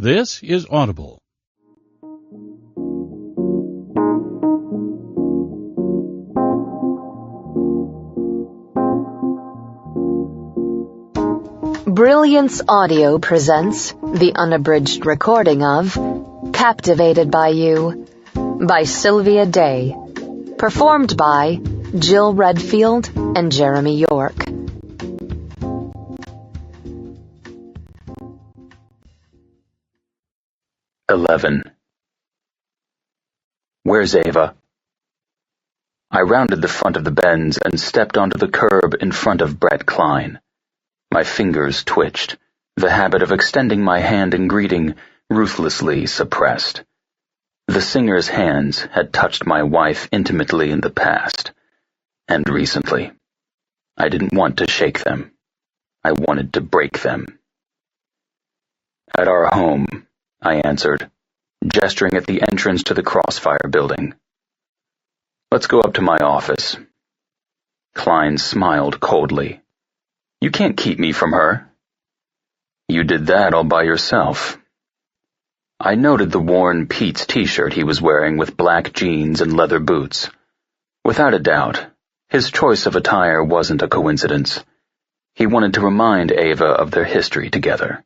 This is Audible. Brilliance Audio presents the unabridged recording of Captivated by You by Sylvia Day, performed by Jill Redfield and Jeremy York. "11. Where's Eva?" I rounded the front of the Benz and stepped onto the curb in front of Brett Klein. My fingers twitched, the habit of extending my hand in greeting ruthlessly suppressed. The singer's hands had touched my wife intimately in the past, and recently. I didn't want to shake them. I wanted to break them. "At our home," I answered, gesturing at the entrance to the Crossfire building. "Let's go up to my office." Klein smiled coldly. "You can't keep me from her." "You did that all by yourself." I noted the worn Pete's t-shirt he was wearing with black jeans and leather boots. Without a doubt, his choice of attire wasn't a coincidence. He wanted to remind Eva of their history together.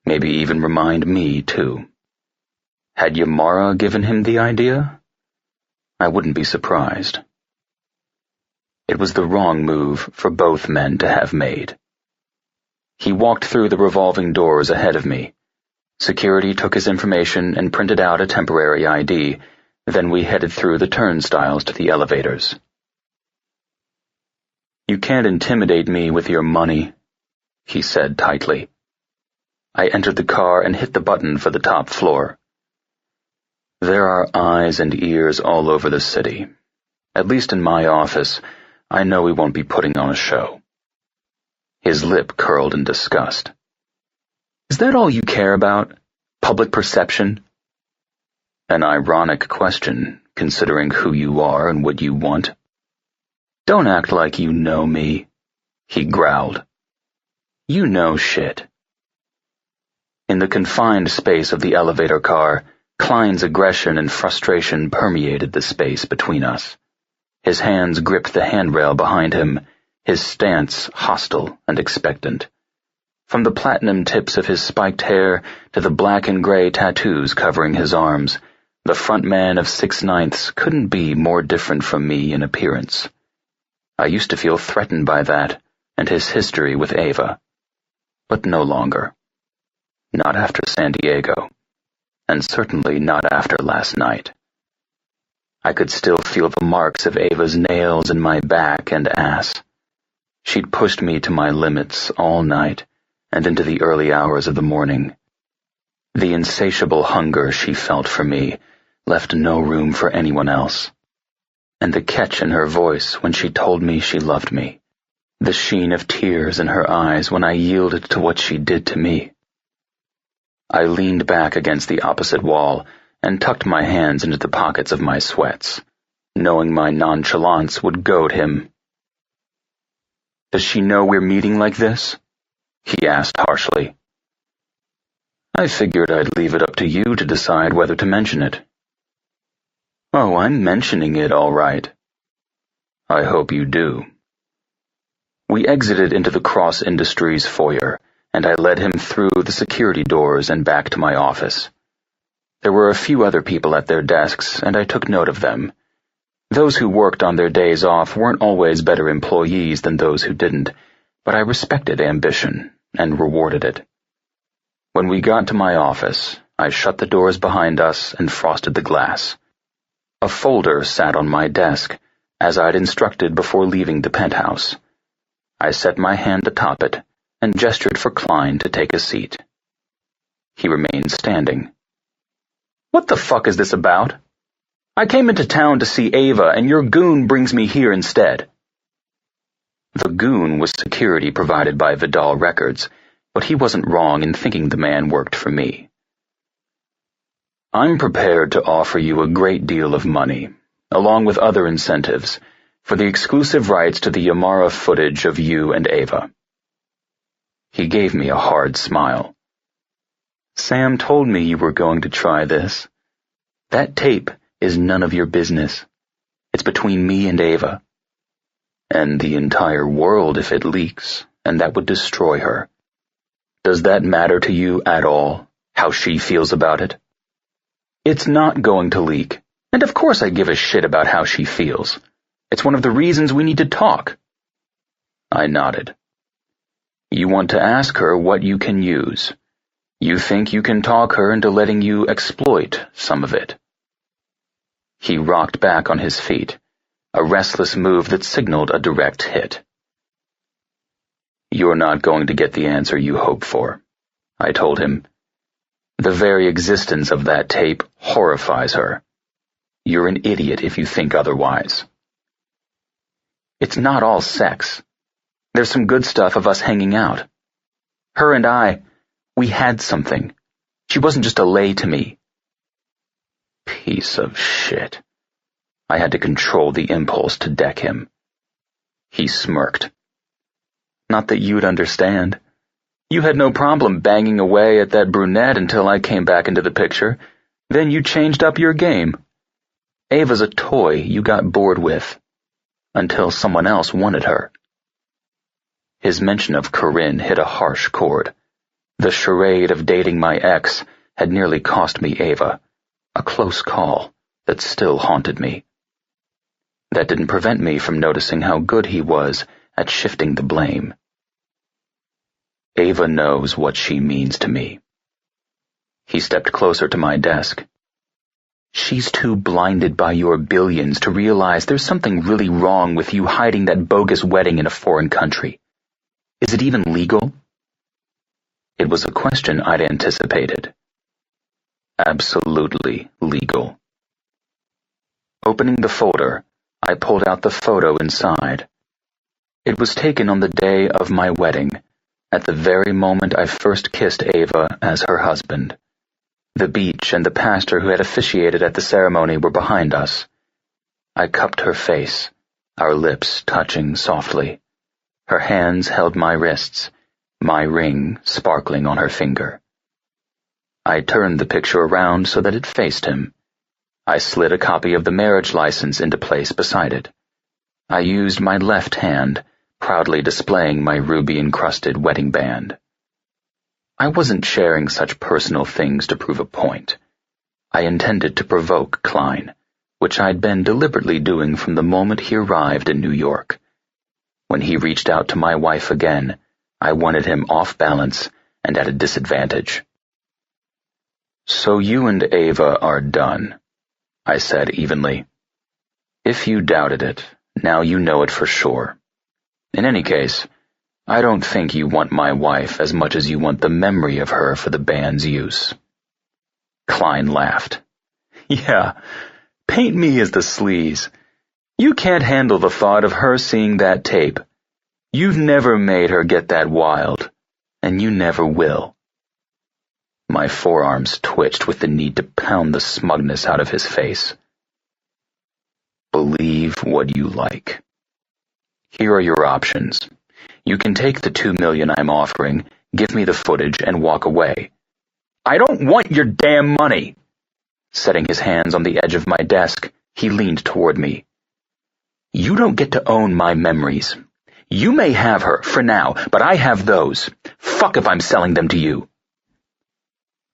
Maybe even remind me, too. Had Yamara given him the idea? I wouldn't be surprised. It was the wrong move for both men to have made. He walked through the revolving doors ahead of me. Security took his information and printed out a temporary ID, then we headed through the turnstiles to the elevators. "You can't intimidate me with your money," he said tightly. I entered the car and hit the button for the top floor. There are eyes and ears all over the city. At least in my office, I know we won't be putting on a show. His lip curled in disgust. "Is that all you care about? Public perception?" An ironic question, considering who you are and what you want. "Don't act like you know me," he growled. "You know shit." In the confined space of the elevator car, Klein's aggression and frustration permeated the space between us. His hands gripped the handrail behind him, his stance hostile and expectant. From the platinum tips of his spiked hair to the black and gray tattoos covering his arms, the front man of 6/9 couldn't be more different from me in appearance. I used to feel threatened by that and his history with Eva, but no longer. Not after San Diego, and certainly not after last night. I could still feel the marks of Eva's nails in my back and ass. She'd pushed me to my limits all night and into the early hours of the morning. The insatiable hunger she felt for me left no room for anyone else. And the catch in her voice when she told me she loved me, the sheen of tears in her eyes when I yielded to what she did to me. I leaned back against the opposite wall and tucked my hands into the pockets of my sweats, knowing my nonchalance would goad him. "Does she know we're meeting like this?" he asked harshly. I figured I'd leave it up to you to decide whether to mention it. "Oh, I'm mentioning it all right." "I hope you do." We exited into the Cross Industries foyer, and I led him through the security doors and back to my office. There were a few other people at their desks, and I took note of them. Those who worked on their days off weren't always better employees than those who didn't, but I respected ambition and rewarded it. When we got to my office, I shut the doors behind us and frosted the glass. A folder sat on my desk, as I'd instructed before leaving the penthouse. I set my hand atop it and gestured for Klein to take a seat. He remained standing. "What the fuck is this about? I came into town to see Eva, and your goon brings me here instead." The goon was security provided by Vidal Records, but he wasn't wrong in thinking the man worked for me. "I'm prepared to offer you a great deal of money, along with other incentives, for the exclusive rights to the Yamara footage of you and Eva." He gave me a hard smile. Sam told me you were going to try this. That tape is none of your business. It's between me and Eva. And the entire world if it leaks, and that would destroy her. Does that matter to you at all, how she feels about it? It's not going to leak, and of course I give a shit about how she feels. It's one of the reasons we need to talk. I nodded. You want to ask her what you can use. You think you can talk her into letting you exploit some of it. He rocked back on his feet, a restless move that signaled a direct hit. You're not going to get the answer you hope for, I told him. The very existence of that tape horrifies her. You're an idiot if you think otherwise. It's not all sex. There's some good stuff of us hanging out. Her and I, we had something. She wasn't just a lay to me. Piece of shit. I had to control the impulse to deck him. He smirked. Not that you'd understand. You had no problem banging away at that brunette until I came back into the picture. Then you changed up your game. Ava's a toy you got bored with. Until someone else wanted her. His mention of Corinne hit a harsh chord. The charade of dating my ex had nearly cost me Eva, a close call that still haunted me. That didn't prevent me from noticing how good he was at shifting the blame. Eva knows what she means to me. He stepped closer to my desk. She's too blinded by your billions to realize there's something really wrong with you hiding that bogus wedding in a foreign country. Is it even legal? It was a question I'd anticipated. Absolutely legal. Opening the folder, I pulled out the photo inside. It was taken on the day of my wedding, at the very moment I first kissed Eva as her husband. The beach and the pastor who had officiated at the ceremony were behind us. I cupped her face, our lips touching softly. Her hands held my wrists, my ring sparkling on her finger. I turned the picture around so that it faced him. I slid a copy of the marriage license into place beside it. I used my left hand, proudly displaying my ruby-encrusted wedding band. I wasn't sharing such personal things to prove a point. I intended to provoke Klein, which I'd been deliberately doing from the moment he arrived in New York. When he reached out to my wife again, I wanted him off balance and at a disadvantage. So you and Eva are done, I said evenly. If you doubted it, now you know it for sure. In any case, I don't think you want my wife as much as you want the memory of her for the band's use. Klein laughed. Yeah, paint me as the sleaze. You can't handle the thought of her seeing that tape. You've never made her get that wild, and you never will. My forearms twitched with the need to pound the smugness out of his face. Believe what you like. Here are your options. You can take the $2 million I'm offering, give me the footage, and walk away. I don't want your damn money! Setting his hands on the edge of my desk, he leaned toward me. You don't get to own my memories. You may have her, for now, but I have those. Fuck if I'm selling them to you.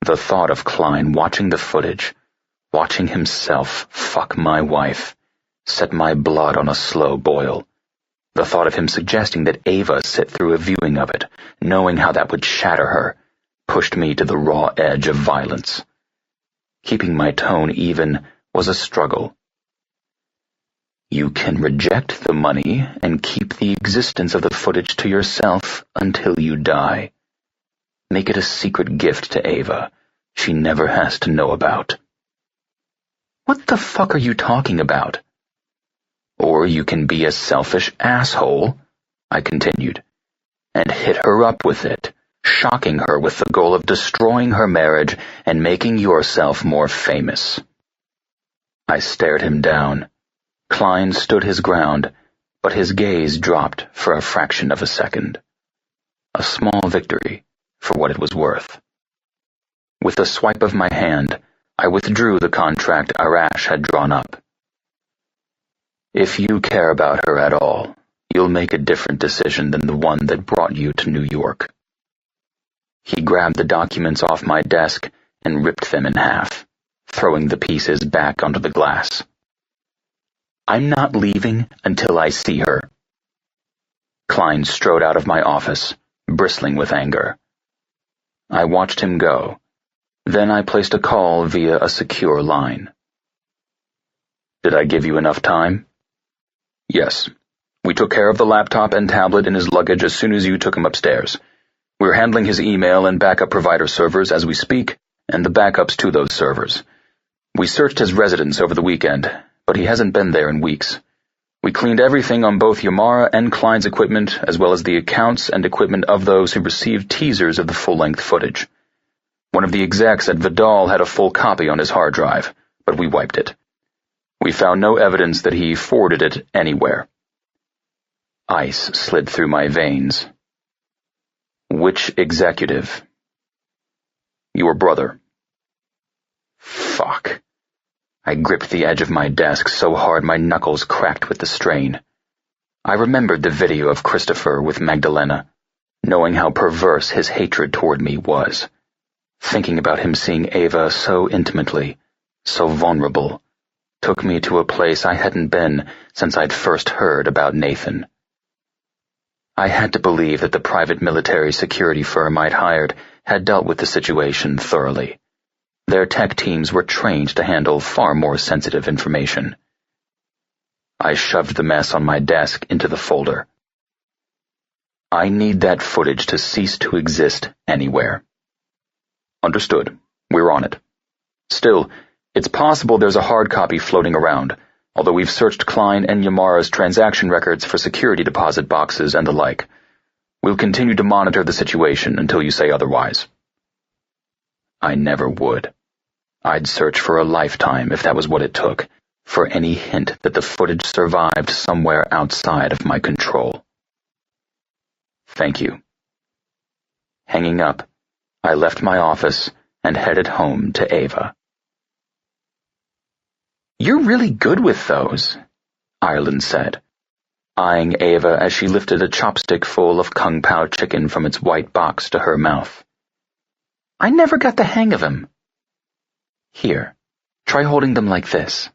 The thought of Klein watching the footage, watching himself fuck my wife, set my blood on a slow boil. The thought of him suggesting that Eva sit through a viewing of it, knowing how that would shatter her, pushed me to the raw edge of violence. Keeping my tone even was a struggle. You can reject the money and keep the existence of the footage to yourself until you die. Make it a secret gift to Eva she never has to know about. What the fuck are you talking about? Or you can be a selfish asshole, I continued, and hit her up with it, shocking her with the goal of destroying her marriage and making yourself more famous. I stared him down. Klein stood his ground, but his gaze dropped for a fraction of a second. A small victory, for what it was worth. With a swipe of my hand, I withdrew the contract Arash had drawn up. If you care about her at all, you'll make a different decision than the one that brought you to New York. He grabbed the documents off my desk and ripped them in half, throwing the pieces back onto the glass. I'm not leaving until I see her. Klein strode out of my office, bristling with anger. I watched him go. Then I placed a call via a secure line. Did I give you enough time? Yes. We took care of the laptop and tablet in his luggage as soon as you took him upstairs. We're handling his email and backup provider servers as we speak, and the backups to those servers. We searched his residence over the weekend, but he hasn't been there in weeks. We cleaned everything on both Yamara and Klein's equipment, as well as the accounts and equipment of those who received teasers of the full-length footage. One of the execs at Vidal had a full copy on his hard drive, but we wiped it. We found no evidence that he forwarded it anywhere. Ice slid through my veins. Which executive? Your brother. Fuck. I gripped the edge of my desk so hard my knuckles cracked with the strain. I remembered the video of Christopher with Magdalena, knowing how perverse his hatred toward me was. Thinking about him seeing Eva so intimately, so vulnerable, took me to a place I hadn't been since I'd first heard about Nathan. I had to believe that the private military security firm I'd hired had dealt with the situation thoroughly. Their tech teams were trained to handle far more sensitive information. I shoved the mess on my desk into the folder. I need that footage to cease to exist anywhere. Understood. We're on it. Still, it's possible there's a hard copy floating around, although we've searched Klein and Yamara's transaction records for security deposit boxes and the like. We'll continue to monitor the situation until you say otherwise. I never would. I'd search for a lifetime if that was what it took, for any hint that the footage survived somewhere outside of my control. Thank you. Hanging up, I left my office and headed home to Eva. You're really good with those, Ireland said, eyeing Eva as she lifted a chopstick full of kung pao chicken from its white box to her mouth. I never got the hang of them. Here, try holding them like this.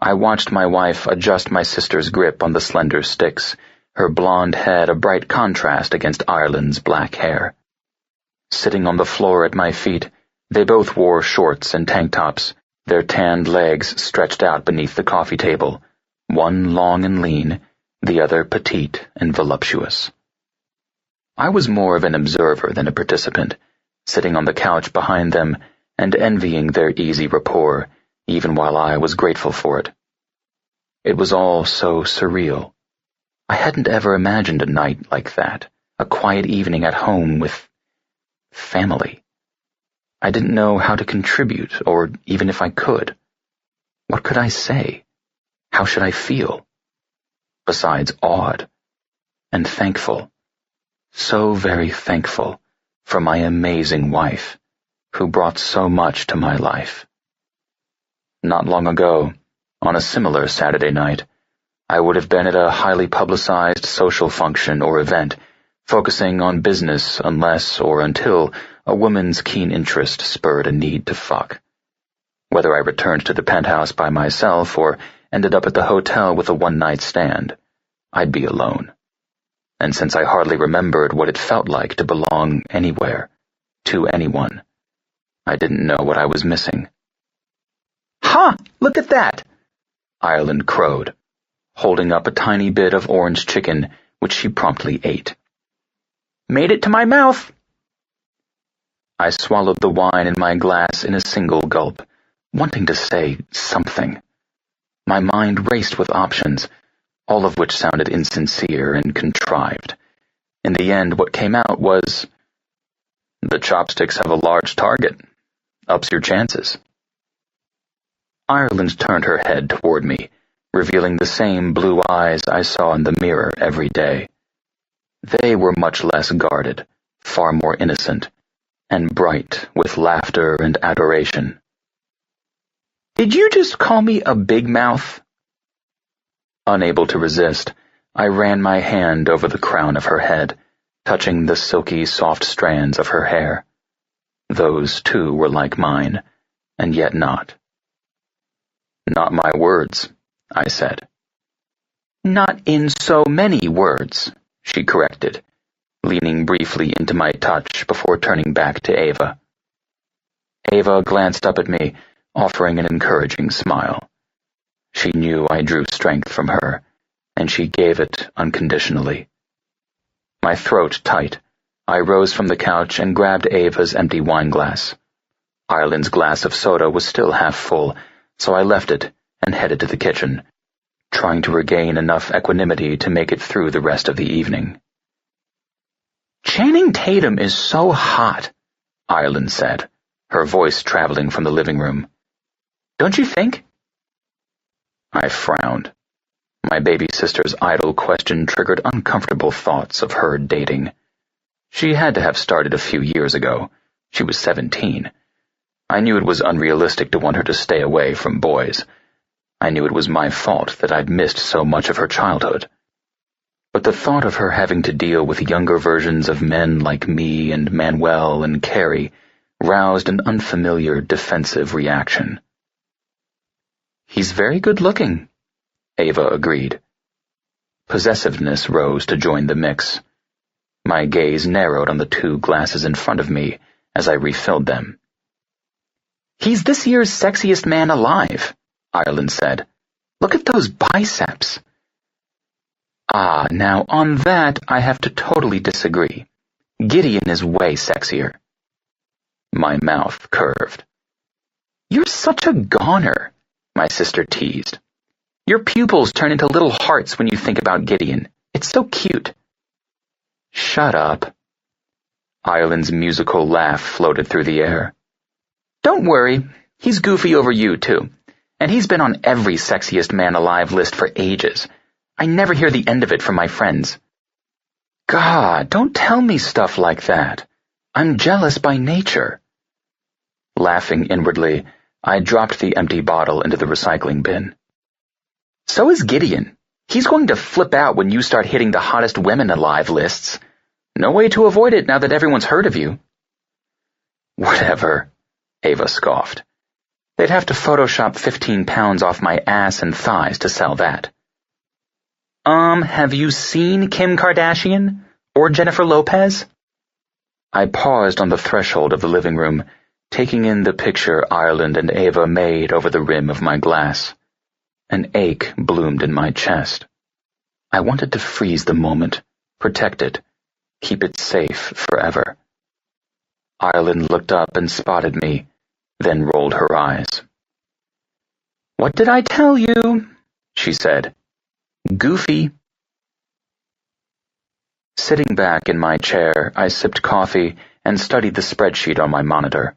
I watched my wife adjust my sister's grip on the slender sticks, her blonde head a bright contrast against Ireland's black hair. Sitting on the floor at my feet, they both wore shorts and tank tops, their tanned legs stretched out beneath the coffee table, one long and lean, the other petite and voluptuous. I was more of an observer than a participant, sitting on the couch behind them and envying their easy rapport, even while I was grateful for it. It was all so surreal. I hadn't ever imagined a night like that, a quiet evening at home with family. I didn't know how to contribute, or even if I could. What could I say? How should I feel? Besides awed and thankful, so very thankful for my amazing wife, who brought so much to my life. Not long ago, on a similar Saturday night, I would have been at a highly publicized social function or event, focusing on business unless or until a woman's keen interest spurred a need to fuck. Whether I returned to the penthouse by myself or ended up at the hotel with a one-night stand, I'd be alone. And since I hardly remembered what it felt like to belong anywhere, to anyone, I didn't know what I was missing. Ha! Look at that! Ireland crowed, holding up a tiny bit of orange chicken, which she promptly ate. Made it to my mouth! I swallowed the wine in my glass in a single gulp, wanting to say something. My mind raced with options, all of which sounded insincere and contrived. In the end, what came out was, the chopsticks have a large target. Ups your chances. Ireland turned her head toward me, revealing the same blue eyes I saw in the mirror every day. They were much less guarded, far more innocent, and bright with laughter and adoration. "Did you just call me a big mouth?" Unable to resist, I ran my hand over the crown of her head, touching the silky, soft strands of her hair. Those, too, were like mine, and yet not. "Not my words," I said. "Not in so many words," she corrected, leaning briefly into my touch before turning back to Eva. Eva glanced up at me, offering an encouraging smile. She knew I drew strength from her, and she gave it unconditionally. My throat tight, I rose from the couch and grabbed Eva's empty wineglass. Ireland's glass of soda was still half full, so I left it and headed to the kitchen, trying to regain enough equanimity to make it through the rest of the evening. "Channing Tatum is so hot," Ireland said, her voice traveling from the living room. "Don't you think?" I frowned. My baby sister's idle question triggered uncomfortable thoughts of her dating. She had to have started a few years ago. She was 17. I knew it was unrealistic to want her to stay away from boys. I knew it was my fault that I'd missed so much of her childhood. But the thought of her having to deal with younger versions of men like me and Manuel and Carrie roused an unfamiliar defensive reaction. "He's very good-looking," Eva agreed. Possessiveness rose to join the mix. My gaze narrowed on the 2 glasses in front of me as I refilled them. "He's this year's sexiest man alive," Ireland said. "Look at those biceps." "Ah, now on that I have to totally disagree. Gideon is way sexier." My mouth curved. "You're such a goner," my sister teased. "Your pupils turn into little hearts when you think about Gideon. It's so cute." "Shut up." Ireland's musical laugh floated through the air. "Don't worry, he's goofy over you, too. And he's been on every sexiest man alive list for ages. I never hear the end of it from my friends." "God, don't tell me stuff like that. I'm jealous by nature." Laughing inwardly, I dropped the empty bottle into the recycling bin. "So is Gideon. He's going to flip out when you start hitting the hottest women alive lists. No way to avoid it now that everyone's heard of you." "Whatever," Eva scoffed. "They'd have to Photoshop 15 pounds off my ass and thighs to sell that." Have you seen Kim Kardashian? Or Jennifer Lopez?" I paused on the threshold of the living room, taking in the picture Ireland and Eva made over the rim of my glass. An ache bloomed in my chest. I wanted to freeze the moment, protect it, keep it safe forever. Ireland looked up and spotted me, then rolled her eyes. "What did I tell you?" she said. "Goofy." Sitting back in my chair, I sipped coffee and studied the spreadsheet on my monitor.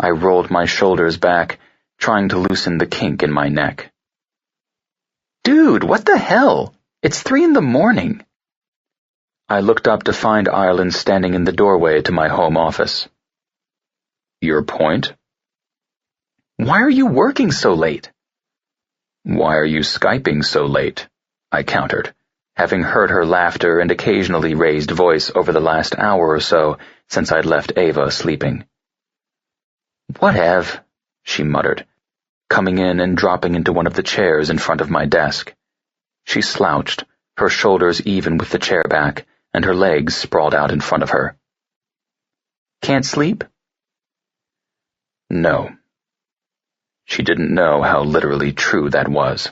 I rolled my shoulders back, trying to loosen the kink in my neck. "Dude, what the hell? It's 3 a.m. I looked up to find Ireland standing in the doorway to my home office. "Your point?" "Why are you working so late?" "Why are you Skyping so late?" I countered, having heard her laughter and occasionally raised voice over the last hour or so since I'd left Eva sleeping. "Whatev," she muttered, coming in and dropping into one of the chairs in front of my desk. She slouched, her shoulders even with the chair back, and her legs sprawled out in front of her. "Can't sleep?" "No." She didn't know how literally true that was.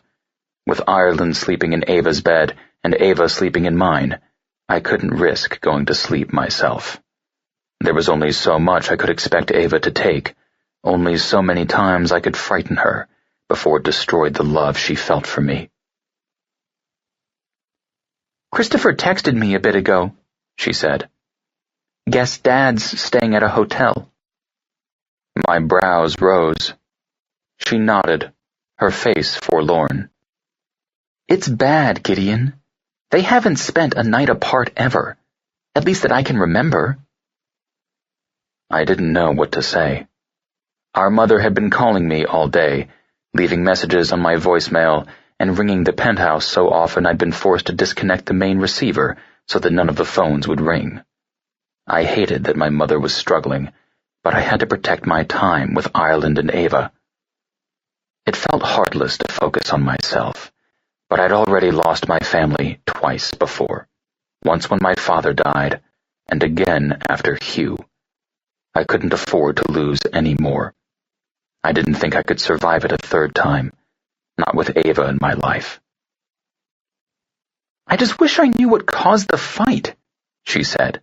With Ireland sleeping in Ava's bed and Eva sleeping in mine, I couldn't risk going to sleep myself. There was only so much I could expect Eva to take, only so many times I could frighten her before it destroyed the love she felt for me. "Christopher texted me a bit ago," she said. "Guess Dad's staying at a hotel." My brows rose. She nodded, her face forlorn. "It's bad, Gideon. They haven't spent a night apart ever, at least that I can remember." I didn't know what to say. Our mother had been calling me all day, leaving messages on my voicemail and ringing the penthouse so often I'd been forced to disconnect the main receiver so that none of the phones would ring. I hated that my mother was struggling, but I had to protect my time with Ireland and Eva. It felt heartless to focus on myself, but I'd already lost my family twice before, once when my father died, and again after Hugh. I couldn't afford to lose any more. I didn't think I could survive it a third time, not with Eva in my life. I just wish I knew what caused the fight, she said.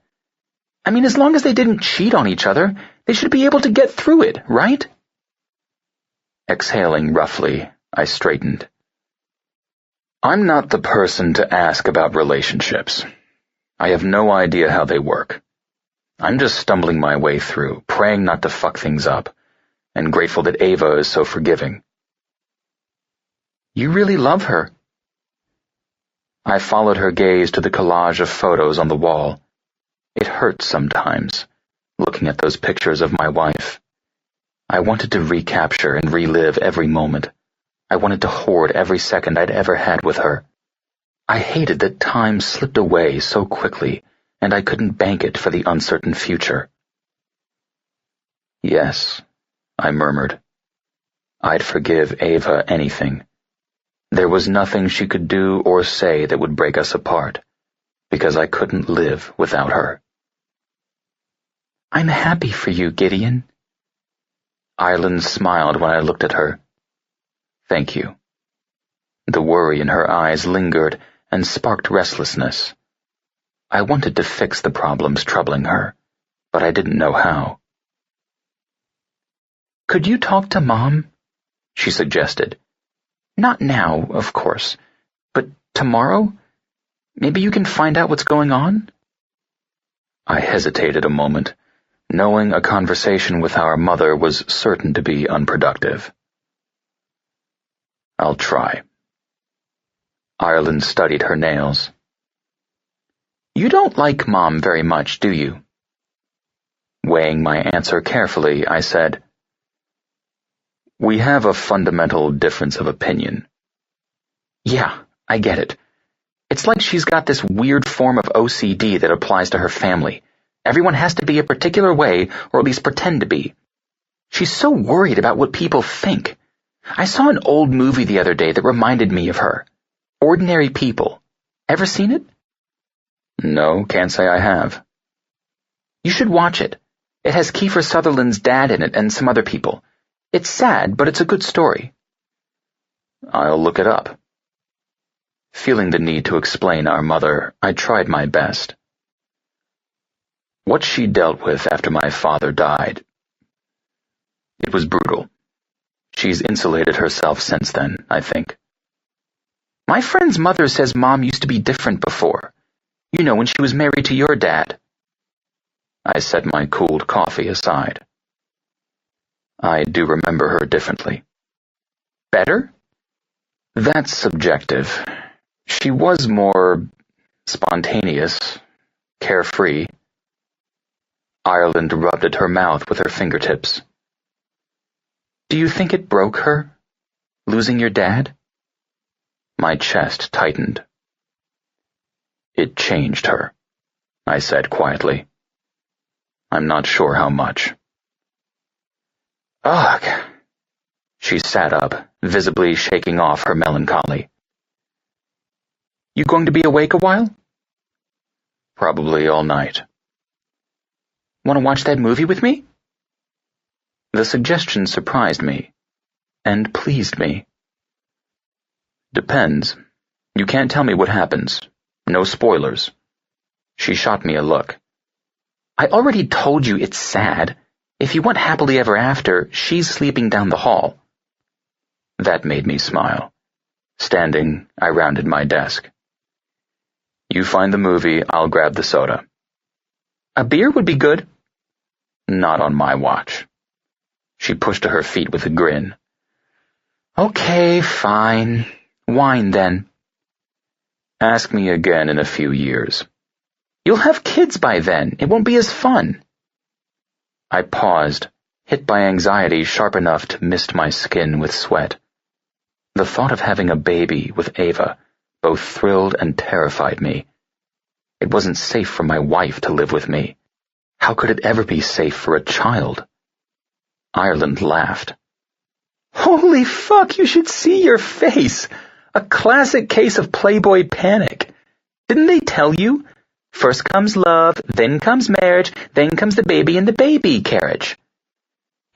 I mean, as long as they didn't cheat on each other, they should be able to get through it, right? Exhaling roughly, I straightened. I'm not the person to ask about relationships. I have no idea how they work. I'm just stumbling my way through, praying not to fuck things up, and grateful that Eva is so forgiving. You really love her. I followed her gaze to the collage of photos on the wall. It hurts sometimes, looking at those pictures of my wife. I wanted to recapture and relive every moment. I wanted to hoard every second I'd ever had with her. I hated that time slipped away so quickly, and I couldn't bank it for the uncertain future. Yes, I murmured. I'd forgive Eva anything. There was nothing she could do or say that would break us apart, because I couldn't live without her. I'm happy for you, Gideon. Ireland smiled when I looked at her. Thank you. The worry in her eyes lingered and sparked restlessness. I wanted to fix the problems troubling her, but I didn't know how. Could you talk to Mom? She suggested. Not now, of course, but tomorrow? Maybe you can find out what's going on? I hesitated a moment, knowing a conversation with our mother was certain to be unproductive. I'll try. Ireland studied her nails. You don't like Mom very much, do you? Weighing my answer carefully, I said, We have a fundamental difference of opinion. Yeah, I get it. It's like she's got this weird form of OCD that applies to her family. Everyone has to be a particular way, or at least pretend to be. She's so worried about what people think. I saw an old movie the other day that reminded me of her. Ordinary People. Ever seen it? No, can't say I have. You should watch it. It has Kiefer Sutherland's dad in it and some other people. It's sad, but it's a good story. I'll look it up. Feeling the need to explain our mother, I tried my best. What she dealt with after my father died, it was brutal. She's insulated herself since then, I think. My friend's mother says Mom used to be different before. You know, when she was married to your dad. I set my cooled coffee aside. I do remember her differently. Better? That's subjective. She was more spontaneous, carefree. Ireland rubbed at her mouth with her fingertips. Do you think it broke her, losing your dad? My chest tightened. It changed her, I said quietly. I'm not sure how much. Ugh. She sat up, visibly shaking off her melancholy. You going to be awake a while? Probably all night. Want to watch that movie with me? The suggestion surprised me, and pleased me. Depends. You can't tell me what happens. No spoilers. She shot me a look. I already told you it's sad. If you want happily ever after, she's sleeping down the hall. That made me smile. Standing, I rounded my desk. You find the movie, I'll grab the soda. A beer would be good. Not on my watch. She pushed to her feet with a grin. Okay, fine. Wine, then. Ask me again in a few years. You'll have kids by then. It won't be as fun. I paused, hit by anxiety sharp enough to mist my skin with sweat. The thought of having a baby with Eva both thrilled and terrified me. It wasn't safe for my wife to live with me. How could it ever be safe for a child? Ireland laughed. Holy fuck, you should see your face! A classic case of Playboy panic. Didn't they tell you? First comes love, then comes marriage, then comes the baby in the baby carriage.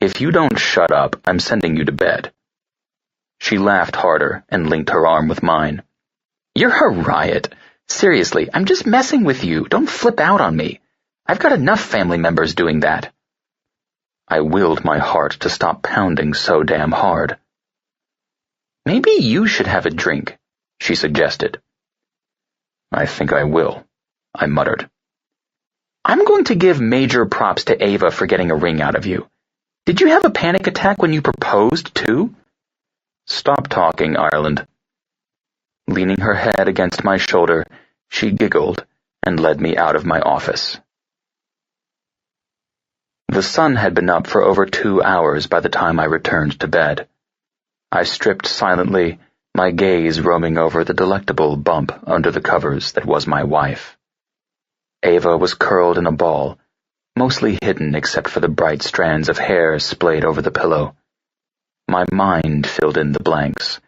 If you don't shut up, I'm sending you to bed. She laughed harder and linked her arm with mine. You're a riot. Seriously, I'm just messing with you. Don't flip out on me. I've got enough family members doing that. I willed my heart to stop pounding so damn hard. Maybe you should have a drink, she suggested. I think I will, I muttered. I'm going to give major props to Eva for getting a ring out of you. Did you have a panic attack when you proposed, too? Stop talking, Ireland. Leaning her head against my shoulder, she giggled and led me out of my office. The sun had been up for over 2 hours by the time I returned to bed. I stripped silently, my gaze roaming over the delectable bump under the covers that was my wife. Eva was curled in a ball, mostly hidden except for the bright strands of hair splayed over the pillow. My mind filled in the blanks,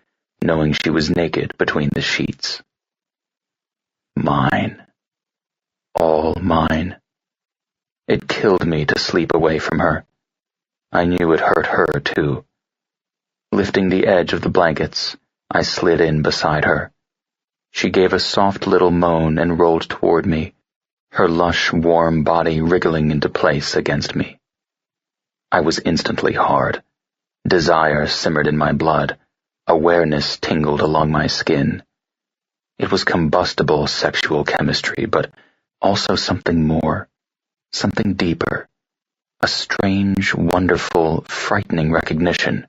knowing she was naked between the sheets. Mine. All mine. It killed me to sleep away from her. I knew it hurt her, too. Lifting the edge of the blankets, I slid in beside her. She gave a soft little moan and rolled toward me, her lush, warm body wriggling into place against me. I was instantly hard. Desire simmered in my blood. Awareness tingled along my skin. It was combustible sexual chemistry, but also something more, something deeper, a strange, wonderful, frightening recognition.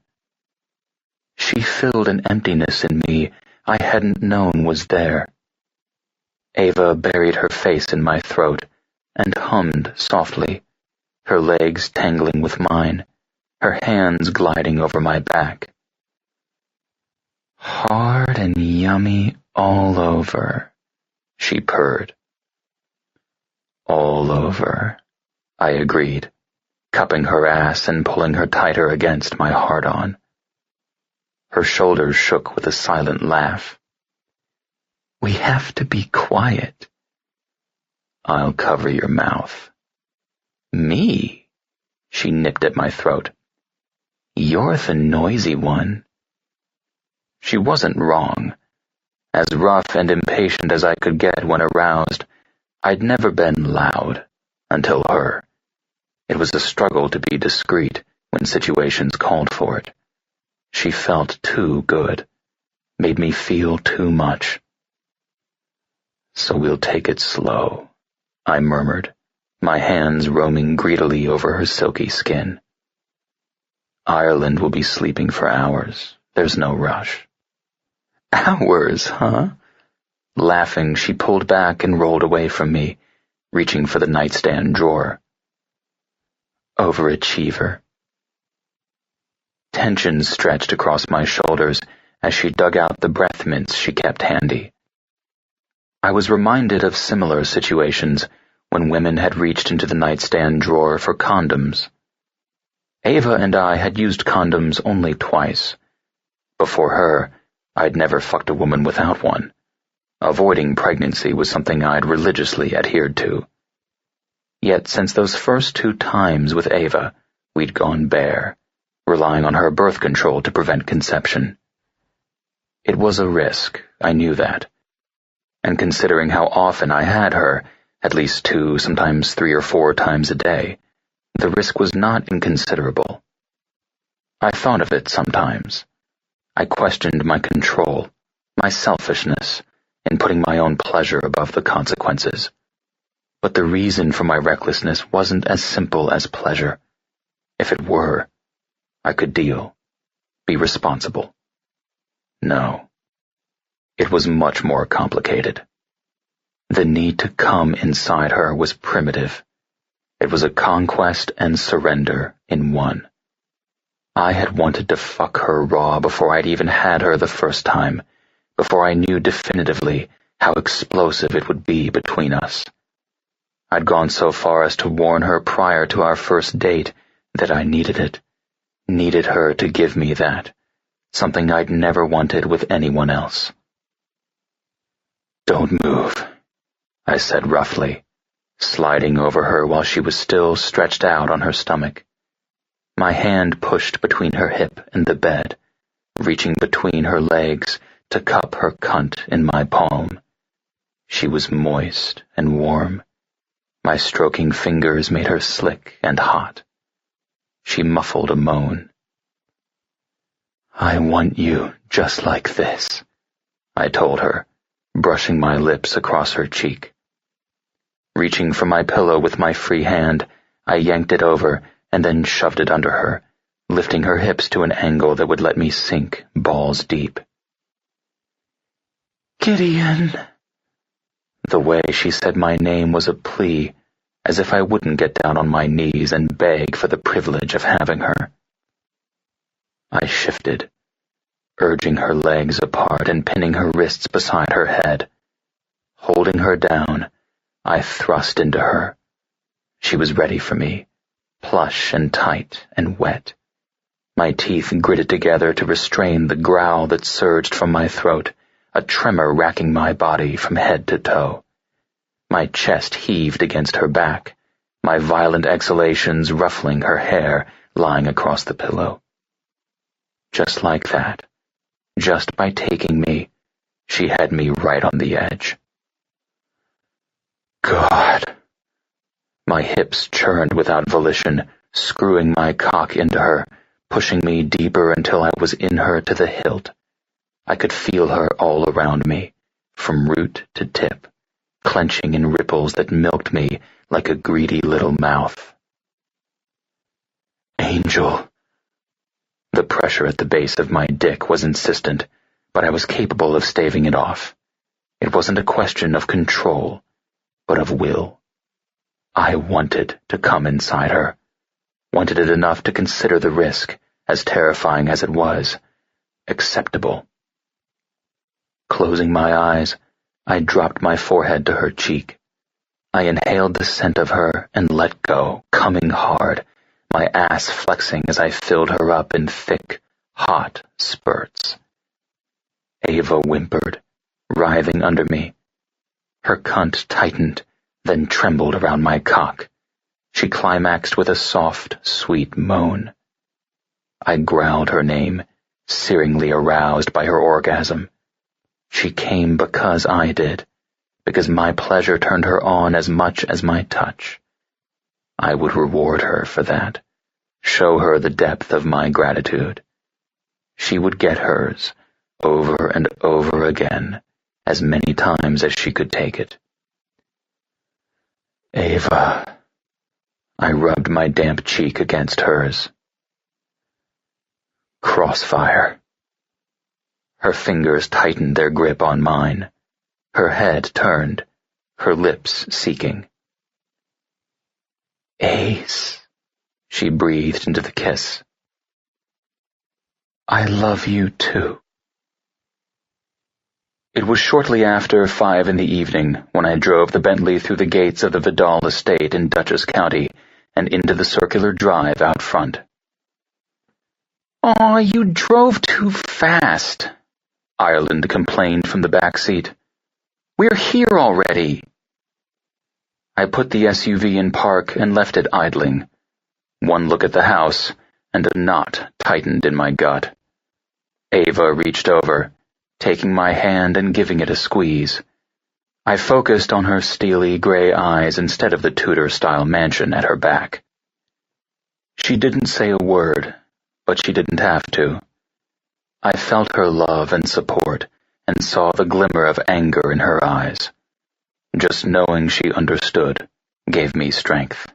She filled an emptiness in me I hadn't known was there. Eva buried her face in my throat and hummed softly, her legs tangling with mine, her hands gliding over my back. Hard and yummy all over, she purred. All over, I agreed, cupping her ass and pulling her tighter against my hard-on. Her shoulders shook with a silent laugh. We have to be quiet. I'll cover your mouth. Me? She nipped at my throat. You're the noisy one. She wasn't wrong. As rough and impatient as I could get when aroused, I'd never been loud until her. It was a struggle to be discreet when situations called for it. She felt too good, made me feel too much. So we'll take it slow, I murmured, my hands roaming greedily over her silky skin. Ireland will be sleeping for hours. There's no rush. Hours, huh? Laughing, she pulled back and rolled away from me, reaching for the nightstand drawer. Overachiever. Tension stretched across my shoulders as she dug out the breath mints she kept handy. I was reminded of similar situations when women had reached into the nightstand drawer for condoms. Eva and I had used condoms only twice. Before her, I'd never fucked a woman without one. Avoiding pregnancy was something I'd religiously adhered to. Yet since those first 2 times with Eva, we'd gone bare, relying on her birth control to prevent conception. It was a risk, I knew that. And considering how often I had her, at least 2, sometimes 3 or 4 times a day, the risk was not inconsiderable. I thought of it sometimes. I questioned my control, my selfishness, in putting my own pleasure above the consequences. But the reason for my recklessness wasn't as simple as pleasure. If it were, I could deal, be responsible. No. It was much more complicated. The need to come inside her was primitive. It was a conquest and surrender in one. I had wanted to fuck her raw before I'd even had her the first time, before I knew definitively how explosive it would be between us. I'd gone so far as to warn her prior to our first date that I needed it, needed her to give me that, something I'd never wanted with anyone else. "Don't move," I said roughly, sliding over her while she was still stretched out on her stomach. My hand pushed between her hip and the bed, reaching between her legs to cup her cunt in my palm. She was moist and warm. My stroking fingers made her slick and hot. She muffled a moan. "I want you just like this," I told her, brushing my lips across her cheek. Reaching for my pillow with my free hand, I yanked it over and then shoved it under her, lifting her hips to an angle that would let me sink balls deep. "Gideon." The way she said my name was a plea, as if I wouldn't get down on my knees and beg for the privilege of having her. I shifted, urging her legs apart and pinning her wrists beside her head. Holding her down, I thrust into her. She was ready for me, plush and tight and wet. My teeth gritted together to restrain the growl that surged from my throat, a tremor racking my body from head to toe. My chest heaved against her back, my violent exhalations ruffling her hair lying across the pillow. Just like that, just by taking me, she had me right on the edge. God. My hips churned without volition, screwing my cock into her, pushing me deeper until I was in her to the hilt. I could feel her all around me, from root to tip, clenching in ripples that milked me like a greedy little mouth. "Angel." The pressure at the base of my dick was insistent, but I was capable of staving it off. It wasn't a question of control, but of will. I wanted to come inside her, wanted it enough to consider the risk, as terrifying as it was, acceptable. Closing my eyes, I dropped my forehead to her cheek. I inhaled the scent of her and let go, coming hard, my ass flexing as I filled her up in thick, hot spurts. Eva whimpered, writhing under me. Her cunt tightened, then trembled around my cock. She climaxed with a soft, sweet moan. I growled her name, searingly aroused by her orgasm. She came because I did, because my pleasure turned her on as much as my touch. I would reward her for that, show her the depth of my gratitude. She would get hers, over and over again, as many times as she could take it. "Eva." I rubbed my damp cheek against hers. "Crossfire." Her fingers tightened their grip on mine. Her head turned, her lips seeking. "Ace," she breathed into the kiss. "I love you too." It was shortly after 5 in the evening when I drove the Bentley through the gates of the Vidal estate in Dutchess County and into the circular drive out front. "Aw, you drove too fast," Ireland complained from the back seat. "We're here already." I put the SUV in park and left it idling. One look at the house, and a knot tightened in my gut. Eva reached over, taking my hand and giving it a squeeze. I focused on her steely gray eyes instead of the Tudor-style mansion at her back. She didn't say a word, but she didn't have to. I felt her love and support, and saw the glimmer of anger in her eyes. Just knowing she understood gave me strength.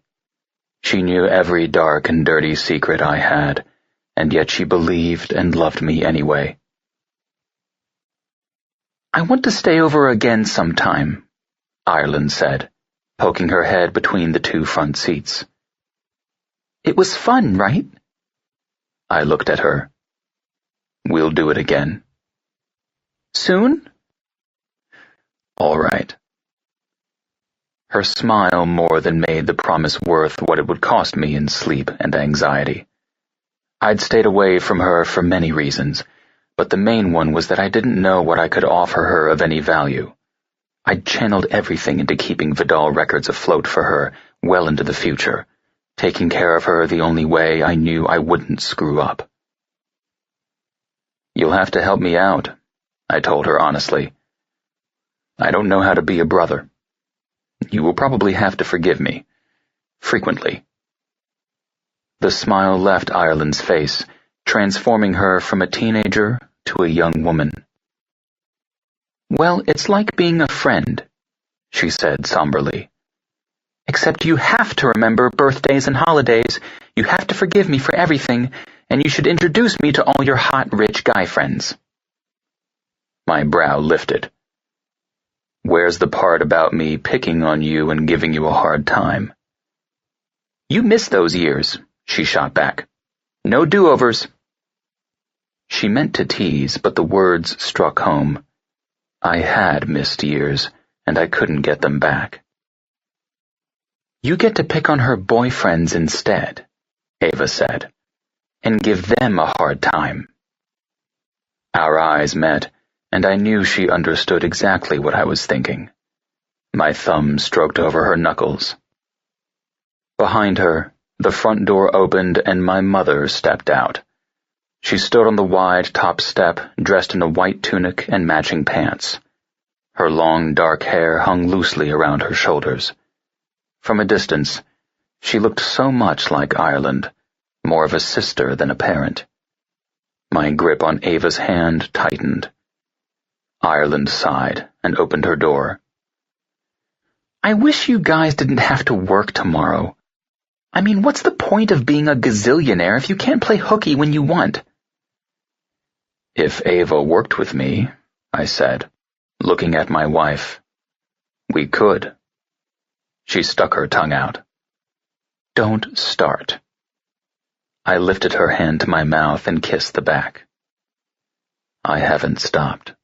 She knew every dark and dirty secret I had, and yet she believed and loved me anyway. "I want to stay over again sometime," Ireland said, poking her head between the two front seats. It was fun, right? I looked at her. We'll do it again. Soon? All right. Her smile more than made the promise worth what it would cost me in sleep and anxiety. I'd stayed away from her for many reasons, but the main one was that I didn't know what I could offer her of any value. I'd channeled everything into keeping Vidal records afloat for her well into the future, taking care of her the only way I knew I wouldn't screw up. You'll have to help me out, I told her honestly. I don't know how to be a brother. You will probably have to forgive me. Frequently. The smile left Ireland's face, transforming her from a teenager to a young woman. Well, it's like being a friend, she said somberly. Except you have to remember birthdays and holidays, you have to forgive me for everything, and you should introduce me to all your hot, rich guy friends. My brow lifted. Where's the part about me picking on you and giving you a hard time? You missed those years, she shot back. No do-overs. She meant to tease, but the words struck home. I had missed years, and I couldn't get them back. You get to pick on her boyfriends instead, Eva said, and give them a hard time. Our eyes met, and I knew she understood exactly what I was thinking. My thumb stroked over her knuckles. Behind her, the front door opened and my mother stepped out. She stood on the wide top step, dressed in a white tunic and matching pants. Her long, dark hair hung loosely around her shoulders. From a distance, she looked so much like Ireland, more of a sister than a parent. My grip on Ava's hand tightened. Ireland sighed and opened her door. I wish you guys didn't have to work tomorrow. I mean, what's the point of being a gazillionaire if you can't play hooky when you want? If Ava worked with me, I said, looking at my wife, we could. She stuck her tongue out. Don't start. I lifted her hand to my mouth and kissed the back. I haven't stopped.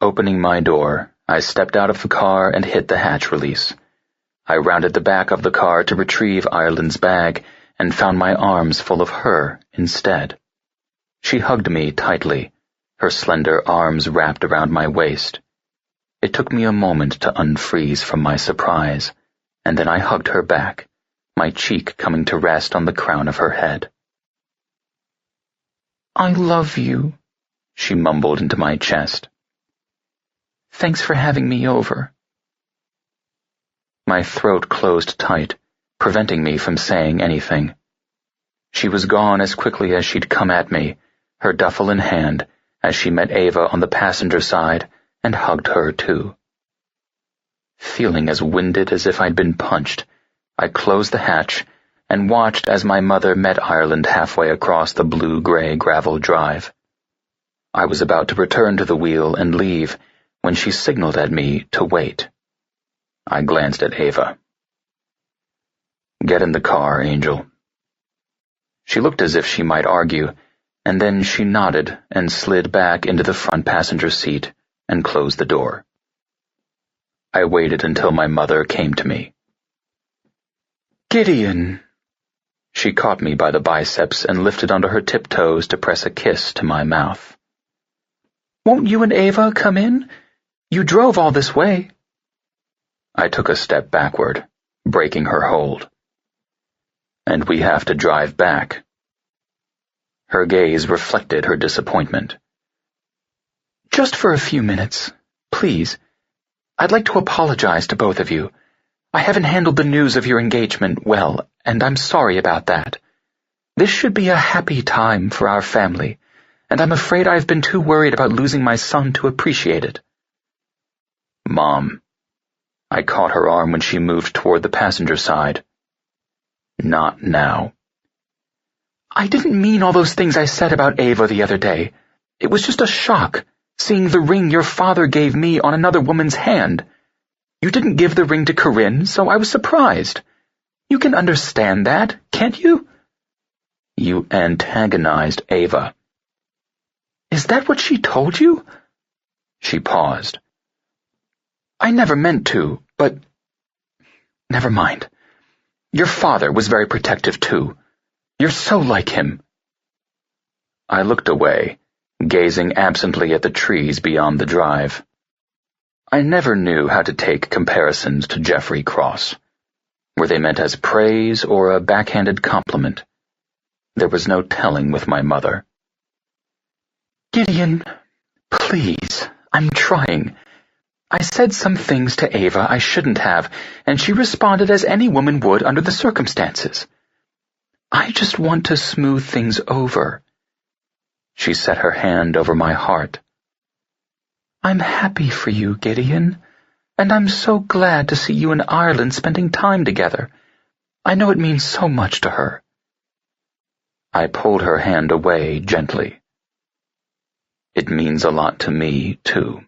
Opening my door, I stepped out of the car and hit the hatch release. I rounded the back of the car to retrieve Ireland's bag and found my arms full of her instead. She hugged me tightly, her slender arms wrapped around my waist. It took me a moment to unfreeze from my surprise, and then I hugged her back, my cheek coming to rest on the crown of her head. I love you, she mumbled into my chest. Thanks for having me over. My throat closed tight, preventing me from saying anything. She was gone as quickly as she'd come at me, her duffel in hand, as she met Ava on the passenger side and hugged her too. Feeling as winded as if I'd been punched, I closed the hatch and watched as my mother met Ireland halfway across the blue-gray gravel drive. I was about to return to the wheel and leave when she signaled at me to wait. I glanced at Ava. Get in the car, Angel. She looked as if she might argue, and then she nodded and slid back into the front passenger seat and closed the door. I waited until my mother came to me. Gideon. She caught me by the biceps and lifted onto her tiptoes to press a kiss to my mouth. Won't you and Ava come in? You drove all this way. I took a step backward, breaking her hold. And we have to drive back. Her gaze reflected her disappointment. Just for a few minutes, please. I'd like to apologize to both of you. I haven't handled the news of your engagement well, and I'm sorry about that. This should be a happy time for our family, and I'm afraid I've been too worried about losing my son to appreciate it. Mom. I caught her arm when she moved toward the passenger side. Not now. I didn't mean all those things I said about Ava the other day. It was just a shock, seeing the ring your father gave me on another woman's hand. You didn't give the ring to Corinne, so I was surprised. You can understand that, can't you? You antagonized Eva. Is that what she told you? She paused. I never meant to, but... Never mind. Your father was very protective, too. You're so like him. I looked away, gazing absently at the trees beyond the drive. I never knew how to take comparisons to Jeffrey Cross. Were they meant as praise or a backhanded compliment? There was no telling with my mother. Gideon, please, I'm trying. I said some things to Eva I shouldn't have, and she responded as any woman would under the circumstances. I just want to smooth things over. She set her hand over my heart. I'm happy for you, Gideon, and I'm so glad to see you in Ireland spending time together. I know it means so much to her. I pulled her hand away gently. It means a lot to me, too.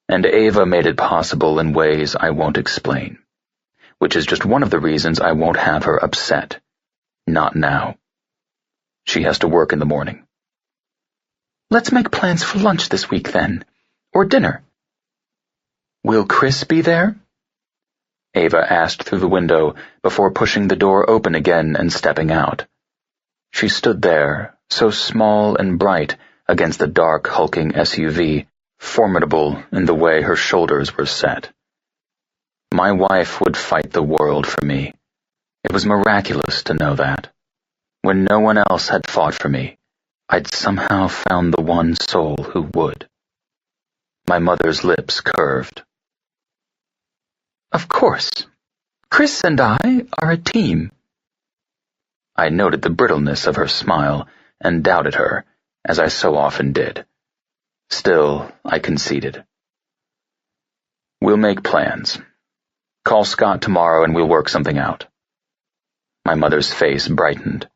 And Eva made it possible in ways I won't explain, which is just one of the reasons I won't have her upset. Not now. She has to work in the morning. Let's make plans for lunch this week, then. Or dinner. Will Chris be there? Eva asked through the window before pushing the door open again and stepping out. She stood there, so small and bright against the dark, hulking SUV, formidable in the way her shoulders were set. My wife would fight the world for me. It was miraculous to know that. When no one else had fought for me, I'd somehow found the one soul who would. My mother's lips curved. Of course. Chris and I are a team. I noted the brittleness of her smile and doubted her, as I so often did. Still, I conceded. We'll make plans. Call Scott tomorrow and we'll work something out. My mother's face brightened.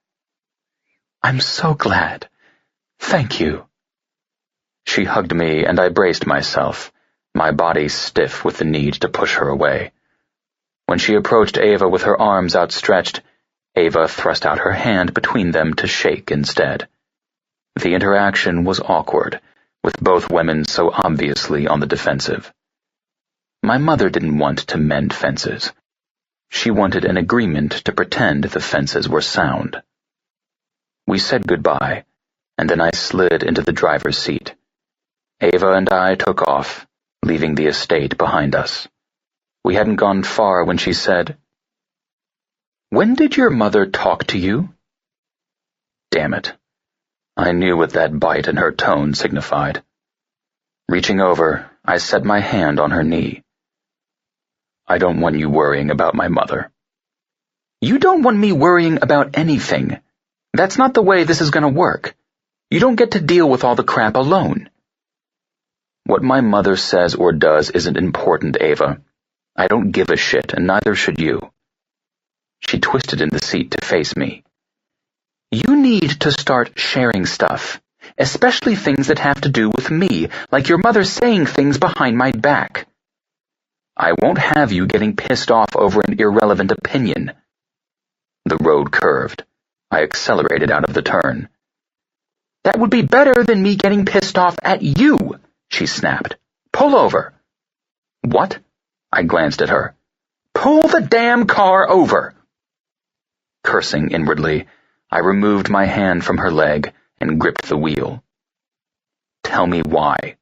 I'm so glad. Thank you. She hugged me and I braced myself, my body stiff with the need to push her away. When she approached Eva with her arms outstretched, Eva thrust out her hand between them to shake instead. The interaction was awkward, with both women so obviously on the defensive. My mother didn't want to mend fences. She wanted an agreement to pretend the fences were sound. We said goodbye, and then I slid into the driver's seat. Eva and I took off, leaving the estate behind us. We hadn't gone far when she said, "When did your mother talk to you?" Damn it. I knew what that bite in her tone signified. Reaching over, I set my hand on her knee. I don't want you worrying about my mother. You don't want me worrying about anything. That's not the way this is going to work. You don't get to deal with all the crap alone. What my mother says or does isn't important, Eva. I don't give a shit, and neither should you. She twisted in the seat to face me. You need to start sharing stuff, especially things that have to do with me, like your mother saying things behind my back. I won't have you getting pissed off over an irrelevant opinion. The road curved. I accelerated out of the turn. That would be better than me getting pissed off at you, she snapped. Pull over. What? I glanced at her. Pull the damn car over. Cursing inwardly, I removed my hand from her leg and gripped the wheel. Tell me why.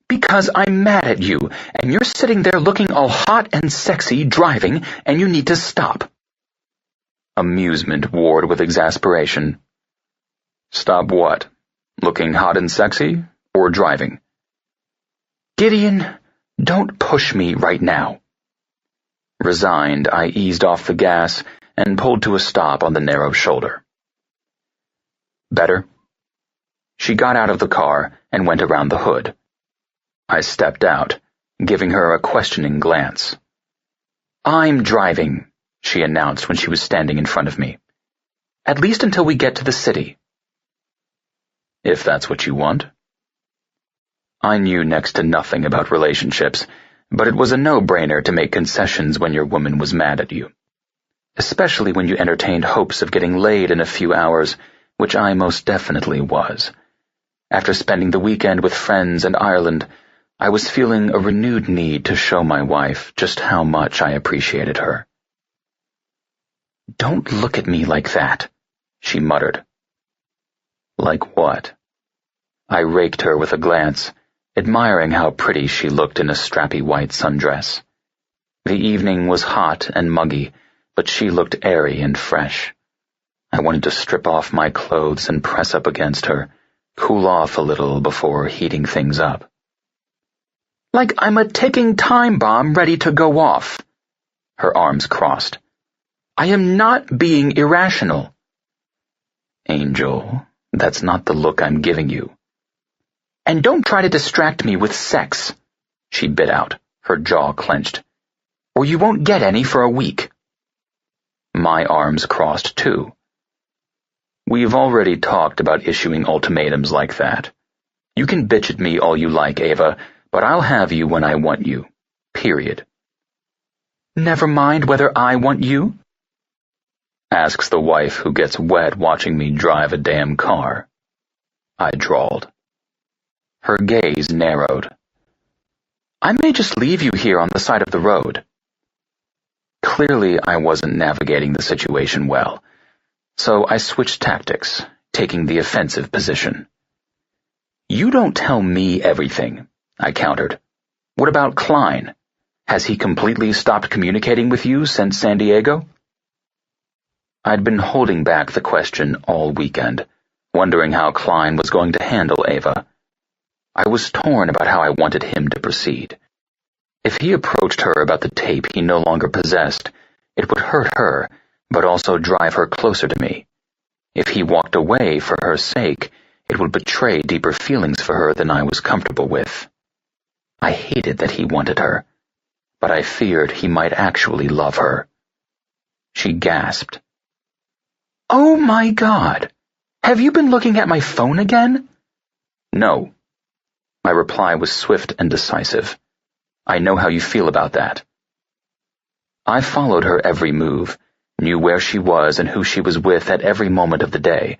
Because I'm mad at you, and you're sitting there looking all hot and sexy driving, and you need to stop. Amusement warred with exasperation. Stop what? Looking hot and sexy, or driving? Gideon, don't push me right now. Resigned, I eased off the gas and pulled to a stop on the narrow shoulder. Better? She got out of the car and went around the hood. I stepped out, giving her a questioning glance. I'm driving, she announced when she was standing in front of me. At least until we get to the city. If that's what you want. I knew next to nothing about relationships, But it was a no-brainer to make concessions when your woman was mad at you. Especially when you entertained hopes of getting laid in a few hours, which I most definitely was. After spending the weekend with friends in Ireland, I was feeling a renewed need to show my wife just how much I appreciated her. "Don't look at me like that," she muttered. "Like what?" I raked her with a glance, admiring how pretty she looked in a strappy white sundress. The evening was hot and muggy, but she looked airy and fresh. I wanted to strip off my clothes and press up against her, cool off a little before heating things up. "Like I'm a ticking time bomb ready to go off." Her arms crossed. "I am not being irrational." "Angel, that's not the look I'm giving you." "And don't try to distract me with sex," she bit out, her jaw clenched, "or you won't get any for a week." My arms crossed too. "We've already talked about issuing ultimatums like that. You can bitch at me all you like, Eva, but I'll have you when I want you. Period." "Never mind whether I want you?" Asks the wife who gets wet watching me drive a damn car. I drawled. Her gaze narrowed. "I may just leave you here on the side of the road." Clearly, I wasn't navigating the situation well, so I switched tactics, taking the offensive position. "You don't tell me everything," I countered. "What about Klein? Has he completely stopped communicating with you since San Diego?" I'd been holding back the question all weekend, wondering how Klein was going to handle Eva. I was torn about how I wanted him to proceed. If he approached her about the tape he no longer possessed, it would hurt her, but also drive her closer to me. If he walked away for her sake, it would betray deeper feelings for her than I was comfortable with. I hated that he wanted her, but I feared he might actually love her. She gasped. "Oh my God! Have you been looking at my phone again?" "No." My reply was swift and decisive. "I know how you feel about that." I followed her every move, knew where she was and who she was with at every moment of the day,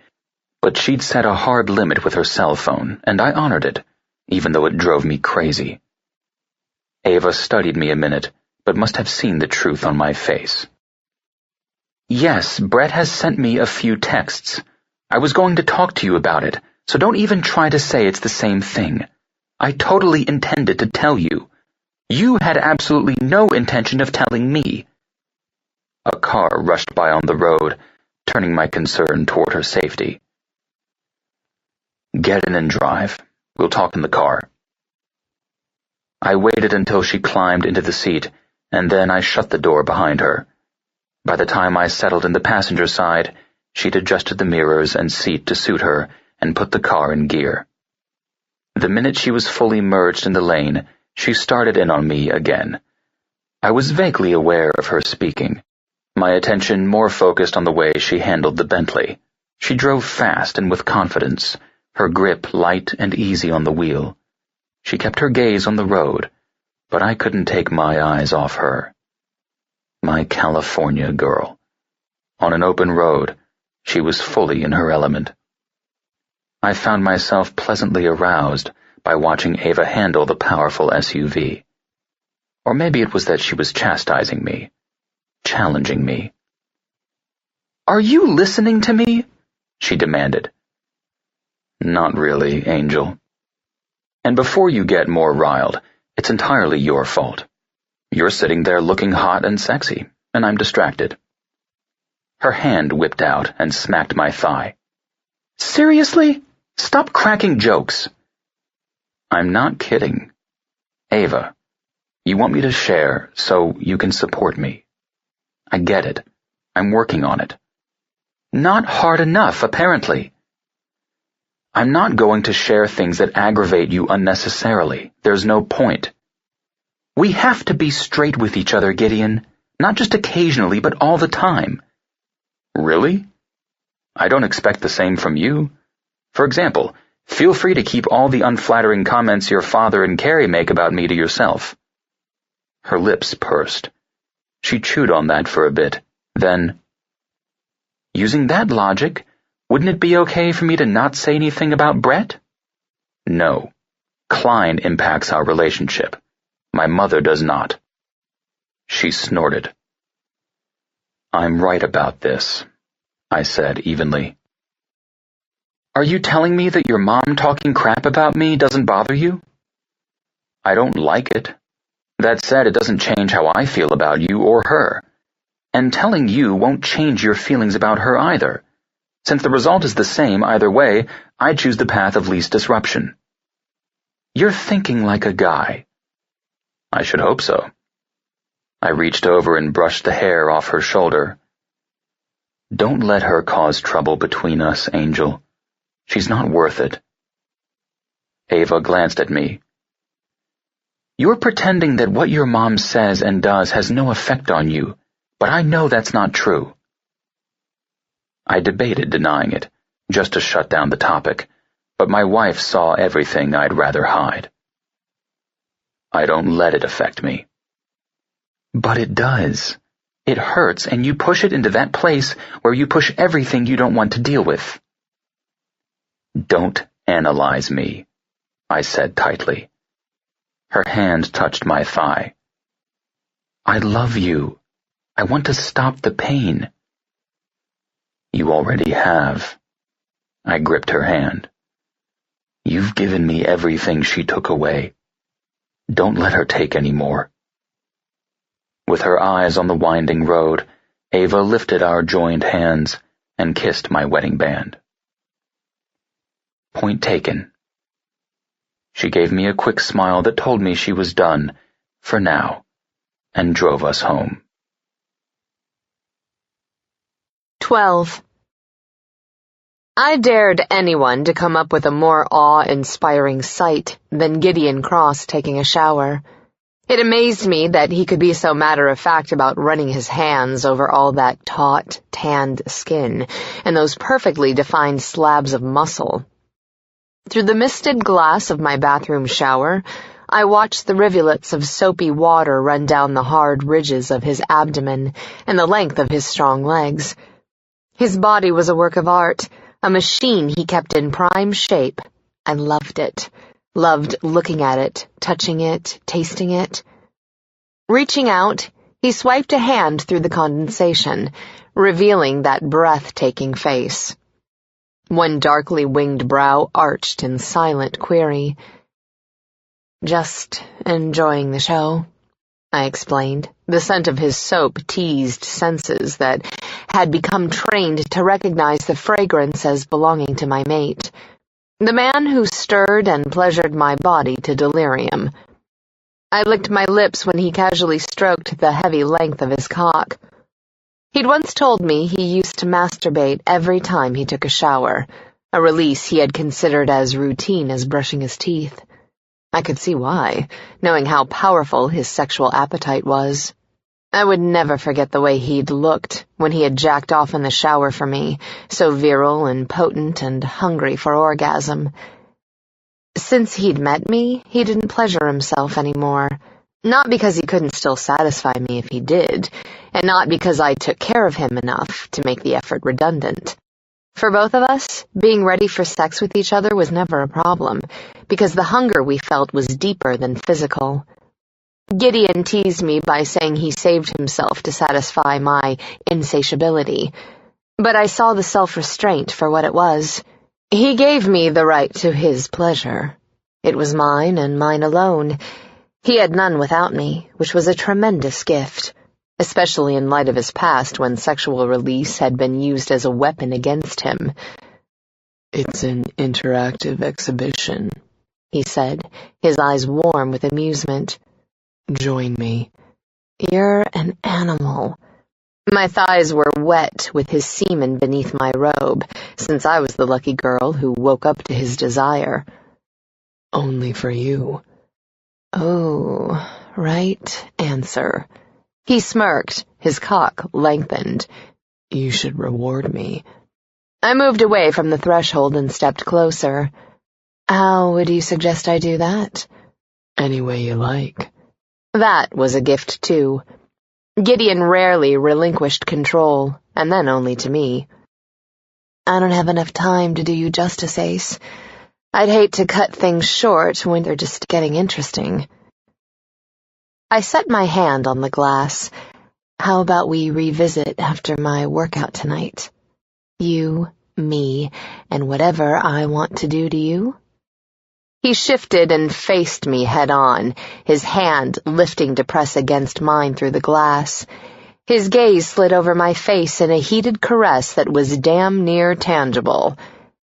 but she'd set a hard limit with her cell phone, and I honored it, even though it drove me crazy. Eva studied me a minute, but must have seen the truth on my face. "Yes, Brett has sent me a few texts. I was going to talk to you about it, so don't even try to say it's the same thing. I totally intended to tell you. You had absolutely no intention of telling me." A car rushed by on the road, turning my concern toward her safety. "Get in and drive. We'll talk in the car." I waited until she climbed into the seat, and then I shut the door behind her. By the time I settled in the passenger side, she'd adjusted the mirrors and seat to suit her and put the car in gear. The minute she was fully merged in the lane, she started in on me again. I was vaguely aware of her speaking, my attention more focused on the way she handled the Bentley. She drove fast and with confidence, her grip light and easy on the wheel. She kept her gaze on the road, but I couldn't take my eyes off her. My California girl. On an open road, she was fully in her element. I found myself pleasantly aroused by watching Eva handle the powerful SUV. Or maybe it was that she was chastising me, challenging me. "Are you listening to me?" she demanded. "Not really, Angel. And before you get more riled, it's entirely your fault. You're sitting there looking hot and sexy, and I'm distracted." Her hand whipped out and smacked my thigh. "Seriously? Stop cracking jokes." "I'm not kidding. Eva, you want me to share so you can support me. I get it. I'm working on it." "Not hard enough, apparently." "I'm not going to share things that aggravate you unnecessarily. There's no point." "We have to be straight with each other, Gideon. Not just occasionally, but all the time." "Really? I don't expect the same from you. For example, feel free to keep all the unflattering comments your father and Carrie make about me to yourself." Her lips pursed. She chewed on that for a bit. Then, using that logic, wouldn't it be okay for me to not say anything about Brett? No. Klein impacts our relationship. My mother does not. She snorted. I'm right about this, I said evenly. Are you telling me that your mom talking crap about me doesn't bother you? I don't like it. That said, it doesn't change how I feel about you or her. And telling you won't change your feelings about her either. Since the result is the same either way, I choose the path of least disruption. You're thinking like a guy. I should hope so. I reached over and brushed the hair off her shoulder. Don't let her cause trouble between us, Angel. She's not worth it. Eva glanced at me. You're pretending that what your mom says and does has no effect on you, but I know that's not true. I debated denying it, just to shut down the topic, but my wife saw everything I'd rather hide. I don't let it affect me. But it does. It hurts, and you push it into that place where you push everything you don't want to deal with. Don't analyze me, I said tightly. Her hand touched my thigh. I love you. I want to stop the pain. You already have. I gripped her hand. You've given me everything she took away. Don't let her take any more. With her eyes on the winding road, Eva lifted our joined hands and kissed my wedding band. Point taken. She gave me a quick smile that told me she was done, for now, and drove us home. 12. I dared anyone to come up with a more awe-inspiring sight than Gideon Cross taking a shower. It amazed me that he could be so matter-of-fact about running his hands over all that taut, tanned skin and those perfectly defined slabs of muscle. Through the misted glass of my bathroom shower, I watched the rivulets of soapy water run down the hard ridges of his abdomen and the length of his strong legs. His body was a work of art, a machine he kept in prime shape. I loved it. Loved looking at it, touching it, tasting it. Reaching out, he swiped a hand through the condensation, revealing that breathtaking face. One darkly winged brow arched in silent query. Just enjoying the show, I explained. The scent of his soap teased senses that had become trained to recognize the fragrance as belonging to my mate. The man who stirred and pleasured my body to delirium. I licked my lips when he casually stroked the heavy length of his cock. He'd once told me he used to masturbate every time he took a shower, a release he had considered as routine as brushing his teeth. I could see why, knowing how powerful his sexual appetite was. I would never forget the way he'd looked when he had jacked off in the shower for me, so virile and potent and hungry for orgasm. Since he'd met me, he didn't pleasure himself anymore. Not because he couldn't still satisfy me if he did, and not because I took care of him enough to make the effort redundant. For both of us, being ready for sex with each other was never a problem, because the hunger we felt was deeper than physical. Gideon teased me by saying he saved himself to satisfy my insatiability, but I saw the self-restraint for what it was. He gave me the right to his pleasure. It was mine and mine alone. He had none without me, which was a tremendous gift, especially in light of his past when sexual release had been used as a weapon against him. It's an interactive exhibition, he said, his eyes warm with amusement. Join me. You're an animal. My thighs were wet with his semen beneath my robe, since I was the lucky girl who woke up to his desire. Only for you. Oh, right answer. He smirked, his cock lengthened. You should reward me. I moved away from the threshold and stepped closer. How would you suggest I do that? Any way you like. That was a gift, too. Gideon rarely relinquished control, and then only to me. I don't have enough time to do you justice, Ace. I'd hate to cut things short when they're just getting interesting. I set my hand on the glass. How about we revisit after my workout tonight? You, me, and whatever I want to do to you? He shifted and faced me head-on, his hand lifting to press against mine through the glass. His gaze slid over my face in a heated caress that was damn near tangible.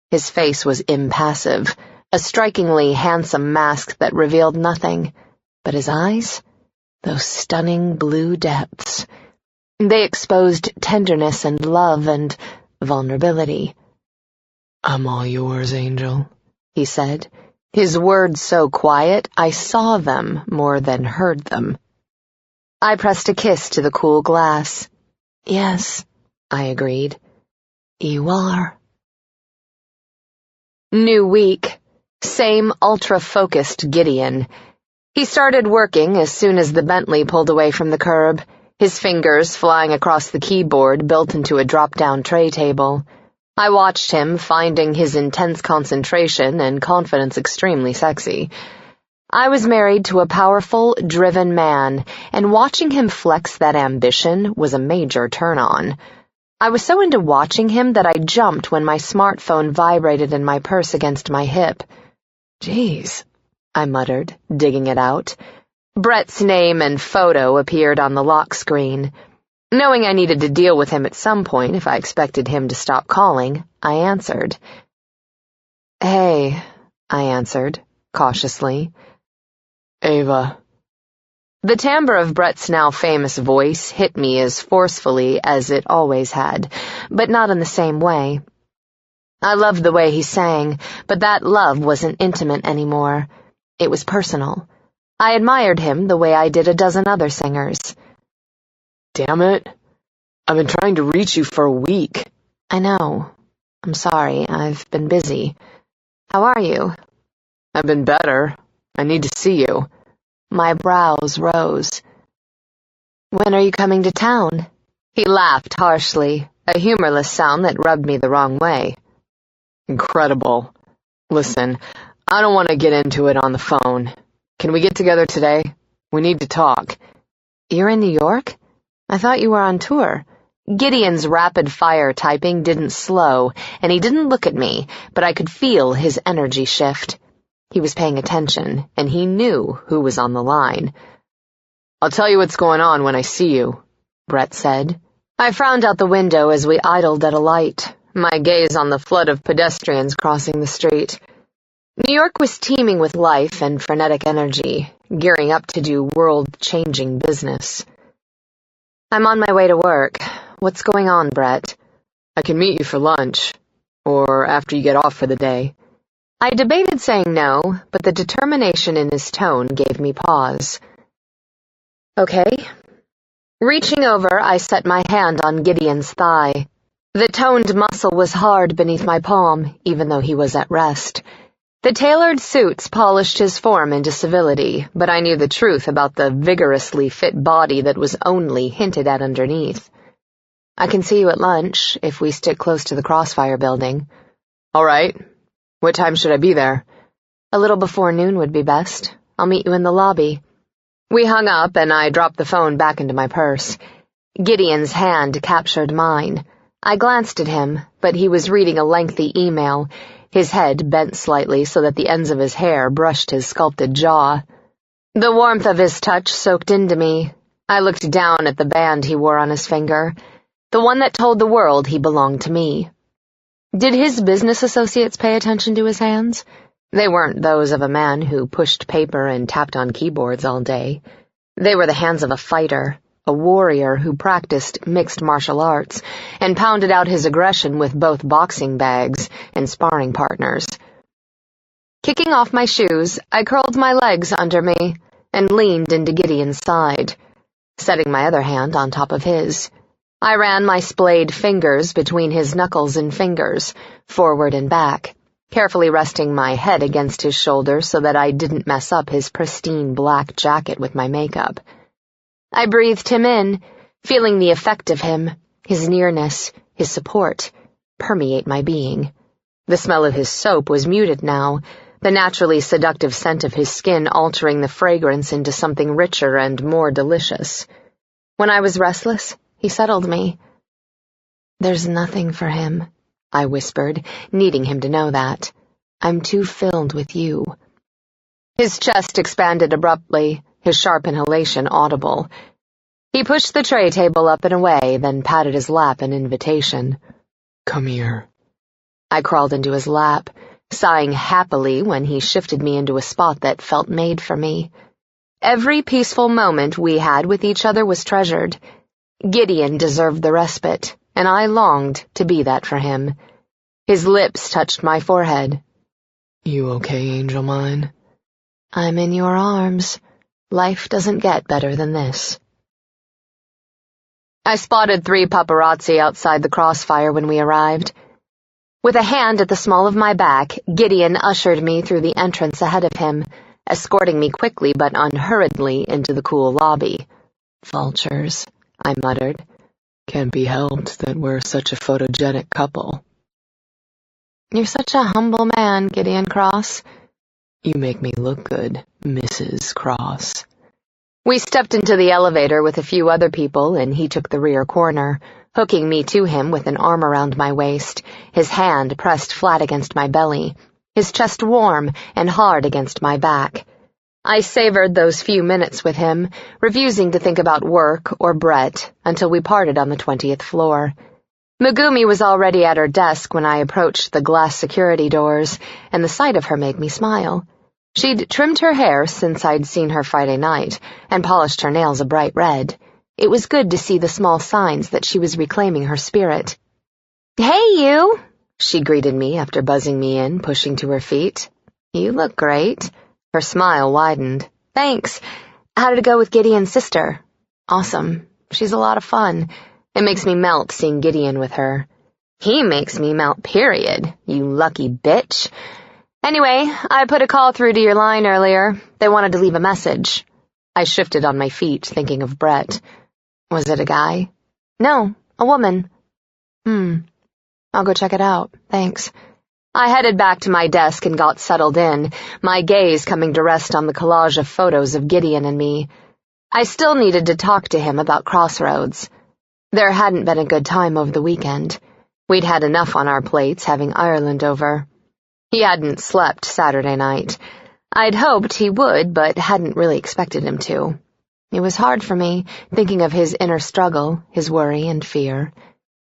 His face was impassive, a strikingly handsome mask that revealed nothing. But his eyes? Those stunning blue depths. They exposed tenderness and love and vulnerability. "I'm all yours, Angel," he said. His words so quiet, I saw them more than heard them. I pressed a kiss to the cool glass. "Yes," I agreed. "You are." New week. Same ultra-focused Gideon. He started working as soon as the Bentley pulled away from the curb, his fingers flying across the keyboard built into a drop-down tray table. I watched him, finding his intense concentration and confidence extremely sexy. I was married to a powerful, driven man, and watching him flex that ambition was a major turn-on. I was so into watching him that I jumped when my smartphone vibrated in my purse against my hip. "Geez," I muttered, digging it out. Brett's name and photo appeared on the lock screen. Knowing I needed to deal with him at some point if I expected him to stop calling, I answered. "Hey," I answered, cautiously. "Eva." The timbre of Brett's now famous voice hit me as forcefully as it always had, but not in the same way. I loved the way he sang, but that love wasn't intimate anymore. It was personal. I admired him the way I did a dozen other singers. "Damn it. I've been trying to reach you for a week." "I know. I'm sorry. I've been busy. How are you?" "I've been better. I need to see you." My brows rose. "When are you coming to town?" He laughed harshly, a humorless sound that rubbed me the wrong way. "Incredible. Listen, I don't want to get into it on the phone. Can we get together today? We need to talk." "You're in New York? I thought you were on tour." Gideon's rapid-fire typing didn't slow, and he didn't look at me, but I could feel his energy shift. He was paying attention, and he knew who was on the line. "I'll tell you what's going on when I see you," Brett said. I frowned out the window as we idled at a light, my gaze on the flood of pedestrians crossing the street. New York was teeming with life and frenetic energy, gearing up to do world-changing business. "I'm on my way to work. What's going on, Brett?" "I can meet you for lunch, or after you get off for the day." I debated saying no, but the determination in his tone gave me pause. "Okay." Reaching over, I set my hand on Gideon's thigh. The toned muscle was hard beneath my palm, even though he was at rest. The tailored suits polished his form into civility, but I knew the truth about the vigorously fit body that was only hinted at underneath. "I can see you at lunch, if we stick close to the Crossfire building." "All right. What time should I be there?" "A little before noon would be best. I'll meet you in the lobby." We hung up, and I dropped the phone back into my purse. Gideon's hand captured mine. I glanced at him, but he was reading a lengthy email, his head bent slightly so that the ends of his hair brushed his sculpted jaw. The warmth of his touch soaked into me. I looked down at the band he wore on his finger, the one that told the world he belonged to me. Did his business associates pay attention to his hands? They weren't those of a man who pushed paper and tapped on keyboards all day. They were the hands of a fighter, a warrior who practiced mixed martial arts and pounded out his aggression with both boxing bags and sparring partners. Kicking off my shoes, I curled my legs under me and leaned into Gideon's side, setting my other hand on top of his. I ran my splayed fingers between his knuckles and fingers, forward and back. carefully resting my head against his shoulder so that I didn't mess up his pristine black jacket with my makeup. I breathed him in, feeling the effect of him, his nearness, his support, permeate my being. The smell of his soap was muted now, the naturally seductive scent of his skin altering the fragrance into something richer and more delicious. When I was restless, he settled me. "There's nothing for him," I whispered, needing him to know that. "I'm too filled with you." His chest expanded abruptly, his sharp inhalation audible. He pushed the tray table up and away, then patted his lap in invitation. "Come here." I crawled into his lap, sighing happily when he shifted me into a spot that felt made for me. Every peaceful moment we had with each other was treasured. Gideon deserved the respite, and I longed to be that for him. His lips touched my forehead. "You okay, angel mine?" "I'm in your arms. Life doesn't get better than this." I spotted 3 paparazzi outside the crossfire when we arrived. With a hand at the small of my back, Gideon ushered me through the entrance ahead of him, escorting me quickly but unhurriedly into the cool lobby. "Vultures," I muttered. "Can't be helped that we're such a photogenic couple." "You're such a humble man, Gideon Cross." "You make me look good, Mrs. Cross." We stepped into the elevator with a few other people, and he took the rear corner, hooking me to him with an arm around my waist, his hand pressed flat against my belly, his chest warm and hard against my back. I savored those few minutes with him, refusing to think about work or Brett until we parted on the 20th floor. Megumi was already at her desk when I approached the glass security doors, and the sight of her made me smile. She'd trimmed her hair since I'd seen her Friday night, and polished her nails a bright red. It was good to see the small signs that she was reclaiming her spirit. "Hey, you!" she greeted me after buzzing me in, pushing to her feet. "You look great." Her smile widened. "Thanks. How did it go with Gideon's sister?" "Awesome. She's a lot of fun. It makes me melt seeing Gideon with her." "He makes me melt, period, you lucky bitch. Anyway, I put a call through to your line earlier. They wanted to leave a message." I shifted on my feet, thinking of Brett. "Was it a guy?" "No, a woman." I'll go check it out, thanks." I headed back to my desk and got settled in, my gaze coming to rest on the collage of photos of Gideon and me. I still needed to talk to him about Crossroads. There hadn't been a good time over the weekend. We'd had enough on our plates having Ireland over. He hadn't slept Saturday night. I'd hoped he would, but hadn't really expected him to. It was hard for me, thinking of his inner struggle, his worry and fear.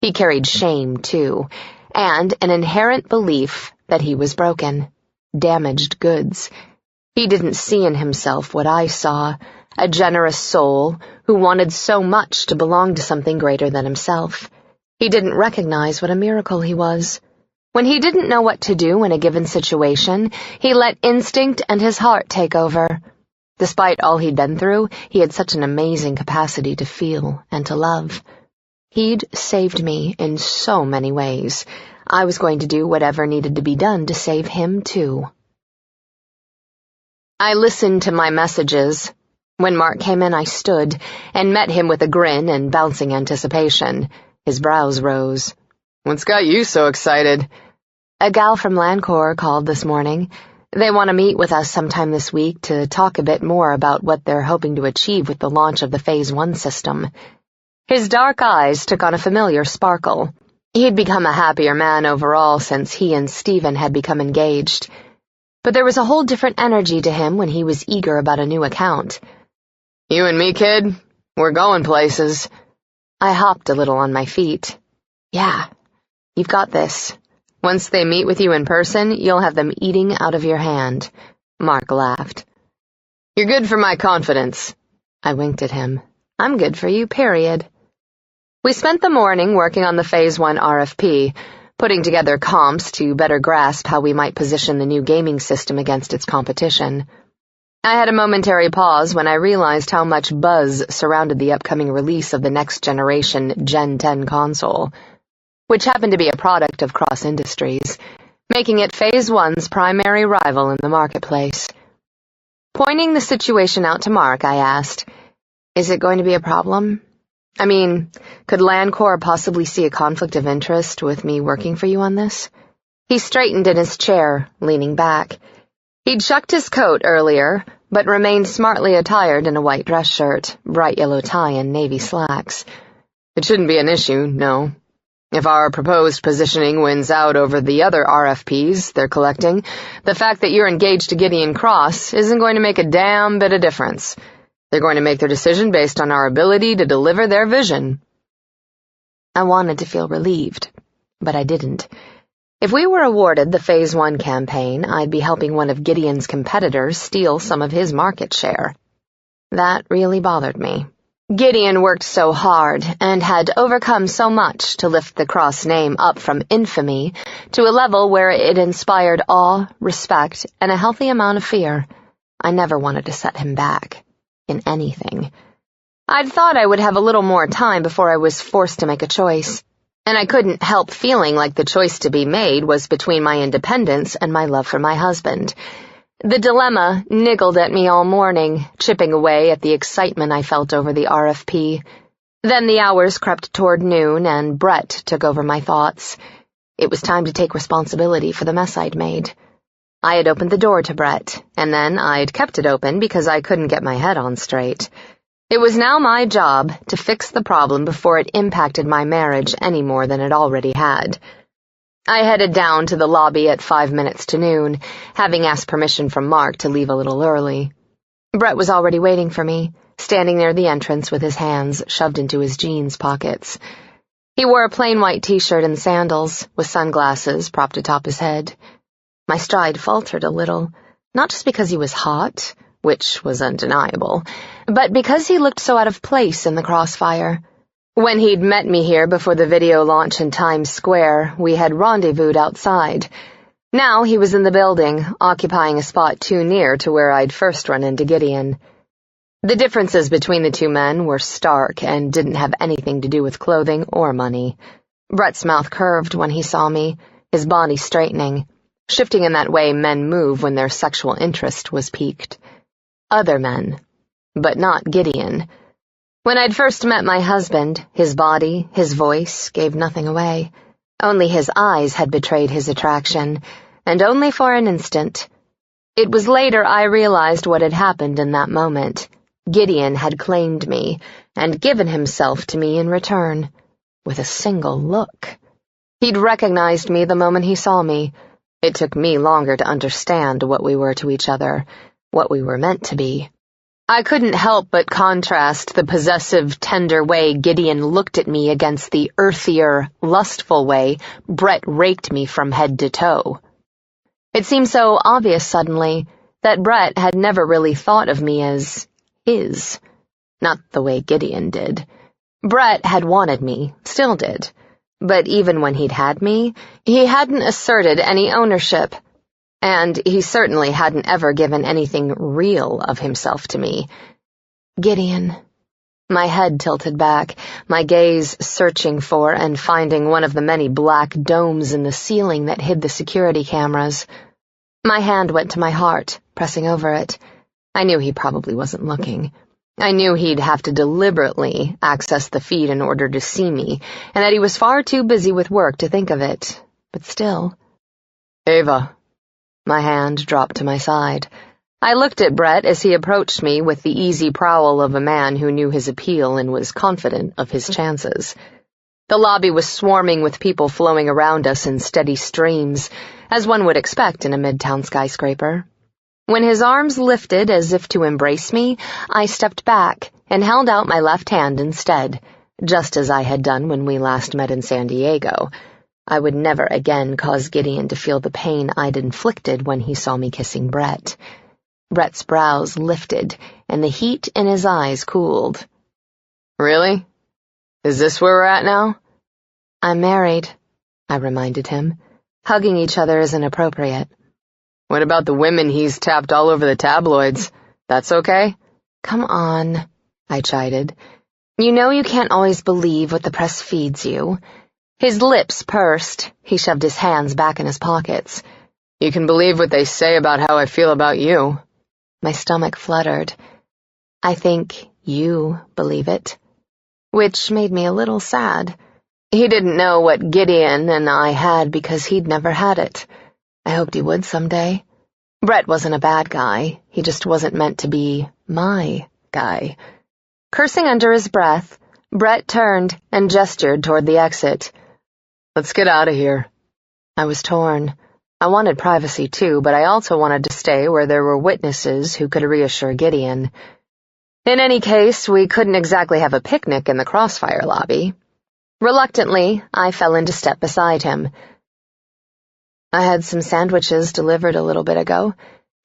He carried shame, too, and an inherent belief that he was broken, damaged goods. He didn't see in himself what I saw, a generous soul who wanted so much to belong to something greater than himself. He didn't recognize what a miracle he was. When he didn't know what to do in a given situation, he let instinct and his heart take over. Despite all he'd been through, he had such an amazing capacity to feel and to love. He'd saved me in so many ways. I was going to do whatever needed to be done to save him, too. I listened to my messages. When Mark came in, I stood and met him with a grin and bouncing anticipation. His brows rose. "What's got you so excited?" "A gal from Landcor called this morning. They want to meet with us sometime this week to talk a bit more about what they're hoping to achieve with the launch of the Phase 1 system." His dark eyes took on a familiar sparkle. He'd become a happier man overall since he and Stephen had become engaged. But there was a whole different energy to him when he was eager about a new account. "You and me, kid, we're going places." I hopped a little on my feet. "Yeah, you've got this. Once they meet with you in person, you'll have them eating out of your hand." Mark laughed. "You're good for my confidence." I winked at him. "I'm good for you, period." We spent the morning working on the Phase 1 RFP, putting together comps to better grasp how we might position the new gaming system against its competition. I had a momentary pause when I realized how much buzz surrounded the upcoming release of the next-generation Gen 10 console, which happened to be a product of Cross Industries, making it Phase 1's primary rival in the marketplace. Pointing the situation out to Mark, I asked, "Is it going to be a problem? I mean, could Landcorp possibly see a conflict of interest with me working for you on this?" He straightened in his chair, leaning back. He'd shucked his coat earlier, but remained smartly attired in a white dress shirt, bright yellow tie, and navy slacks. "It shouldn't be an issue, no. If our proposed positioning wins out over the other RFPs they're collecting, the fact that you're engaged to Gideon Cross isn't going to make a damn bit of difference. They're going to make their decision based on our ability to deliver their vision." I wanted to feel relieved, but I didn't. If we were awarded the Phase 1 campaign, I'd be helping one of Gideon's competitors steal some of his market share. That really bothered me. Gideon worked so hard and had overcome so much to lift the Cross name up from infamy to a level where it inspired awe, respect, and a healthy amount of fear. I never wanted to set him back. In anything. I'd thought I would have a little more time before I was forced to make a choice, and I couldn't help feeling like the choice to be made was between my independence and my love for my husband. The dilemma niggled at me all morning, chipping away at the excitement I felt over the RFP. Then the hours crept toward noon, and Brett took over my thoughts. It was time to take responsibility for the mess I'd made. I had opened the door to Brett, and then I'd kept it open because I couldn't get my head on straight. It was now my job to fix the problem before it impacted my marriage any more than it already had. I headed down to the lobby at 5 minutes to noon, having asked permission from Mark to leave a little early. Brett was already waiting for me, standing near the entrance with his hands shoved into his jeans pockets. He wore a plain white t-shirt and sandals, with sunglasses propped atop his head. My stride faltered a little, not just because he was hot, which was undeniable, but because he looked so out of place in the crossfire. When he'd met me here before the video launch in Times Square, we had rendezvoused outside. Now he was in the building, occupying a spot too near to where I'd first run into Gideon. The differences between the two men were stark and didn't have anything to do with clothing or money. Brett's mouth curved when he saw me, his body straightening, shifting in that way men move when their sexual interest was piqued. Other men, but not Gideon. When I'd first met my husband, his body, his voice gave nothing away. Only his eyes had betrayed his attraction, and only for an instant. It was later I realized what had happened in that moment. Gideon had claimed me, and given himself to me in return, with a single look. He'd recognized me the moment he saw me. It took me longer to understand what we were to each other, what we were meant to be. I couldn't help but contrast the possessive, tender way Gideon looked at me against the earthier, lustful way Brett raked me from head to toe. It seemed so obvious suddenly that Brett had never really thought of me as his, not the way Gideon did. Brett had wanted me, still did, but even when he'd had me, he hadn't asserted any ownership. And he certainly hadn't ever given anything real of himself to me. Gideon. My head tilted back, my gaze searching for and finding one of the many black domes in the ceiling that hid the security cameras. My hand went to my heart, pressing over it. I knew he probably wasn't looking. I knew he'd have to deliberately access the feed in order to see me, and that he was far too busy with work to think of it. But still. "Eva." My hand dropped to my side. I looked at Brett as he approached me with the easy prowl of a man who knew his appeal and was confident of his chances. The lobby was swarming with people flowing around us in steady streams, as one would expect in a midtown skyscraper. When his arms lifted as if to embrace me, I stepped back and held out my left hand instead, just as I had done when we last met in San Diego. I would never again cause Gideon to feel the pain I'd inflicted when he saw me kissing Brett. Brett's brows lifted, and the heat in his eyes cooled. "Really? Is this where we're at now?" "I'm married," I reminded him. Hugging each other isn't appropriate. "What about the women he's tapped all over the tabloids? That's okay?" "Come on," I chided. "You know you can't always believe what the press feeds you. His lips pursed. He shoved his hands back in his pockets. You can believe what they say about how I feel about you. My stomach fluttered. I think you believe it. Which made me a little sad. He didn't know what Gideon and I had because he'd never had it. I hoped he would someday. Brett wasn't a bad guy. He just wasn't meant to be my guy. Cursing under his breath, Brett turned and gestured toward the exit. Let's get out of here. I was torn. I wanted privacy too, but I also wanted to stay where there were witnesses who could reassure Gideon. In any case, we couldn't exactly have a picnic in the Crossfire lobby. Reluctantly, I fell into step beside him. I had some sandwiches delivered a little bit ago.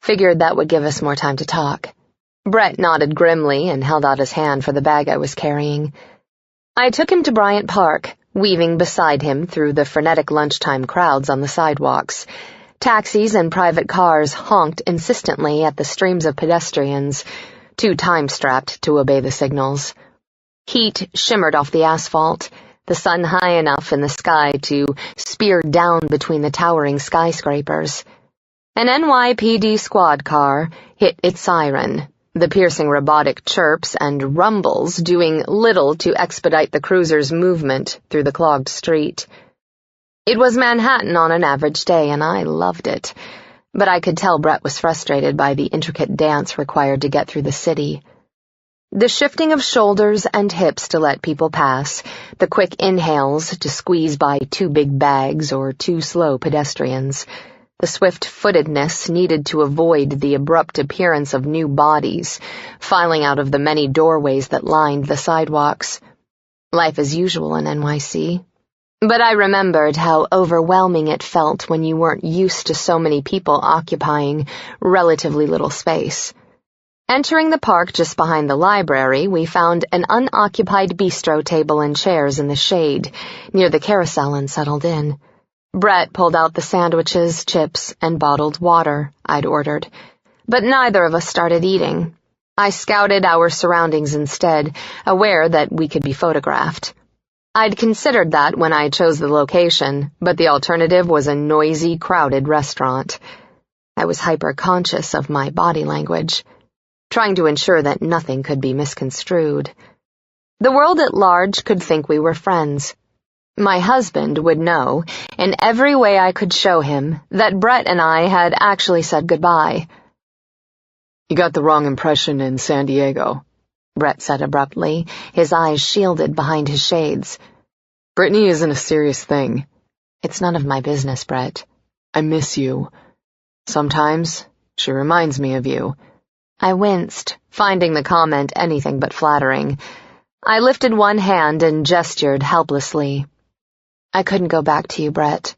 Figured that would give us more time to talk. Brett nodded grimly and held out his hand for the bag I was carrying. I took him to Bryant Park, weaving beside him through the frenetic lunchtime crowds on the sidewalks. Taxis and private cars honked insistently at the streams of pedestrians, too time-strapped to obey the signals. Heat shimmered off the asphalt, the sun high enough in the sky to spear down between the towering skyscrapers. An NYPD squad car hit its siren, the piercing robotic chirps and rumbles doing little to expedite the cruiser's movement through the clogged street. It was Manhattan on an average day, and I loved it, but I could tell Brett was frustrated by the intricate dance required to get through the city. The shifting of shoulders and hips to let people pass, the quick inhales to squeeze by too big bags or too slow pedestrians, the swift-footedness needed to avoid the abrupt appearance of new bodies, filing out of the many doorways that lined the sidewalks. Life as usual in NYC. But I remembered how overwhelming it felt when you weren't used to so many people occupying relatively little space. Entering the park just behind the library, we found an unoccupied bistro table and chairs in the shade, near the carousel, and settled in. Brett pulled out the sandwiches, chips, and bottled water I'd ordered, but neither of us started eating. I scouted our surroundings instead, aware that we could be photographed. I'd considered that when I chose the location, but the alternative was a noisy, crowded restaurant. I was hyper-conscious of my body language, trying to ensure that nothing could be misconstrued. The world at large could think we were friends. My husband would know, in every way I could show him, that Brett and I had actually said goodbye. You got the wrong impression in San Diego, Brett said abruptly, his eyes shielded behind his shades. Brittany isn't a serious thing. It's none of my business, Brett. I miss you. Sometimes she reminds me of you. I winced, finding the comment anything but flattering. I lifted one hand and gestured helplessly. I couldn't go back to you, Brett.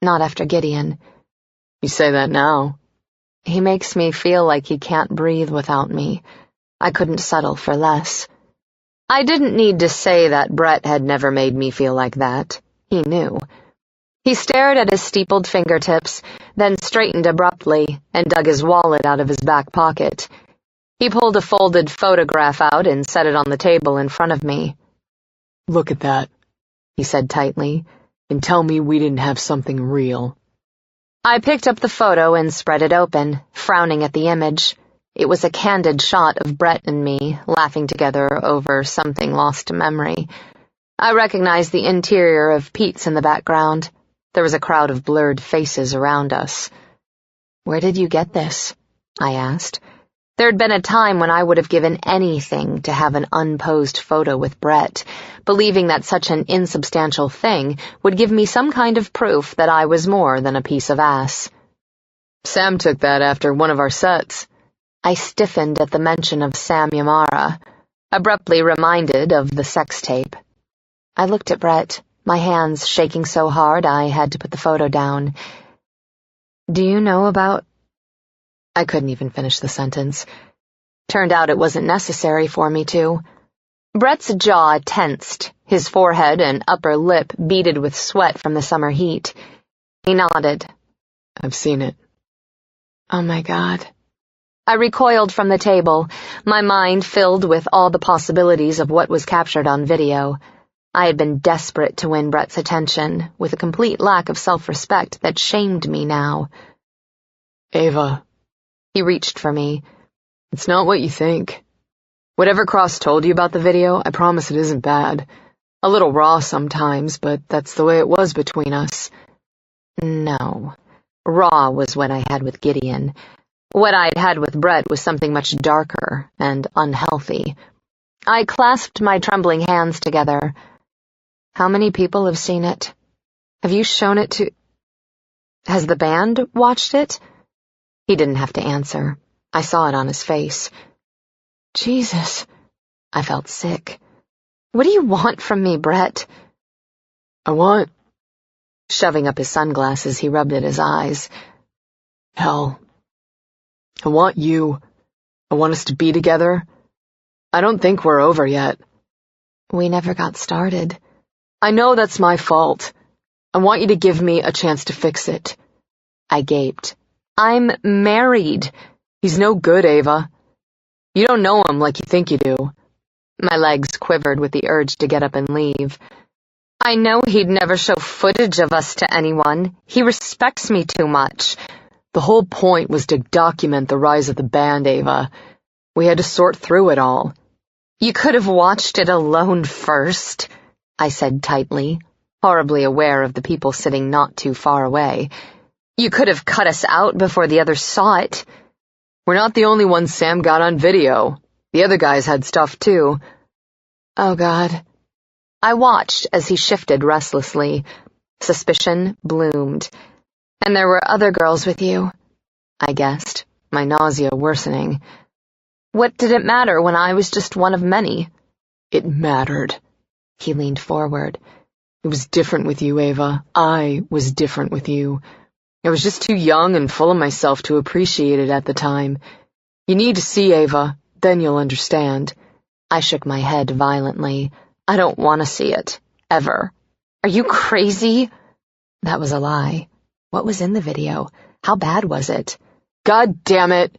Not after Gideon. You say that now. He makes me feel like he can't breathe without me. I couldn't settle for less. I didn't need to say that Brett had never made me feel like that. He knew. He stared at his steepled fingertips, then straightened abruptly and dug his wallet out of his back pocket. He pulled a folded photograph out and set it on the table in front of me. Look at that, he said tightly, and tell me we didn't have something real. I picked up the photo and spread it open, frowning at the image. It was a candid shot of Brett and me, laughing together over something lost to memory. I recognized the interior of Pete's in the background. There was a crowd of blurred faces around us. Where did you get this? I asked. There'd been a time when I would have given anything to have an unposed photo with Brett, believing that such an insubstantial thing would give me some kind of proof that I was more than a piece of ass. Sam took that after one of our sets. I stiffened at the mention of Sam Yamara, abruptly reminded of the sex tape. I looked at Brett, my hands shaking so hard I had to put the photo down. Do you know about... I couldn't even finish the sentence. Turned out it wasn't necessary for me to. Brett's jaw tensed, his forehead and upper lip beaded with sweat from the summer heat. He nodded. I've seen it. Oh my God. I recoiled from the table, my mind filled with all the possibilities of what was captured on video. I had been desperate to win Brett's attention, with a complete lack of self-respect that shamed me now. Eva. He reached for me. It's not what you think. Whatever Cross told you about the video, I promise it isn't bad. A little raw sometimes, but that's the way it was between us. No. Raw was what I had with Gideon. What I'd had with Brett was something much darker and unhealthy. I clasped my trembling hands together. How many people have seen it? Have you shown it to... Has the band watched it? He didn't have to answer. I saw it on his face. Jesus. I felt sick. What do you want from me, Brett? I want... Shoving up his sunglasses, he rubbed at his eyes. Hell. I want you. I want us to be together. I don't think we're over yet. We never got started. I know that's my fault. I want you to give me a chance to fix it. I gaped. I'm married. He's no good, Eva. You don't know him like you think you do. My legs quivered with the urge to get up and leave. I know he'd never show footage of us to anyone. He respects me too much. The whole point was to document the rise of the band, Eva. We had to sort through it all. You could have watched it alone first, I said tightly, horribly aware of the people sitting not too far away. You could have cut us out before the others saw it. We're not the only ones Sam got on video. The other guys had stuff too. Oh, God. I watched as he shifted restlessly. Suspicion bloomed. And there were other girls with you, I guessed, my nausea worsening. What did it matter when I was just one of many? It mattered. He leaned forward. It was different with you, Eva. I was different with you. I was just too young and full of myself to appreciate it at the time. You need to see, Eva, then you'll understand. I shook my head violently. I don't want to see it. Ever. Are you crazy? That was a lie. What was in the video? How bad was it? God damn it!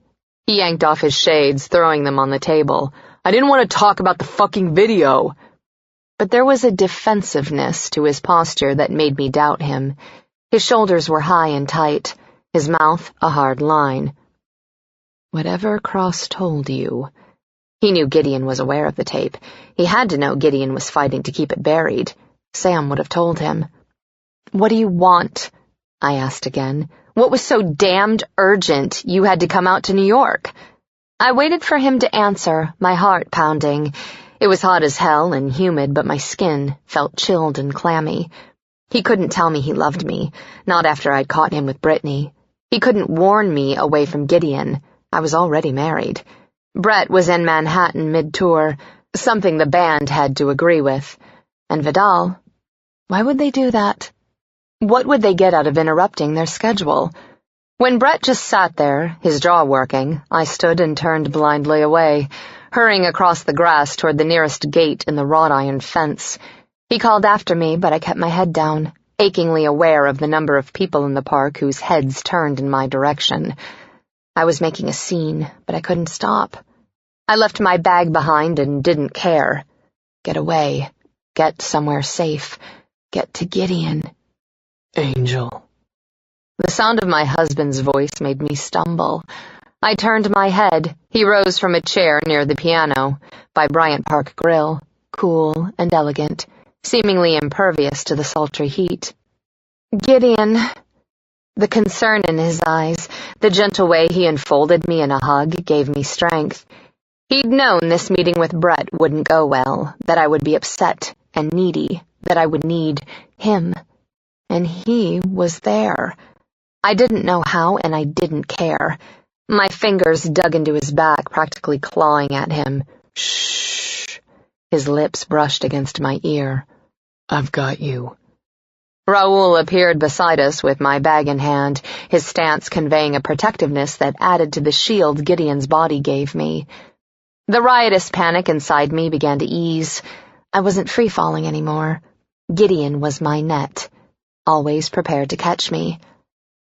He yanked off his shades, throwing them on the table. I didn't want to talk about the fucking video. But there was a defensiveness to his posture that made me doubt him. His shoulders were high and tight, his mouth a hard line. Whatever Cross told you. He knew Gideon was aware of the tape. He had to know Gideon was fighting to keep it buried. Sam would have told him. What do you want? I asked again. What was so damned urgent you had to come out to New York? I waited for him to answer, my heart pounding. It was hot as hell and humid, but my skin felt chilled and clammy. He couldn't tell me he loved me, not after I'd caught him with Brittany. He couldn't warn me away from Gideon. I was already married. Brett was in Manhattan mid-tour, something the band had to agree with. And Vidal, why would they do that? What would they get out of interrupting their schedule? When Brett just sat there, his jaw working, I stood and turned blindly away, hurrying across the grass toward the nearest gate in the wrought iron fence. He called after me, but I kept my head down, achingly aware of the number of people in the park whose heads turned in my direction. I was making a scene, but I couldn't stop. I left my bag behind and didn't care. Get away. Get somewhere safe. Get to Gideon. Angel. The sound of my husband's voice made me stumble. I turned my head. He rose from a chair near the piano, by Bryant Park Grill, cool and elegant, seemingly impervious to the sultry heat. Gideon. The concern in his eyes, the gentle way he enfolded me in a hug, gave me strength. He'd known this meeting with Brett wouldn't go well, that I would be upset and needy, that I would need him. And he was there. I didn't know how, and I didn't care. My fingers dug into his back, practically clawing at him. Shh. His lips brushed against my ear. I've got you. Raoul appeared beside us with my bag in hand, his stance conveying a protectiveness that added to the shield Gideon's body gave me. The riotous panic inside me began to ease. I wasn't free-falling anymore. Gideon was my net, always prepared to catch me.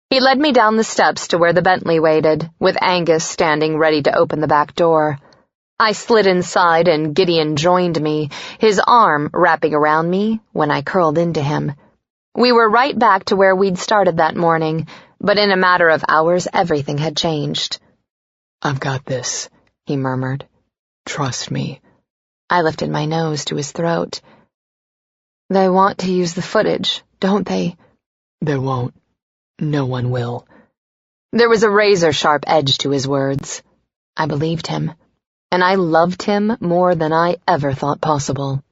He led me down the steps to where the Bentley waited, with Angus standing ready to open the back door. I slid inside and Gideon joined me, his arm wrapping around me when I curled into him. We were right back to where we'd started that morning, but in a matter of hours everything had changed. "I've got this," he murmured. "Trust me." I lifted my nose to his throat. "They want to use the footage, don't they?" "They won't. No one will." There was a razor-sharp edge to his words. I believed him, and I loved him more than I ever thought possible.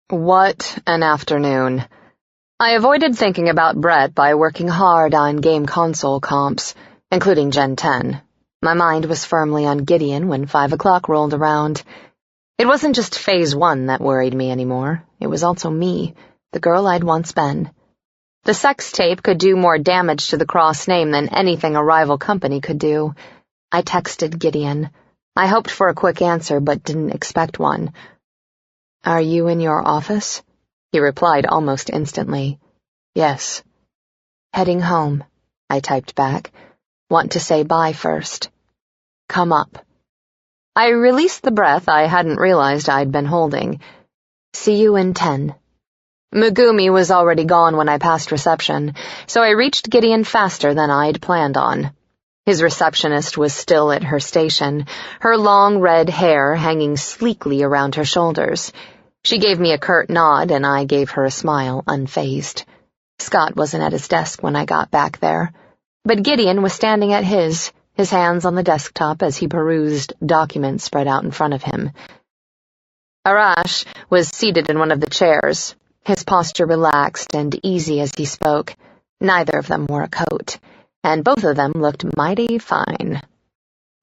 What an afternoon. I avoided thinking about Brett by working hard on game console comps, including Gen 10. My mind was firmly on Gideon when 5 o'clock rolled around. It wasn't just Phase 1 that worried me anymore. It was also me, the girl I'd once been. The sex tape could do more damage to the cross name than anything a rival company could do. I texted Gideon. I hoped for a quick answer, but didn't expect one. "Are you in your office?" He replied almost instantly. "Yes." "Heading home," I typed back. "Want to say bye first." "Come up." I released the breath I hadn't realized I'd been holding. "See you in 10. Megumi was already gone when I passed reception, so I reached Gideon faster than I'd planned on. His receptionist was still at her station, her long red hair hanging sleekly around her shoulders. She gave me a curt nod, and I gave her a smile, unfazed. Scott wasn't at his desk when I got back there, but Gideon was standing at his hands on the desktop as he perused documents spread out in front of him. Arash was seated in one of the chairs, his posture relaxed and easy as he spoke. Neither of them wore a coat, and both of them looked mighty fine.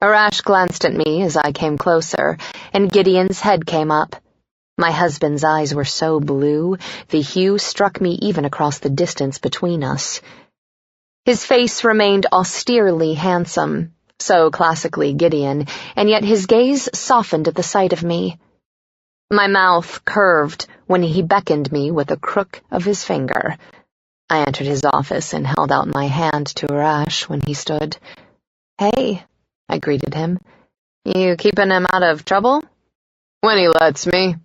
Arash glanced at me as I came closer, and Gideon's head came up. My husband's eyes were so blue, the hue struck me even across the distance between us. His face remained austerely handsome, so classically Gideon, and yet his gaze softened at the sight of me. My mouth curved when he beckoned me with a crook of his finger. I entered his office and held out my hand to Arash when he stood. "Hey," I greeted him. "You keeping him out of trouble?" "When he lets me,"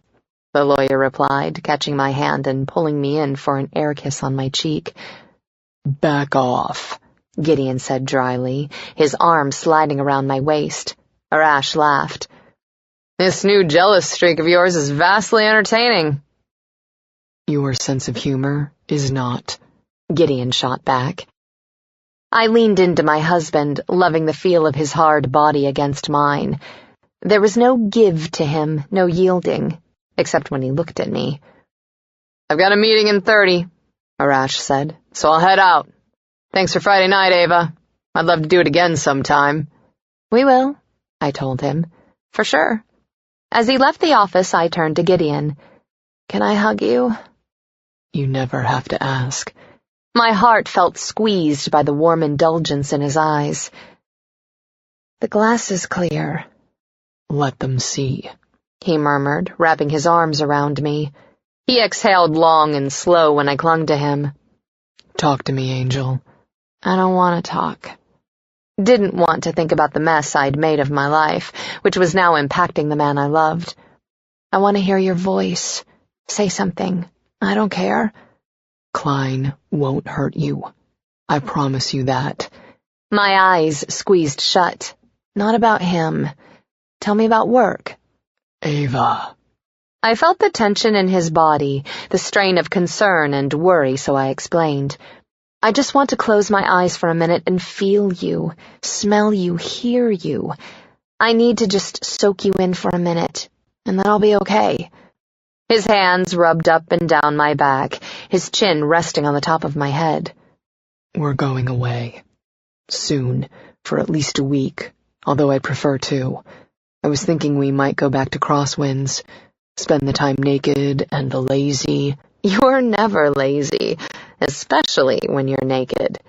the lawyer replied, catching my hand and pulling me in for an air kiss on my cheek. "Back off," Gideon said dryly, his arm sliding around my waist. Arash laughed. "This new jealous streak of yours is vastly entertaining." "Your sense of humor is not," Gideon shot back. I leaned into my husband, loving the feel of his hard body against mine. There was no give to him, no yielding, except when he looked at me. "I've got a meeting in 30, Arash said, "so I'll head out. Thanks for Friday night, Eva. I'd love to do it again sometime." "We will," I told him. "For sure." As he left the office, I turned to Gideon. "Can I hug you?" "You never have to ask." My heart felt squeezed by the warm indulgence in his eyes. "The glass is clear." "Let them see," he murmured, wrapping his arms around me. He exhaled long and slow when I clung to him. "Talk to me, Angel." "I don't want to talk." Didn't want to think about the mess I'd made of my life, which was now impacting the man I loved. "I want to hear your voice. Say something. I don't care." "Klein won't hurt you. I promise you that." My eyes squeezed shut. "Not about him. Tell me about work." "Eva." I felt the tension in his body, the strain of concern and worry, so I explained. "I just want to close my eyes for a minute and feel you, smell you, hear you. I need to just soak you in for a minute, and then I'll be okay." His hands rubbed up and down my back, his chin resting on the top of my head. "We're going away. Soon, for at least a week, although I'd prefer to. I was thinking we might go back to Crosswinds, spend the time naked and lazy." "You're never lazy, especially when you're naked."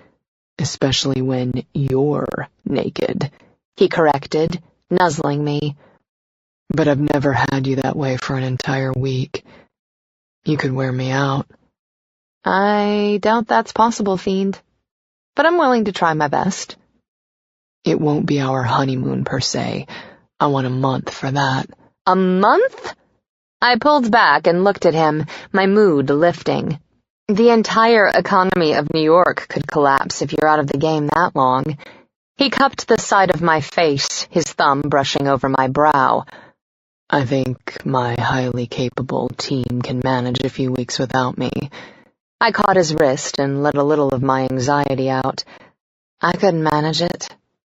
"Especially when you're naked," he corrected, nuzzling me. "But I've never had you that way for an entire week. You could wear me out." "I doubt that's possible, Fiend. But I'm willing to try my best." "It won't be our honeymoon per se. I want a month for that. A month? I pulled back and looked at him, my mood lifting. The entire economy of New York could collapse if you're out of the game that long. He cupped the side of my face, his thumb brushing over my brow. I think my highly capable team can manage a few weeks without me. I caught his wrist and let a little of my anxiety out. I couldn't manage it.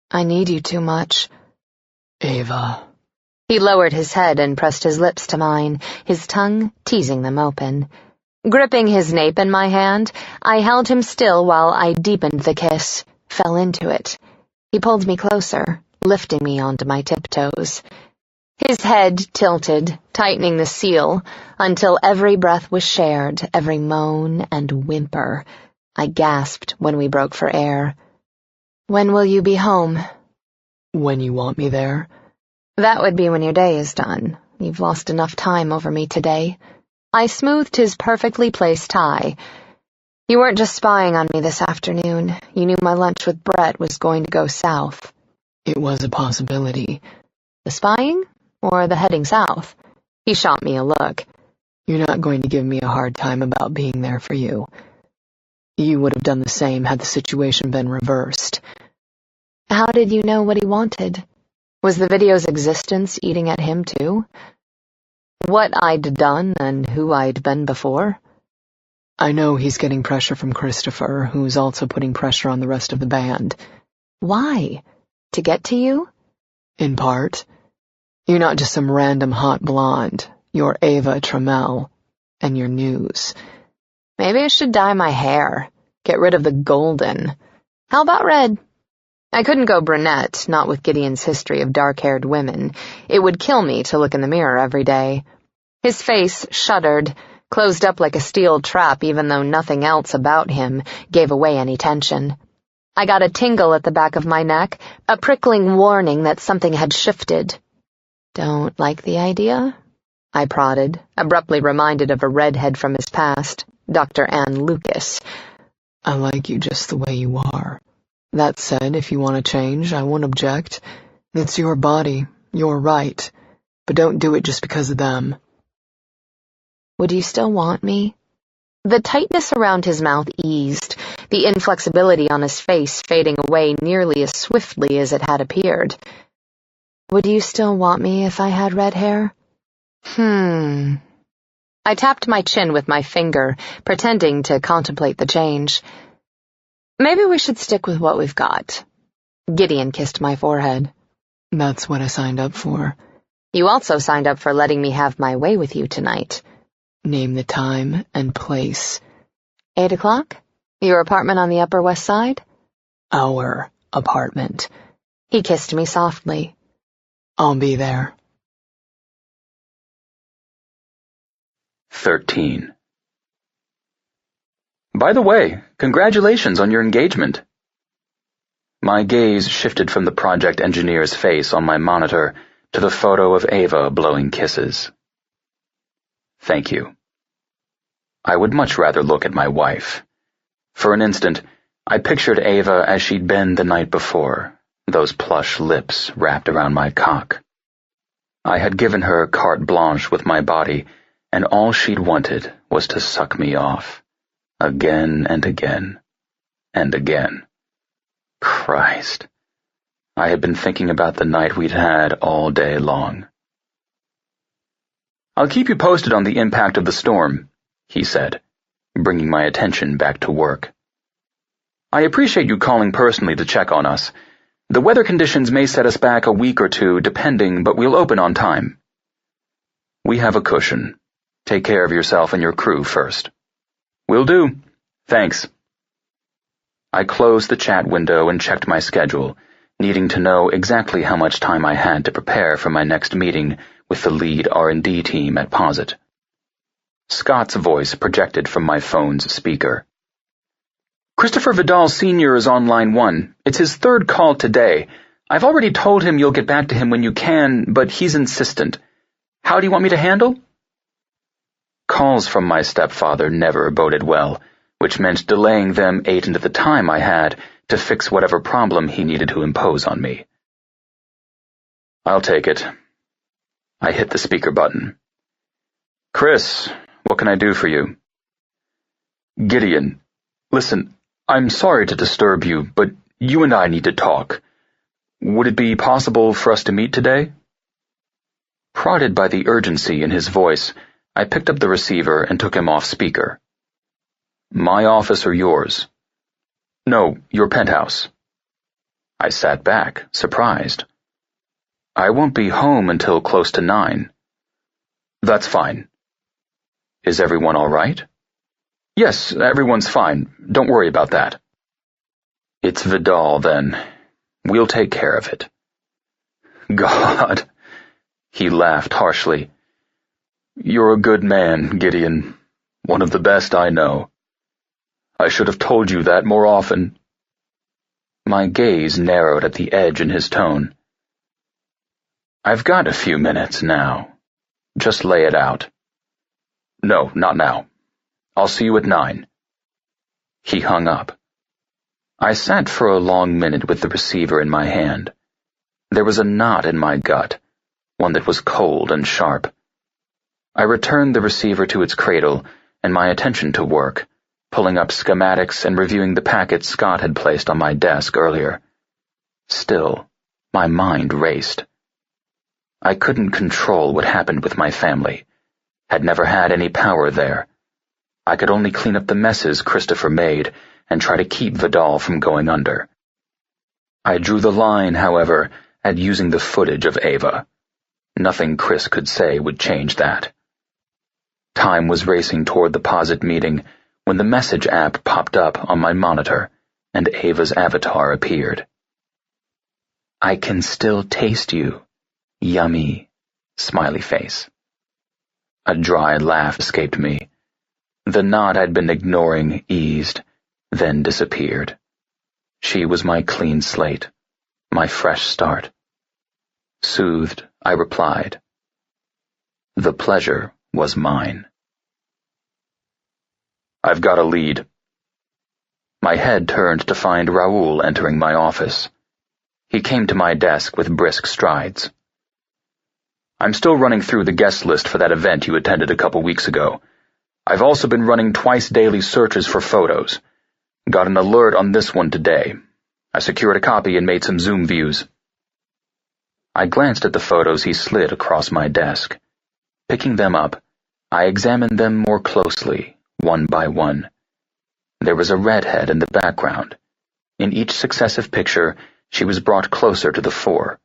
I need you too much. Eva. He lowered his head and pressed his lips to mine, his tongue teasing them open. Gripping his nape in my hand, I held him still while I deepened the kiss, fell into it. He pulled me closer, lifting me onto my tiptoes. His head tilted, tightening the seal, until every breath was shared, every moan and whimper. I gasped when we broke for air. When will you be home? When you want me there? That would be when your day is done. You've lost enough time over me today. I smoothed his perfectly placed tie. You weren't just spying on me this afternoon. You knew my lunch with Brett was going to go south. It was a possibility. The spying? Or the heading south? He shot me a look. You're not going to give me a hard time about being there for you. You would have done the same had the situation been reversed. How did you know what he wanted? Was the video's existence eating at him too? What I'd done and who I'd been before? I know he's getting pressure from Christopher, who's also putting pressure on the rest of the band. Why? To get to you? In part. You're not just some random hot blonde. You're Eva Trammell. And you're news. Maybe I should dye my hair. Get rid of the golden. How about red? I couldn't go brunette, not with Gideon's history of dark-haired women. It would kill me to look in the mirror every day. His face shuddered, closed up like a steel trap even though nothing else about him gave away any tension. I got a tingle at the back of my neck, a prickling warning that something had shifted. Don't like the idea? I prodded, abruptly reminded of a redhead from his past, Dr. Ann Lucas. I like you just the way you are. That said, if you want to change, I won't object. It's your body, your right. But don't do it just because of them. Would you still want me? The tightness around his mouth eased, the inflexibility on his face fading away nearly as swiftly as it had appeared. Would you still want me if I had red hair? I tapped my chin with my finger, pretending to contemplate the change. Maybe we should stick with what we've got. Gideon kissed my forehead. That's what I signed up for. You also signed up for letting me have my way with you tonight. Name the time and place. 8 o'clock? Your apartment on the Upper West Side? Our apartment. He kissed me softly. I'll be there. 13. By the way, congratulations on your engagement. My gaze shifted from the project engineer's face on my monitor to the photo of Eva blowing kisses. Thank you. I would much rather look at my wife. For an instant, I pictured Eva as she'd been the night before, those plush lips wrapped around my cock. I had given her carte blanche with my body, and all she'd wanted was to suck me off. Again and again, and again. Christ. I had been thinking about the night we'd had all day long. I'll keep you posted on the impact of the storm, he said, bringing my attention back to work. I appreciate you calling personally to check on us. The weather conditions may set us back a week or two, depending, but we'll open on time. We have a cushion. Take care of yourself and your crew first. Will do. Thanks. I closed the chat window and checked my schedule, needing to know exactly how much time I had to prepare for my next meeting with the lead R&D team at Posit. Scott's voice projected from my phone's speaker. Christopher Vidal Sr. is on line 1. It's his third call today. I've already told him you'll get back to him when you can, but he's insistent. How do you want me to handle? Calls from my stepfather never boded well, which meant delaying them ate into the time I had to fix whatever problem he needed to impose on me. I'll take it. I hit the speaker button. Chris, what can I do for you? Gideon, listen, I'm sorry to disturb you, but you and I need to talk. Would it be possible for us to meet today? Prodded by the urgency in his voice, I picked up the receiver and took him off speaker. My office or yours? No, your penthouse. I sat back, surprised. I won't be home until close to 9. That's fine. Is everyone all right? Yes, everyone's fine. Don't worry about that. It's Vidal, then. We'll take care of it. God. He laughed harshly. You're a good man, Gideon. One of the best I know. I should have told you that more often. My gaze narrowed at the edge in his tone. I've got a few minutes now. Just lay it out. No, not now. I'll see you at 9. He hung up. I sat for a long minute with the receiver in my hand. There was a knot in my gut, one that was cold and sharp. I returned the receiver to its cradle and my attention to work, pulling up schematics and reviewing the packets Scott had placed on my desk earlier. Still, my mind raced. I couldn't control what happened with my family, had never had any power there. I could only clean up the messes Christopher made and try to keep Vidal from going under. I drew the line, however, at using the footage of Eva. Nothing Chris could say would change that. Time was racing toward the posit meeting when the message app popped up on my monitor and Ava's avatar appeared. I can still taste you. Yummy. Smiley face. A dry laugh escaped me. The knot I'd been ignoring eased, then disappeared. She was my clean slate, my fresh start. Soothed, I replied. The pleasure was mine. I've got a lead. My head turned to find Raoul entering my office. He came to my desk with brisk strides. I'm still running through the guest list for that event you attended a couple weeks ago. I've also been running twice-daily searches for photos. Got an alert on this one today. I secured a copy and made some zoom views. I glanced at the photos he slid across my desk. Picking them up, I examined them more closely, one by one. There was a redhead in the background. In each successive picture, she was brought closer to the fore.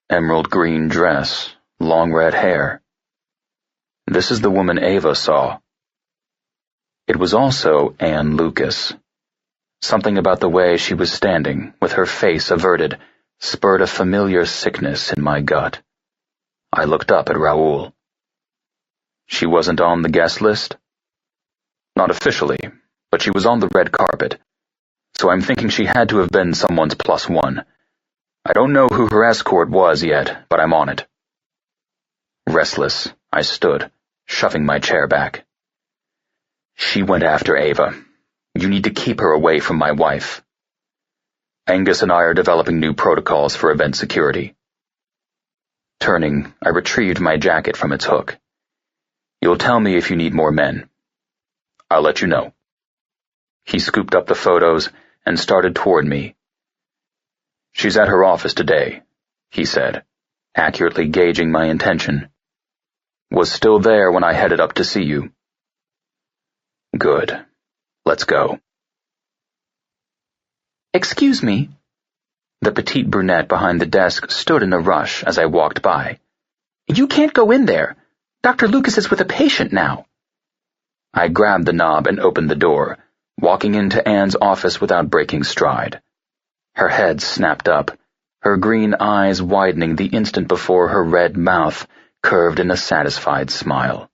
Emerald green dress, long red hair. This is the woman Eva saw. It was also Anne Lucas. Something about the way she was standing, with her face averted, spurred a familiar sickness in my gut. I looked up at Raoul. She wasn't on the guest list? Not officially, but she was on the red carpet, so I'm thinking she had to have been someone's +1. I don't know who her escort was yet, but I'm on it. Restless, I stood, shoving my chair back. She went after Eva. You need to keep her away from my wife. Angus and I are developing new protocols for event security. Turning, I retrieved my jacket from its hook. You'll tell me if you need more men. I'll let you know. He scooped up the photos and started toward me. She's at her office today, he said, accurately gauging my intention. Was still there when I headed up to see you. Good. Let's go. Excuse me. The petite brunette behind the desk stood in a rush as I walked by. You can't go in there. Dr. Lucas is with a patient now. I grabbed the knob and opened the door, walking into Anne's office without breaking stride. Her head snapped up, her green eyes widening the instant before her red mouth curved in a satisfied smile.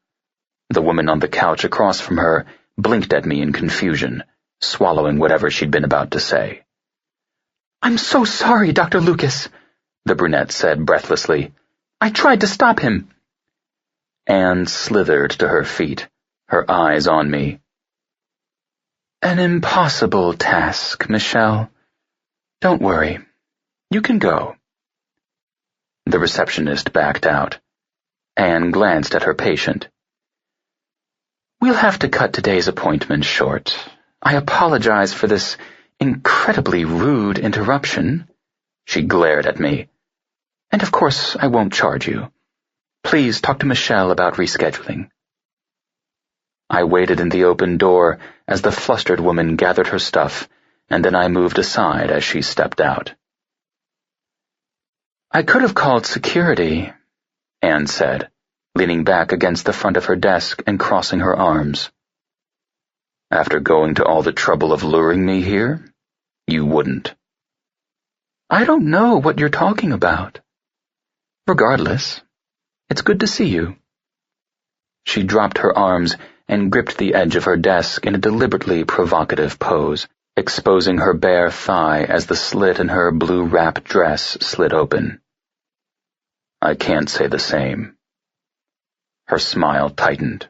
The woman on the couch across from her blinked at me in confusion, swallowing whatever she'd been about to say. I'm so sorry, Dr. Lucas, the brunette said breathlessly. I tried to stop him. Anne slithered to her feet, her eyes on me. An impossible task, Michelle. Don't worry. You can go. The receptionist backed out. Anne glanced at her patient. "We'll have to cut today's appointment short. I apologize for this incredibly rude interruption." She glared at me. "And of course I won't charge you. Please talk to Michelle about rescheduling." I waited in the open door as the flustered woman gathered her stuff, and then I moved aside as she stepped out. "I could have called security," Anne said, leaning back against the front of her desk and crossing her arms. "After going to all the trouble of luring me here, you wouldn't." "I don't know what you're talking about." "Regardless, it's good to see you." She dropped her arms and gripped the edge of her desk in a deliberately provocative pose, exposing her bare thigh as the slit in her blue wrap dress slid open. "I can't say the same." Her smile tightened.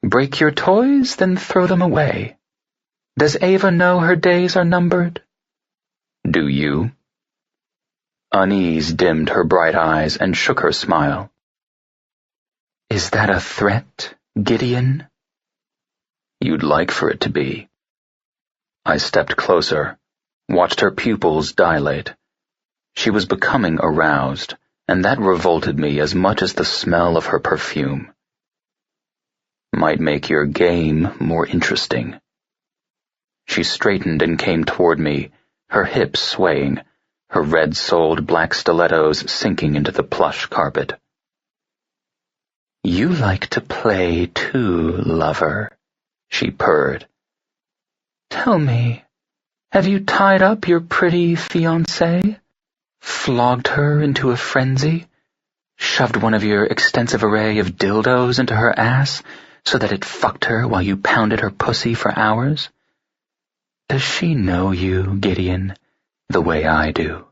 "Break your toys, then throw them away. Does Eva know her days are numbered?" "Do you?" Unease dimmed her bright eyes and shook her smile. "Is that a threat, Gideon?" "You'd like for it to be." I stepped closer, watched her pupils dilate. She was becoming aroused, and that revolted me as much as the smell of her perfume. "Might make your game more interesting." She straightened and came toward me, her hips swaying, her red-soled black stilettos sinking into the plush carpet. "You like to play too, lover," she purred. "Tell me, have you tied up your pretty fiancée? Flogged her into a frenzy? Shoved one of your extensive array of dildos into her ass so that it fucked her while you pounded her pussy for hours? Does she know you, Gideon, the way I do?"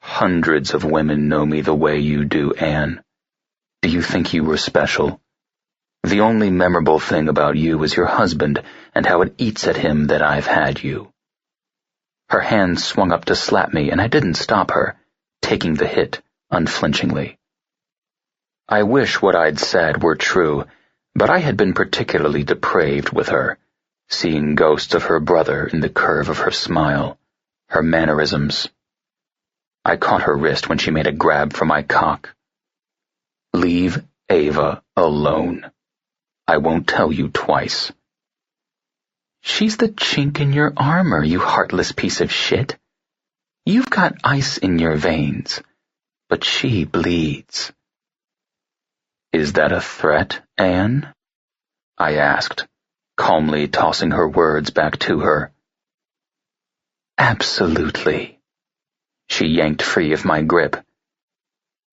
"Hundreds of women know me the way you do, Anne. Do you think you were special? The only memorable thing about you is your husband and how it eats at him that I've had you." Her hand swung up to slap me, and I didn't stop her, taking the hit unflinchingly. I wish what I'd said were true, but I had been particularly depraved with her, seeing ghosts of her brother in the curve of her smile, her mannerisms. I caught her wrist when she made a grab for my cock. "Leave Eva alone. I won't tell you twice." "She's the chink in your armor, you heartless piece of shit. You've got ice in your veins, but she bleeds." "Is that a threat, Anne?" I asked, calmly tossing her words back to her. "Absolutely." She yanked free of my grip.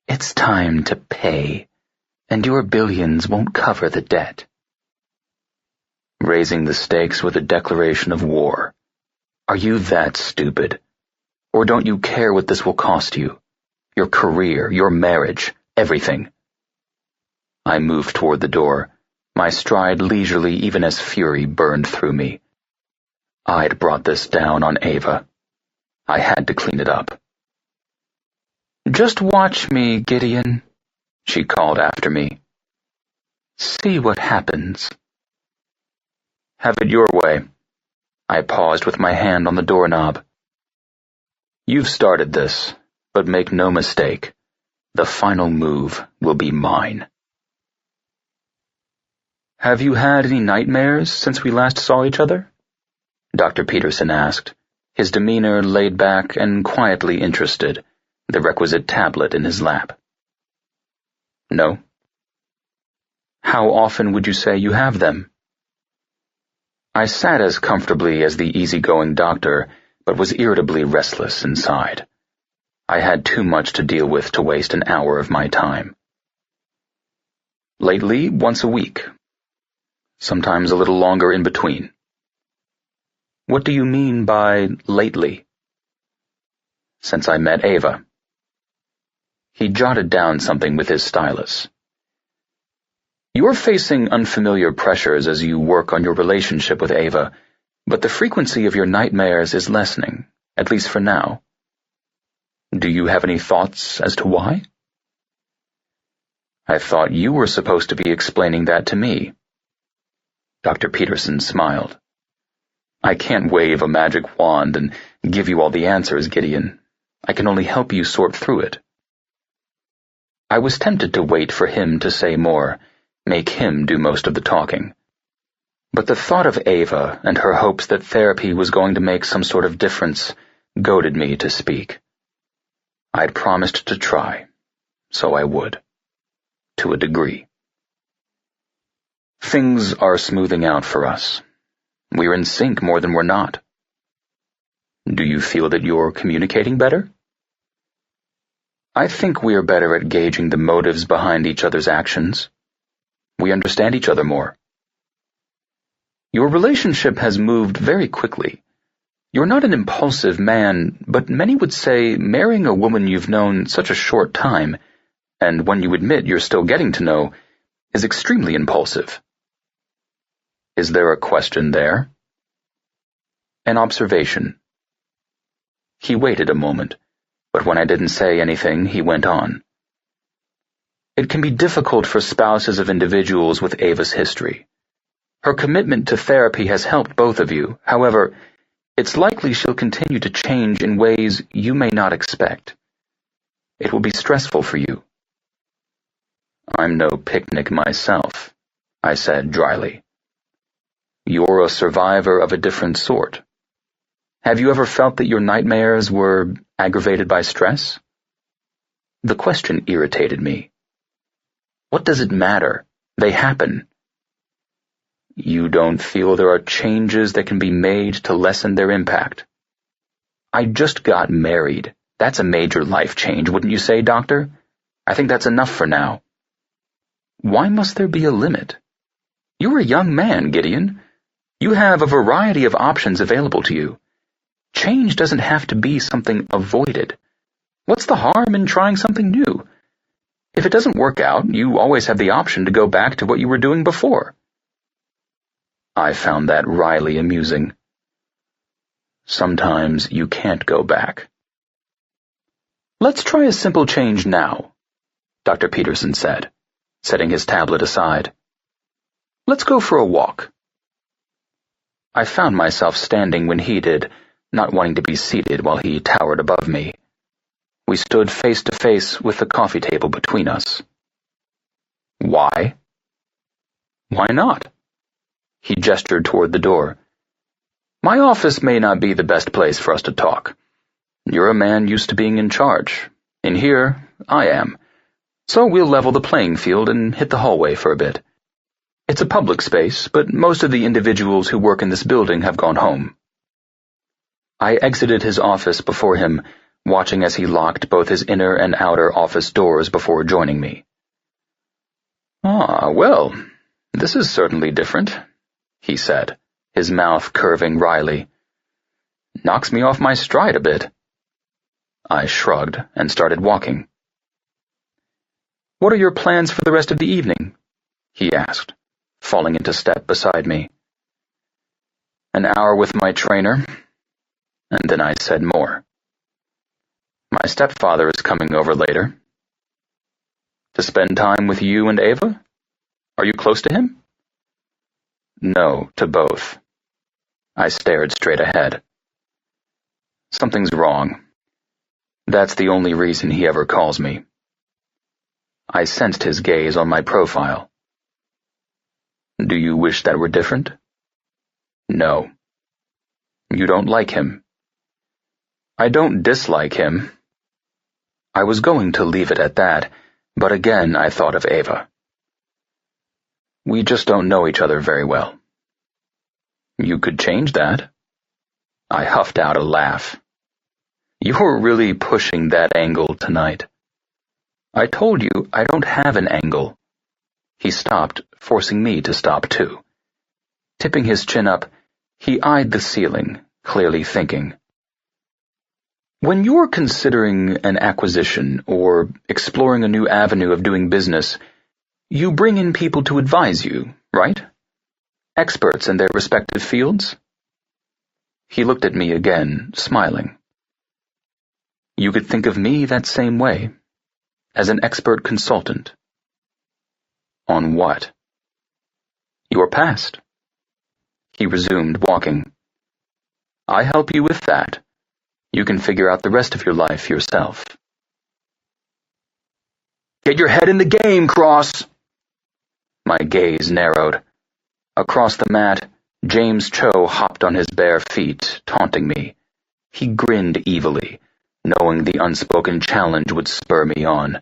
"It's time to pay, and your billions won't cover the debt." Raising the stakes with a declaration of war. Are you that stupid? Or don't you care what this will cost you? Your career, your marriage, everything. I moved toward the door, my stride leisurely even as fury burned through me. I'd brought this down on Eva. I had to clean it up. "Just watch me, Gideon," she called after me. "See what happens." "Have it your way." I paused with my hand on the doorknob. "You've started this, but make no mistake, the final move will be mine." "Have you had any nightmares since we last saw each other?" Dr. Peterson asked, his demeanor laid back and quietly interested, the requisite tablet in his lap. "No." "How often would you say you have them?" I sat as comfortably as the easygoing doctor, but was irritably restless inside. I had too much to deal with to waste an hour of my time. "Lately, once a week. Sometimes a little longer in between." "What do you mean by lately?" "Since I met Eva." He jotted down something with his stylus. "You're facing unfamiliar pressures as you work on your relationship with Eva, but the frequency of your nightmares is lessening, at least for now." Do you have any thoughts as to why? I thought you were supposed to be explaining that to me. Dr. Peterson smiled. I can't wave a magic wand and give you all the answers, Gideon. I can only help you sort through it. I was tempted to wait for him to say more, make him do most of the talking. But the thought of Eva and her hopes that therapy was going to make some sort of difference goaded me to speak. I'd promised to try, so I would. To a degree. Things are smoothing out for us. We're in sync more than we're not. Do you feel that you're communicating better? I think we are better at gauging the motives behind each other's actions. We understand each other more. Your relationship has moved very quickly. You're not an impulsive man, but many would say marrying a woman you've known such a short time, and one you admit you're still getting to know, is extremely impulsive. Is there a question there? An observation. He waited a moment, but when I didn't say anything, he went on. It can be difficult for spouses of individuals with Ava's history. Her commitment to therapy has helped both of you. However, it's likely she'll continue to change in ways you may not expect. It will be stressful for you. I'm no picnic myself, I said dryly. You're a survivor of a different sort. Have you ever felt that your nightmares were aggravated by stress? The question irritated me. What does it matter? They happen. You don't feel there are changes that can be made to lessen their impact? I just got married. That's a major life change, wouldn't you say, Doctor? I think that's enough for now. Why must there be a limit? You're a young man, Gideon. You have a variety of options available to you. Change doesn't have to be something avoided. What's the harm in trying something new? If it doesn't work out, you always have the option to go back to what you were doing before. I found that wryly amusing. Sometimes you can't go back. Let's try a simple change now, Dr. Peterson said, setting his tablet aside. Let's go for a walk. I found myself standing when he did, not wanting to be seated while he towered above me. We stood face to face with the coffee table between us. Why? Why not? He gestured toward the door. My office may not be the best place for us to talk. You're a man used to being in charge. In here, I am. So we'll level the playing field and hit the hallway for a bit. It's a public space, but most of the individuals who work in this building have gone home. I exited his office before him, watching as he locked both his inner and outer office doors before joining me. Ah, well, this is certainly different, he said, his mouth curving wryly. Knocks me off my stride a bit. I shrugged and started walking. What are your plans for the rest of the evening? He asked, falling into step beside me. An hour with my trainer, and then I said more. My stepfather is coming over later. To spend time with you and Eva? Are you close to him? No, to both. I stared straight ahead. Something's wrong. That's the only reason he ever calls me. I sensed his gaze on my profile. Do you wish that were different? No. You don't like him. I don't dislike him. I was going to leave it at that, but again I thought of Eva. We just don't know each other very well. You could change that. I huffed out a laugh. You're really pushing that angle tonight. I told you I don't have an angle. He stopped, forcing me to stop too. Tipping his chin up, he eyed the ceiling, clearly thinking. When you're considering an acquisition or exploring a new avenue of doing business, you bring in people to advise you, right? Experts in their respective fields? He looked at me again, smiling. You could think of me that same way, as an expert consultant. On what? Your past. He resumed walking. I help you with that. You can figure out the rest of your life yourself. Get your head in the game, Cross! My gaze narrowed. Across the mat, James Cho hopped on his bare feet, taunting me. He grinned evilly, knowing the unspoken challenge would spur me on.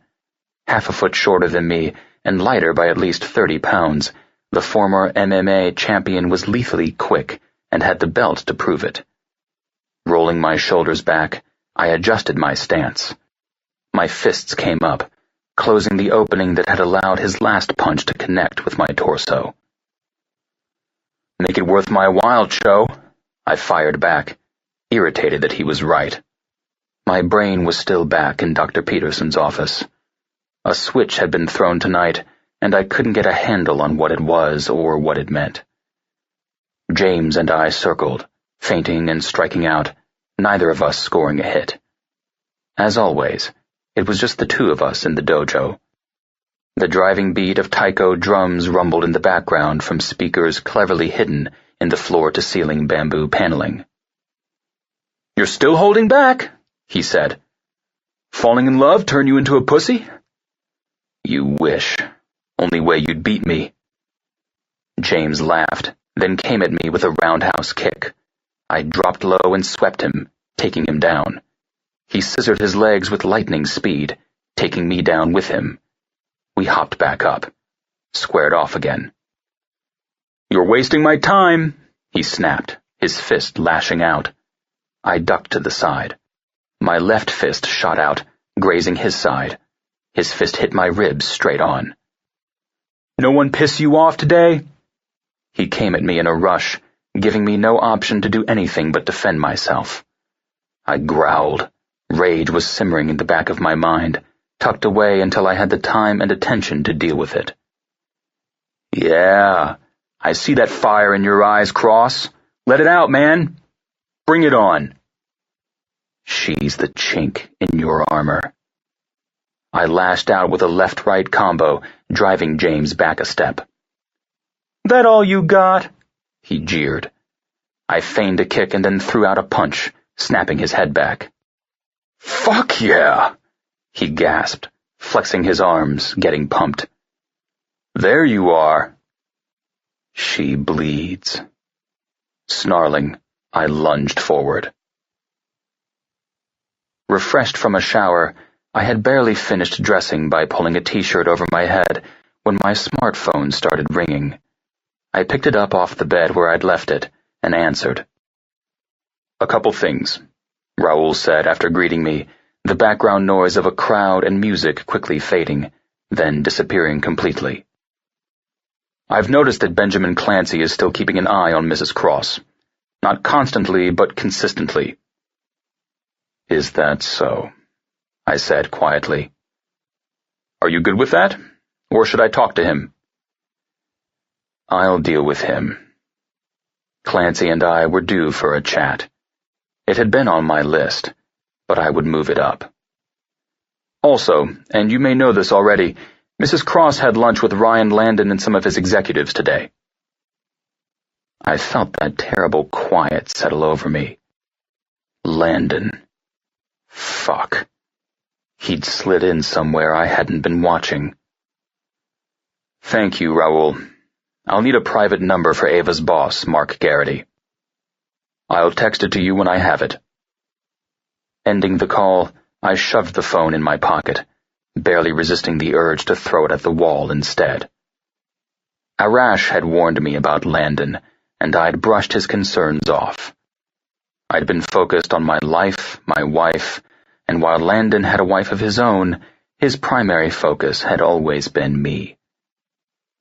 Half a foot shorter than me, and lighter by at least 30 pounds, the former MMA champion was lethally quick and had the belt to prove it. Rolling my shoulders back, I adjusted my stance. My fists came up, closing the opening that had allowed his last punch to connect with my torso. Make it worth my while, Cho, I fired back, irritated that he was right. My brain was still back in Dr. Peterson's office. A switch had been thrown tonight, and I couldn't get a handle on what it was or what it meant. James and I circled, feinting and striking out, neither of us scoring a hit. As always, it was just the two of us in the dojo. The driving beat of taiko drums rumbled in the background from speakers cleverly hidden in the floor-to-ceiling bamboo paneling. You're still holding back, he said. Falling in love turn you into a pussy? You wish. Only way you'd beat me. James laughed, then came at me with a roundhouse kick. I dropped low and swept him, taking him down. He scissored his legs with lightning speed, taking me down with him. We hopped back up, squared off again. You're wasting my time, he snapped, his fist lashing out. I ducked to the side. My left fist shot out, grazing his side. His fist hit my ribs straight on. No one piss you off today? He came at me in a rush, giving me no option to do anything but defend myself. I growled. Rage was simmering in the back of my mind, tucked away until I had the time and attention to deal with it. Yeah, I see that fire in your eyes, Cross. Let it out, man. Bring it on. She's the chink in your armor. I lashed out with a left-right combo, driving James back a step. That all you got? He jeered. I feigned a kick and then threw out a punch, snapping his head back. Fuck yeah! He gasped, flexing his arms, getting pumped. There you are. She bleeds. Snarling, I lunged forward. Refreshed from a shower, I had barely finished dressing by pulling a t-shirt over my head when my smartphone started ringing. I picked it up off the bed where I'd left it and answered. A couple things, Raoul said after greeting me, the background noise of a crowd and music quickly fading, then disappearing completely. I've noticed that Benjamin Clancy is still keeping an eye on Mrs. Cross. Not constantly, but consistently. Is that so? I said quietly. Are you good with that? Or should I talk to him? I'll deal with him. Clancy and I were due for a chat. It had been on my list, but I would move it up. Also, and you may know this already, Mrs. Cross had lunch with Ryan Landon and some of his executives today. I felt that terrible quiet settle over me. Landon. Fuck. He'd slid in somewhere I hadn't been watching. Thank you, Raoul. I'll need a private number for Ava's boss, Mark Garrity. I'll text it to you when I have it. Ending the call, I shoved the phone in my pocket, barely resisting the urge to throw it at the wall instead. Arash had warned me about Landon, and I'd brushed his concerns off. I'd been focused on my life, my wife, and while Landon had a wife of his own, his primary focus had always been me.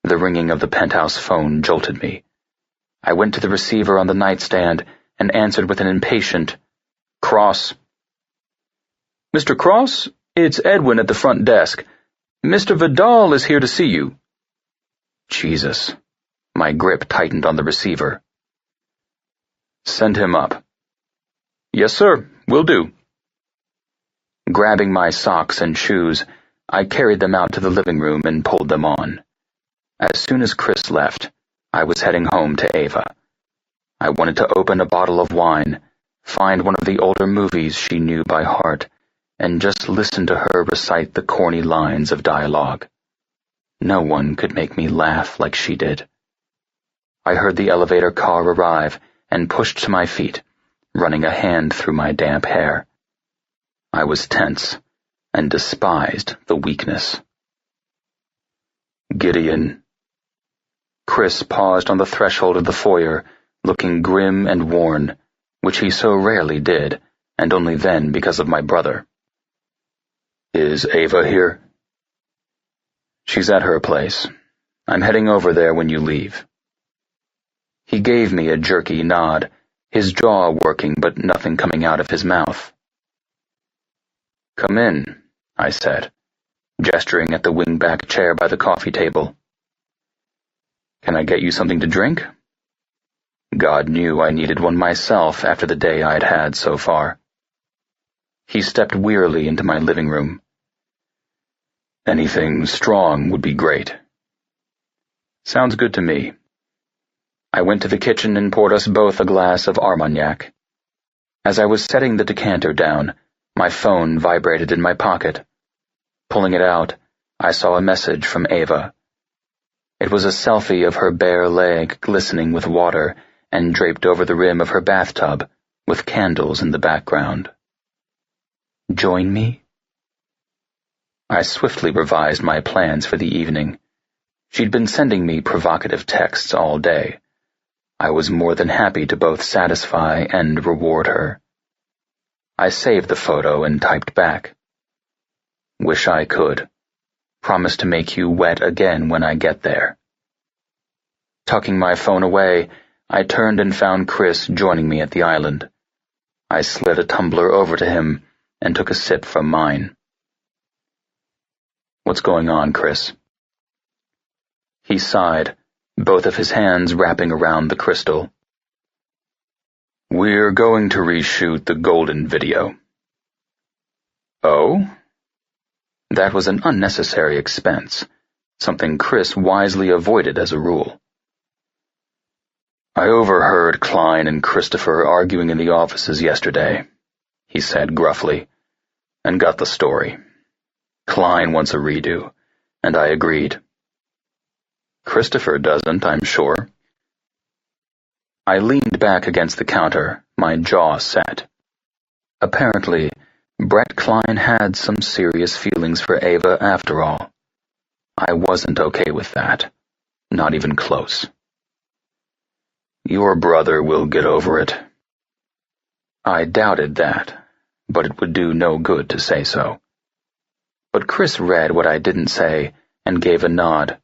The ringing of the penthouse phone jolted me. I went to the receiver on the nightstand and answered with an impatient, Cross. Mr. Cross, it's Edwin at the front desk. Mr. Vidal is here to see you. Jesus. My grip tightened on the receiver. Send him up. Yes, sir, will do. Grabbing my socks and shoes, I carried them out to the living room and pulled them on. As soon as Chris left, I was heading home to Eva. I wanted to open a bottle of wine, find one of the older movies she knew by heart, and just listen to her recite the corny lines of dialogue. No one could make me laugh like she did. I heard the elevator car arrive and pushed to my feet, running a hand through my damp hair. I was tense and despised the weakness. Gideon. Chris paused on the threshold of the foyer, looking grim and worn, which he so rarely did, and only then because of my brother. Is Eva here? She's at her place. I'm heading over there when you leave. He gave me a jerky nod, his jaw working but nothing coming out of his mouth. Come in, I said, gesturing at the wing-back chair by the coffee table. Can I get you something to drink? God knew I needed one myself after the day I'd had so far. He stepped wearily into my living room. Anything strong would be great. Sounds good to me. I went to the kitchen and poured us both a glass of Armagnac. As I was setting the decanter down, my phone vibrated in my pocket. Pulling it out, I saw a message from Eva. It was a selfie of her bare leg glistening with water and draped over the rim of her bathtub, with candles in the background. Join me? I swiftly revised my plans for the evening. She'd been sending me provocative texts all day. I was more than happy to both satisfy and reward her. I saved the photo and typed back. Wish I could. Promise to make you wet again when I get there. Tucking my phone away, I turned and found Chris joining me at the island. I slid a tumbler over to him and took a sip from mine. What's going on, Chris? He sighed, both of his hands wrapping around the crystal. We're going to reshoot the golden video. Oh? That was an unnecessary expense, something Chris wisely avoided as a rule. I overheard Klein and Christopher arguing in the offices yesterday, he said gruffly, and got the story. Klein wants a redo, and I agreed. Christopher doesn't, I'm sure. I leaned back against the counter, my jaw set. Apparently, Brett Klein had some serious feelings for Eva after all. I wasn't okay with that, not even close. Your brother will get over it. I doubted that, but it would do no good to say so. But Chris read what I didn't say and gave a nod.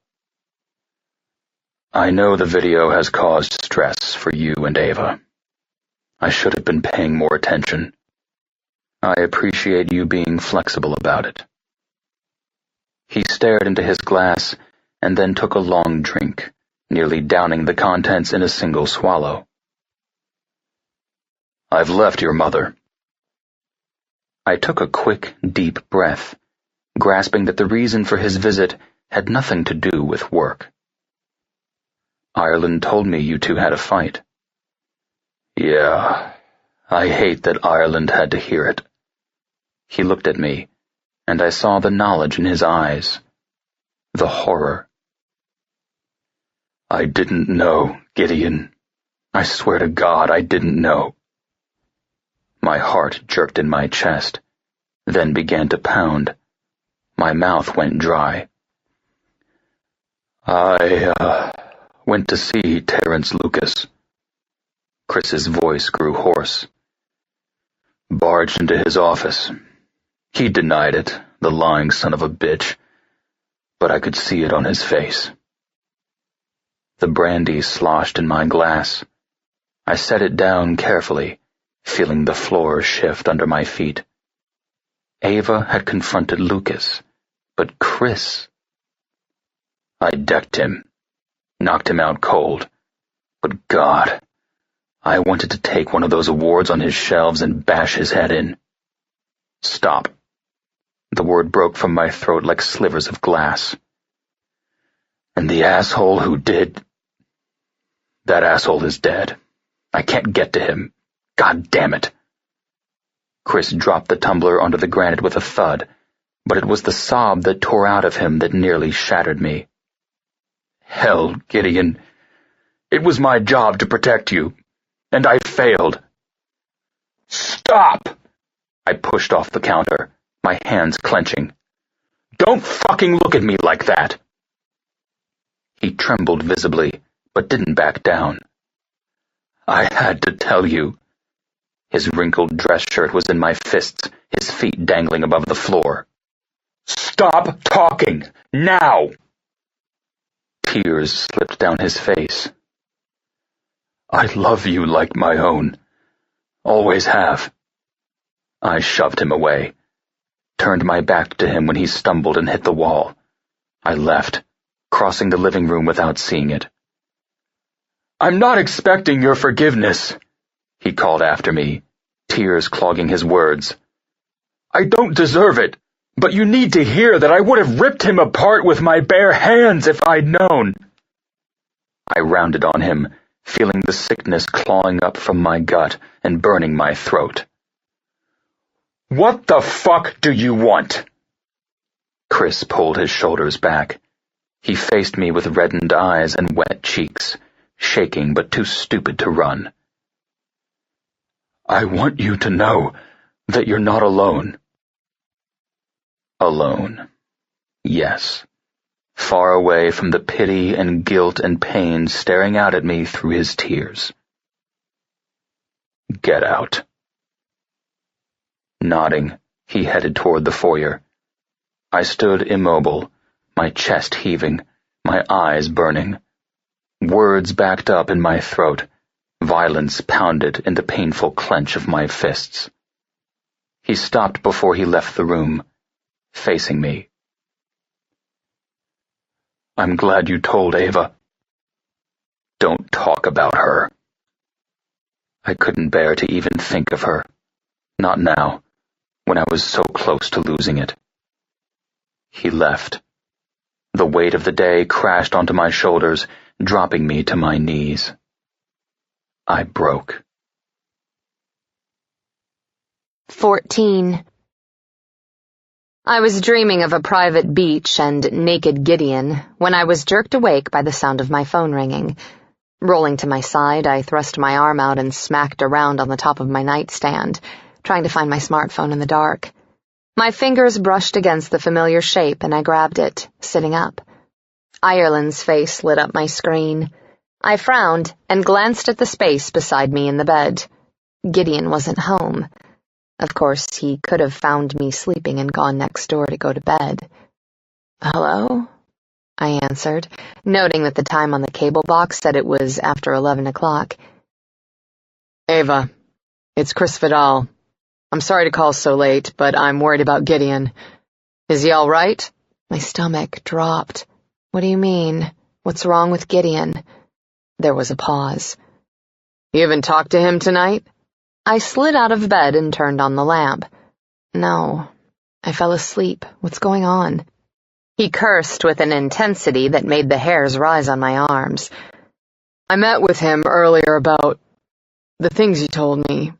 I know the video has caused stress for you and Eva. I should have been paying more attention. I appreciate you being flexible about it. He stared into his glass and then took a long drink, nearly downing the contents in a single swallow. I've left your mother. I took a quick, deep breath, grasping that the reason for his visit had nothing to do with work. Ireland told me you two had a fight. Yeah, I hate that Ireland had to hear it. He looked at me, and I saw the knowledge in his eyes, the horror. I didn't know, Gideon. I swear to God I didn't know. My heart jerked in my chest, then began to pound. My mouth went dry. I went to see Terence Lucas. Chris's voice grew hoarse. Barged into his office. He denied it, the lying son of a bitch, but I could see it on his face. The brandy sloshed in my glass. I set it down carefully, feeling the floor shift under my feet. Eva had confronted Lucas, but Chris... I decked him, knocked him out cold, but God, I wanted to take one of those awards on his shelves and bash his head in. Stop, The word broke from my throat like slivers of glass. And the asshole who did... That asshole is dead. I can't get to him. God damn it. Chris dropped the tumbler onto the granite with a thud, but it was the sob that tore out of him that nearly shattered me. Hell, Gideon. It was my job to protect you, and I failed. Stop! I pushed off the counter, my hands clenching. Don't fucking look at me like that! He trembled visibly, but didn't back down. I had to tell you. His wrinkled dress shirt was in my fists, his feet dangling above the floor. Stop talking! Now! Tears slipped down his face. I love you like my own. Always have. I shoved him away, turned my back to him when he stumbled and hit the wall. I left, crossing the living room without seeing it. I'm not expecting your forgiveness, he called after me, tears clogging his words. I don't deserve it, but you need to hear that I would have ripped him apart with my bare hands if I'd known. I rounded on him, feeling the sickness clawing up from my gut and burning my throat. What the fuck do you want? Chris pulled his shoulders back. He faced me with reddened eyes and wet cheeks, shaking but too stupid to run. I want you to know that you're not alone. Alone. Yes. Far away from the pity and guilt and pain staring out at me through his tears. Get out. Nodding, he headed toward the foyer. I stood immobile, my chest heaving, my eyes burning. Words backed up in my throat, violence pounded in the painful clench of my fists. He stopped before he left the room, facing me. I'm glad you told Eva. Don't talk about her. I couldn't bear to even think of her. Not now, when I was so close to losing it. He left. The weight of the day crashed onto my shoulders, dropping me to my knees. I broke. 14. I was dreaming of a private beach and naked Gideon when I was jerked awake by the sound of my phone ringing. Rolling to my side, I thrust my arm out and smacked around on the top of my nightstand, trying to find my smartphone in the dark. My fingers brushed against the familiar shape and I grabbed it, sitting up. Ireland's face lit up my screen. I frowned and glanced at the space beside me in the bed. Gideon wasn't home. Of course, he could have found me sleeping and gone next door to go to bed. Hello? I answered, noting that the time on the cable box said it was after 11 o'clock. Eva, it's Chris Vidal. I'm sorry to call so late, but I'm worried about Gideon. Is he all right? My stomach dropped. What do you mean? What's wrong with Gideon? There was a pause. You haven't talked to him tonight? I slid out of bed and turned on the lamp. No. I fell asleep. What's going on? He cursed with an intensity that made the hairs rise on my arms. I met with him earlier about the things you told me.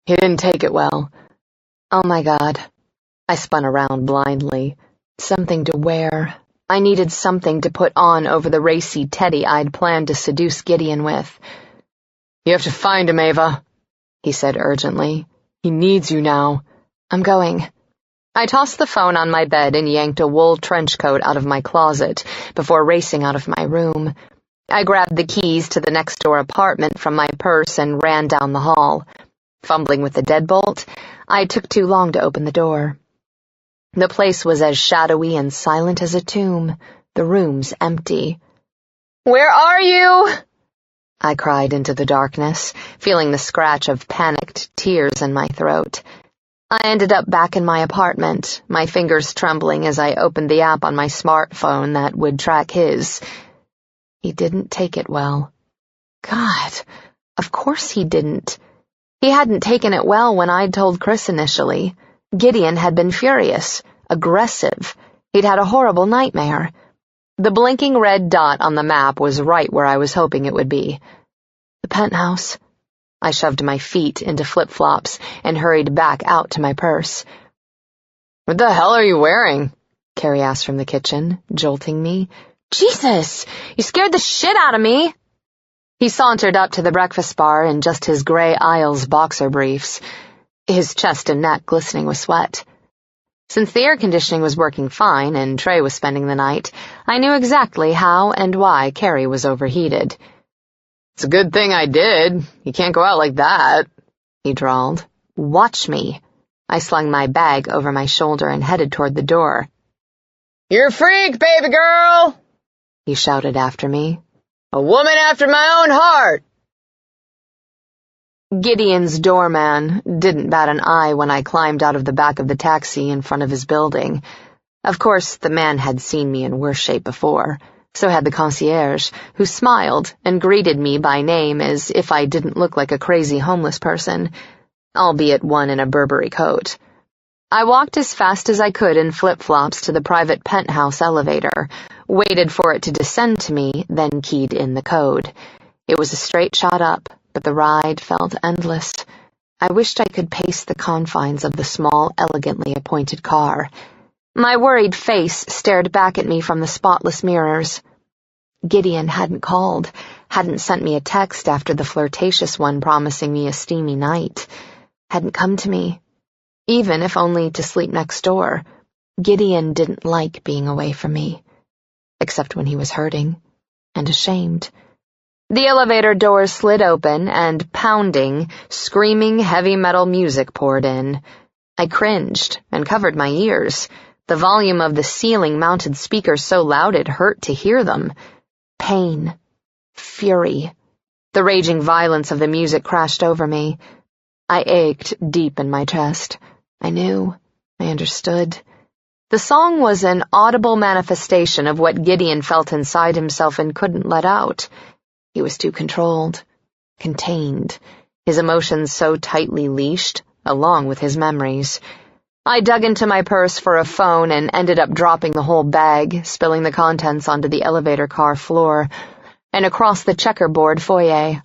He didn't take it well. Oh my God. I spun around blindly. Something to wear. I needed something to put on over the racy teddy I'd planned to seduce Gideon with. You have to find him, Eva, he said urgently. He needs you now. I'm going. I tossed the phone on my bed and yanked a wool trench coat out of my closet before racing out of my room. I grabbed the keys to the next-door apartment from my purse and ran down the hall. Fumbling with the deadbolt, I took too long to open the door. The place was as shadowy and silent as a tomb, the rooms empty. "Where are you?" I cried into the darkness, feeling the scratch of panicked tears in my throat. I ended up back in my apartment, my fingers trembling as I opened the app on my smartphone that would track his. He didn't take it well. God, of course he didn't. He hadn't taken it well when I'd told Chris initially. Gideon had been furious, aggressive. He'd had a horrible nightmare. The blinking red dot on the map was right where I was hoping it would be. The penthouse. I shoved my feet into flip-flops and hurried back out to my purse. "What the hell are you wearing?" Carrie asked from the kitchen, jolting me. "Jesus! You scared the shit out of me!" He sauntered up to the breakfast bar in just his gray Isles boxer briefs, his chest and neck glistening with sweat. Since the air conditioning was working fine and Trey was spending the night, I knew exactly how and why Carrie was overheated. "It's a good thing I did. You can't go out like that," he drawled. "Watch me." I slung my bag over my shoulder and headed toward the door. "You're a freak, baby girl," he shouted after me. "A woman after my own heart." Gideon's doorman didn't bat an eye when I climbed out of the back of the taxi in front of his building. Of course, the man had seen me in worse shape before. So had the concierge, who smiled and greeted me by name as if I didn't look like a crazy homeless person, albeit one in a Burberry coat. I walked as fast as I could in flip-flops to the private penthouse elevator, waited for it to descend to me, then keyed in the code. It was a straight shot up, but the ride felt endless. I wished I could pace the confines of the small, elegantly appointed car. My worried face stared back at me from the spotless mirrors. Gideon hadn't called, hadn't sent me a text after the flirtatious one promising me a steamy night, hadn't come to me, even if only to sleep next door. Gideon didn't like being away from me, except when he was hurting and ashamed. The elevator doors slid open and pounding, screaming heavy metal music poured in. I cringed and covered my ears. The volume of the ceiling-mounted speakers so loud it hurt to hear them. Pain. Fury. The raging violence of the music crashed over me. I ached deep in my chest. I knew. I understood. The song was an audible manifestation of what Gideon felt inside himself and couldn't let out. He was too controlled, contained, his emotions so tightly leashed, along with his memories. I dug into my purse for a phone and ended up dropping the whole bag, spilling the contents onto the elevator car floor and across the checkerboard foyer.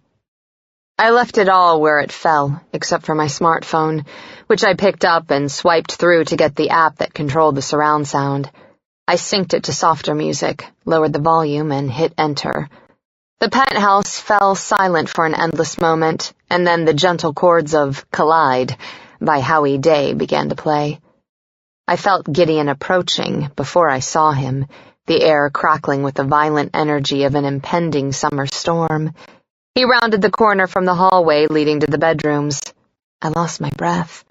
I left it all where it fell, except for my smartphone, which I picked up and swiped through to get the app that controlled the surround sound. I synced it to softer music, lowered the volume, and hit enter. The penthouse fell silent for an endless moment, and then the gentle chords of Collide by Howie Day began to play. I felt Gideon approaching before I saw him, the air crackling with the violent energy of an impending summer storm. He rounded the corner from the hallway leading to the bedrooms. I lost my breath.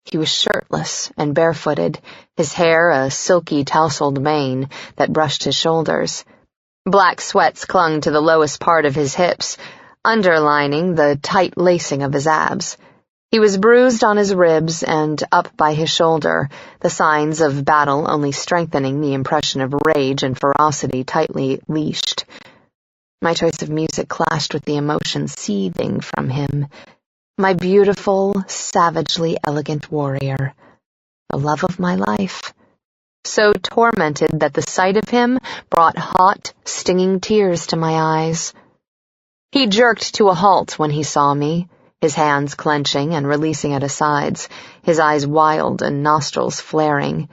He was shirtless and barefooted, his hair a silky tousled mane that brushed his shoulders. Black sweats clung to the lowest part of his hips, underlining the tight lacing of his abs. He was bruised on his ribs and up by his shoulder, the signs of battle only strengthening the impression of rage and ferocity tightly leashed. My choice of music clashed with the emotion seething from him. My beautiful, savagely elegant warrior. The love of my life. So tormented that the sight of him brought hot, stinging tears to my eyes. He jerked to a halt when he saw me, his hands clenching and releasing at his sides, his eyes wild and nostrils flaring.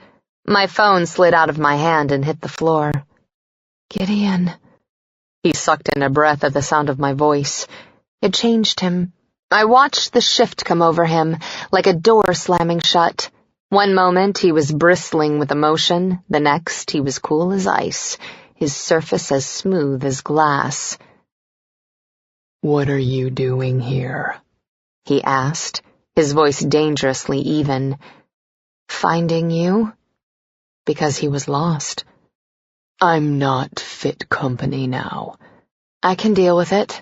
My phone slid out of my hand and hit the floor. "Gideon." He sucked in a breath at the sound of my voice. It changed him. I watched the shift come over him, like a door slamming shut. One moment he was bristling with emotion, the next he was cool as ice, his surface as smooth as glass. "What are you doing here?" he asked, his voice dangerously even. "Finding you?" Because he was lost. "I'm not fit company now." "I can deal with it."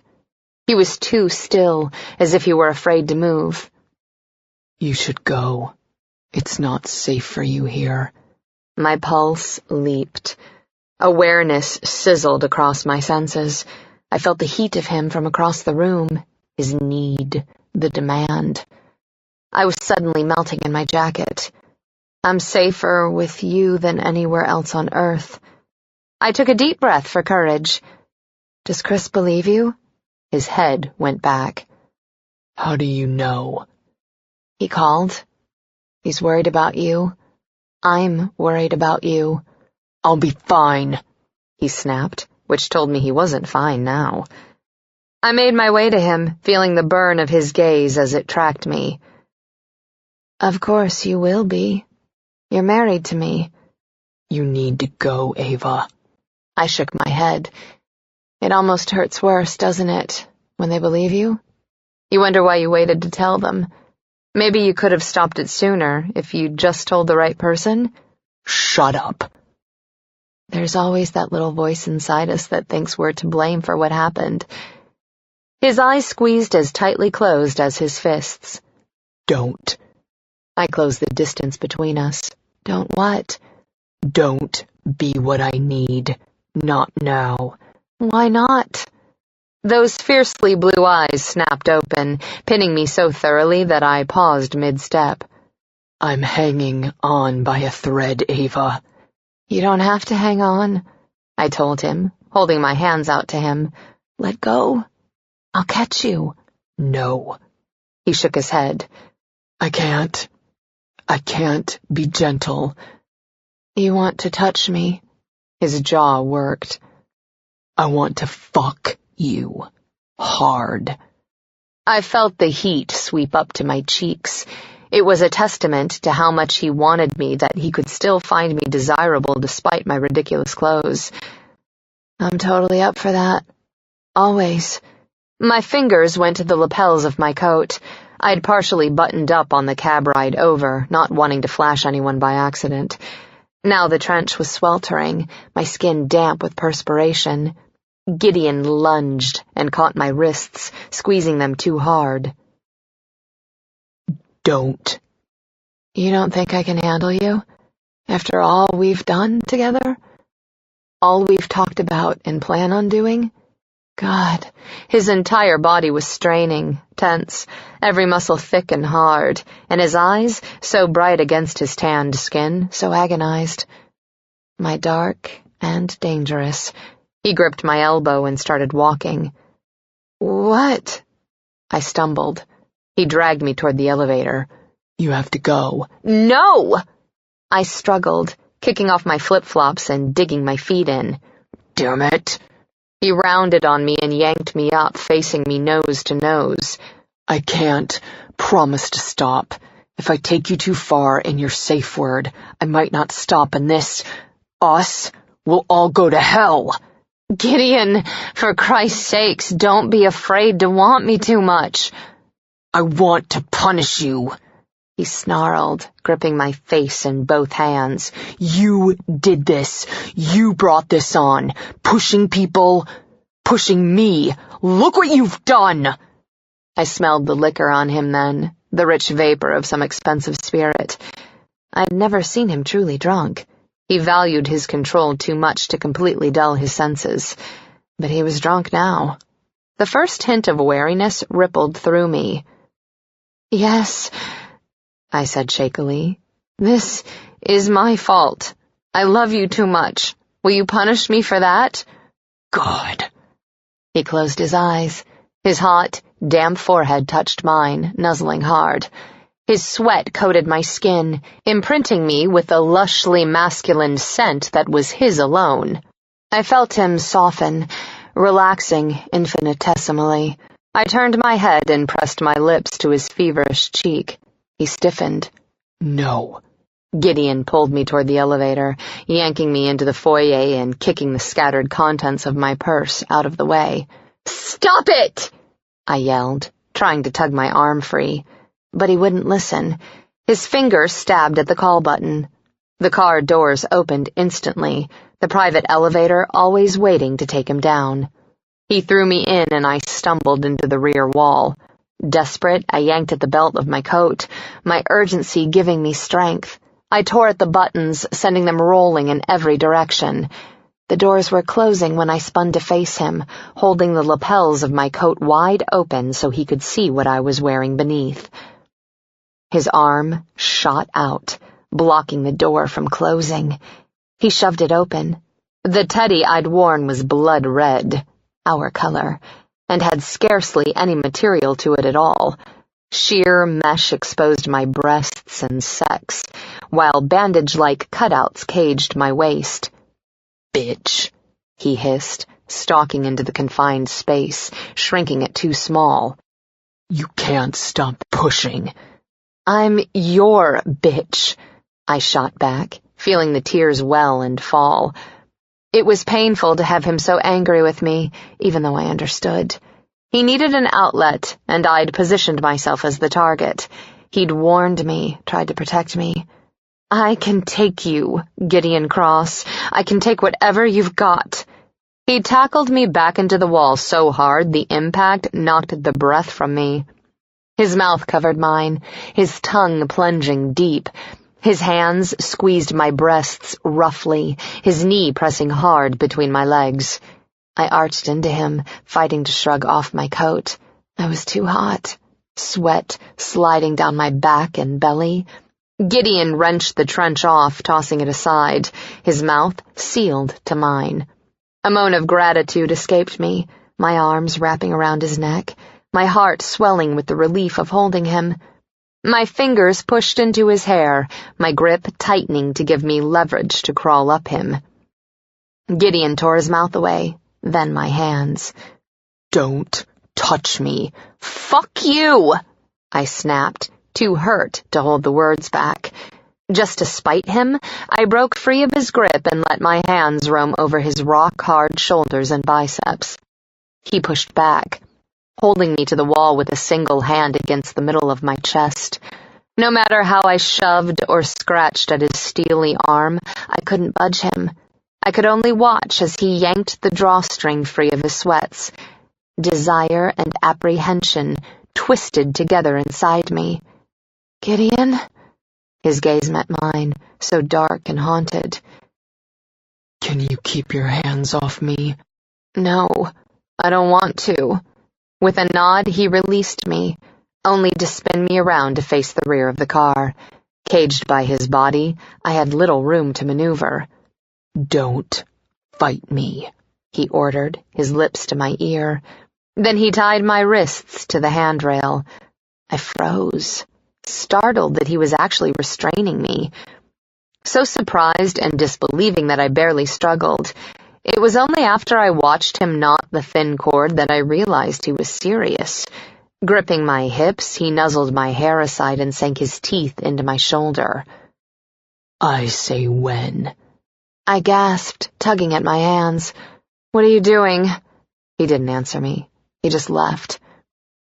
He was too still, as if he were afraid to move. "You should go. It's not safe for you here." My pulse leaped. Awareness sizzled across my senses. I felt the heat of him from across the room, his need, the demand. I was suddenly melting in my jacket. I'm safer with you than anywhere else on Earth. I took a deep breath for courage. Does Chris believe you? His head went back. How do you know? He called. He's worried about you. I'm worried about you. I'll be fine, he snapped, which told me he wasn't fine now. I made my way to him, feeling the burn of his gaze as it tracked me. Of course you will be. You're married to me. You need to go, Eva. I shook my head. It almost hurts worse, doesn't it, when they believe you? You wonder why you waited to tell them. Maybe you could have stopped it sooner if you'd just told the right person. Shut up. There's always that little voice inside us that thinks we're to blame for what happened. His eyes squeezed as tightly closed as his fists. Don't. I closed the distance between us. Don't what? Don't be what I need. Not now. Why not? Those fiercely blue eyes snapped open, pinning me so thoroughly that I paused mid-step. I'm hanging on by a thread, Eva. You don't have to hang on, I told him, holding my hands out to him. Let go. I'll catch you. No. He shook his head. I can't be gentle. You want to touch me? His jaw worked. I want to fuck you. Hard. I felt the heat sweep up to my cheeks. It was a testament to how much he wanted me that he could still find me desirable despite my ridiculous clothes. I'm totally up for that. Always. My fingers went to the lapels of my coat. I'd partially buttoned up on the cab ride over, not wanting to flash anyone by accident. Now the trench was sweltering, my skin damp with perspiration. Gideon lunged and caught my wrists, squeezing them too hard. Don't. You don't think I can handle you? After all we've done together? All we've talked about and plan on doing? God, his entire body was straining, tense, every muscle thick and hard, and his eyes, so bright against his tanned skin, so agonized. My dark and dangerous. He gripped my elbow and started walking. What? I stumbled. He dragged me toward the elevator. You have to go. No! I struggled, kicking off my flip-flops and digging my feet in. Damn it! He rounded on me and yanked me up, facing me nose to nose. I can't. Promise to stop. If I take you too far in your safe word, I might not stop, and this, us, will all go to hell. Gideon, for Christ's sakes, don't be afraid to want me too much. I want to punish you. He snarled, gripping my face in both hands. You did this. You brought this on. Pushing people. Pushing me. Look what you've done! I smelled the liquor on him then, the rich vapor of some expensive spirit. I'd never seen him truly drunk. He valued his control too much to completely dull his senses. But he was drunk now. The first hint of wariness rippled through me. Yes, I said shakily. This is my fault. I love you too much. Will you punish me for that? God. He closed his eyes. His hot, damp forehead touched mine, nuzzling hard. His sweat coated my skin, imprinting me with a lushly masculine scent that was his alone. I felt him soften, relaxing infinitesimally. I turned my head and pressed my lips to his feverish cheek. He stiffened. No. Gideon pulled me toward the elevator, yanking me into the foyer and kicking the scattered contents of my purse out of the way. Stop it! I yelled, trying to tug my arm free. But he wouldn't listen. His finger stabbed at the call button. The car doors opened instantly, the private elevator always waiting to take him down. He threw me in and I stumbled into the rear wall. Desperate, I yanked at the belt of my coat, my urgency giving me strength. I tore at the buttons, sending them rolling in every direction. The doors were closing when I spun to face him, holding the lapels of my coat wide open so he could see what I was wearing beneath. His arm shot out, blocking the door from closing. He shoved it open. The teddy I'd worn was blood red, our color, and had scarcely any material to it at all. Sheer mesh exposed my breasts and sex, while bandage-like cutouts caged my waist. "Bitch," he hissed, stalking into the confined space, shrinking it too small. "You can't stop pushing." "I'm your bitch," I shot back, feeling the tears well and fall. It was painful to have him so angry with me, even though I understood. He needed an outlet, and I'd positioned myself as the target. He'd warned me, tried to protect me. "I can take you, Gideon Cross. I can take whatever you've got." He tackled me back into the wall so hard the impact knocked the breath from me. His mouth covered mine, his tongue plunging deep. His hands squeezed my breasts roughly, his knee pressing hard between my legs. I arched into him, fighting to shrug off my coat. I was too hot. Sweat sliding down my back and belly. Gideon wrenched the trench off, tossing it aside, his mouth sealed to mine. A moan of gratitude escaped me, my arms wrapping around his neck, my heart swelling with the relief of holding him. My fingers pushed into his hair, my grip tightening to give me leverage to crawl up him. Gideon tore his mouth away, then my hands. "Don't touch me." "Fuck you!" I snapped, too hurt to hold the words back. Just to spite him, I broke free of his grip and let my hands roam over his rock-hard shoulders and biceps. He pushed back, holding me to the wall with a single hand against the middle of my chest. No matter how I shoved or scratched at his steely arm, I couldn't budge him. I could only watch as he yanked the drawstring free of his sweats. Desire and apprehension twisted together inside me. "Gideon?" His gaze met mine, so dark and haunted. "Can you keep your hands off me?" "No, I don't want to." With a nod, he released me, only to spin me around to face the rear of the car. Caged by his body, I had little room to maneuver. "Don't fight me," he ordered, his lips to my ear. Then he tied my wrists to the handrail. I froze, startled that he was actually restraining me. So surprised and disbelieving that I barely struggled. It was only after I watched him knot the thin cord that I realized he was serious. Gripping my hips, he nuzzled my hair aside and sank his teeth into my shoulder. "I say when." I gasped, tugging at my hands. "What are you doing?" He didn't answer me. He just left.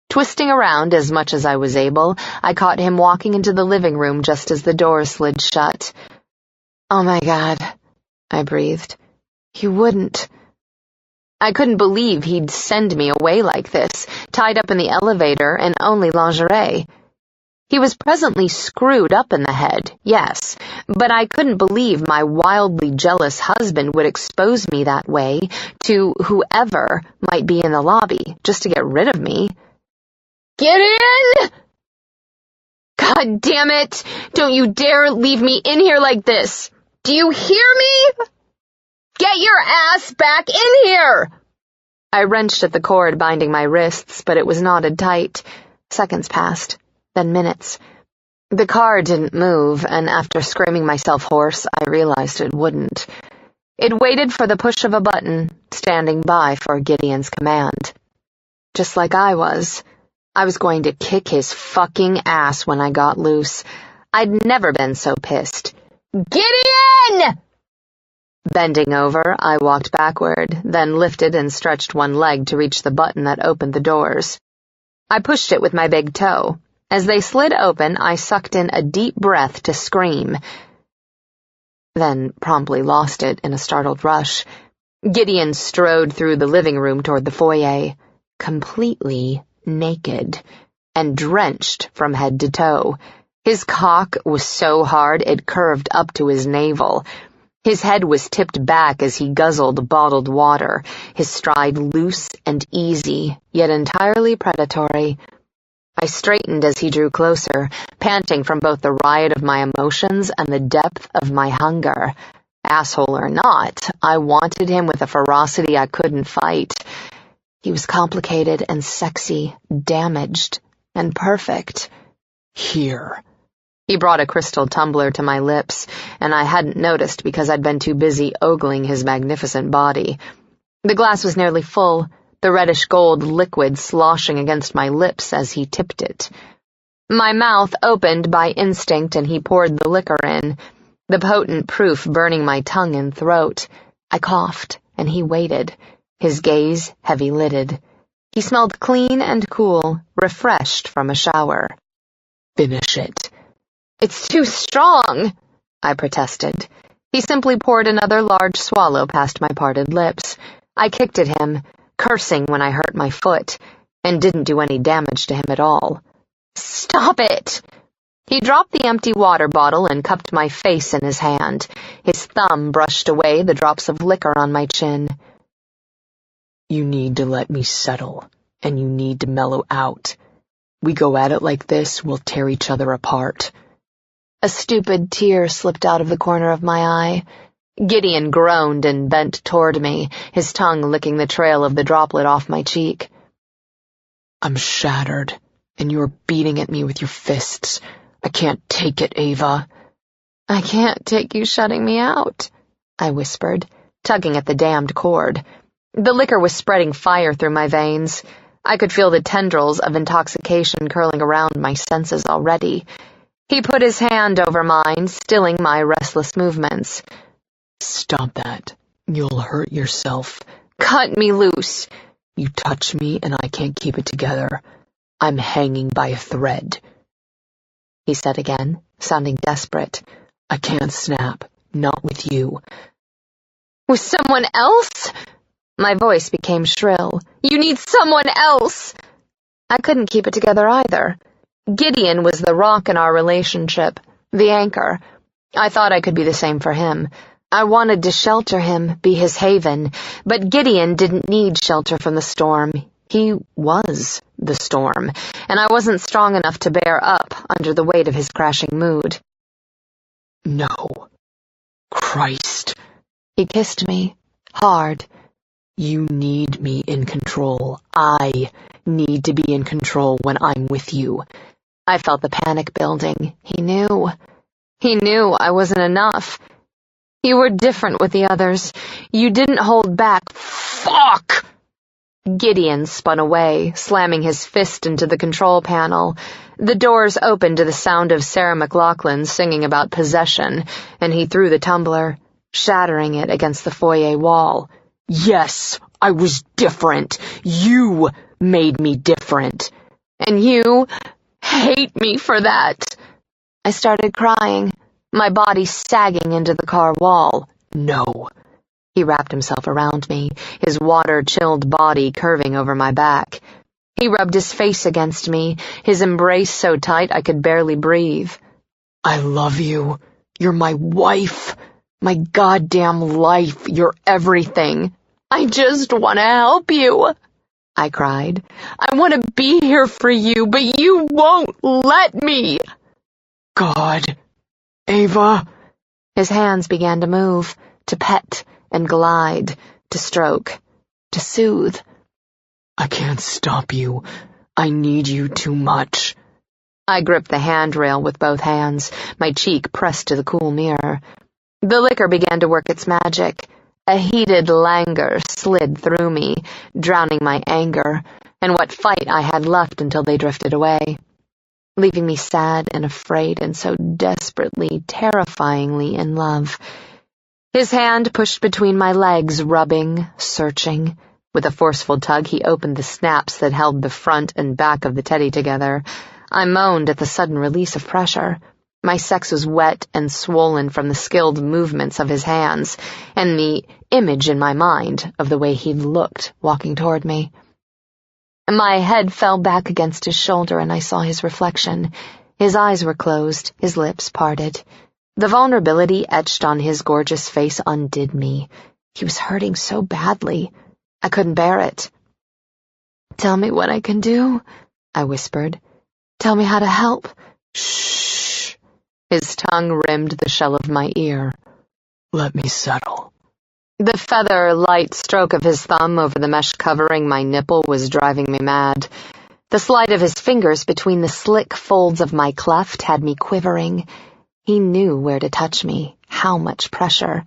Twisting around as much as I was able, I caught him walking into the living room just as the door slid shut. "Oh my God," I breathed. "You wouldn't." I couldn't believe he'd send me away like this, tied up in the elevator and only lingerie. He was presently screwed up in the head, yes, but I couldn't believe my wildly jealous husband would expose me that way to whoever might be in the lobby just to get rid of me. "Get in!" "God damn it! Don't you dare leave me in here like this! Do you hear me? Get your ass back in here!" I wrenched at the cord binding my wrists, but it was knotted tight. Seconds passed, then minutes. The car didn't move, and after screaming myself hoarse, I realized it wouldn't. It waited for the push of a button, standing by for Gideon's command. Just like I was going to kick his fucking ass when I got loose. I'd never been so pissed. "Gideon!" Bending over, I walked backward, then lifted and stretched one leg to reach the button that opened the doors. I pushed it with my big toe. As they slid open, I sucked in a deep breath to scream, then promptly lost it in a startled rush. Gideon strode through the living room toward the foyer, completely naked and drenched from head to toe. His cock was so hard it curved up to his navel. His head was tipped back as he guzzled bottled water, his stride loose and easy, yet entirely predatory. I straightened as he drew closer, panting from both the riot of my emotions and the depth of my hunger. Asshole or not, I wanted him with a ferocity I couldn't fight. He was complicated and sexy, damaged, and perfect. Here. He brought a crystal tumbler to my lips, and I hadn't noticed because I'd been too busy ogling his magnificent body. The glass was nearly full, the reddish-gold liquid sloshing against my lips as he tipped it. My mouth opened by instinct, and he poured the liquor in, the potent proof burning my tongue and throat. I coughed, and he waited, his gaze heavy-lidded. He smelled clean and cool, refreshed from a shower. Finish it. It's too strong, I protested. He simply poured another large swallow past my parted lips. I kicked at him, cursing when I hurt my foot, and didn't do any damage to him at all. Stop it! He dropped the empty water bottle and cupped my face in his hand. His thumb brushed away the drops of liquor on my chin. You need to let me settle, and you need to mellow out. We go at it like this, we'll tear each other apart. A stupid tear slipped out of the corner of my eye. Gideon groaned and bent toward me, his tongue licking the trail of the droplet off my cheek. I'm shattered, and you're beating at me with your fists. I can't take it, Eva. I can't take you shutting me out, I whispered, tugging at the damned cord. The liquor was spreading fire through my veins. I could feel the tendrils of intoxication curling around my senses already. He put his hand over mine, stilling my restless movements. Stop that. You'll hurt yourself. Cut me loose. You touch me and I can't keep it together. I'm hanging by a thread. He said again, sounding desperate. I can't snap. Not with you. With someone else? My voice became shrill. You need someone else! I couldn't keep it together either. Gideon was the rock in our relationship, the anchor. I thought I could be the same for him. I wanted to shelter him, be his haven, but Gideon didn't need shelter from the storm. He was the storm, and I wasn't strong enough to bear up under the weight of his crashing mood. No. Christ. He kissed me, hard. You need me in control. I need to be in control when I'm with you. I felt the panic building. He knew. He knew I wasn't enough. You were different with the others. You didn't hold back. Fuck! Gideon spun away, slamming his fist into the control panel. The doors opened to the sound of Sarah McLachlan singing about possession, and he threw the tumbler, shattering it against the foyer wall. Yes, I was different. You made me different. And you hate me for that. I started crying, my body sagging into the car wall. No. He wrapped himself around me, his water-chilled body curving over my back. He rubbed his face against me, his embrace so tight I could barely breathe. I love you. You're my wife. My goddamn life. You're everything. I just want to help you, I cried. I want to be here for you, but you won't let me. God. Eva. His hands began to move, to pet and glide, to stroke, to soothe. I can't stop you. I need you too much. I gripped the handrail with both hands, my cheek pressed to the cool mirror. The liquor began to work its magic. A heated languor slid through me, drowning my anger, and what fight I had left until they drifted away, leaving me sad and afraid and so desperately, terrifyingly in love. His hand pushed between my legs, rubbing, searching. With a forceful tug, he opened the snaps that held the front and back of the teddy together. I moaned at the sudden release of pressure. My sex was wet and swollen from the skilled movements of his hands, and the image in my mind of the way he'd looked walking toward me. My head fell back against his shoulder, and I saw his reflection. His eyes were closed, his lips parted. The vulnerability etched on his gorgeous face undid me. He was hurting so badly. I couldn't bear it. "Tell me what I can do," I whispered. Tell me how to help. Shh. His tongue rimmed the shell of my ear. Let me settle. The feather, light stroke of his thumb over the mesh covering my nipple was driving me mad. The slide of his fingers between the slick folds of my cleft had me quivering. He knew where to touch me, how much pressure.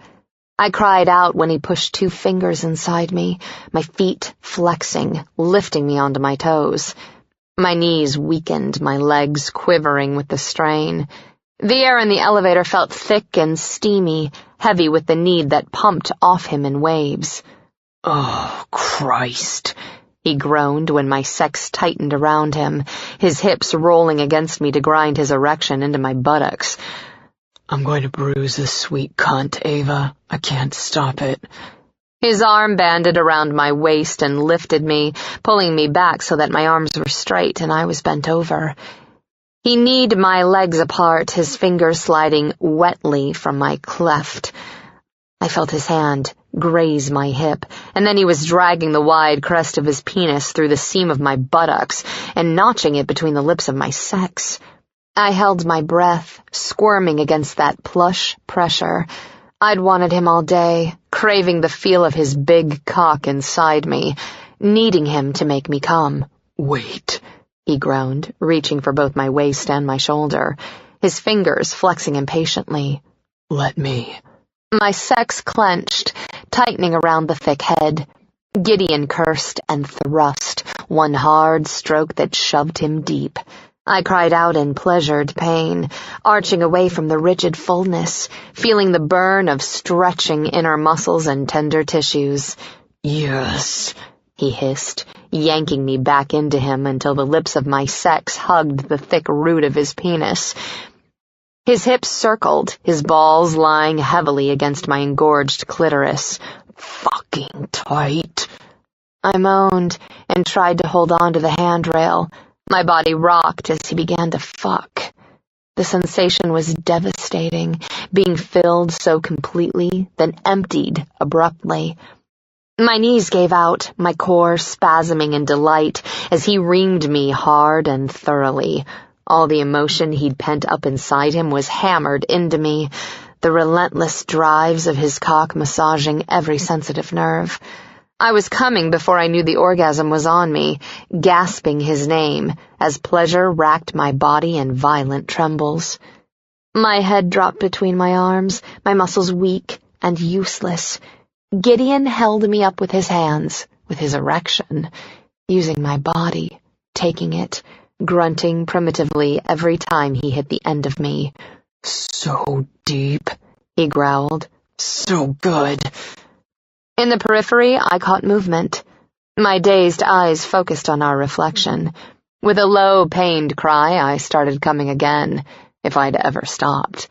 I cried out when he pushed 2 fingers inside me, my feet flexing, lifting me onto my toes. My knees weakened, my legs quivering with the strain. The air in the elevator felt thick and steamy, heavy with the need that pumped off him in waves. "Oh, Christ," he groaned when my sex tightened around him, his hips rolling against me to grind his erection into my buttocks. "I'm going to bruise this sweet cunt, Eva. I can't stop it." His arm banded around my waist and lifted me, pulling me back so that my arms were straight and I was bent over. He kneed my legs apart, his fingers sliding wetly from my cleft. I felt his hand graze my hip, and then he was dragging the wide crest of his penis through the seam of my buttocks and notching it between the lips of my sex. I held my breath, squirming against that plush pressure. I'd wanted him all day, craving the feel of his big cock inside me, needing him to make me come. "Wait," he groaned, reaching for both my waist and my shoulder, his fingers flexing impatiently. "Let me." My sex clenched, tightening around the thick head. Gideon cursed and thrust, one hard stroke that shoved him deep. I cried out in pleasured pain, arching away from the rigid fullness, feeling the burn of stretching inner muscles and tender tissues. "Yes," he hissed, yanking me back into him until the lips of my sex hugged the thick root of his penis. His hips circled, his balls lying heavily against my engorged clitoris. "Fucking tight." I moaned and tried to hold on to the handrail. My body rocked as he began to fuck. The sensation was devastating, being filled so completely, then emptied abruptly. My knees gave out, my core spasming in delight as he reamed me hard and thoroughly. All the emotion he'd pent up inside him was hammered into me, the relentless drives of his cock massaging every sensitive nerve. I was coming before I knew the orgasm was on me, gasping his name, as pleasure racked my body in violent trembles. My head dropped between my arms, my muscles weak and useless. Gideon held me up with his hands, with his erection, using my body, taking it, grunting primitively every time he hit the end of me. "So deep," he growled. "So good." In the periphery, I caught movement. My dazed eyes focused on our reflection. With a low, pained cry, I started coming again, if I'd ever stopped.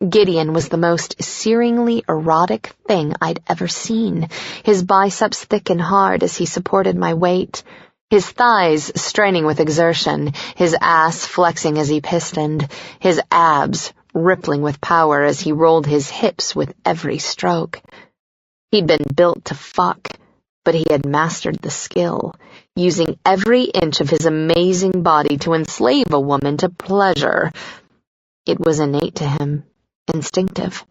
Gideon was the most searingly erotic thing I'd ever seen, his biceps thick and hard as he supported my weight, his thighs straining with exertion, his ass flexing as he pistoned, his abs rippling with power as he rolled his hips with every stroke. He'd been built to fuck, but he had mastered the skill, using every inch of his amazing body to enslave a woman to pleasure. It was innate to him, instinctive.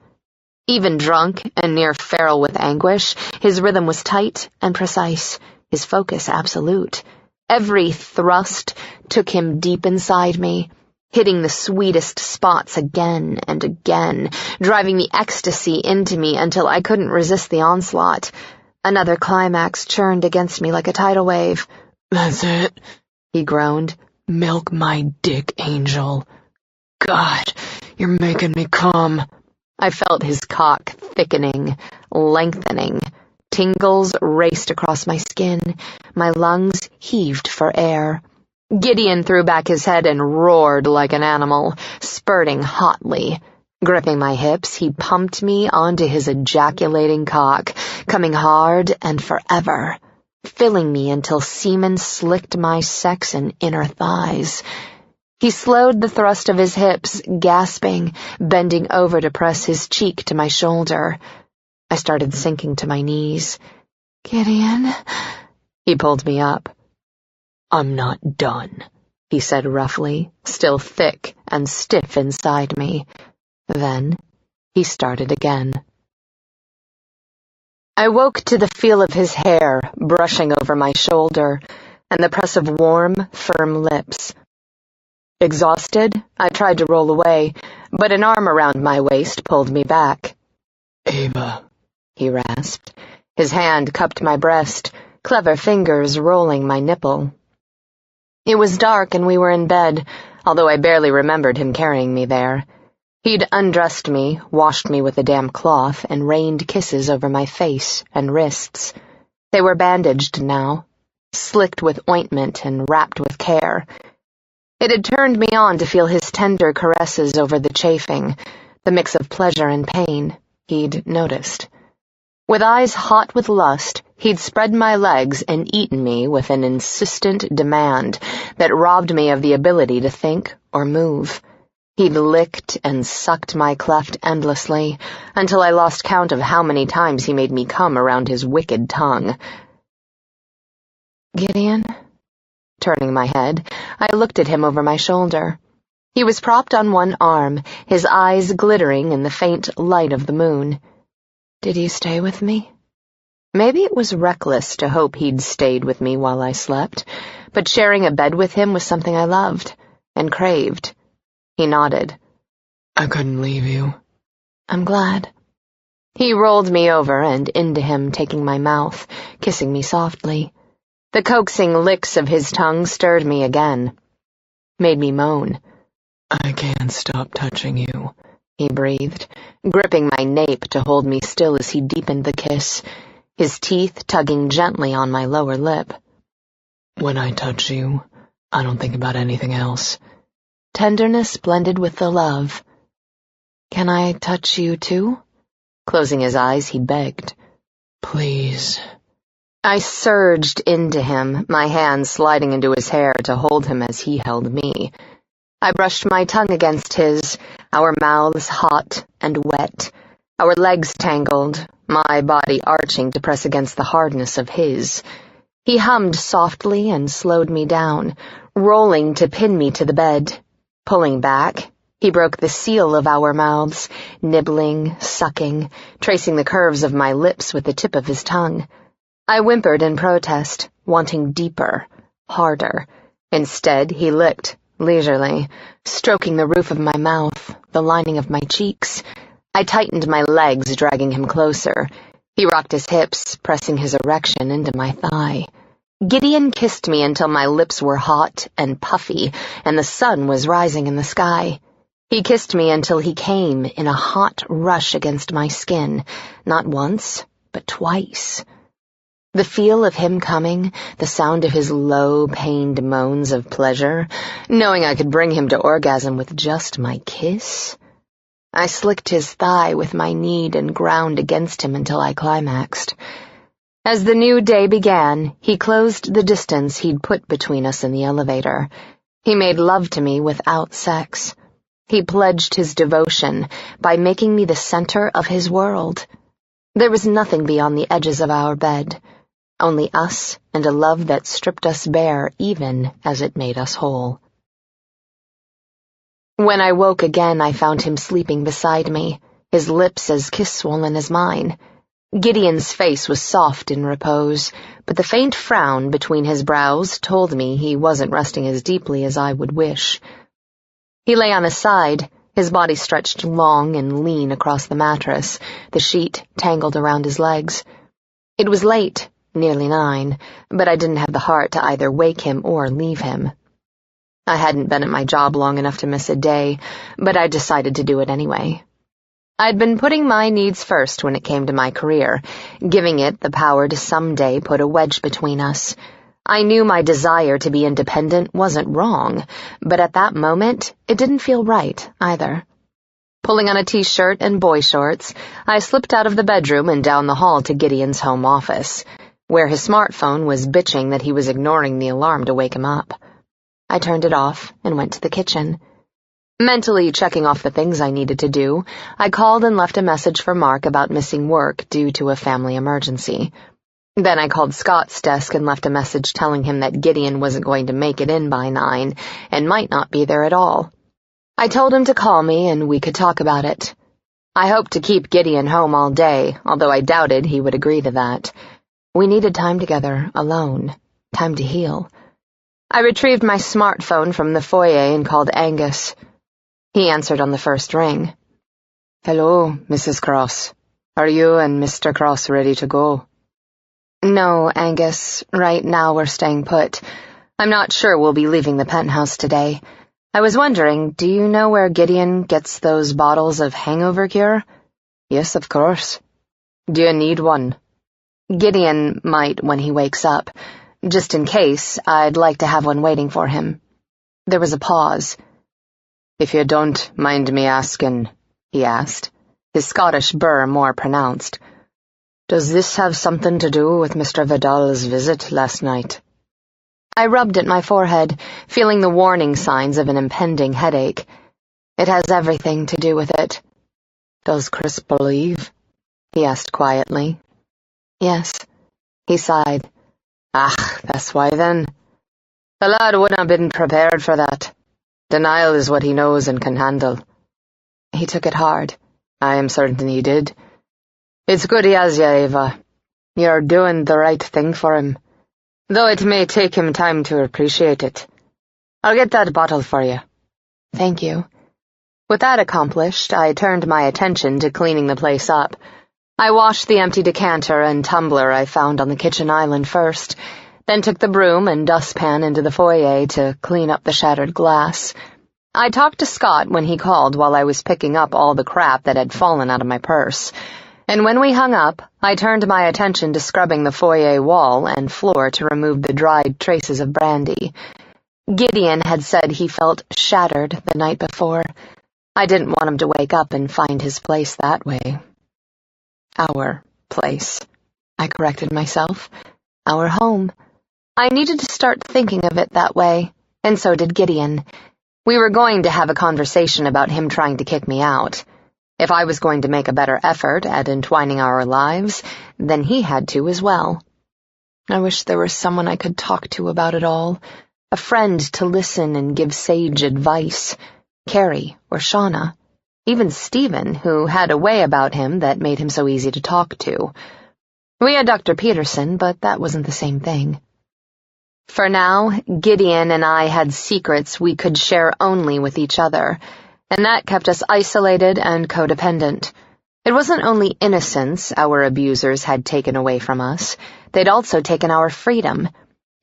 Even drunk and near feral with anguish, his rhythm was tight and precise, his focus absolute. Every thrust took him deep inside me, hitting the sweetest spots again and again, driving the ecstasy into me until I couldn't resist the onslaught. Another climax churned against me like a tidal wave. "That's it," he groaned. "Milk my dick, Angel." "God, you're making me come." I felt his cock thickening, lengthening. Tingles raced across my skin. My lungs heaved for air. Gideon threw back his head and roared like an animal, spurting hotly. Gripping my hips, he pumped me onto his ejaculating cock, coming hard and forever, filling me until semen slicked my sex and inner thighs. He slowed the thrust of his hips, gasping, bending over to press his cheek to my shoulder. I started sinking to my knees. "Gideon?" He pulled me up. "I'm not done," he said roughly, still thick and stiff inside me. Then he started again. I woke to the feel of his hair brushing over my shoulder and the press of warm, firm lips. Exhausted, I tried to roll away, but an arm around my waist pulled me back. Eva, he rasped. His hand cupped my breast, clever fingers rolling my nipple. It was dark and we were in bed, although I barely remembered him carrying me there. He'd undressed me, washed me with a damp cloth, and rained kisses over my face and wrists. They were bandaged now, slicked with ointment and wrapped with care. It had turned me on to feel his tender caresses over the chafing, the mix of pleasure and pain he'd noticed. With eyes hot with lust, he'd spread my legs and eaten me with an insistent demand that robbed me of the ability to think or move. He'd licked and sucked my cleft endlessly, until I lost count of how many times he made me come around his wicked tongue. Gideon? Turning my head, I looked at him over my shoulder. He was propped on one arm, his eyes glittering in the faint light of the moon. Did you stay with me? Maybe it was reckless to hope he'd stayed with me while I slept, but sharing a bed with him was something I loved and craved. He nodded. I couldn't leave you. I'm glad. He rolled me over and into him, taking my mouth, kissing me softly. The coaxing licks of his tongue stirred me again, made me moan. I can't stop touching you, he breathed, gripping my nape to hold me still as he deepened the kiss, his teeth tugging gently on my lower lip. When I touch you, I don't think about anything else. Tenderness blended with the love. Can I touch you too? Closing his eyes, he begged. Please. I surged into him, my hand sliding into his hair to hold him as he held me. I brushed my tongue against his, our mouths hot and wet, our legs tangled, my body arching to press against the hardness of his. He hummed softly and slowed me down, rolling to pin me to the bed. Pulling back, he broke the seal of our mouths, nibbling, sucking, tracing the curves of my lips with the tip of his tongue. I whimpered in protest, wanting deeper, harder. Instead, he licked, leisurely, stroking the roof of my mouth, the lining of my cheeks. I tightened my legs, dragging him closer. He rocked his hips, pressing his erection into my thigh. Gideon kissed me until my lips were hot and puffy, and the sun was rising in the sky. He kissed me until he came in a hot rush against my skin, not once, but twice. The feel of him coming, the sound of his low, pained moans of pleasure, knowing I could bring him to orgasm with just my kiss. I slicked his thigh with my knead and ground against him until I climaxed. As the new day began, he closed the distance he'd put between us in the elevator. He made love to me without sex. He pledged his devotion by making me the center of his world. There was nothing beyond the edges of our bed, only us and a love that stripped us bare even as it made us whole. When I woke again, I found him sleeping beside me, his lips as kiss-swollen as mine. Gideon's face was soft in repose, but the faint frown between his brows told me he wasn't resting as deeply as I would wish. He lay on his side, his body stretched long and lean across the mattress, the sheet tangled around his legs. It was late, nearly 9, but I didn't have the heart to either wake him or leave him. I hadn't been at my job long enough to miss a day, but I decided to do it anyway. I'd been putting my needs first when it came to my career, giving it the power to someday put a wedge between us. I knew my desire to be independent wasn't wrong, but at that moment, it didn't feel right, either. Pulling on a t-shirt and boy shorts, I slipped out of the bedroom and down the hall to Gideon's home office, where his smartphone was bitching that he was ignoring the alarm to wake him up. I turned it off and went to the kitchen. Mentally checking off the things I needed to do, I called and left a message for Mark about missing work due to a family emergency. Then I called Scott's desk and left a message telling him that Gideon wasn't going to make it in by 9 and might not be there at all. I told him to call me and we could talk about it. I hoped to keep Gideon home all day, although I doubted he would agree to that. We needed time together, alone, time to heal. I retrieved my smartphone from the foyer and called Angus. He answered on the first ring. "Hello, Mrs. Cross. Are you and Mr. Cross ready to go?" "No, Angus. Right now we're staying put. I'm not sure we'll be leaving the penthouse today. I was wondering, do you know where Gideon gets those bottles of hangover cure?" "Yes, of course. Do you need one?" "Gideon might when he wakes up. Just in case, I'd like to have one waiting for him." There was a pause. "If you don't mind me asking," he asked, his Scottish burr more pronounced, "does this have something to do with Mr. Vidal's visit last night?" I rubbed at my forehead, feeling the warning signs of an impending headache. "It has everything to do with it." "Does Chris believe?" he asked quietly. "Yes," he sighed. "Ah, that's why then. The lad wouldn't have been prepared for that. Denial is what he knows and can handle." He took it hard. "I am certain he did. It's good he has you, Eva. You're doing the right thing for him, though it may take him time to appreciate it. I'll get that bottle for you." "Thank you." With that accomplished, I turned my attention to cleaning the place up. I washed the empty decanter and tumbler I found on the kitchen island first, then took the broom and dustpan into the foyer to clean up the shattered glass. I talked to Scott when he called while I was picking up all the crap that had fallen out of my purse, and when we hung up, I turned my attention to scrubbing the foyer wall and floor to remove the dried traces of brandy. Gideon had said he felt shattered the night before. I didn't want him to wake up and find his place that way. Our place. I corrected myself. Our home. I needed to start thinking of it that way, and so did Gideon. We were going to have a conversation about him trying to kick me out. If I was going to make a better effort at entwining our lives, then he had to as well. I wish there was someone I could talk to about it all, a friend to listen and give sage advice, Carrie or Shauna, even Stephen, who had a way about him that made him so easy to talk to. We had Dr. Peterson, but that wasn't the same thing. For now, Gideon and I had secrets we could share only with each other, and that kept us isolated and codependent. It wasn't only innocence our abusers had taken away from us, they'd also taken our freedom.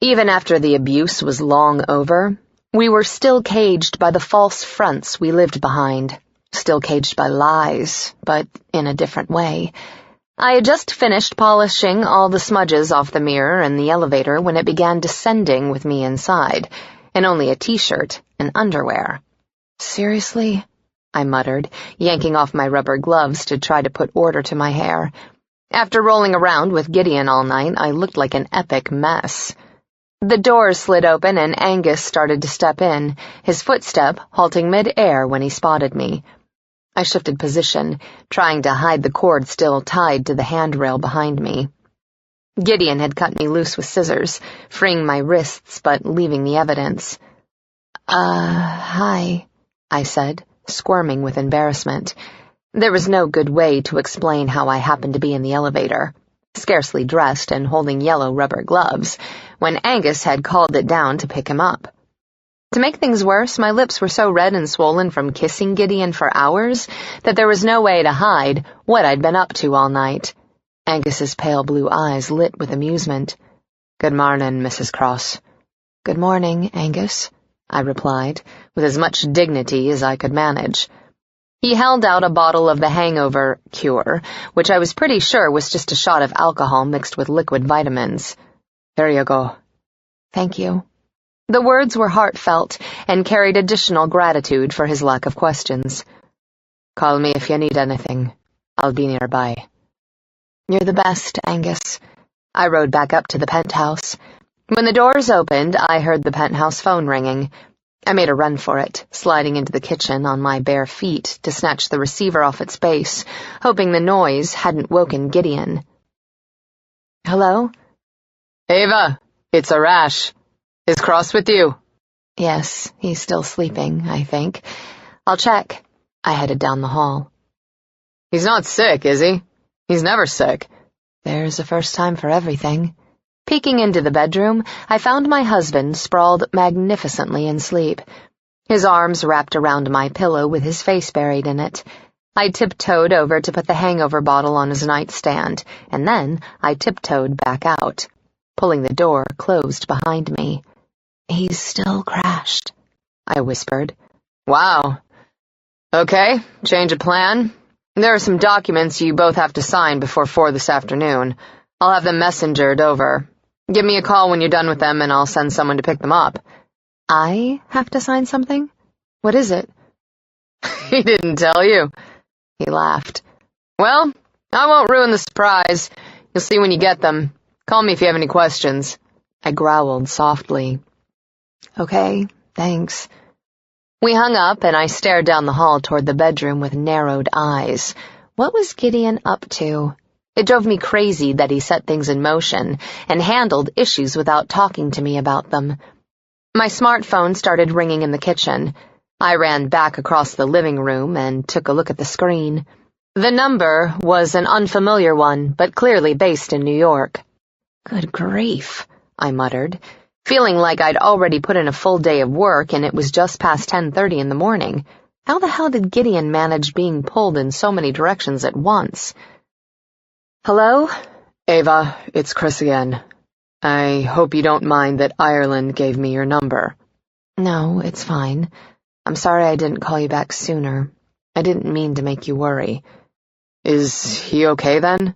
Even after the abuse was long over, we were still caged by the false fronts we lived behind, still caged by lies, but in a different way. I had just finished polishing all the smudges off the mirror in the elevator when it began descending with me inside, in only a t-shirt and underwear. "Seriously?" I muttered, yanking off my rubber gloves to try to put order to my hair. After rolling around with Gideon all night, I looked like an epic mess. The doors slid open and Angus started to step in, his footstep halting mid-air when he spotted me. I shifted position, trying to hide the cord still tied to the handrail behind me. Gideon had cut me loose with scissors, freeing my wrists but leaving the evidence. Hi," I said, squirming with embarrassment. There was no good way to explain how I happened to be in the elevator, scarcely dressed and holding yellow rubber gloves, when Angus had called it down to pick him up. To make things worse, my lips were so red and swollen from kissing Gideon for hours that there was no way to hide what I'd been up to all night. Angus's pale blue eyes lit with amusement. "Good morning, Mrs. Cross." "Good morning, Angus," I replied, with as much dignity as I could manage. He held out a bottle of the hangover cure, which I was pretty sure was just a shot of alcohol mixed with liquid vitamins. "Here you go." "Thank you." The words were heartfelt and carried additional gratitude for his lack of questions. "Call me if you need anything. I'll be nearby." "You're the best, Angus." I rode back up to the penthouse. When the doors opened, I heard the penthouse phone ringing. I made a run for it, sliding into the kitchen on my bare feet to snatch the receiver off its base, hoping the noise hadn't woken Gideon. "Hello?" Eva, it's Arash. Is Cross with you? Yes, he's still sleeping, I think. I'll check. I headed down the hall. He's not sick, is he? He's never sick. There's a first time for everything. Peeking into the bedroom, I found my husband sprawled magnificently in sleep, his arms wrapped around my pillow with his face buried in it. I tiptoed over to put the hangover bottle on his nightstand, and then I tiptoed back out, pulling the door closed behind me. He's still crashed, I whispered. Wow. Okay, change of plan. There are some documents you both have to sign before 4 this afternoon. I'll have them messengered over. Give me a call when you're done with them and I'll send someone to pick them up. I have to sign something? What is it? He didn't tell you. He laughed. Well, I won't ruin the surprise. You'll see when you get them. Call me if you have any questions. I growled softly. Okay, thanks. We hung up and I stared down the hall toward the bedroom with narrowed eyes. What was Gideon up to? It drove me crazy that he set things in motion and handled issues without talking to me about them. My smartphone started ringing in the kitchen. I ran back across the living room and took a look at the screen. The number was an unfamiliar one, but clearly based in New York. Good grief, I muttered, feeling like I'd already put in a full day of work and it was just past 10:30 in the morning. How the hell did Gideon manage being pulled in so many directions at once? Hello? Eva, it's Chris again. I hope you don't mind that Ireland gave me your number. No, it's fine. I'm sorry I didn't call you back sooner. I didn't mean to make you worry. Is he okay then?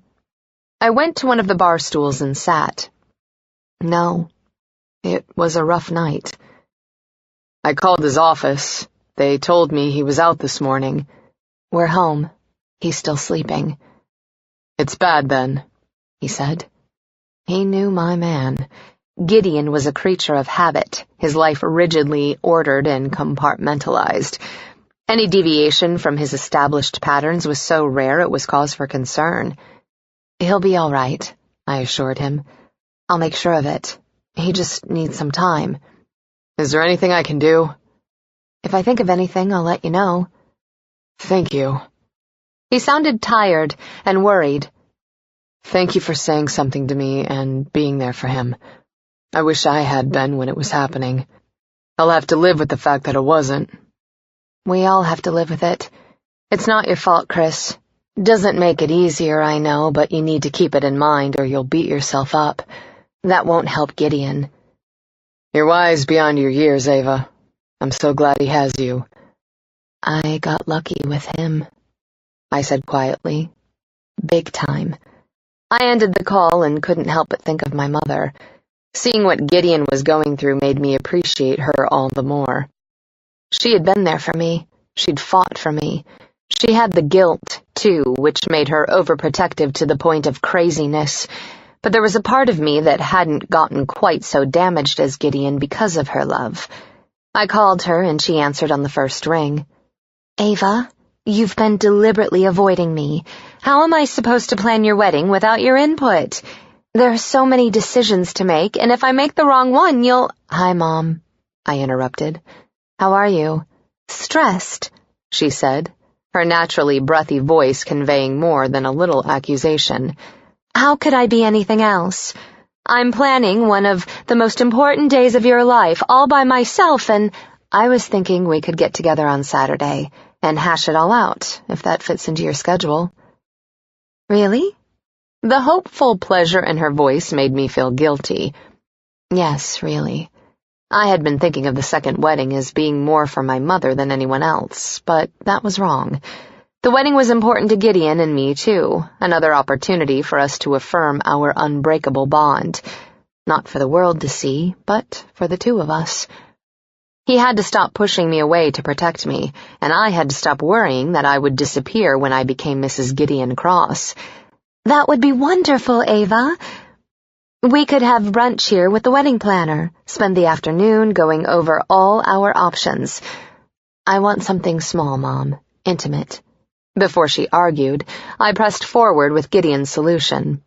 I went to one of the bar stools and sat. No, it was a rough night. I called his office. They told me he was out this morning. We're home. He's still sleeping. It's bad then, he said. He knew my man. Gideon was a creature of habit, his life rigidly ordered and compartmentalized. Any deviation from his established patterns was so rare it was cause for concern. He'll be all right, I assured him. I'll make sure of it. He just needs some time. Is there anything I can do? If I think of anything, I'll let you know. Thank you. He sounded tired and worried. Thank you for saying something to me and being there for him. I wish I had been when it was happening. I'll have to live with the fact that it wasn't. We all have to live with it. It's not your fault, Chris. Doesn't make it easier, I know, but you need to keep it in mind or you'll beat yourself up. That won't help Gideon. You're wise beyond your years, Eva. I'm so glad he has you. I got lucky with him, I said quietly. Big time. I ended the call and couldn't help but think of my mother. Seeing what Gideon was going through made me appreciate her all the more. She had been there for me. She'd fought for me. She had the guilt, too, which made her overprotective to the point of craziness. But there was a part of me that hadn't gotten quite so damaged as Gideon because of her love. I called her and she answered on the first ring. Eva, you've been deliberately avoiding me. How am I supposed to plan your wedding without your input? There are so many decisions to make, and if I make the wrong one, you'll— Hi, Mom, I interrupted. How are you? Stressed, she said, her naturally breathy voice conveying more than a little accusation. How could I be anything else? I'm planning one of the most important days of your life all by myself, and I was thinking we could get together on Saturday and hash it all out, if that fits into your schedule. Really? The hopeful pleasure in her voice made me feel guilty. Yes, really. I had been thinking of the second wedding as being more for my mother than anyone else, but that was wrong. The wedding was important to Gideon and me, too, another opportunity for us to affirm our unbreakable bond. Not for the world to see, but for the two of us. He had to stop pushing me away to protect me, and I had to stop worrying that I would disappear when I became Mrs. Gideon Cross. That would be wonderful, Eva. We could have brunch here with the wedding planner, spend the afternoon going over all our options. I want something small, Mom, intimate. Before she argued, I pressed forward with Gideon's solution.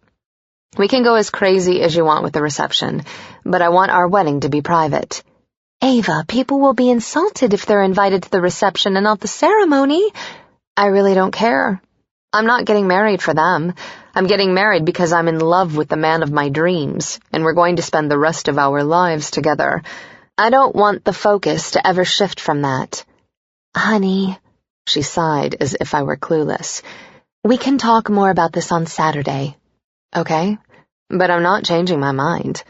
We can go as crazy as you want with the reception, but I want our wedding to be private." "Ava, people will be insulted if they're invited to the reception and not the ceremony." "I really don't care. I'm not getting married for them. I'm getting married because I'm in love with the man of my dreams, and we're going to spend the rest of our lives together. I don't want the focus to ever shift from that." "Honey," she sighed as if I were clueless, "we can talk more about this on Saturday." "Okay, but I'm not changing my mind."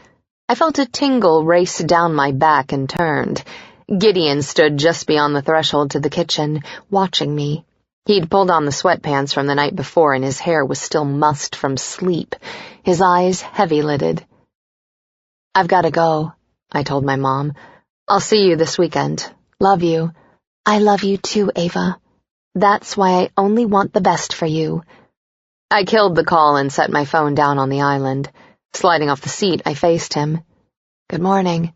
I felt a tingle race down my back and turned. Gideon stood just beyond the threshold to the kitchen, watching me. He'd pulled on the sweatpants from the night before, and his hair was still mussed from sleep, his eyes heavy-lidded. "I've got to go," I told my mom. "I'll see you this weekend. Love you." "I love you too, Ava. That's why I only want the best for you." I killed the call and set my phone down on the island. Sliding off the seat, I faced him. "Good morning."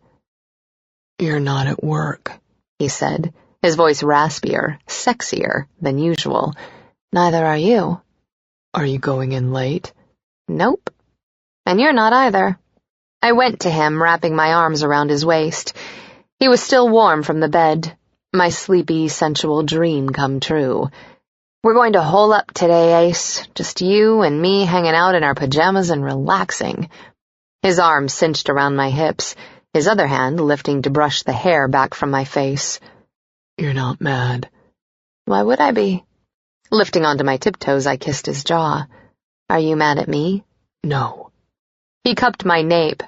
"You're not at work," he said, his voice raspier, sexier than usual. "Neither are you." "Are you going in late?" "Nope. And you're not either." I went to him, wrapping my arms around his waist. He was still warm from the bed, my sleepy, sensual dream come true. "We're going to hole up today, Ace. Just you and me hanging out in our pajamas and relaxing." His arm cinched around my hips, his other hand lifting to brush the hair back from my face. "You're not mad?" "Why would I be?" Lifting onto my tiptoes, I kissed his jaw. "Are you mad at me?" "No." He cupped my nape,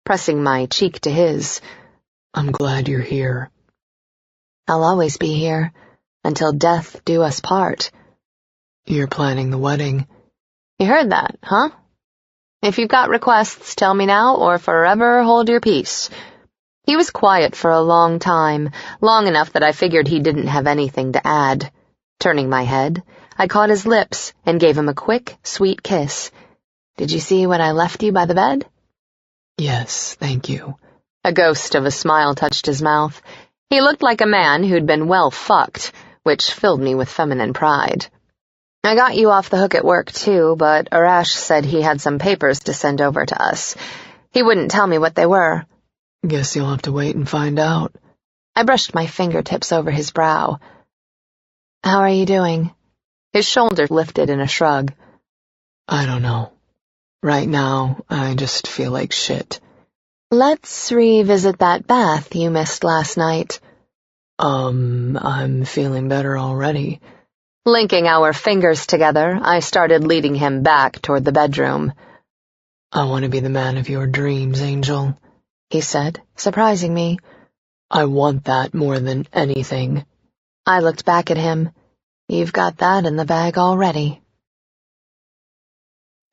pressing my cheek to his. "I'm glad you're here." "I'll always be here, until death do us part." "You're planning the wedding." "You heard that, huh? If you've got requests, tell me now, or forever hold your peace." He was quiet for a long time, long enough that I figured he didn't have anything to add. Turning my head, I caught his lips and gave him a quick, sweet kiss. "Did you see when I left you by the bed?" "Yes, thank you." A ghost of a smile touched his mouth. He looked like a man who'd been well fucked, which filled me with feminine pride. "I got you off the hook at work, too, but Arash said he had some papers to send over to us. He wouldn't tell me what they were." "Guess you'll have to wait and find out." I brushed my fingertips over his brow. "How are you doing?" His shoulder lifted in a shrug. "I don't know. Right now, I just feel like shit." "Let's revisit that bath you missed last night." I'm feeling better already." Linking our fingers together, I started leading him back toward the bedroom. "I want to be the man of your dreams, Angel," he said, surprising me. "I want that more than anything." I looked back at him. "You've got that in the bag already."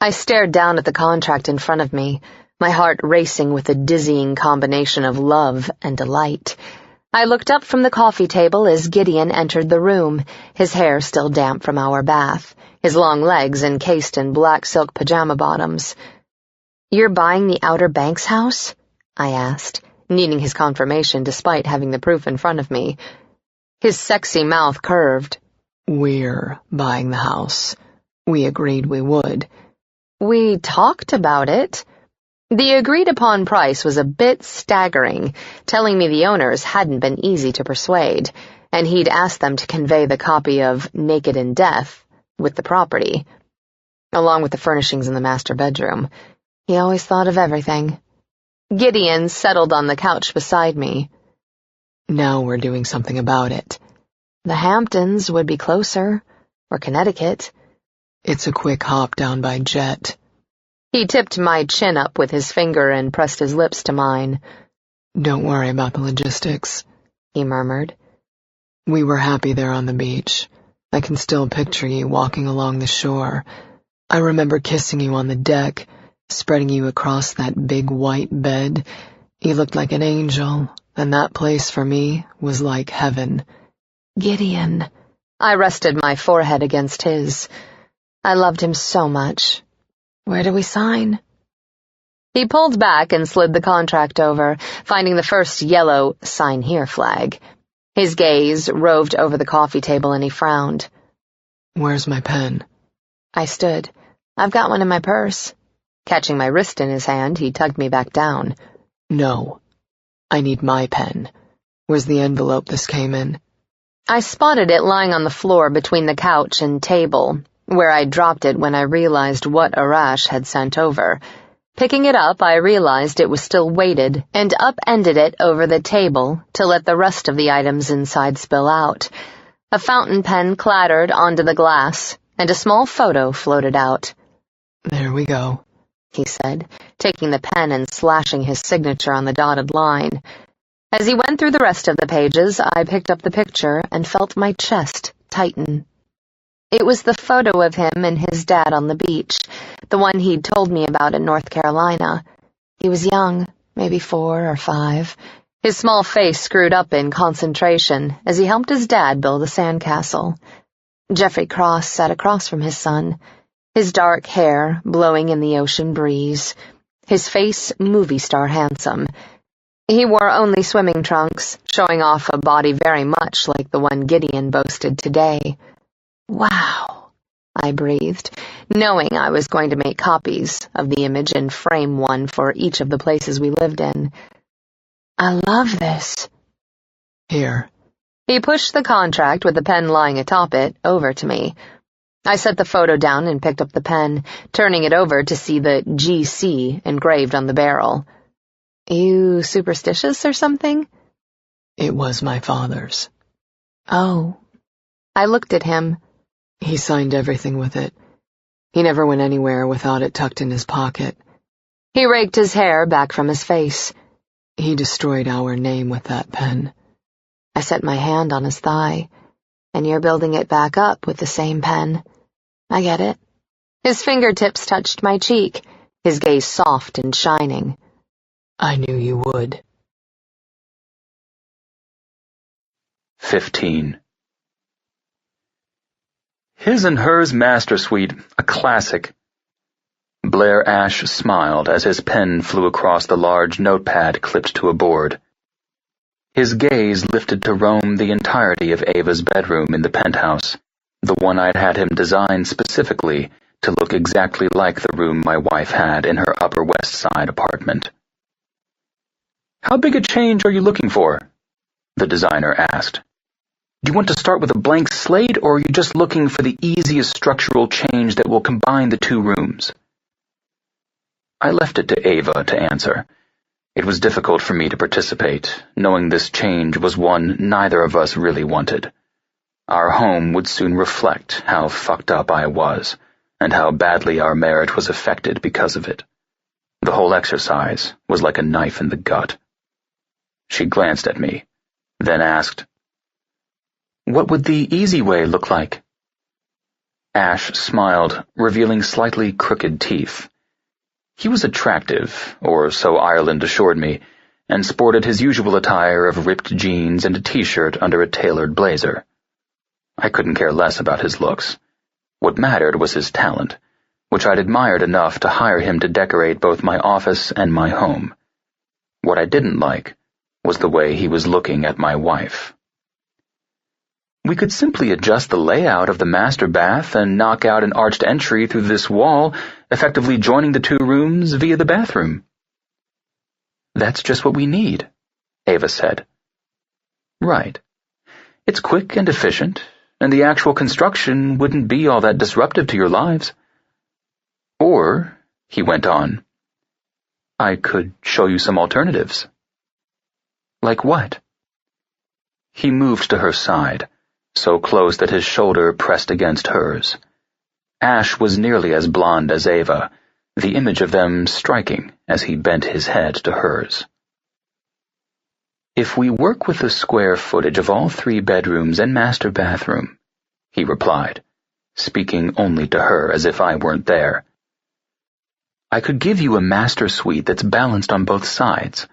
I stared down at the contract in front of me, my heart racing with a dizzying combination of love and delight. I looked up from the coffee table as Gideon entered the room, his hair still damp from our bath, his long legs encased in black silk pajama bottoms. "You're buying the Outer Banks house?" I asked, needing his confirmation despite having the proof in front of me. His sexy mouth curved. "We're buying the house. We agreed we would." "We talked about it." The agreed-upon price was a bit staggering, telling me the owners hadn't been easy to persuade, and he'd asked them to convey the copy of Naked in Death with the property, along with the furnishings in the master bedroom. He always thought of everything. Gideon settled on the couch beside me. "Now we're doing something about it." The Hamptons would be closer, or Connecticut. "It's a quick hop down by jet." He tipped my chin up with his finger and pressed his lips to mine. "Don't worry about the logistics," he murmured. "We were happy there on the beach. I can still picture you walking along the shore. I remember kissing you on the deck, spreading you across that big white bed. You looked like an angel, and that place for me was like heaven." "Gideon." I rested my forehead against his. I loved him so much. "Where do we sign?" He pulled back and slid the contract over, finding the first yellow "Sign Here" flag. His gaze roved over the coffee table and he frowned. "Where's my pen?" I stood. "I've got one in my purse." Catching my wrist in his hand, he tugged me back down. No. I need my pen. Where's the envelope this came in? I spotted it lying on the floor between the couch and table, where I'd dropped it when I realized what Arash had sent over. Picking it up, I realized it was still weighted, and upended it over the table to let the rest of the items inside spill out. A fountain pen clattered onto the glass, and a small photo floated out. There we go, he said, taking the pen and slashing his signature on the dotted line. As he went through the rest of the pages, I picked up the picture and felt my chest tighten. It was the photo of him and his dad on the beach, the one he'd told me about in North Carolina. He was young, maybe 4 or 5, his small face screwed up in concentration as he helped his dad build a sandcastle. Jeffrey Cross sat across from his son, his dark hair blowing in the ocean breeze, his face movie star handsome. He wore only swimming trunks, showing off a body very much like the one Gideon boasted today. Wow, I breathed, knowing I was going to make copies of the image and frame one for each of the places we lived in. I love this. Here. He pushed the contract with the pen lying atop it over to me. I set the photo down and picked up the pen, turning it over to see the GC engraved on the barrel. You superstitious or something? It was my father's. Oh. I looked at him. He signed everything with it. He never went anywhere without it tucked in his pocket. He raked his hair back from his face. He destroyed our name with that pen. I set my hand on his thigh. And you're building it back up with the same pen. I get it. His fingertips touched my cheek, his gaze soft and shining. I knew you would. 15. His and Hers Master Suite, a classic. Blair Ash smiled as his pen flew across the large notepad clipped to a board. His gaze lifted to roam the entirety of Ava's bedroom in the penthouse, the one I'd had him design specifically to look exactly like the room my wife had in her Upper West Side apartment. "How big a change are you looking for?" the designer asked. "Do you want to start with a blank slate, or are you just looking for the easiest structural change that will combine the two rooms?" I left it to Ava to answer. It was difficult for me to participate, knowing this change was one neither of us really wanted. Our home would soon reflect how fucked up I was, and how badly our marriage was affected because of it. The whole exercise was like a knife in the gut. She glanced at me, then asked, "What would the easy way look like?" Ash smiled, revealing slightly crooked teeth. He was attractive, or so Ireland assured me, and sported his usual attire of ripped jeans and a t-shirt under a tailored blazer. I couldn't care less about his looks. What mattered was his talent, which I'd admired enough to hire him to decorate both my office and my home. What I didn't like was the way he was looking at my wife. "We could simply adjust the layout of the master bath and knock out an arched entry through this wall, effectively joining the two rooms via the bathroom." "That's just what we need," Ava said. "Right. It's quick and efficient, and the actual construction wouldn't be all that disruptive to your lives." "Or," he went on, "I could show you some alternatives." "Like what?" He moved to her side, so close that his shoulder pressed against hers. Ash was nearly as blonde as Ava, the image of them striking as he bent his head to hers. "If we work with the square footage of all 3 bedrooms and master bathroom," he replied, speaking only to her as if I weren't there, "I could give you a master suite that's balanced on both sides.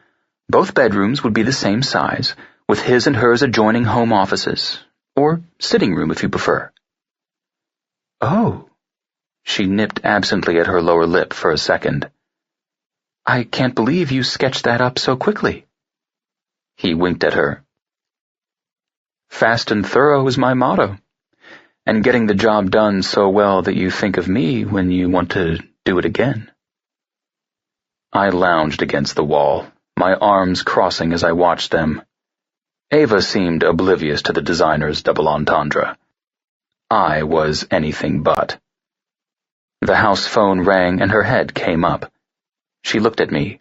Both bedrooms would be the same size, with his and hers adjoining home offices, or sitting room if you prefer." "Oh." She nipped absently at her lower lip for a second. "I can't believe you sketched that up so quickly." He winked at her. "Fast and thorough is my motto, and getting the job done so well that you think of me when you want to do it again." I lounged against the wall, my arms crossing as I watched them. Eva seemed oblivious to the designer's double entendre. I was anything but. The house phone rang and her head came up. She looked at me.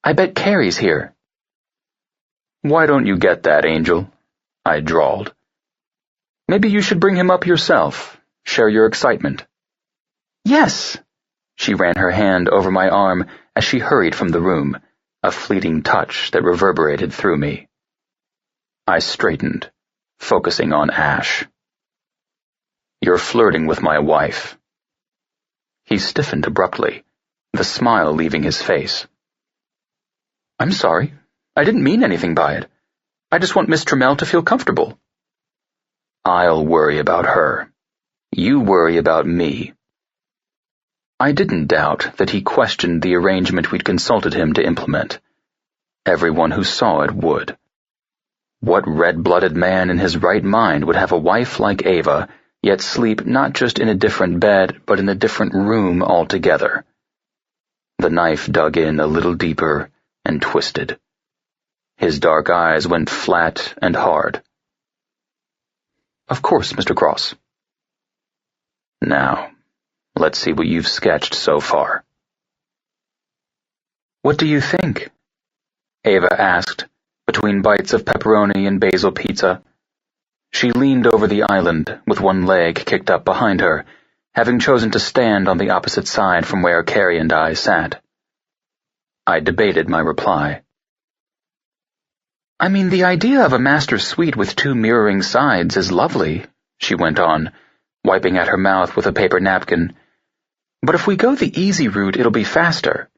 "I bet Carrie's here." "Why don't you get that, Angel?" I drawled. "Maybe you should bring him up yourself. Share your excitement." "Yes." She ran her hand over my arm as she hurried from the room, a fleeting touch that reverberated through me. I straightened, focusing on Ash. "You're flirting with my wife." He stiffened abruptly, the smile leaving his face. "I'm sorry. I didn't mean anything by it. I just want Miss Trammell to feel comfortable." "I'll worry about her. You worry about me." I didn't doubt that he questioned the arrangement we'd consulted him to implement. Everyone who saw it would. What red-blooded man in his right mind would have a wife like Eva, yet sleep not just in a different bed, but in a different room altogether? The knife dug in a little deeper and twisted. His dark eyes went flat and hard. "Of course, Mr. Cross." "Now, let's see what you've sketched so far." "What do you think?" Eva asked, between bites of pepperoni and basil pizza. She leaned over the island, with one leg kicked up behind her, having chosen to stand on the opposite side from where Carrie and I sat. I debated my reply. "I mean, the idea of a master suite with 2 mirroring sides is lovely," she went on, wiping at her mouth with a paper napkin. "But if we go the easy route, it'll be faster.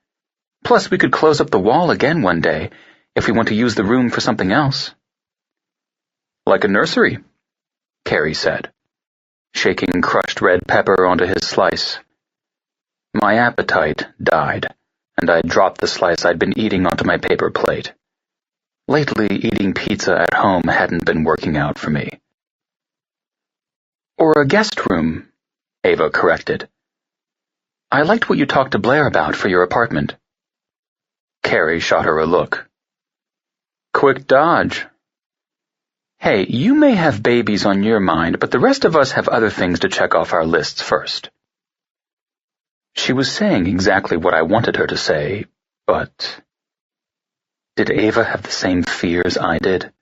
Plus, we could close up the wall again one day, if we want to use the room for something else." "Like a nursery," Carrie said, shaking crushed red pepper onto his slice. My appetite died, and I dropped the slice I'd been eating onto my paper plate. Lately, eating pizza at home hadn't been working out for me. "Or a guest room," Eva corrected. "I liked what you talked to Blair about for your apartment." Carrie shot her a look. "Quick dodge. Hey, you may have babies on your mind, but the rest of us have other things to check off our lists first." She was saying exactly what I wanted her to say, but... Did Eva have the same fears I did?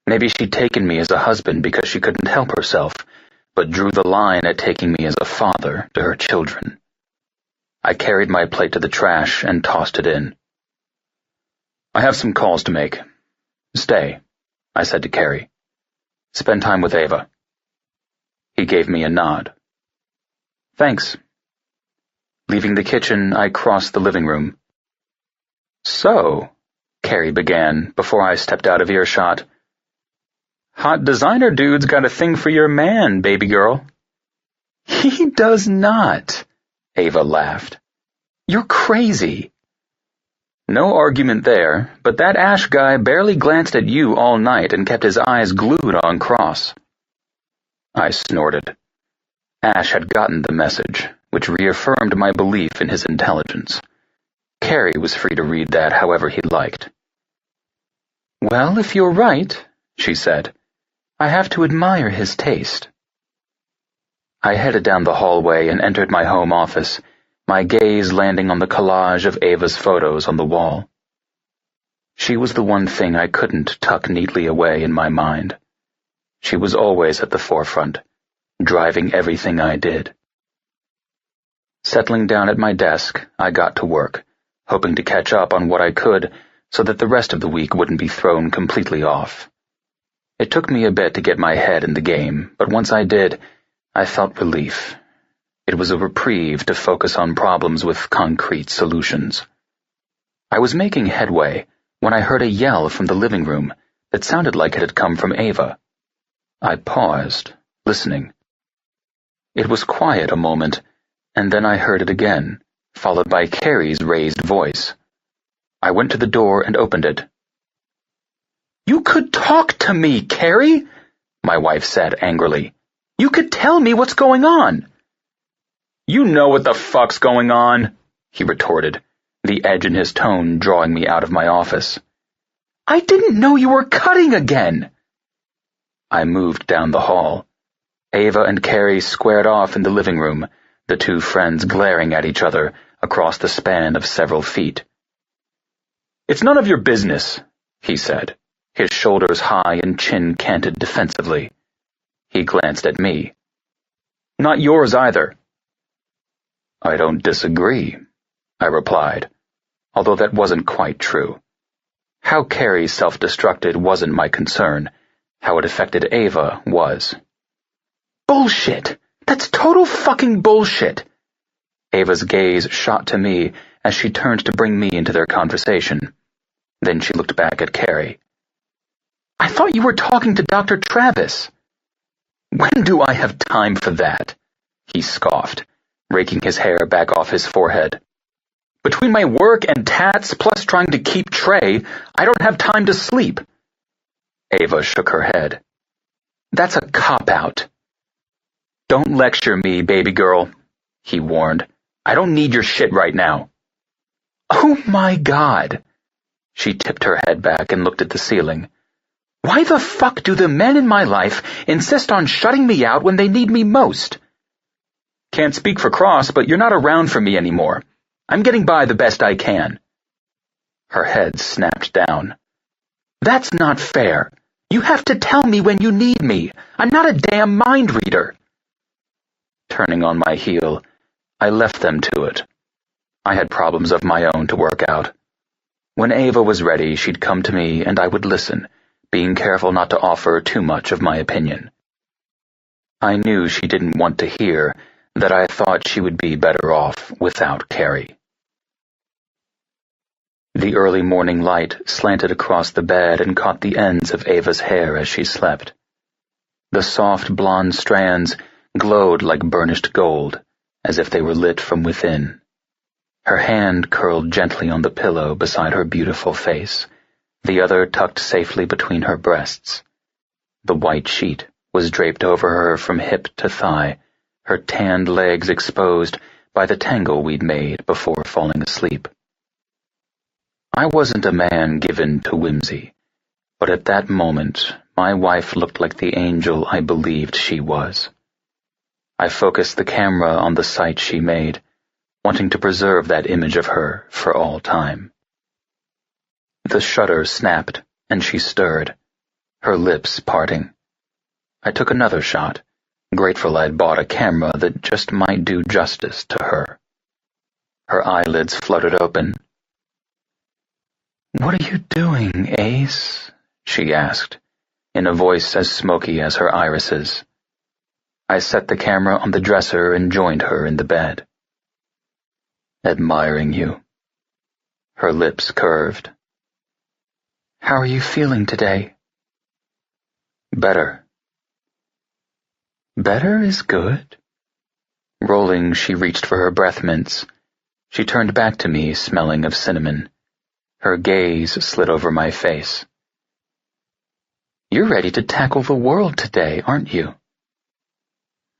Maybe she'd taken me as a husband because she couldn't help herself, but drew the line at taking me as a father to her children. I carried my plate to the trash and tossed it in. "I have some calls to make. Stay," I said to Carrie. "Spend time with Eva." He gave me a nod. "Thanks." Leaving the kitchen, I crossed the living room. "So," Carrie began before I stepped out of earshot, "hot designer dude's got a thing for your man, baby girl." "He does not," Eva laughed. "You're crazy." No argument there, but that Ash guy barely glanced at you all night and kept his eyes glued on Cross. I snorted. Ash had gotten the message, which reaffirmed my belief in his intelligence. Carrie was free to read that however he liked. "Well, if you're right," she said, "I have to admire his taste." I headed down the hallway and entered my home office, my gaze landing on the collage of Ava's photos on the wall. She was the one thing I couldn't tuck neatly away in my mind. She was always at the forefront, driving everything I did. Settling down at my desk, I got to work, hoping to catch up on what I could so that the rest of the week wouldn't be thrown completely off. It took me a bit to get my head in the game, but once I did, I felt relief. It was a reprieve to focus on problems with concrete solutions. I was making headway when I heard a yell from the living room that sounded like it had come from Eva. I paused, listening. It was quiet a moment, and then I heard it again, followed by Carrie's raised voice. I went to the door and opened it. "You could talk to me, Carrie," my wife said angrily. "You could tell me what's going on." "You know what the fuck's going on," he retorted, the edge in his tone drawing me out of my office. "I didn't know you were cutting again!" I moved down the hall. Eva and Carrie squared off in the living room, the two friends glaring at each other across the span of several feet. "It's none of your business," he said, his shoulders high and chin canted defensively. He glanced at me. "Not yours either." "I don't disagree," I replied, although that wasn't quite true. How Carrie self-destructed wasn't my concern. How it affected Eva was. "Bullshit! That's total fucking bullshit!" Ava's gaze shot to me as she turned to bring me into their conversation. Then she looked back at Carrie. "I thought you were talking to Dr. Travis." "When do I have time for that?" he scoffed, raking his hair back off his forehead. "Between my work and tats plus trying to keep Trey, I don't have time to sleep." Eva shook her head. "That's a cop-out." "Don't lecture me, baby girl," he warned. "I don't need your shit right now." "Oh my God." She tipped her head back and looked at the ceiling. "Why the fuck do the men in my life insist on shutting me out when they need me most?" "Can't speak for Cross, but you're not around for me anymore. I'm getting by the best I can." Her head snapped down. "That's not fair. You have to tell me when you need me. I'm not a damn mind reader." Turning on my heel, I left them to it. I had problems of my own to work out. When Eva was ready, she'd come to me and I would listen, being careful not to offer too much of my opinion. I knew she didn't want to hear that I thought she would be better off without Carrie. The early morning light slanted across the bed and caught the ends of Ava's hair as she slept. The soft blonde strands glowed like burnished gold, as if they were lit from within. Her hand curled gently on the pillow beside her beautiful face, the other tucked safely between her breasts. The white sheet was draped over her from hip to thigh, her tanned legs exposed by the tangle we'd made before falling asleep. I wasn't a man given to whimsy, but at that moment my wife looked like the angel I believed she was. I focused the camera on the sight she made, wanting to preserve that image of her for all time. The shutter snapped, and she stirred, her lips parting. I took another shot, grateful I'd bought a camera that just might do justice to her. Her eyelids fluttered open. "What are you doing, Ace?" she asked, in a voice as smoky as her irises. I set the camera on the dresser and joined her in the bed. "Admiring you." Her lips curved. "How are you feeling today?" "Better." "Better is good." Rolling, she reached for her breath mints. She turned back to me, smelling of cinnamon. Her gaze slid over my face. "You're ready to tackle the world today, aren't you?"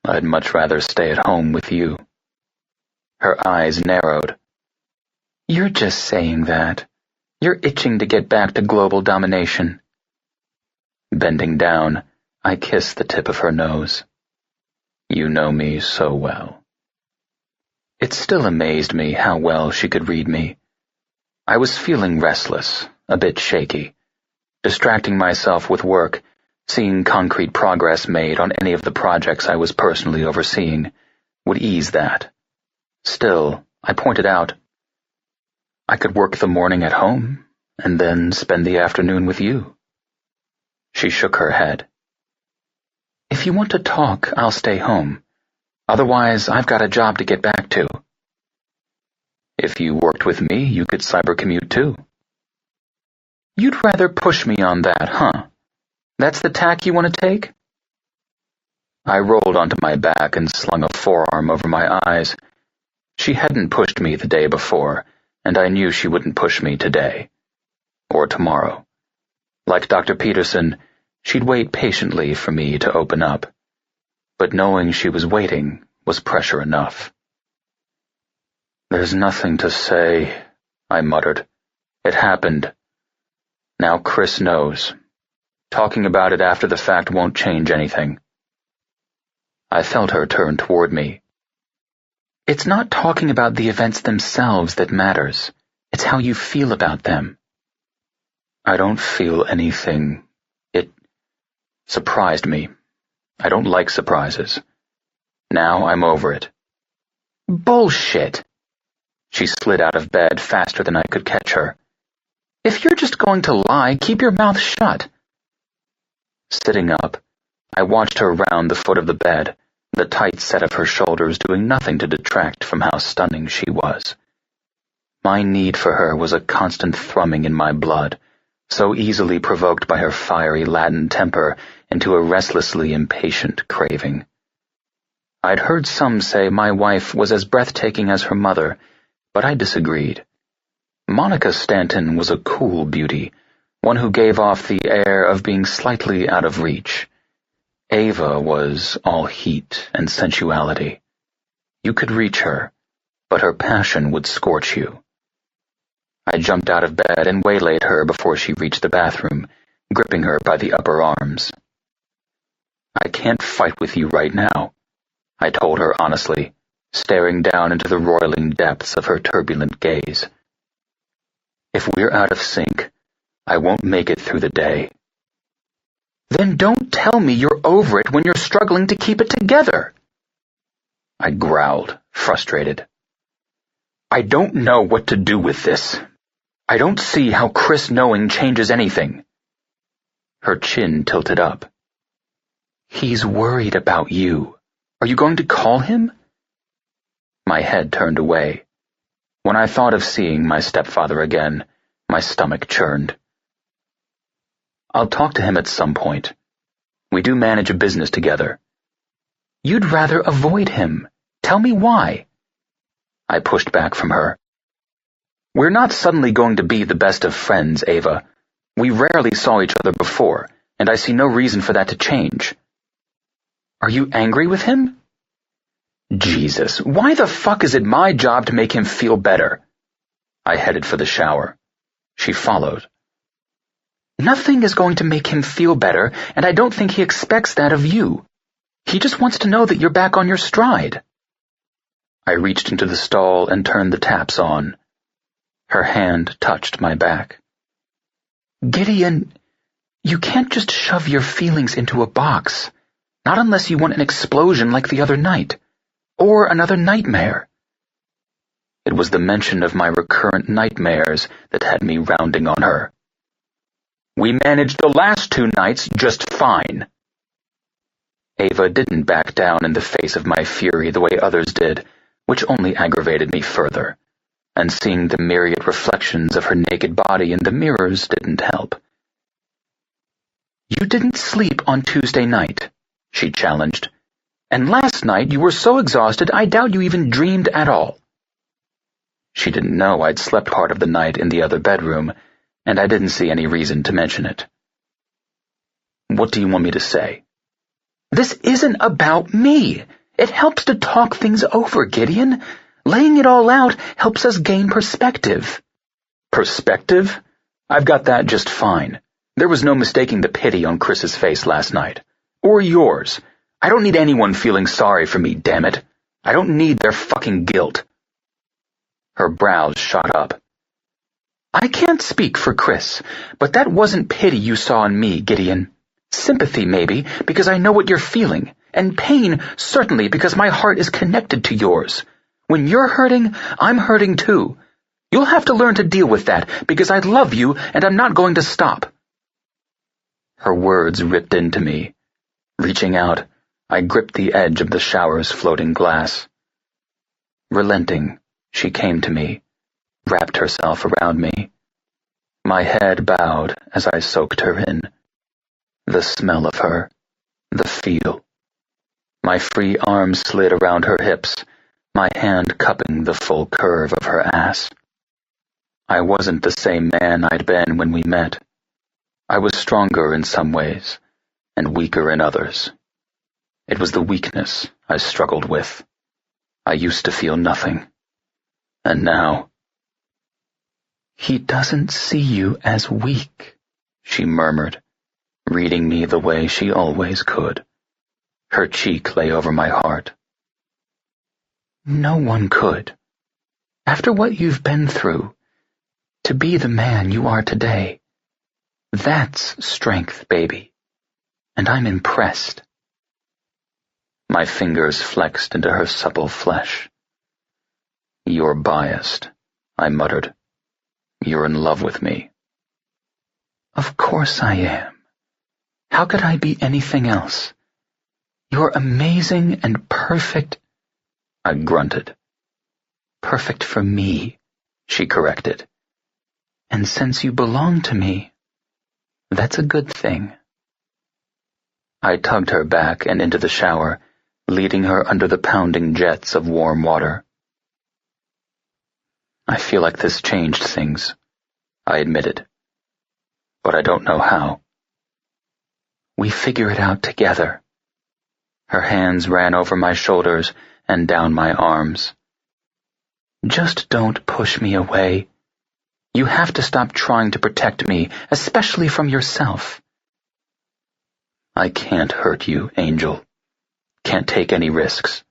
"I'd much rather stay at home with you." Her eyes narrowed. "You're just saying that. You're itching to get back to global domination." Bending down, I kissed the tip of her nose. "You know me so well." It still amazed me how well she could read me. I was feeling restless, a bit shaky. Distracting myself with work, seeing concrete progress made on any of the projects I was personally overseeing, would ease that. Still, I pointed out, I could work the morning at home, and then spend the afternoon with you. She shook her head. "If you want to talk, I'll stay home. Otherwise, I've got a job to get back to." "If you worked with me, you could cybercommute too." "You'd rather push me on that, huh? That's the tack you want to take?" I rolled onto my back and slung a forearm over my eyes. She hadn't pushed me the day before, and I knew she wouldn't push me today. Or tomorrow. Like Dr. Peterson, she'd wait patiently for me to open up. But knowing she was waiting was pressure enough. "There's nothing to say," I muttered. It happened. Now Chris knows. Talking about it after the fact won't change anything. I felt her turn toward me. It's not talking about the events themselves that matters. It's how you feel about them. I don't feel anything. It surprised me. I don't like surprises. Now I'm over it. Bullshit! She slid out of bed faster than I could catch her. If you're just going to lie, keep your mouth shut. Sitting up, I watched her round the foot of the bed, the tight set of her shoulders doing nothing to detract from how stunning she was. My need for her was a constant thrumming in my blood, so easily provoked by her fiery Latin temper into a restlessly impatient craving. I'd heard some say my wife was as breathtaking as her mother, but I disagreed. Monica Stanton was a cool beauty, one who gave off the air of being slightly out of reach. Eva was all heat and sensuality. You could reach her, but her passion would scorch you. I jumped out of bed and waylaid her before she reached the bathroom, gripping her by the upper arms. I can't fight with you right now, I told her honestly, staring down into the roiling depths of her turbulent gaze. If we're out of sync, I won't make it through the day. Then don't tell me you're over it when you're struggling to keep it together. I growled, frustrated. I don't know what to do with this. I don't see how Chris knowing changes anything. Her chin tilted up. He's worried about you. Are you going to call him? My head turned away. When I thought of seeing my stepfather again, my stomach churned. I'll talk to him at some point. We do manage a business together. You'd rather avoid him. Tell me why. I pushed back from her. We're not suddenly going to be the best of friends, Eva. We rarely saw each other before, and I see no reason for that to change. Are you angry with him? Jesus, why the fuck is it my job to make him feel better? I headed for the shower. She followed. Nothing is going to make him feel better, and I don't think he expects that of you. He just wants to know that you're back on your stride. I reached into the stall and turned the taps on. Her hand touched my back. Gideon, you can't just shove your feelings into a box, not unless you want an explosion like the other night, or another nightmare. It was the mention of my recurrent nightmares that had me rounding on her. We managed the last 2 nights just fine. Eva didn't back down in the face of my fury the way others did, which only aggravated me further, and seeing the myriad reflections of her naked body in the mirrors didn't help. You didn't sleep on Tuesday night, she challenged, and last night you were so exhausted I doubt you even dreamed at all. She didn't know I'd slept part of the night in the other bedroom, and I didn't see any reason to mention it. What do you want me to say? This isn't about me. It helps to talk things over, Gideon. Laying it all out helps us gain perspective. Perspective? I've got that just fine. There was no mistaking the pity on Chris's face last night. Or yours. I don't need anyone feeling sorry for me, damn it. I don't need their fucking guilt. Her brows shot up. I can't speak for Chris, but that wasn't pity you saw in me, Gideon. Sympathy, maybe, because I know what you're feeling, and pain, certainly, because my heart is connected to yours. When you're hurting, I'm hurting too. You'll have to learn to deal with that, because I love you, and I'm not going to stop. Her words ripped into me. Reaching out, I gripped the edge of the shower's floating glass. Relenting, she came to me, wrapped herself around me. My head bowed as I soaked her in. The smell of her, the feel. My free arm slid around her hips, my hand cupping the full curve of her ass. I wasn't the same man I'd been when we met. I was stronger in some ways, and weaker in others. It was the weakness I struggled with. I used to feel nothing. And now... "He doesn't see you as weak," she murmured, reading me the way she always could. Her cheek lay over my heart. "No one could. After what you've been through, to be the man you are today, that's strength, baby. And I'm impressed." My fingers flexed into her supple flesh. "You're biased," I muttered. "You're in love with me." "Of course I am. How could I be anything else? You're amazing and perfect," I grunted. "Perfect for me," she corrected. "And since you belong to me, that's a good thing." I tugged her back and into the shower, leading her under the pounding jets of warm water. "I feel like this changed things," I admitted. "But I don't know how." "We figure it out together." Her hands ran over my shoulders and down my arms. "Just don't push me away. You have to stop trying to protect me, especially from yourself." "I can't hurt you, Angel. Can't take any risks."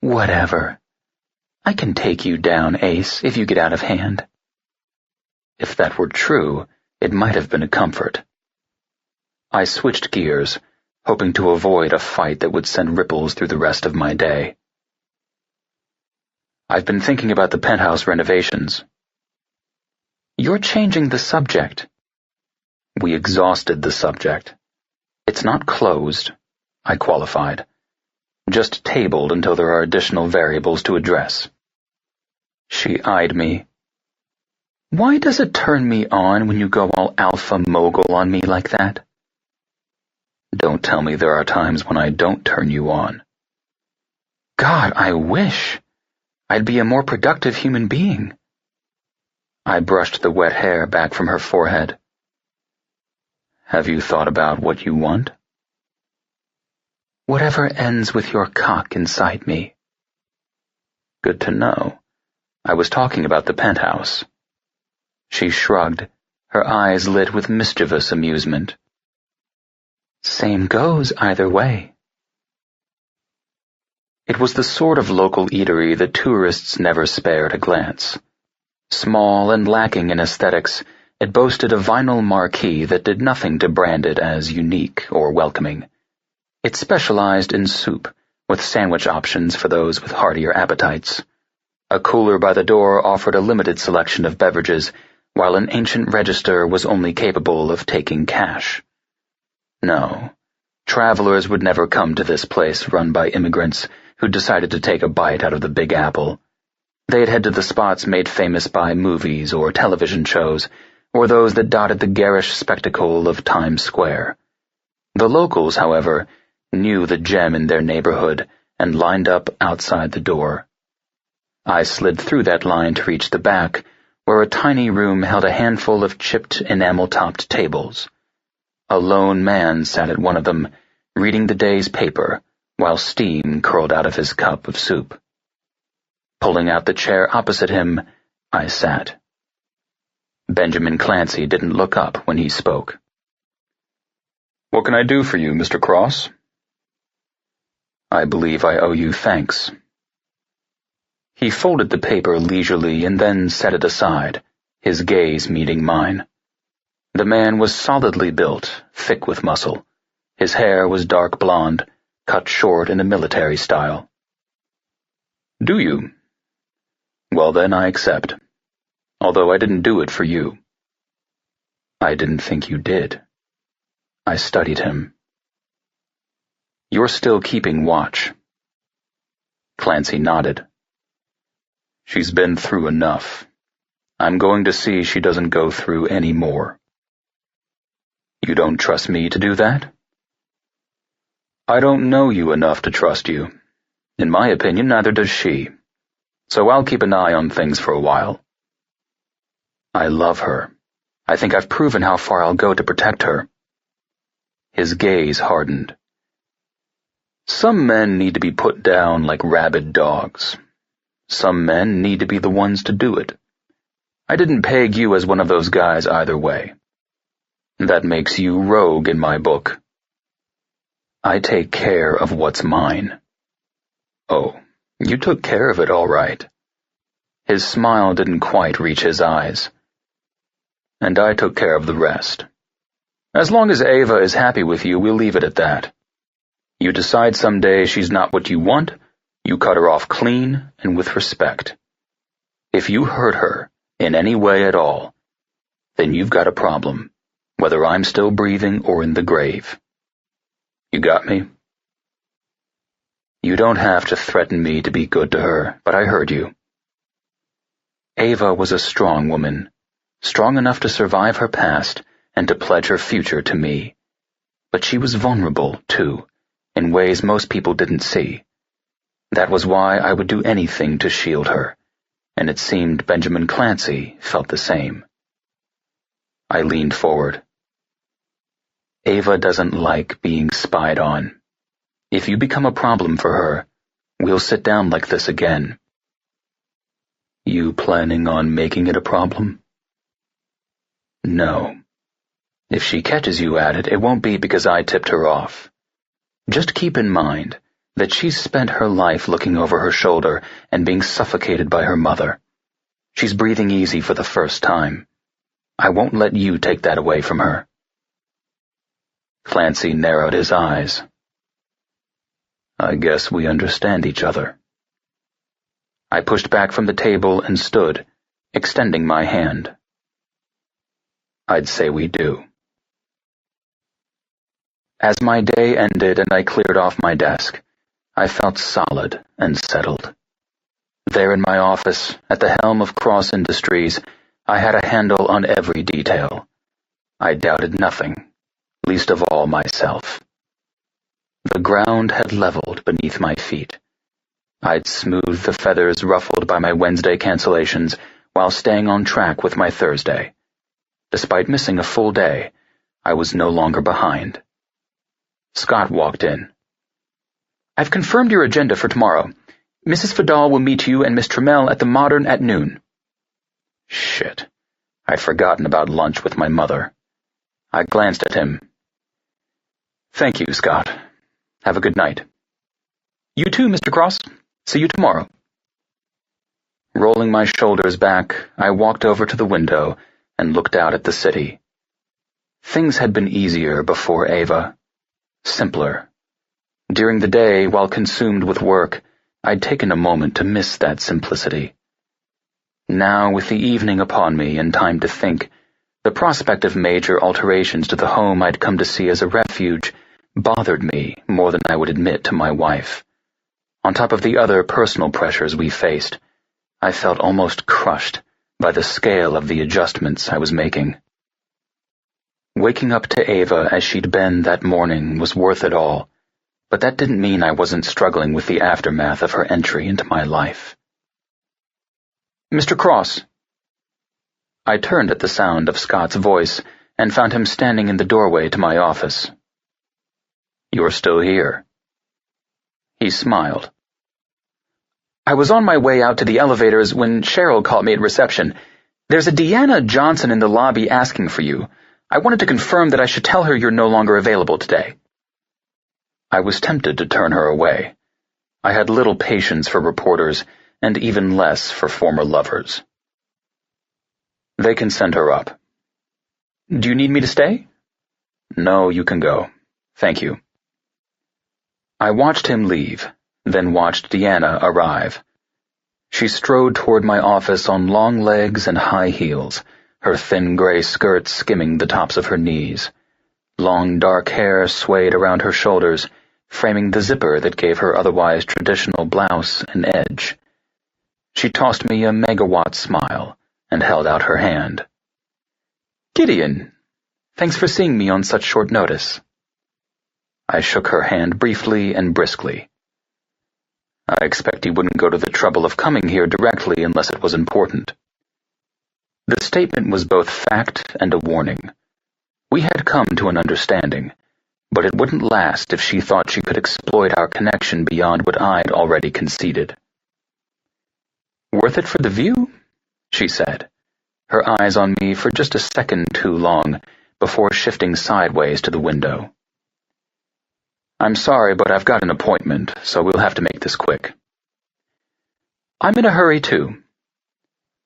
"Whatever. I can take you down, Ace, if you get out of hand." If that were true, it might have been a comfort. I switched gears, hoping to avoid a fight that would send ripples through the rest of my day. "I've been thinking about the penthouse renovations." "You're changing the subject." "We exhausted the subject. It's not closed," I qualified. "Just tabled until there are additional variables to address." She eyed me. "Why does it turn me on when you go all alpha mogul on me like that?" "Don't tell me there are times when I don't turn you on." "God, I wish. I'd be a more productive human being." I brushed the wet hair back from her forehead. "Have you thought about what you want?" "Whatever ends with your cock inside me." "Good to know. I was talking about the penthouse." She shrugged, her eyes lit with mischievous amusement. "Same goes either way." It was the sort of local eatery that tourists never spared a glance. Small and lacking in aesthetics, it boasted a vinyl marquee that did nothing to brand it as unique or welcoming. It specialized in soup, with sandwich options for those with heartier appetites. A cooler by the door offered a limited selection of beverages, while an ancient register was only capable of taking cash. No, travelers would never come to this place run by immigrants who decided to take a bite out of the Big Apple. They'd head to the spots made famous by movies or television shows, or those that dotted the garish spectacle of Times Square. The locals, however, knew the gem in their neighborhood and lined up outside the door. I slid through that line to reach the back, where a tiny room held a handful of chipped enamel-topped tables. A lone man sat at one of them, reading the day's paper, while steam curled out of his cup of soup. Pulling out the chair opposite him, I sat. Benjamin Clancy didn't look up when he spoke. "What can I do for you, Mr. Cross?" "I believe I owe you thanks." He folded the paper leisurely and then set it aside, his gaze meeting mine. The man was solidly built, thick with muscle. His hair was dark blonde, cut short in a military style. "Do you? Well then, I accept. Although I didn't do it for you." "I didn't think you did." I studied him. "You're still keeping watch." Clancy nodded. "She's been through enough. I'm going to see she doesn't go through any more." "You don't trust me to do that?" "I don't know you enough to trust you. In my opinion, neither does she. So I'll keep an eye on things for a while." "I love her. I think I've proven how far I'll go to protect her." His gaze hardened. "Some men need to be put down like rabid dogs. Some men need to be the ones to do it. I didn't peg you as one of those guys either way. That makes you rogue in my book. I take care of what's mine. Oh, you took care of it all right. His smile didn't quite reach his eyes. And I took care of the rest. As long as Eva is happy with you, we'll leave it at that. You decide someday she's not what you want, you cut her off clean and with respect. If you hurt her in any way at all, then you've got a problem, whether I'm still breathing or in the grave. You got me? You don't have to threaten me to be good to her, but I heard you. Eva was a strong woman, strong enough to survive her past and to pledge her future to me. But she was vulnerable, too, in ways most people didn't see. That was why I would do anything to shield her, and it seemed Benjamin Clancy felt the same. I leaned forward. Eva doesn't like being spied on. If you become a problem for her, we'll sit down like this again. You planning on making it a problem? No. If she catches you at it, it won't be because I tipped her off. Just keep in mind that she's spent her life looking over her shoulder and being suffocated by her mother. She's breathing easy for the first time. I won't let you take that away from her. Clancy narrowed his eyes. I guess we understand each other. I pushed back from the table and stood, extending my hand. I'd say we do. As my day ended and I cleared off my desk, I felt solid and settled. There in my office, at the helm of Cross Industries, I had a handle on every detail. I doubted nothing, least of all myself. The ground had leveled beneath my feet. I'd smoothed the feathers ruffled by my Wednesday cancellations while staying on track with my Thursday. Despite missing a full day, I was no longer behind. Scott walked in. I've confirmed your agenda for tomorrow. Mrs. Fadal will meet you and Miss Trammell at the Modern at noon. Shit. I'd forgotten about lunch with my mother. I glanced at him. Thank you, Scott. Have a good night. You too, Mr. Cross. See you tomorrow. Rolling my shoulders back, I walked over to the window and looked out at the city. Things had been easier before Eva. Simpler. During the day, while consumed with work, I'd taken a moment to miss that simplicity. Now, with the evening upon me and time to think, the prospect of major alterations to the home I'd come to see as a refuge bothered me more than I would admit to my wife. On top of the other personal pressures we faced, I felt almost crushed by the scale of the adjustments I was making. Waking up to Eva as she'd been that morning was worth it all, but that didn't mean I wasn't struggling with the aftermath of her entry into my life. Mr. Cross. I turned at the sound of Scott's voice and found him standing in the doorway to my office. You're still here. He smiled. I was on my way out to the elevators when Cheryl called me at reception. There's a Deanna Johnson in the lobby asking for you. I wanted to confirm that I should tell her you're no longer available today. I was tempted to turn her away. I had little patience for reporters, and even less for former lovers. They can send her up. Do you need me to stay? No, you can go. Thank you. I watched him leave, then watched Deanna arrive. She strode toward my office on long legs and high heels, her thin gray skirt skimming the tops of her knees. Long dark hair swayed around her shoulders, framing the zipper that gave her otherwise traditional blouse an edge. She tossed me a megawatt smile and held out her hand. Gideon, thanks for seeing me on such short notice. I shook her hand briefly and briskly. I expect you wouldn't go to the trouble of coming here directly unless it was important. The statement was both fact and a warning. We had come to an understanding, but it wouldn't last if she thought she could exploit our connection beyond what I'd already conceded. Worth it for the view? She said, her eyes on me for just a second too long before shifting sideways to the window. "I'm sorry, but I've got an appointment, so we'll have to make this quick." "I'm in a hurry, too."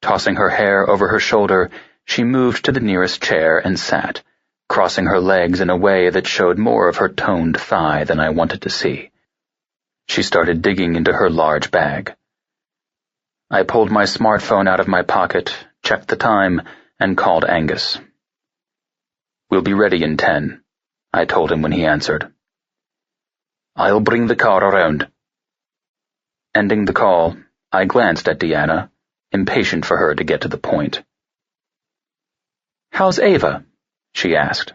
Tossing her hair over her shoulder, she moved to the nearest chair and sat, crossing her legs in a way that showed more of her toned thigh than I wanted to see. She started digging into her large bag. I pulled my smartphone out of my pocket, checked the time, and called Angus. "We'll be ready in 10, I told him when he answered. "I'll bring the car around." Ending the call, I glanced at Deanna, impatient for her to get to the point. "How's Eva?" she asked.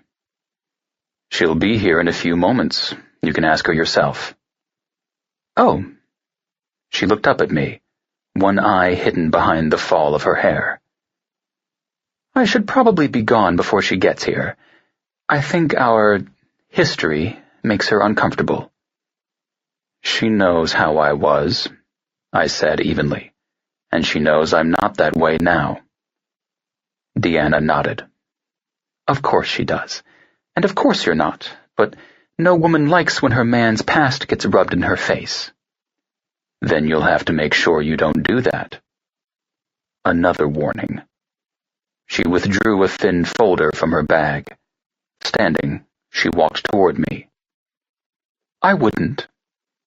"She'll be here in a few moments. You can ask her yourself." "Oh." She looked up at me, one eye hidden behind the fall of her hair. "I should probably be gone before she gets here. I think our history makes her uncomfortable." "She knows how I was," I said evenly, "and she knows I'm not that way now." Deanna nodded. "Of course she does. And of course you're not, but no woman likes when her man's past gets rubbed in her face." "Then you'll have to make sure you don't do that." Another warning. She withdrew a thin folder from her bag. Standing, she walked toward me. "I wouldn't.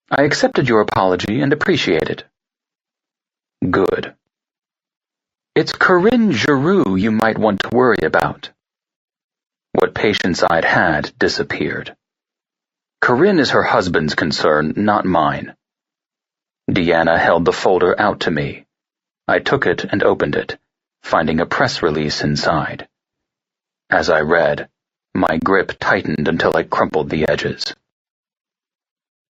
I accepted your apology and appreciate it." "Good." "It's Corinne Giroux you might want to worry about." What patience I'd had disappeared. Corinne is her husband's concern, not mine. Deanna held the folder out to me. I took it and opened it, finding a press release inside. As I read, my grip tightened until I crumpled the edges.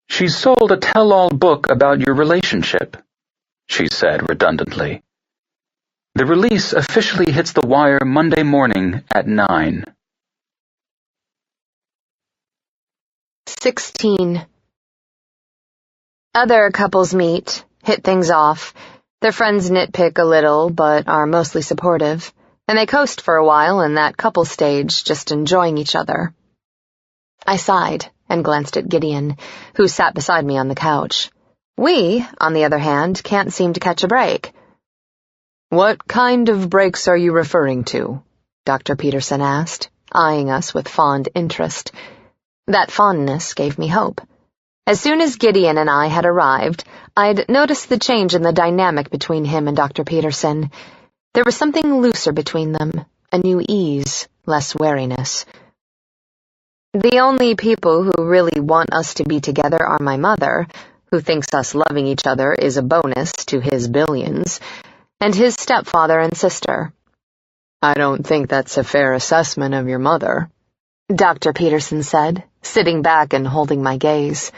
"She's sold a tell-all book about your relationship," she said redundantly. "The release officially hits the wire Monday morning at 9. 16. Other couples meet, hit things off. Their friends nitpick a little, but are mostly supportive, and they coast for a while in that couple stage, just enjoying each other. I sighed and glanced at Gideon, who sat beside me on the couch. We, on the other hand, can't seem to catch a break. "What kind of breaks are you referring to?" Dr. Peterson asked, eyeing us with fond interest. That fondness gave me hope. As soon as Gideon and I had arrived, I'd noticed the change in the dynamic between him and Dr. Peterson. There was something looser between them, a new ease, less wariness. The only people who really want us to be together are my mother, who thinks us loving each other is a bonus to his billions, and his stepfather and sister. "I don't think that's a fair assessment of your mother," Dr. Peterson said, sitting back and holding my gaze.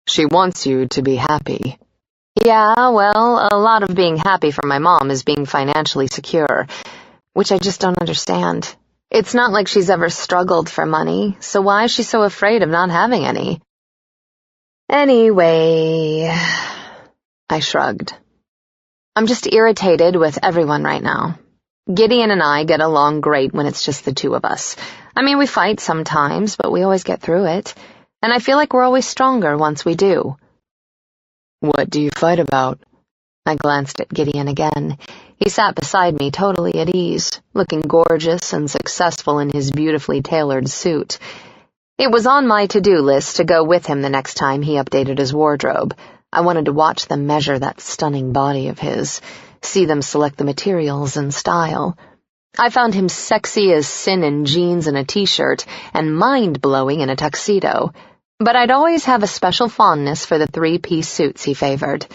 "She wants you to be happy." Yeah, well, a lot of being happy for my mom is being financially secure, which I just don't understand. It's not like she's ever struggled for money, so why is she so afraid of not having any? Anyway, I shrugged. I'm just irritated with everyone right now. Gideon and I get along great when it's just the two of us. I mean, we fight sometimes, but we always get through it, and I feel like we're always stronger once we do. "What do you fight about?" I glanced at Gideon again. He sat beside me, totally at ease, looking gorgeous and successful in his beautifully tailored suit. It was on my to-do list to go with him the next time he updated his wardrobe. I wanted to watch them measure that stunning body of his, see them select the materials and style. I found him sexy as sin in jeans and a t-shirt, and mind-blowing in a tuxedo. But I'd always have a special fondness for the three-piece suits he favored.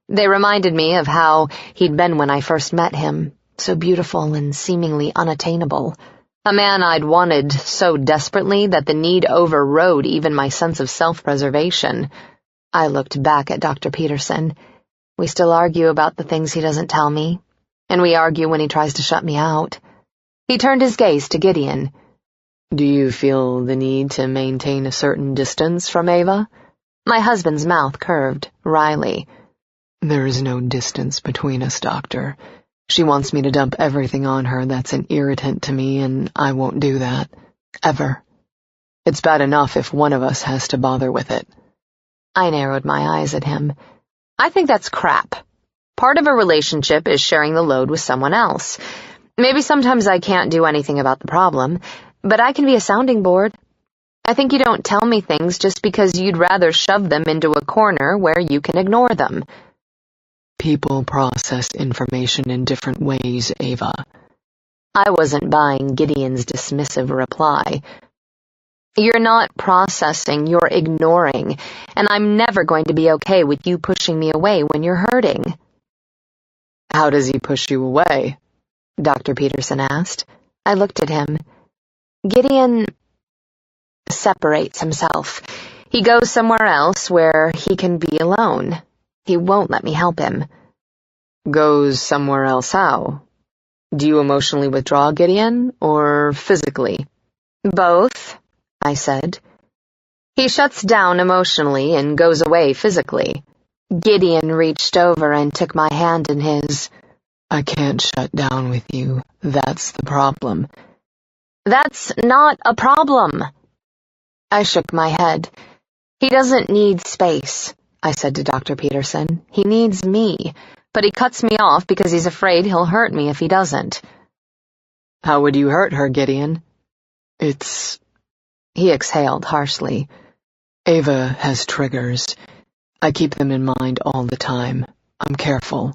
They reminded me of how he'd been when I first met him, so beautiful and seemingly unattainable. A man I'd wanted so desperately that the need overrode even my sense of self-preservation. I looked back at Dr. Peterson. We still argue about the things he doesn't tell me, and we argue when he tries to shut me out. He turned his gaze to Gideon. "Do you feel the need to maintain a certain distance from Eva?" My husband's mouth curved, wryly. "There is no distance between us, Doctor. She wants me to dump everything on her that's an irritant to me, and I won't do that. Ever. It's bad enough if one of us has to bother with it. I narrowed my eyes at him. I think that's crap. Part of a relationship is sharing the load with someone else. Maybe sometimes I can't do anything about the problem, but I can be a sounding board. I think you don't tell me things just because you'd rather shove them into a corner where you can ignore them. People process information in different ways, Eva. I wasn't buying Gideon's dismissive reply. You're not processing, you're ignoring, and I'm never going to be okay with you pushing me away when you're hurting. How does he push you away? Dr. Peterson asked. I looked at him. Gideon separates himself. He goes somewhere else where he can be alone. He won't let me help him. Goes somewhere else how? Do you emotionally withdraw, Gideon, or physically? Both, I said. He shuts down emotionally and goes away physically. Gideon reached over and took my hand in his. I can't shut down with you. That's the problem. That's not a problem. I shook my head. He doesn't need space, I said to Dr. Peterson. He needs me, but he cuts me off because he's afraid he'll hurt me if he doesn't. How would you hurt her, Gideon? He exhaled harshly. Eva has triggers. I keep them in mind all the time. I'm careful.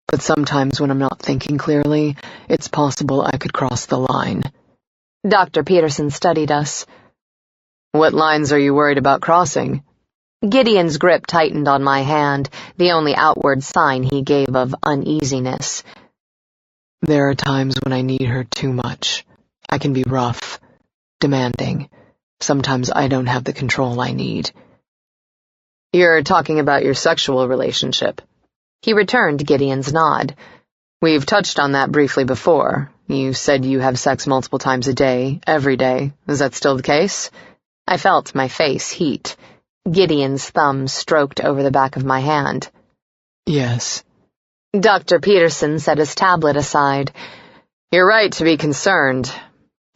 But sometimes when I'm not thinking clearly, it's possible I could cross the line. Dr. Peterson studied us. What lines are you worried about crossing? Gideon's grip tightened on my hand, the only outward sign he gave of uneasiness. There are times when I need her too much. I can be rough, demanding. Sometimes I don't have the control I need. You're talking about your sexual relationship. He returned Gideon's nod. We've touched on that briefly before. You said you have sex multiple times a day, every day. Is that still the case? I felt my face heat. Gideon's thumb stroked over the back of my hand. Yes. Dr. Peterson set his tablet aside. You're right to be concerned.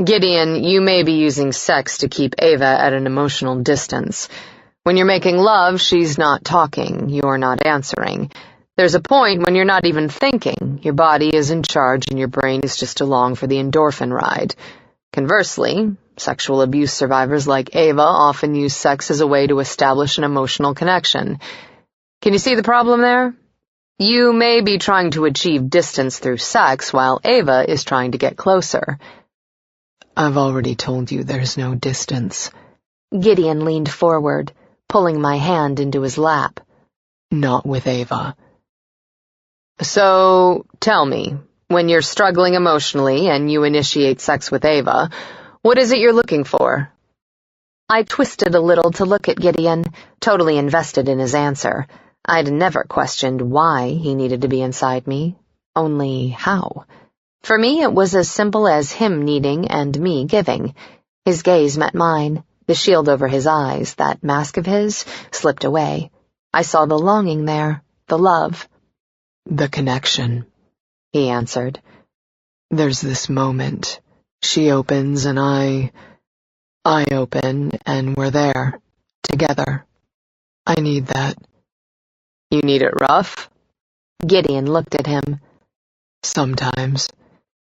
Gideon, you may be using sex to keep Eva at an emotional distance. When you're making love, she's not talking, you're not answering. There's a point when you're not even thinking. Your body is in charge and your brain is just along for the endorphin ride. Conversely, sexual abuse survivors like Eva often use sex as a way to establish an emotional connection. Can you see the problem there? You may be trying to achieve distance through sex while Eva is trying to get closer. I've already told you there's no distance. Gideon leaned forward, pulling my hand into his lap. Not with Eva. So, tell me, when you're struggling emotionally and you initiate sex with Eva, what is it you're looking for? I twisted a little to look at Gideon, totally invested in his answer. I'd never questioned why he needed to be inside me, only how. For me, it was as simple as him needing and me giving. His gaze met mine. The shield over his eyes, that mask of his, slipped away. I saw the longing there, the love. The connection, he answered. There's this moment. She opens and I open and we're there, together. I need that. You need it rough? Gideon looked at him. Sometimes.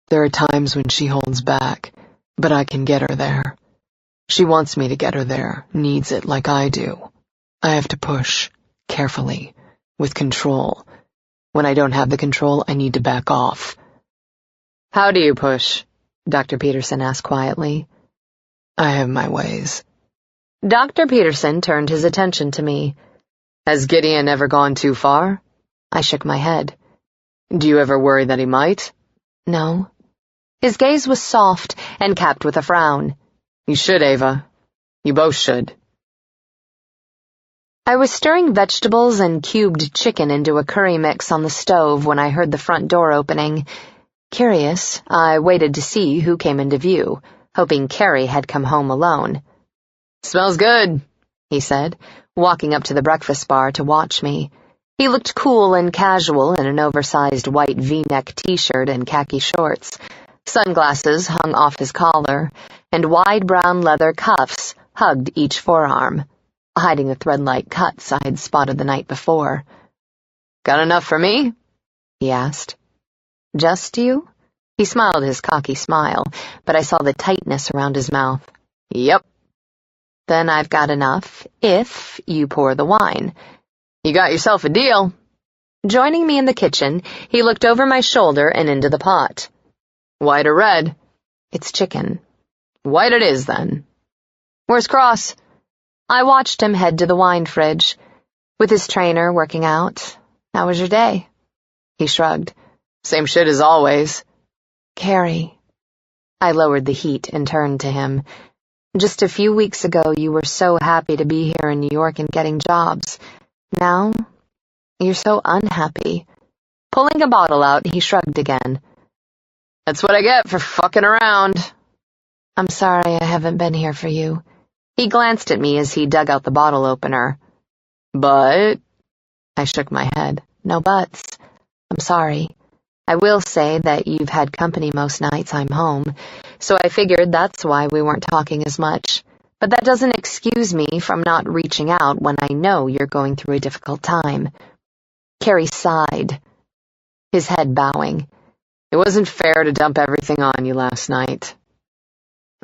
There are times when she holds back, but I can get her there. She wants me to get her there, needs it like I do. I have to push, carefully, with control. When I don't have the control, I need to back off. How do you push? Dr. Peterson asked quietly. I have my ways. Dr. Peterson turned his attention to me. Has Gideon ever gone too far? I shook my head. Do you ever worry that he might? No. His gaze was soft and capped with a frown. You should, Eva. You both should. I was stirring vegetables and cubed chicken into a curry mix on the stove when I heard the front door opening. Curious, I waited to see who came into view, hoping Carrie had come home alone. Smells good, he said, walking up to the breakfast bar to watch me. He looked cool and casual in an oversized white V-neck t-shirt and khaki shorts. Sunglasses hung off his collar, and wide brown leather cuffs hugged each forearm, hiding the thread-like cuts I had spotted the night before. "Got enough for me?" he asked. "Just you?" He smiled his cocky smile, but I saw the tightness around his mouth. "Yep." "Then I've got enough, if you pour the wine." "You got yourself a deal." Joining me in the kitchen, he looked over my shoulder and into the pot. "White or red?" "It's chicken." "White it is, then." "Where's Cross?" I watched him head to the wine fridge. "With his trainer, working out. How was your day?" He shrugged. "Same shit as always." "Carrie." I lowered the heat and turned to him. "Just a few weeks ago you were so happy to be here in New York and getting jobs. Now, you're so unhappy." Pulling a bottle out, he shrugged again. "That's what I get for fucking around." "I'm sorry I haven't been here for you." He glanced at me as he dug out the bottle opener. "But—" I shook my head. "No buts. I'm sorry. I will say that you've had company most nights I'm home, so I figured that's why we weren't talking as much. But that doesn't excuse me from not reaching out when I know you're going through a difficult time." Carrie sighed, his head bowing. "It wasn't fair to dump everything on you last night.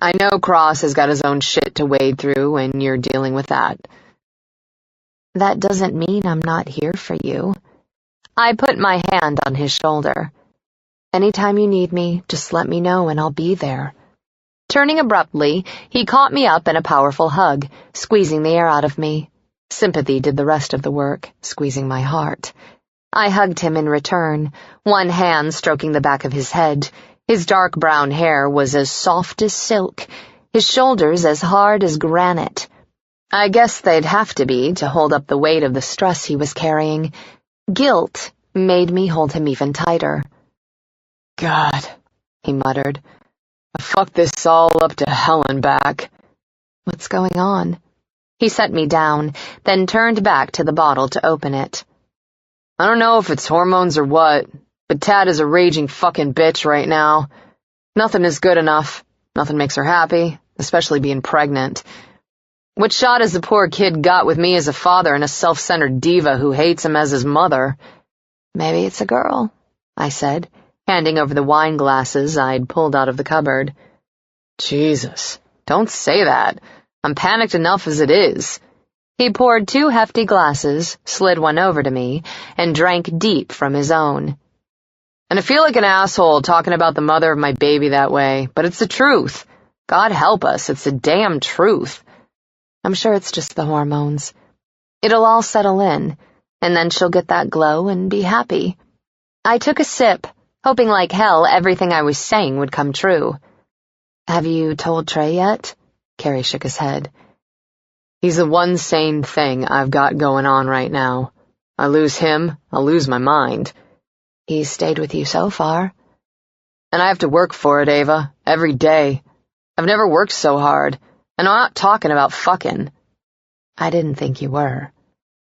I know Cross has got his own shit to wade through, and you're dealing with that." "That doesn't mean I'm not here for you." I put my hand on his shoulder. "Anytime you need me, just let me know and I'll be there." Turning abruptly, he caught me up in a powerful hug, squeezing the air out of me. Sympathy did the rest of the work, squeezing my heart. I hugged him in return, one hand stroking the back of his head. His dark brown hair was as soft as silk, his shoulders as hard as granite. I guess they'd have to be to hold up the weight of the stress he was carrying. Guilt made me hold him even tighter. "God," he muttered. "I fucked this all up to hell and back." "What's going on?" He set me down, then turned back to the bottle to open it. "I don't know if it's hormones or what, but Tad is a raging fucking bitch right now. Nothing is good enough. Nothing makes her happy, especially being pregnant. What shot has the poor kid got with me as a father and a self-centered diva who hates him as his mother?" "Maybe it's a girl," I said, handing over the wine glasses I'd pulled out of the cupboard. "Jesus, don't say that. I'm panicked enough as it is." He poured 2 hefty glasses, slid one over to me, and drank deep from his own. "And I feel like an asshole talking about the mother of my baby that way, but it's the truth. God help us, it's the damn truth." "I'm sure it's just the hormones. It'll all settle in, and then she'll get that glow and be happy." I took a sip, hoping like hell everything I was saying would come true. "Have you told Trey yet?" Carrie shook his head. "He's the one sane thing I've got going on right now. I lose him, I'll lose my mind." "He's stayed with you so far." "And I have to work for it, Ava, every day. I've never worked so hard, and I'm not talking about fucking." "I didn't think you were."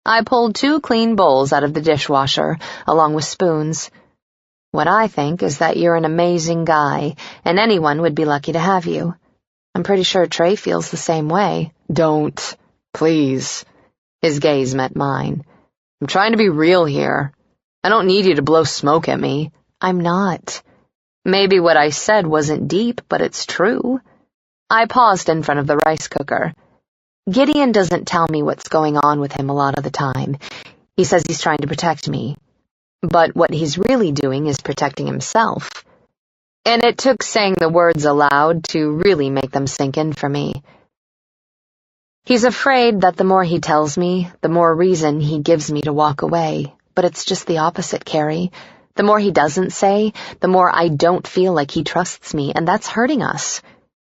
I pulled 2 clean bowls out of the dishwasher, along with spoons. "What I think is that you're an amazing guy, and anyone would be lucky to have you. I'm pretty sure Trey feels the same way." "Don't, please." His gaze met mine. "I'm trying to be real here. I don't need you to blow smoke at me." "I'm not. Maybe what I said wasn't deep, but it's true." I paused in front of the rice cooker. "Gideon doesn't tell me what's going on with him a lot of the time. He says he's trying to protect me. But what he's really doing is protecting himself." And it took saying the words aloud to really make them sink in for me. "He's afraid that the more he tells me, the more reason he gives me to walk away. But it's just the opposite, Carrie. The more he doesn't say, the more I don't feel like he trusts me, and that's hurting us.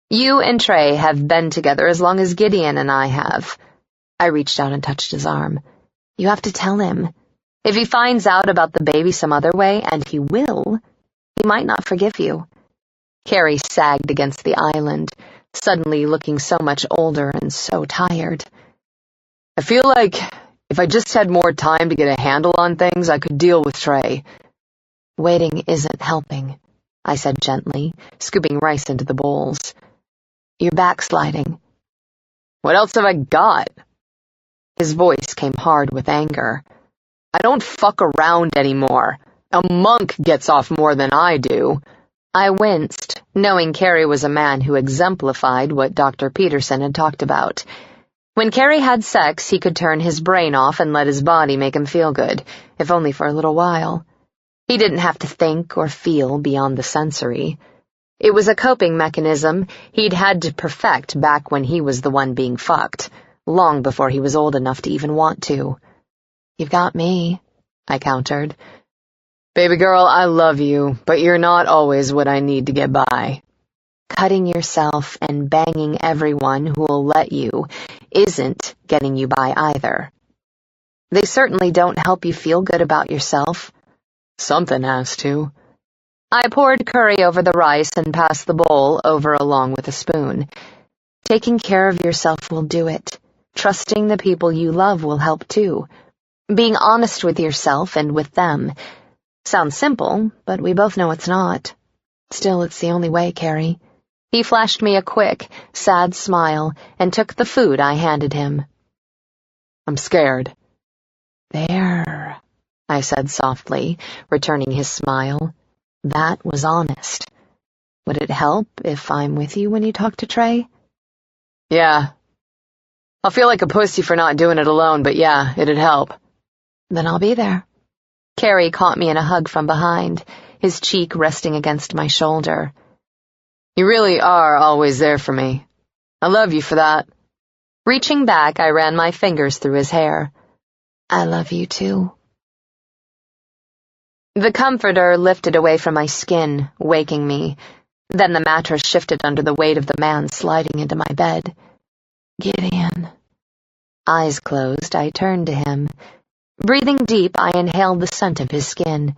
You and Trey have been together as long as Gideon and I have." I reached out and touched his arm. "You have to tell him. If he finds out about the baby some other way, and he will, he might not forgive you." Carrie sagged against the island, suddenly looking so much older and so tired. "I feel like If I just had more time to get a handle on things, I could deal with Trey. Waiting isn't helping, I said gently, scooping rice into the bowls. You're backsliding. What else have I got? His voice came hard with anger. I don't fuck around anymore. A monk gets off more than I do. I winced, knowing Carrie was a man who exemplified what Dr. Peterson had talked about. When Carrie had sex, he could turn his brain off and let his body make him feel good, if only for a little while. He didn't have to think or feel beyond the sensory. It was a coping mechanism he'd had to perfect back when he was the one being fucked, long before he was old enough to even want to. You've got me, I countered. Baby girl, I love you, but you're not always what I need to get by. Cutting yourself and banging everyone who will let you isn't getting you by either. They certainly don't help you feel good about yourself. Something has to. I poured curry over the rice and passed the bowl over along with a spoon. Taking care of yourself will do it. Trusting the people you love will help too. Being honest with yourself and with them. Sounds simple, but we both know it's not. Still, it's the only way, Carrie. He flashed me a quick, sad smile and took the food I handed him. I'm scared. There, I said softly, returning his smile. That was honest. Would it help if I'm with you when you talk to Trey? Yeah. I'll feel like a pussy for not doing it alone, but yeah, it'd help. Then I'll be there. Carrie caught me in a hug from behind, his cheek resting against my shoulder. You really are always there for me. I love you for that. Reaching back, I ran my fingers through his hair. I love you too. The comforter lifted away from my skin, waking me. Then the mattress shifted under the weight of the man sliding into my bed. Gideon. Eyes closed, I turned to him. Breathing deep, I inhaled the scent of his skin.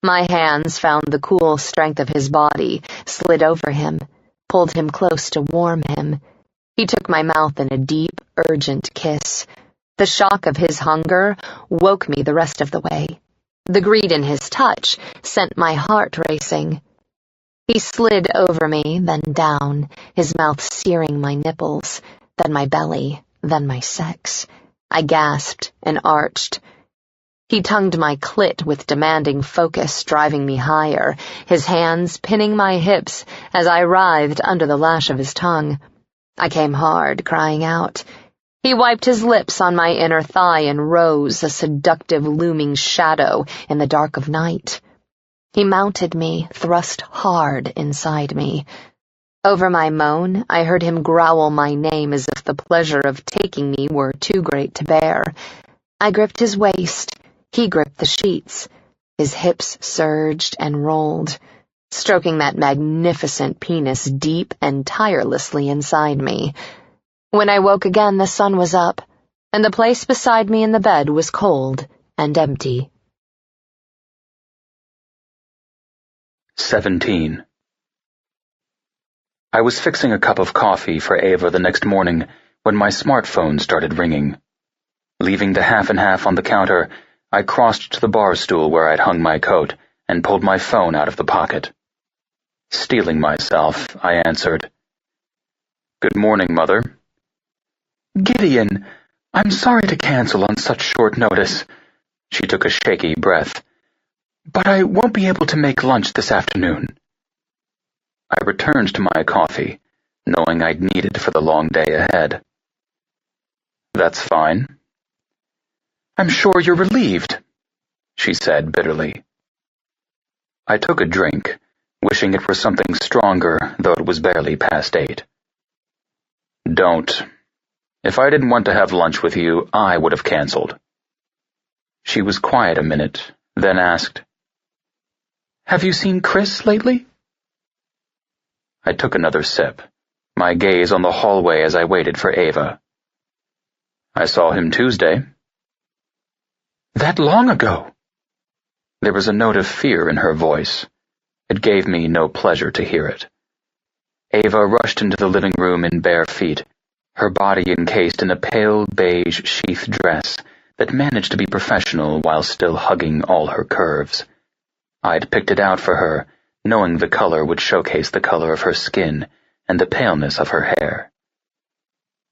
My hands found the cool strength of his body, slid over him, pulled him close to warm him. He took my mouth in a deep, urgent kiss. The shock of his hunger woke me the rest of the way. The greed in his touch sent my heart racing. He slid over me, then down, his mouth searing my nipples, then my belly, then my sex. I gasped and arched. He tongued my clit with demanding focus, driving me higher, his hands pinning my hips as I writhed under the lash of his tongue. I came hard, crying out. He wiped his lips on my inner thigh and rose, a seductive looming shadow in the dark of night. He mounted me, thrust hard inside me. Over my moan, I heard him growl my name as if the pleasure of taking me were too great to bear. I gripped his waist. He gripped the sheets. His hips surged and rolled, stroking that magnificent penis deep and tirelessly inside me. When I woke again, the sun was up, and the place beside me in the bed was cold and empty. 17. I was fixing a cup of coffee for Eva the next morning when my smartphone started ringing. Leaving the half and half on the counter, I crossed to the bar stool where I'd hung my coat and pulled my phone out of the pocket. Steeling myself, I answered. Good morning, Mother. Gideon, I'm sorry to cancel on such short notice. She took a shaky breath. But I won't be able to make lunch this afternoon. I returned to my coffee, knowing I'd need it for the long day ahead. That's fine. I'm sure you're relieved, she said bitterly. I took a drink, wishing it were something stronger, though it was barely past 8. Don't. If I didn't want to have lunch with you, I would have canceled. She was quiet a minute, then asked, Have you seen Chris lately? I took another sip, my gaze on the hallway as I waited for Eva. I saw him Tuesday. That long ago? There was a note of fear in her voice. It gave me no pleasure to hear it. Eva rushed into the living room in bare feet, her body encased in a pale beige sheath dress that managed to be professional while still hugging all her curves. I'd picked it out for her, knowing the color would showcase the color of her skin and the paleness of her hair.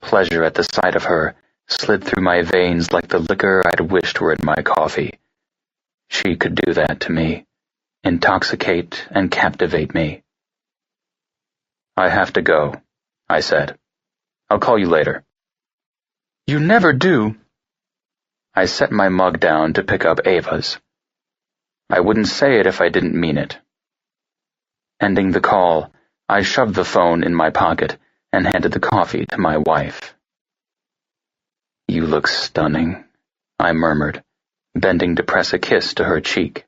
Pleasure at the sight of her slid through my veins like the liquor I'd wished were in my coffee. She could do that to me, intoxicate and captivate me. "I have to go," I said. "I'll call you later." "You never do." I set my mug down to pick up Eva's. I wouldn't say it if I didn't mean it. Ending the call, I shoved the phone in my pocket and handed the coffee to my wife. "You look stunning," I murmured, bending to press a kiss to her cheek.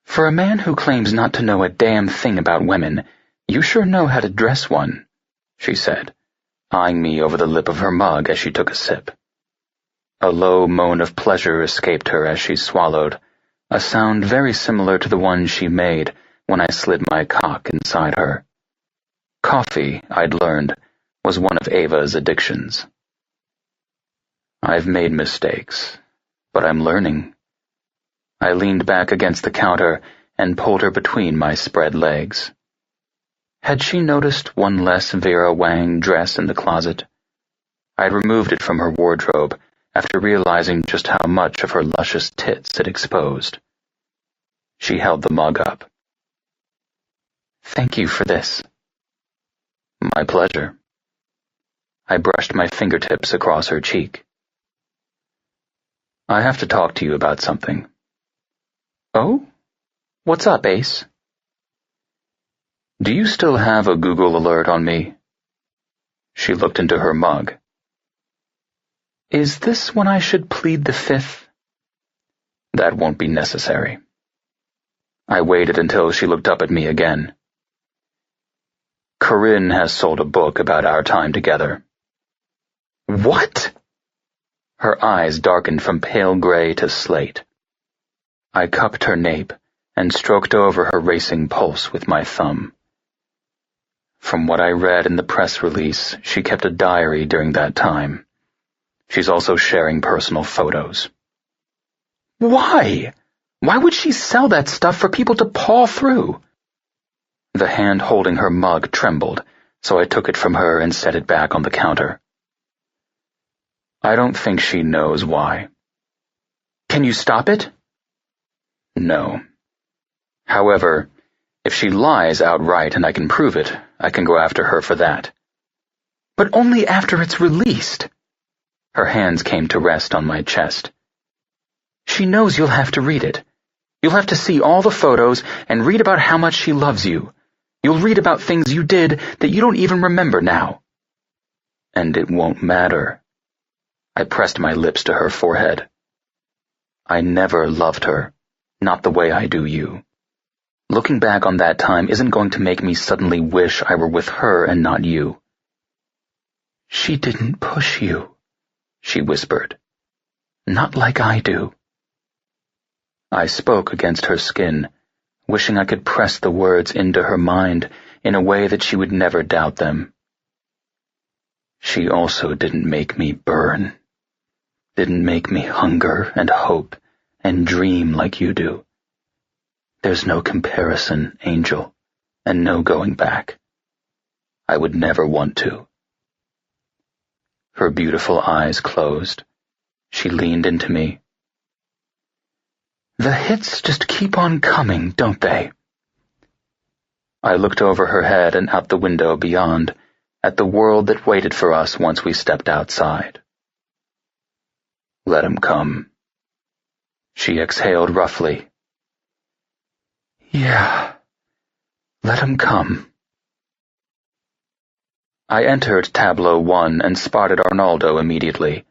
"For a man who claims not to know a damn thing about women, you sure know how to dress one," she said, eyeing me over the lip of her mug as she took a sip. A low moan of pleasure escaped her as she swallowed, a sound very similar to the one she made when I slid my cock inside her. Coffee, I'd learned, was one of Eva's addictions. I've made mistakes, but I'm learning. I leaned back against the counter and pulled her between my spread legs. Had she noticed one less Vera Wang dress in the closet? I'd removed it from her wardrobe after realizing just how much of her luscious tits it exposed. She held the mug up. "Thank you for this." "My pleasure." I brushed my fingertips across her cheek. "I have to talk to you about something." "Oh? What's up, Ace?" "Do you still have a Google alert on me?" She looked into her mug. "Is this when I should plead the fifth?" "That won't be necessary." I waited until she looked up at me again. "Corinne has sold a book about our time together." "What?" Her eyes darkened from pale gray to slate. I cupped her nape and stroked over her racing pulse with my thumb. From what I read in the press release, she kept a diary during that time. She's also sharing personal photos. "Why? Why would she sell that stuff for people to paw through?" The hand holding her mug trembled, so I took it from her and set it back on the counter. I don't think she knows why. "Can you stop it?" No. However, if she lies outright and I can prove it, I can go after her for that. "But only after it's released." Her hands came to rest on my chest. "She knows you'll have to read it. You'll have to see all the photos and read about how much she loves you. You'll read about things you did that you don't even remember now." "And it won't matter." I pressed my lips to her forehead. "I never loved her, not the way I do you. Looking back on that time isn't going to make me suddenly wish I were with her and not you." "She didn't push you," she whispered. "Not like I do." I spoke against her skin, wishing I could press the words into her mind in a way that she would never doubt them. "She also didn't make me burn. Didn't make me hunger and hope and dream like you do. There's no comparison, Angel, and no going back. I would never want to." Her beautiful eyes closed. She leaned into me. "The hits just keep on coming, don't they?" I looked over her head and out the window beyond, at the world that waited for us once we stepped outside. "Let 'em come." She exhaled roughly. "Yeah, let 'em come." I entered Tableau 1 and spotted Arnaldo immediately.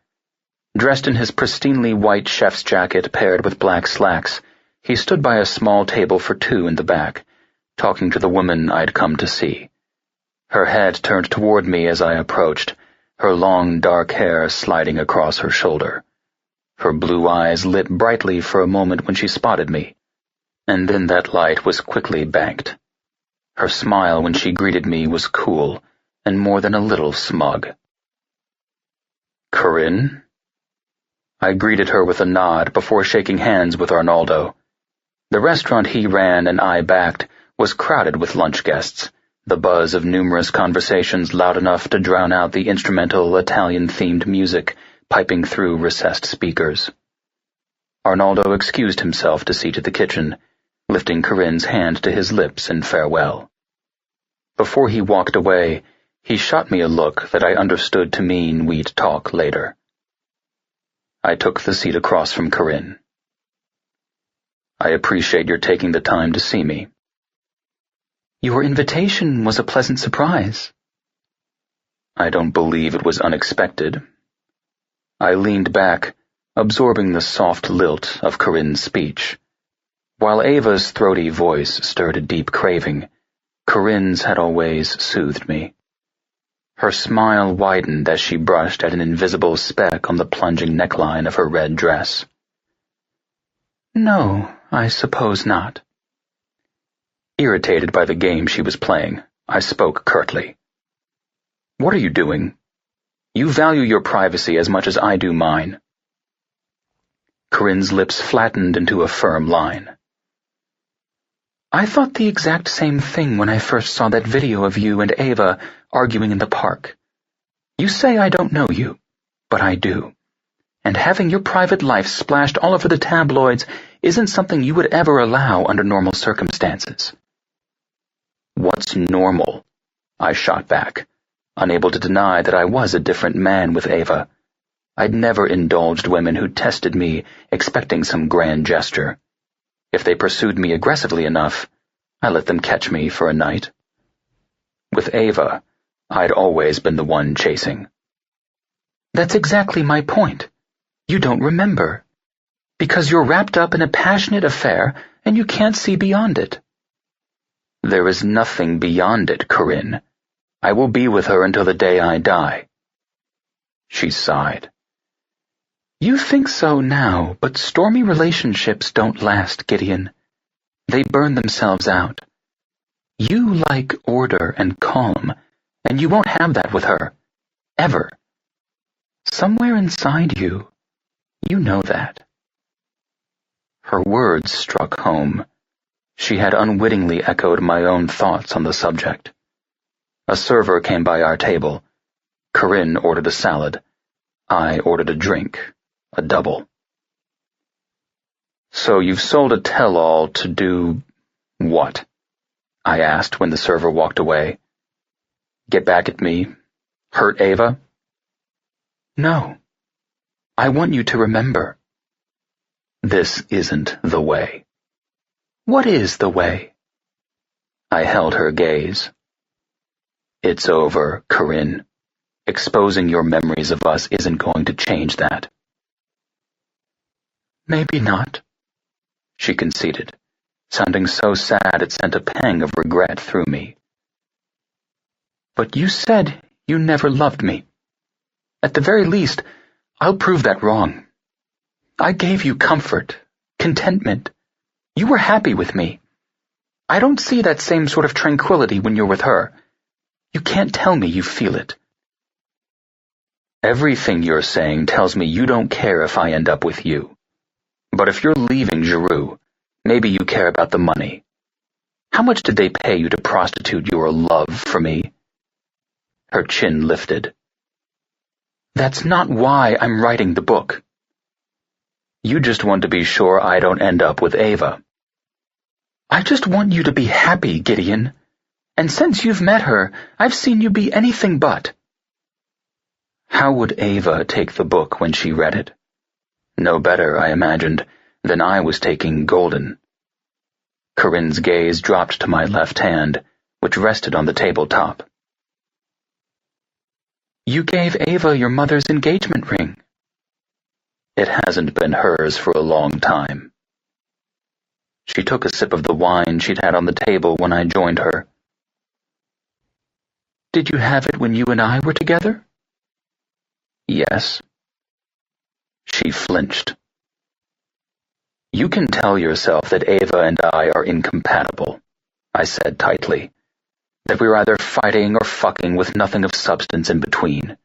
Dressed in his pristinely white chef's jacket paired with black slacks, he stood by a small table for two in the back, talking to the woman I'd come to see. Her head turned toward me as I approached, her long dark hair sliding across her shoulder. Her blue eyes lit brightly for a moment when she spotted me, and then that light was quickly banked. Her smile when she greeted me was cool and more than a little smug. "Corinne?" I greeted her with a nod before shaking hands with Arnaldo. The restaurant he ran and I backed was crowded with lunch guests, the buzz of numerous conversations loud enough to drown out the instrumental Italian-themed music piping through recessed speakers. Arnaldo excused himself to see to the kitchen, lifting Corinne's hand to his lips in farewell. Before he walked away, he shot me a look that I understood to mean we'd talk later. I took the seat across from Corinne. I appreciate your taking the time to see me. Your invitation was a pleasant surprise. I don't believe it was unexpected. I leaned back, absorbing the soft lilt of Corinne's speech. While Eva's throaty voice stirred a deep craving, Corinne's had always soothed me. Her smile widened as she brushed at an invisible speck on the plunging neckline of her red dress. No, I suppose not. Irritated by the game she was playing, I spoke curtly. What are you doing? You value your privacy as much as I do mine. Corinne's lips flattened into a firm line. I thought the exact same thing when I first saw that video of you and Eva arguing in the park. You say I don't know you, but I do. And having your private life splashed all over the tabloids isn't something you would ever allow under normal circumstances. What's normal? I shot back, unable to deny that I was a different man with Eva. I'd never indulged women who tested me, expecting some grand gesture. If they pursued me aggressively enough, I let them catch me for a night. With Eva, I'd always been the one chasing. That's exactly my point. You don't remember. Because you're wrapped up in a passionate affair and you can't see beyond it. There is nothing beyond it, Corinne. I will be with her until the day I die. She sighed. You think so now, but stormy relationships don't last, Gideon. They burn themselves out. You like order and calm, and you won't have that with her. Ever. Somewhere inside you, you know that. Her words struck home. She had unwittingly echoed my own thoughts on the subject. A server came by our table. Corinne ordered a salad. I ordered a drink, a double. So you've sold a tell-all to do what? I asked when the server walked away. Get back at me? Hurt Eva? No. I want you to remember. This isn't the way. What is the way? I held her gaze. It's over, Corinne. Exposing your memories of us isn't going to change that. Maybe not, she conceded, sounding so sad it sent a pang of regret through me. But you said you never loved me. At the very least, I'll prove that wrong. I gave you comfort, contentment. You were happy with me. I don't see that same sort of tranquility when you're with her. You can't tell me you feel it. Everything you're saying tells me you don't care if I end up with you. But if you're leaving Giroux, maybe you care about the money. How much did they pay you to prostitute your love for me? Her chin lifted. That's not why I'm writing the book. You just want to be sure I don't end up with Eva. I just want you to be happy, Gideon. And since you've met her, I've seen you be anything but. How would Eva take the book when she read it? No better, I imagined, than I was taking Golden. Corinne's gaze dropped to my left hand, which rested on the tabletop. You gave Eva your mother's engagement ring. It hasn't been hers for a long time. She took a sip of the wine she'd had on the table when I joined her. Did you have it when you and I were together? Yes. She flinched. You can tell yourself that Eva and I are incompatible, I said tightly, that we're either fighting or fucking with nothing of substance in between.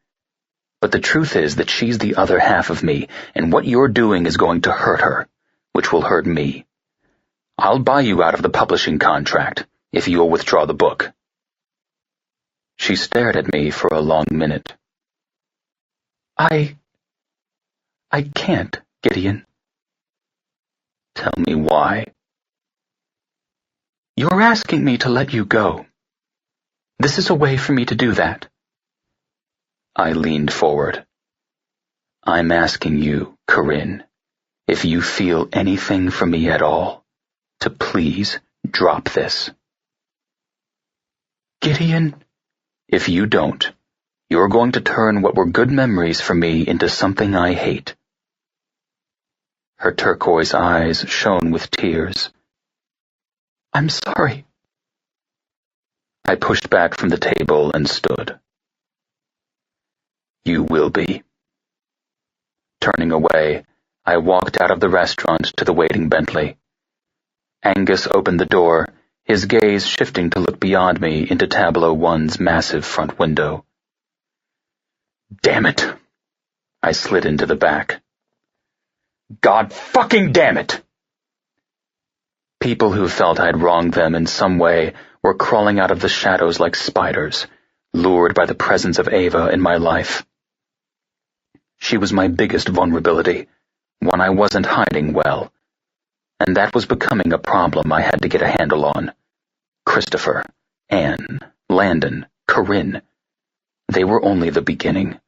But the truth is that she's the other half of me, and what you're doing is going to hurt her, which will hurt me. I'll buy you out of the publishing contract if you'll withdraw the book." She stared at me for a long minute. I can't, Gideon." "Tell me why." "You're asking me to let you go. This is a way for me to do that." I leaned forward. "I'm asking you, Corinne, if you feel anything for me at all, to please drop this." "Gideon." "If you don't, you're going to turn what were good memories for me into something I hate." Her turquoise eyes shone with tears. "I'm sorry." I pushed back from the table and stood. "You will be." Turning away, I walked out of the restaurant to the waiting Bentley. Angus opened the door, his gaze shifting to look beyond me into Tableau 1's massive front window. "Damn it!" I slid into the back. "God fucking damn it!" People who felt I'd wronged them in some way were crawling out of the shadows like spiders, lured by the presence of Eva in my life. She was my biggest vulnerability, one I wasn't hiding well, and that was becoming a problem I had to get a handle on. Christopher, Anne, Landon, Corinne. They were only the beginning.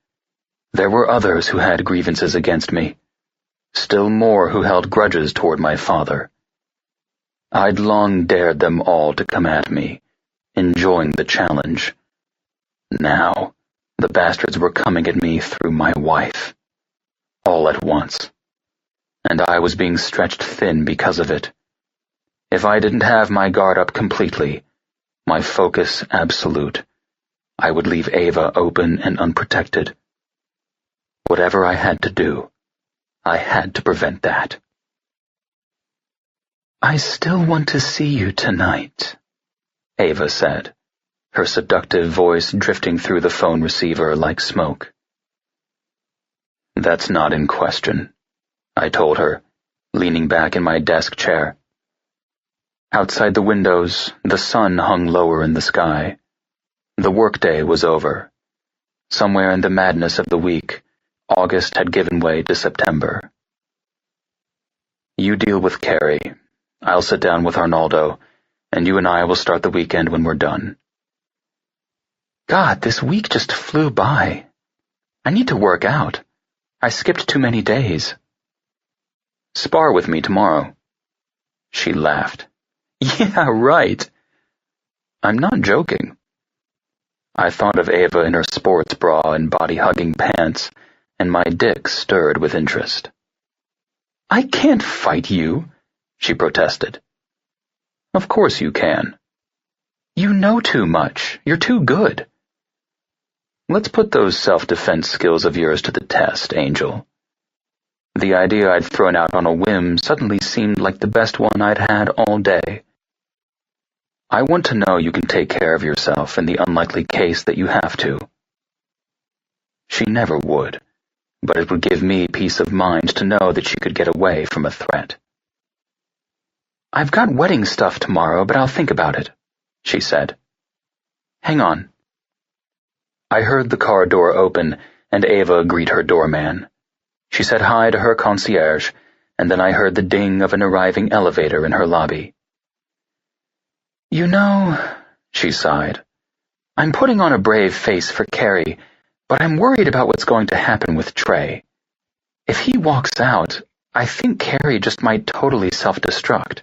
There were others who had grievances against me, still more who held grudges toward my father. I'd long dared them all to come at me, enjoying the challenge. Now, the bastards were coming at me through my wife, all at once, and I was being stretched thin because of it. If I didn't have my guard up completely, my focus absolute, I would leave Eva open and unprotected. Whatever I had to do, I had to prevent that. "I still want to see you tonight," Eva said, her seductive voice drifting through the phone receiver like smoke. "That's not in question," I told her, leaning back in my desk chair. Outside the windows, the sun hung lower in the sky. The workday was over. Somewhere in the madness of the week, August had given way to September. "You deal with Carrie. I'll sit down with Arnaldo, and you and I will start the weekend when we're done." God, this week just flew by. I need to work out. I skipped too many days. "Spar with me tomorrow." She laughed. "Yeah, right." "I'm not joking." I thought of Eva in her sports bra and body-hugging pants, and my dick stirred with interest. "I can't fight you," she protested. "Of course you can." "You know too much. You're too good." "Let's put those self-defense skills of yours to the test, Angel." The idea I'd thrown out on a whim suddenly seemed like the best one I'd had all day. "I want to know you can take care of yourself in the unlikely case that you have to." She never would, but it would give me peace of mind to know that she could get away from a threat. "I've got wedding stuff tomorrow, but I'll think about it," she said. "Hang on." I heard the car door open and Eva greet her doorman. She said hi to her concierge, and then I heard the ding of an arriving elevator in her lobby. "You know," she sighed, "I'm putting on a brave face for Carrie, but I'm worried about what's going to happen with Trey. If he walks out, I think Carrie just might totally self-destruct."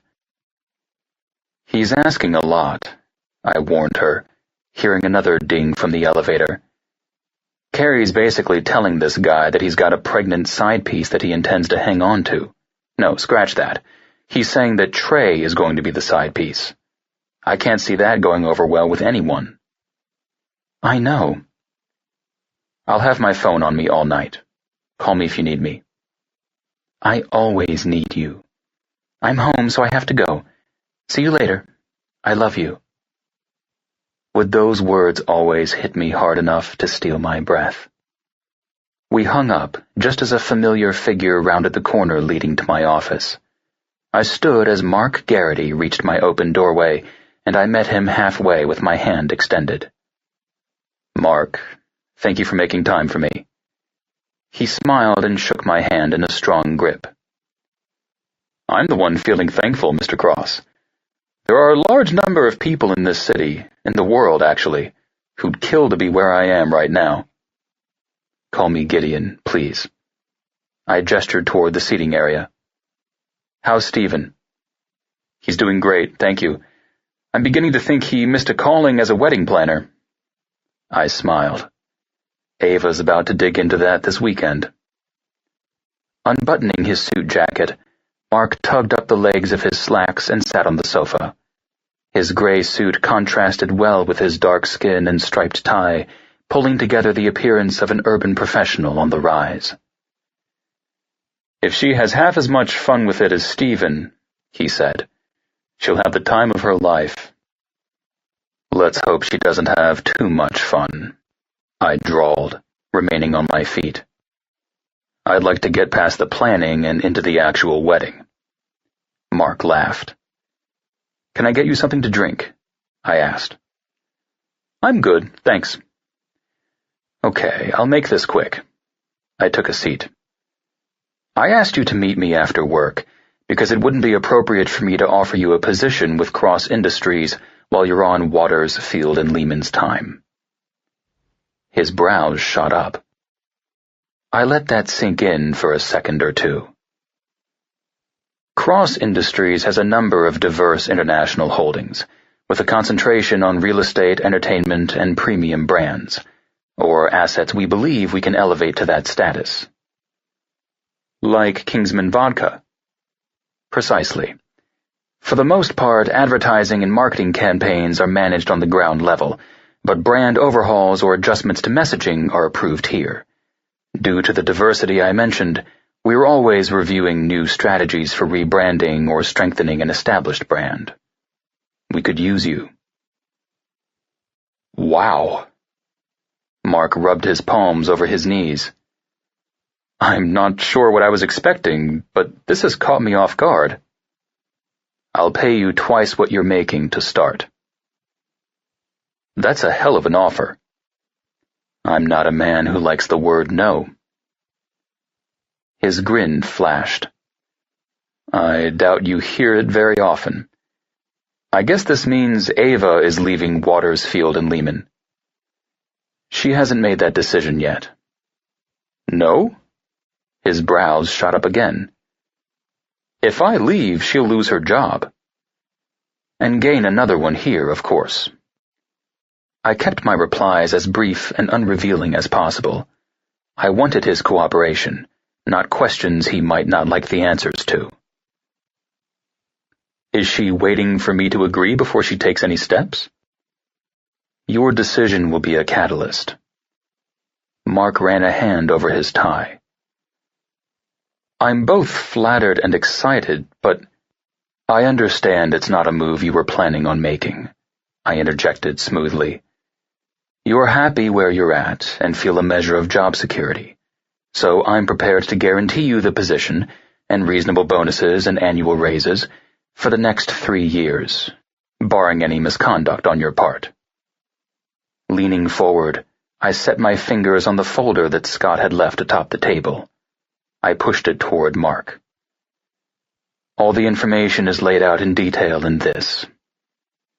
"He's asking a lot," I warned her, hearing another ding from the elevator. "Carrie's basically telling this guy that he's got a pregnant side piece that he intends to hang on to. No, scratch that. He's saying that Trey is going to be the side piece. I can't see that going over well with anyone." "I know." "I'll have my phone on me all night. Call me if you need me." "I always need you. I'm home, so I have to go. See you later. I love you." Would those words always hit me hard enough to steal my breath? We hung up just as a familiar figure rounded the corner leading to my office. I stood as Mark Garrity reached my open doorway, and I met him halfway with my hand extended. "Mark, thank you for making time for me." He smiled and shook my hand in a strong grip. "I'm the one feeling thankful, Mr. Cross. There are a large number of people in this city, in the world actually, who'd kill to be where I am right now." "Call me Gideon, please." I gestured toward the seating area. "How's Stephen?" "He's doing great, thank you. I'm beginning to think he missed a calling as a wedding planner." I smiled. Eva's about to dig into that this weekend. Unbuttoning his suit jacket, Mark tugged up the legs of his slacks and sat on the sofa. His gray suit contrasted well with his dark skin and striped tie, pulling together the appearance of an urban professional on the rise. "If she has half as much fun with it as Stephen," he said, "she'll have the time of her life." "Let's hope she doesn't have too much fun," I drawled, remaining on my feet. "I'd like to get past the planning and into the actual wedding." Mark laughed. "Can I get you something to drink?" I asked. "I'm good, thanks." "Okay, I'll make this quick." I took a seat. "I asked you to meet me after work because it wouldn't be appropriate for me to offer you a position with Cross Industries while you're on Waters, Field, and Lehman's time." His brows shot up. I let that sink in for a second or two. Cross Industries has a number of diverse international holdings, with a concentration on real estate, entertainment, and premium brands, or assets we believe we can elevate to that status. Like Kingsman Vodka. Precisely. For the most part, advertising and marketing campaigns are managed on the ground level, but brand overhauls or adjustments to messaging are approved here. Due to the diversity I mentioned, we're always reviewing new strategies for rebranding or strengthening an established brand. We could use you. Wow. Mark rubbed his palms over his knees. I'm not sure what I was expecting, but this has caught me off guard. I'll pay you twice what you're making to start. That's a hell of an offer. I'm not a man who likes the word no. His grin flashed. I doubt you hear it very often. I guess this means Eva is leaving Waters, Field, and Lehman. She hasn't made that decision yet. No? His brows shot up again. If I leave, she'll lose her job. And gain another one here, of course. I kept my replies as brief and unrevealing as possible. I wanted his cooperation, not questions he might not like the answers to. Is she waiting for me to agree before she takes any steps? Your decision will be a catalyst. Mark ran a hand over his tie. I'm both flattered and excited, but I understand it's not a move you were planning on making, I interjected smoothly. You're happy where you're at and feel a measure of job security, so I'm prepared to guarantee you the position and reasonable bonuses and annual raises for the next 3 years, barring any misconduct on your part. Leaning forward, I set my fingers on the folder that Scott had left atop the table. I pushed it toward Mark. All the information is laid out in detail in this.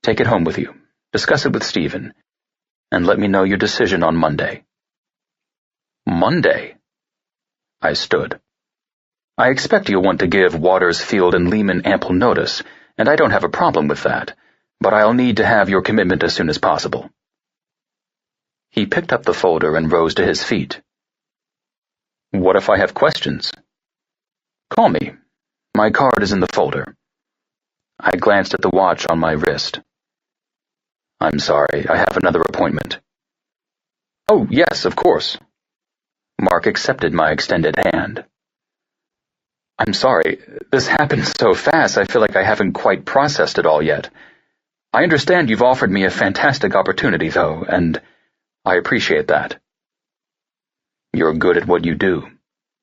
Take it home with you, discuss it with Stephen, and let me know your decision on Monday. Monday? I stood. I expect you'll want to give Waters, Field, and Lehman ample notice, and I don't have a problem with that, but I'll need to have your commitment as soon as possible. He picked up the folder and rose to his feet. What if I have questions? Call me. My card is in the folder. I glanced at the watch on my wrist. I'm sorry, I have another appointment. Oh, yes, of course. Mark accepted my extended hand. I'm sorry, this happened so fast I feel like I haven't quite processed it all yet. I understand you've offered me a fantastic opportunity, though, and I appreciate that. You're good at what you do,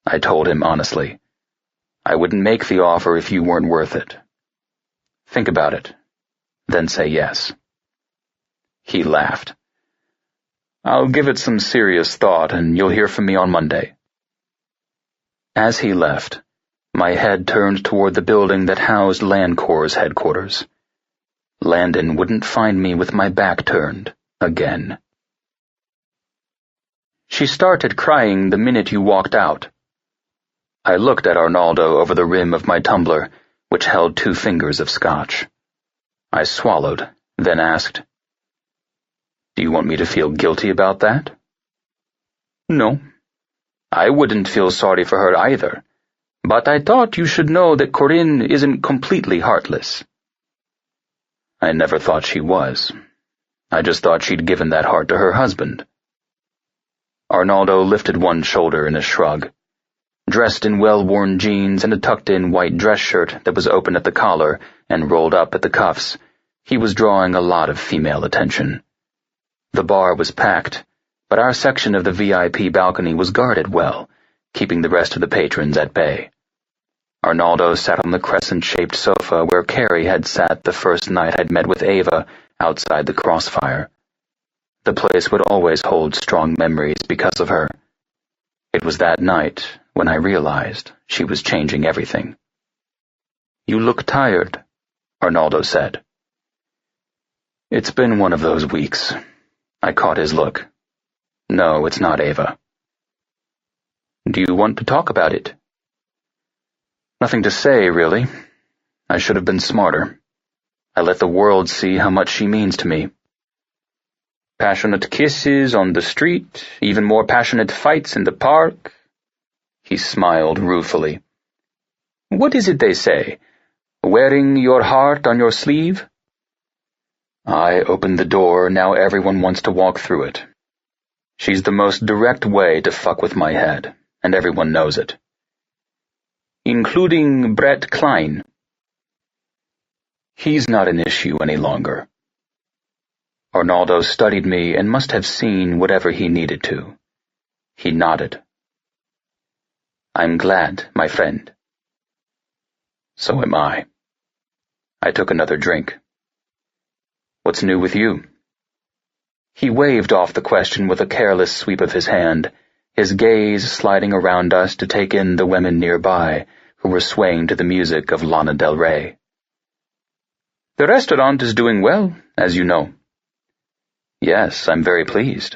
I told him honestly. I wouldn't make the offer if you weren't worth it. Think about it, then say yes. He laughed. I'll give it some serious thought, and you'll hear from me on Monday. As he left, my head turned toward the building that housed Land Corps' headquarters. Landon wouldn't find me with my back turned, again. She started crying the minute you walked out. I looked at Arnaldo over the rim of my tumbler, which held 2 fingers of scotch. I swallowed, then asked, Do you want me to feel guilty about that? No. I wouldn't feel sorry for her either, but I thought you should know that Corinne isn't completely heartless. I never thought she was. I just thought she'd given that heart to her husband. Arnaldo lifted one shoulder in a shrug. Dressed in well-worn jeans and a tucked-in white dress shirt that was open at the collar and rolled up at the cuffs, he was drawing a lot of female attention. The bar was packed, but our section of the VIP balcony was guarded well, keeping the rest of the patrons at bay. Arnaldo sat on the crescent-shaped sofa where Carrie had sat the first night I'd met with Eva outside the Crossfire. The place would always hold strong memories because of her. It was that night when I realized she was changing everything. You look tired, Arnaldo said. It's been one of those weeks. I caught his look. No, it's not, Eva. Do you want to talk about it? Nothing to say, really. I should have been smarter. I let the world see how much she means to me. Passionate kisses on the street, even more passionate fights in the park. He smiled ruefully. What is it they say? Wearing your heart on your sleeve? I opened the door, now everyone wants to walk through it. She's the most direct way to fuck with my head, and everyone knows it. Including Brett Klein. He's not an issue any longer. Arnaldo studied me and must have seen whatever he needed to. He nodded. I'm glad, my friend. So am I. I took another drink. What's new with you? He waved off the question with a careless sweep of his hand, his gaze sliding around us to take in the women nearby, who were swaying to the music of Lana Del Rey. The restaurant is doing well, as you know. Yes, I'm very pleased.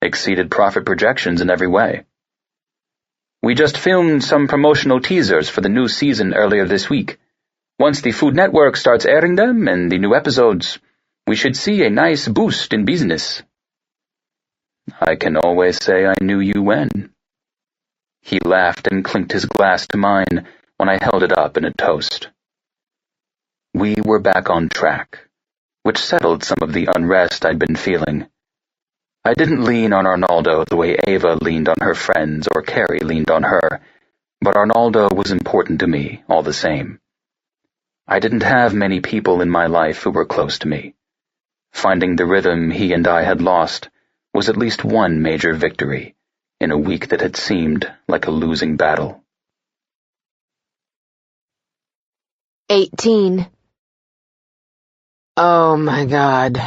Exceeded profit projections in every way. We just filmed some promotional teasers for the new season earlier this week. Once the Food Network starts airing them and the new episodes, we should see a nice boost in business. I can always say I knew you when. He laughed and clinked his glass to mine when I held it up in a toast. We were back on track, which settled some of the unrest I'd been feeling. I didn't lean on Arnaldo the way Eva leaned on her friends or Carrie leaned on her, but Arnaldo was important to me all the same. I didn't have many people in my life who were close to me. Finding the rhythm he and I had lost was at least one major victory in a week that had seemed like a losing battle. 18. Oh my God,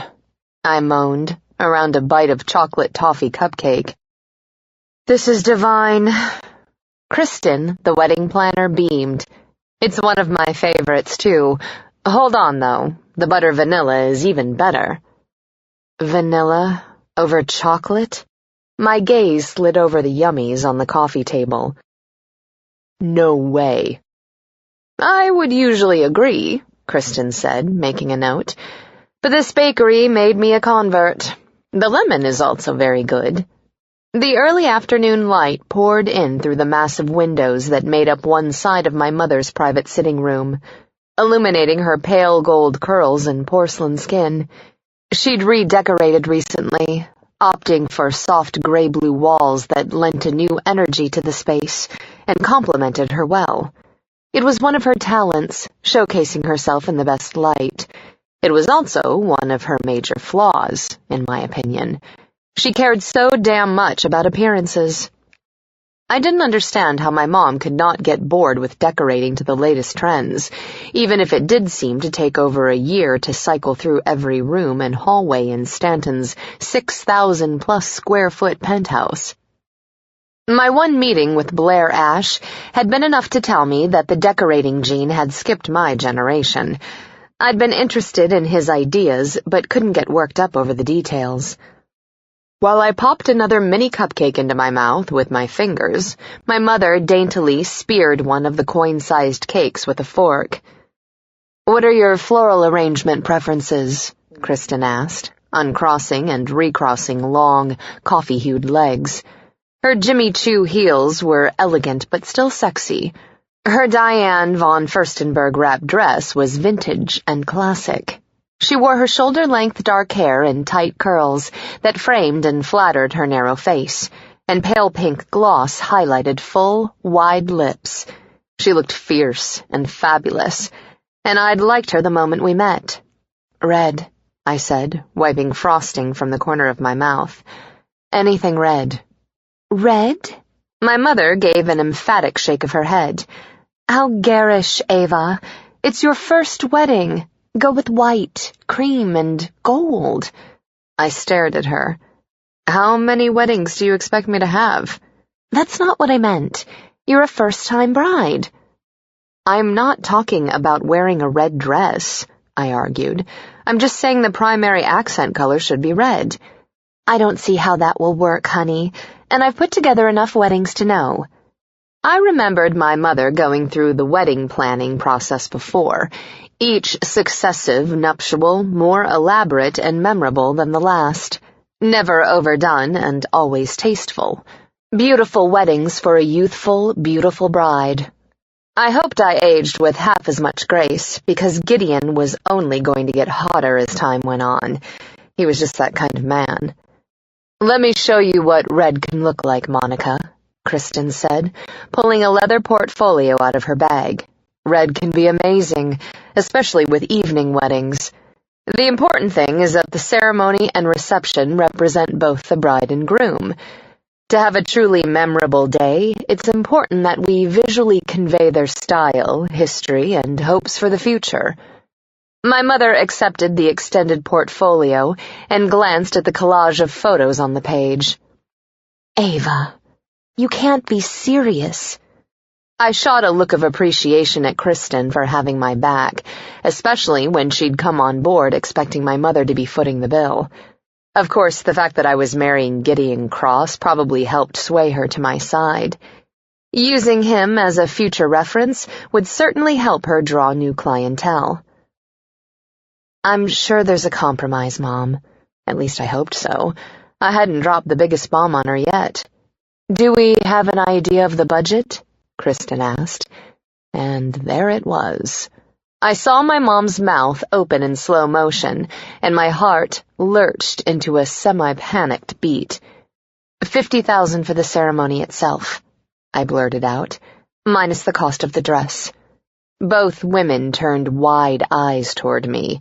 I moaned around a bite of chocolate toffee cupcake. This is divine. Kristen, the wedding planner, beamed. It's one of my favorites, too. Hold on, though. The butter vanilla is even better. Vanilla over chocolate? My gaze slid over the yummies on the coffee table. No way. I would usually agree, Kristen said, making a note. But this bakery made me a convert. The lemon is also very good. The early afternoon light poured in through the massive windows that made up one side of my mother's private sitting room, illuminating her pale gold curls and porcelain skin. She'd redecorated recently, opting for soft gray-blue walls that lent a new energy to the space and complemented her well. It was one of her talents, showcasing herself in the best light. It was also one of her major flaws, in my opinion. She cared so damn much about appearances. I didn't understand how my mom could not get bored with decorating to the latest trends, even if it did seem to take over a year to cycle through every room and hallway in Stanton's 6,000-plus square foot penthouse. My one meeting with Blair Ash had been enough to tell me that the decorating gene had skipped my generation. I'd been interested in his ideas, but couldn't get worked up over the details. While I popped another mini cupcake into my mouth with my fingers, my mother daintily speared one of the coin-sized cakes with a fork. "What are your floral arrangement preferences?" Kristen asked, uncrossing and recrossing long, coffee-hued legs. Her Jimmy Choo heels were elegant but still sexy. Her Diane von Furstenberg wrap dress was vintage and classic. She wore her shoulder-length dark hair in tight curls that framed and flattered her narrow face, and pale pink gloss highlighted full, wide lips. She looked fierce and fabulous, and I'd liked her the moment we met. "Red," I said, wiping frosting from the corner of my mouth. "Anything red." "Red?" My mother gave an emphatic shake of her head. "How garish, Eva. It's your first wedding. Go with white, cream, and gold." I stared at her. "How many weddings do you expect me to have?" "That's not what I meant. You're a first-time bride." "I'm not talking about wearing a red dress," I argued. "I'm just saying the primary accent color should be red." "I don't see how that will work, honey, and I've put together enough weddings to know." I remembered my mother going through the wedding planning process before, each successive nuptial more elaborate and memorable than the last, never overdone and always tasteful. Beautiful weddings for a youthful, beautiful bride. I hoped I aged with half as much grace, because Gideon was only going to get hotter as time went on. He was just that kind of man. "Let me show you what red can look like, Monica," Kristen said, pulling a leather portfolio out of her bag. "Red can be amazing, especially with evening weddings. The important thing is that the ceremony and reception represent both the bride and groom. To have a truly memorable day, it's important that we visually convey their style, history, and hopes for the future." My mother accepted the extended portfolio and glanced at the collage of photos on the page. "Eva, you can't be serious." I shot a look of appreciation at Kristen for having my back, especially when she'd come on board expecting my mother to be footing the bill. Of course, the fact that I was marrying Gideon Cross probably helped sway her to my side. Using him as a future reference would certainly help her draw new clientele. "I'm sure there's a compromise, Mom. At least I hoped so. I hadn't dropped the biggest bomb on her yet." "Do we have an idea of the budget?" Kristen asked. And there it was. I saw my mom's mouth open in slow motion, and my heart lurched into a semi-panicked beat. $50,000 for the ceremony itself," I blurted out, "minus the cost of the dress." Both women turned wide eyes toward me.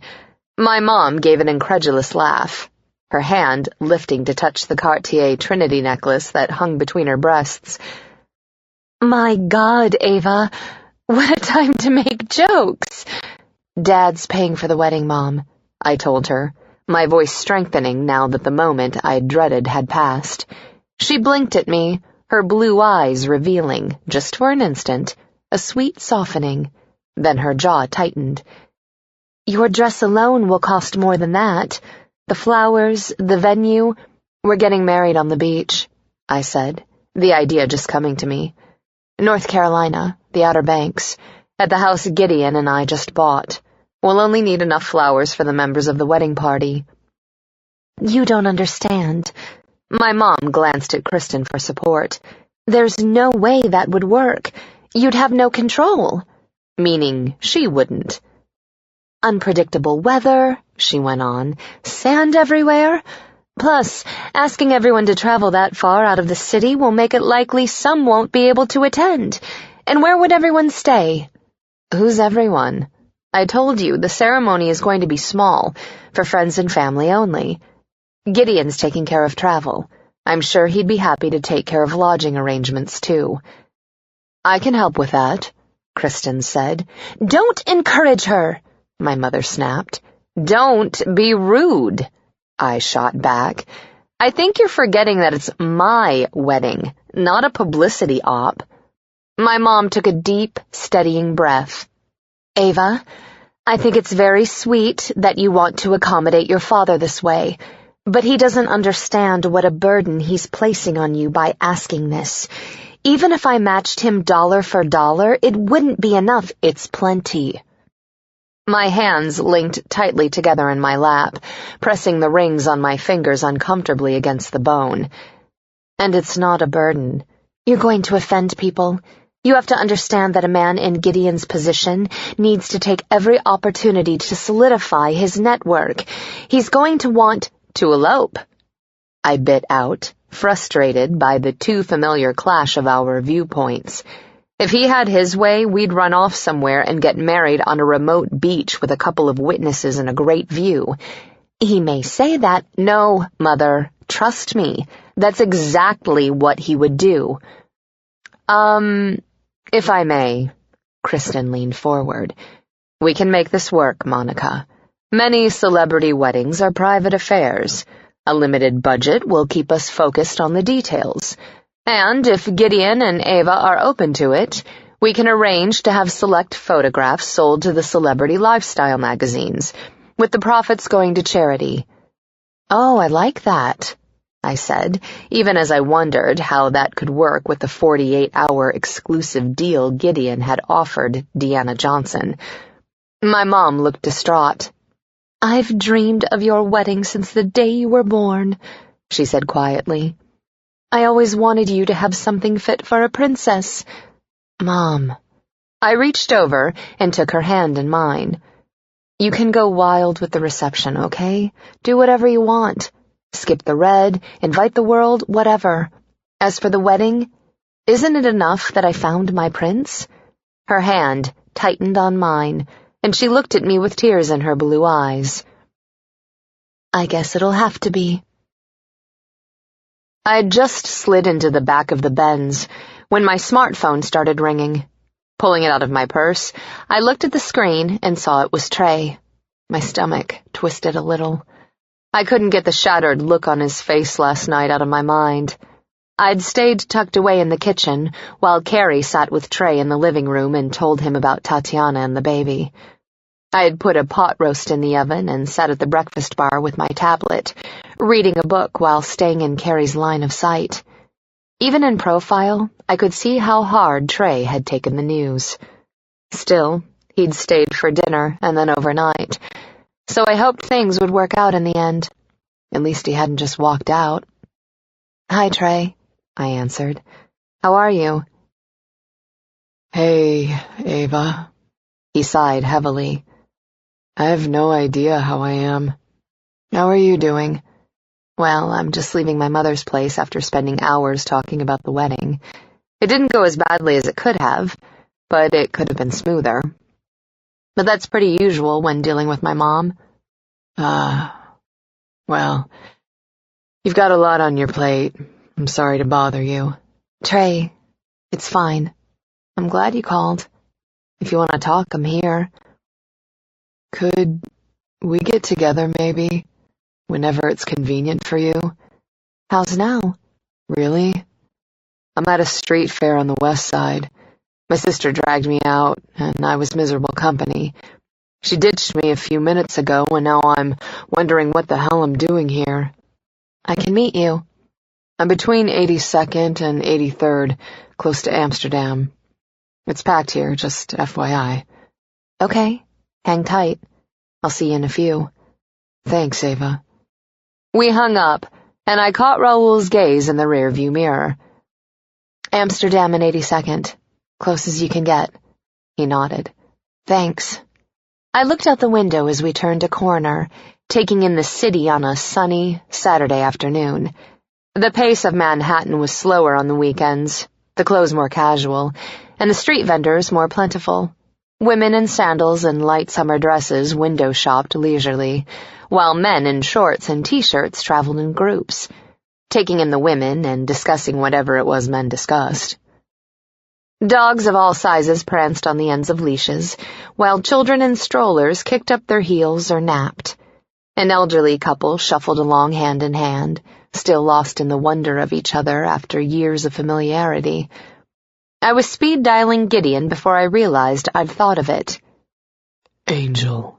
My mom gave an incredulous laugh, her hand lifting to touch the Cartier Trinity necklace that hung between her breasts. "My God, Eva, what a time to make jokes!" "Dad's paying for the wedding, Mom," I told her, my voice strengthening now that the moment I dreaded had passed. She blinked at me, her blue eyes revealing, just for an instant, a sweet softening. Then her jaw tightened. "Your dress alone will cost more than that. The flowers, the venue—" "We're getting married on the beach," I said, the idea just coming to me. "North Carolina, the Outer Banks, at the house Gideon and I just bought. We'll only need enough flowers for the members of the wedding party." "You don't understand." My mom glanced at Kristen for support. "There's no way that would work. You'd have no control." Meaning she wouldn't. "Unpredictable weather," she went on, "sand everywhere. Plus, asking everyone to travel that far out of the city will make it likely some won't be able to attend. And where would everyone stay?" "Who's everyone?" "I told you, the ceremony is going to be small, for friends and family only. Gideon's taking care of travel. I'm sure he'd be happy to take care of lodging arrangements, too. I can help with that, Kristen said. Don't encourage her, my mother snapped. Don't be rude, I shot back. I think you're forgetting that it's my wedding, not a publicity op. My mom took a deep, steadying breath. Ava, I think it's very sweet that you want to accommodate your father this way, but he doesn't understand what a burden he's placing on you by asking this. Even if I matched him dollar for dollar, it wouldn't be enough. It's plenty. My hands linked tightly together in my lap, pressing the rings on my fingers uncomfortably against the bone. And it's not a burden. You're going to offend people. You have to understand that a man in Gideon's position needs to take every opportunity to solidify his network. He's going to want to elope, I bit out, frustrated by the too familiar clash of our viewpoints. If he had his way, we'd run off somewhere and get married on a remote beach with a couple of witnesses and a great view. He may say that. No, Mother, trust me. That's exactly what he would do. If I may, Kristen leaned forward. We can make this work, Monica. Many celebrity weddings are private affairs. A limited budget will keep us focused on the details. And if Gideon and Eva are open to it, we can arrange to have select photographs sold to the celebrity lifestyle magazines, with the profits going to charity. Oh, I like that, I said, even as I wondered how that could work with the 48-hour exclusive deal Gideon had offered Deanna Johnson. My mom looked distraught. I've dreamed of your wedding since the day you were born, she said quietly. I always wanted you to have something fit for a princess. Mom. I reached over and took her hand in mine. You can go wild with the reception, okay? Do whatever you want. Skip the red, invite the world, whatever. As for the wedding, isn't it enough that I found my prince? Her hand tightened on mine, and she looked at me with tears in her blue eyes. I guess it'll have to be. I had just slid into the back of the Benz when my smartphone started ringing. Pulling it out of my purse, I looked at the screen and saw it was Trey. My stomach twisted a little. I couldn't get the shattered look on his face last night out of my mind. I'd stayed tucked away in the kitchen while Carrie sat with Trey in the living room and told him about Tatiana and the baby. I had put a pot roast in the oven and sat at the breakfast bar with my tablet, reading a book while staying in Carrie's line of sight. Even in profile, I could see how hard Trey had taken the news. Still, he'd stayed for dinner and then overnight, so I hoped things would work out in the end. At least he hadn't just walked out. Hi, Trey, I answered. How are you? Hey, Ava. He sighed heavily. I have no idea how I am. How are you doing? Well, I'm just leaving my mother's place after spending hours talking about the wedding. It didn't go as badly as it could have, but it could have been smoother. But that's pretty usual when dealing with my mom. Well, you've got a lot on your plate. I'm sorry to bother you. Trey, it's fine. I'm glad you called. If you want to talk, I'm here. Could we get together, maybe? Whenever it's convenient for you? How's now? Really? I'm at a street fair on the west side. My sister dragged me out, and I was miserable company. She ditched me a few minutes ago, and now I'm wondering what the hell I'm doing here. I can meet you. I'm between 82nd and 83rd, close to Amsterdam. It's packed here, just FYI. Okay, hang tight. I'll see you in a few. Thanks, Ava. We hung up, and I caught Raoul's gaze in the rearview mirror. Amsterdam and 82nd. Close as you can get. He nodded. Thanks. I looked out the window as we turned a corner, taking in the city on a sunny Saturday afternoon. The pace of Manhattan was slower on the weekends, the clothes more casual, and the street vendors more plentiful. Women in sandals and light summer dresses window-shopped leisurely, while men in shorts and T-shirts traveled in groups. taking in the women and discussing whatever it was men discussed. Dogs of all sizes pranced on the ends of leashes, while children in strollers kicked up their heels or napped. An elderly couple shuffled along hand in hand, still lost in the wonder of each other after years of familiarity. I was speed-dialing Gideon before I realized I'd thought of it. "Angel,"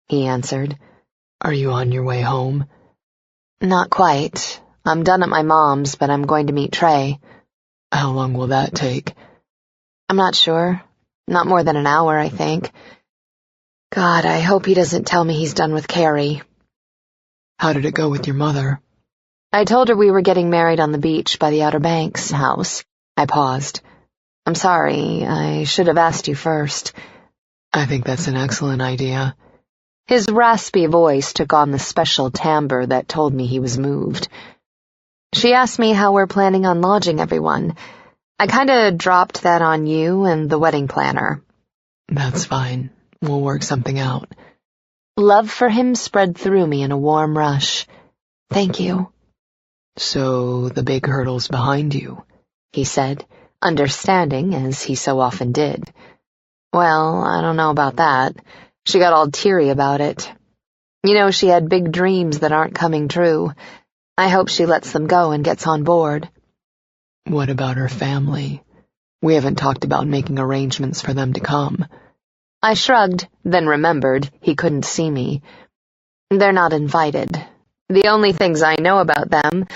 he answered. "Are you on your way home?" "Not quite. I'm done at my mom's, but I'm going to meet Trey." "How long will that take?" "I'm not sure. Not more than an hour, I think. God, I hope he doesn't tell me he's done with Carrie." "How did it go with your mother?" "I told her we were getting married on the beach by the Outer Banks house." I paused. "I'm sorry. I should have asked you first." "I think that's an excellent idea." His raspy voice took on the special timbre that told me he was moved. "She asked me how we're planning on lodging everyone. I kinda dropped that on you and the wedding planner." "That's fine. We'll work something out." Love for him spread through me in a warm rush. "Thank you." "So the big hurdle's behind you," he said, understanding as he so often did. "Well, I don't know about that." She got all teary about it. "You know, she had big dreams that aren't coming true. I hope she lets them go and gets on board." "What about her family? We haven't talked about making arrangements for them to come." I shrugged, then remembered he couldn't see me. "They're not invited. The only things I know about them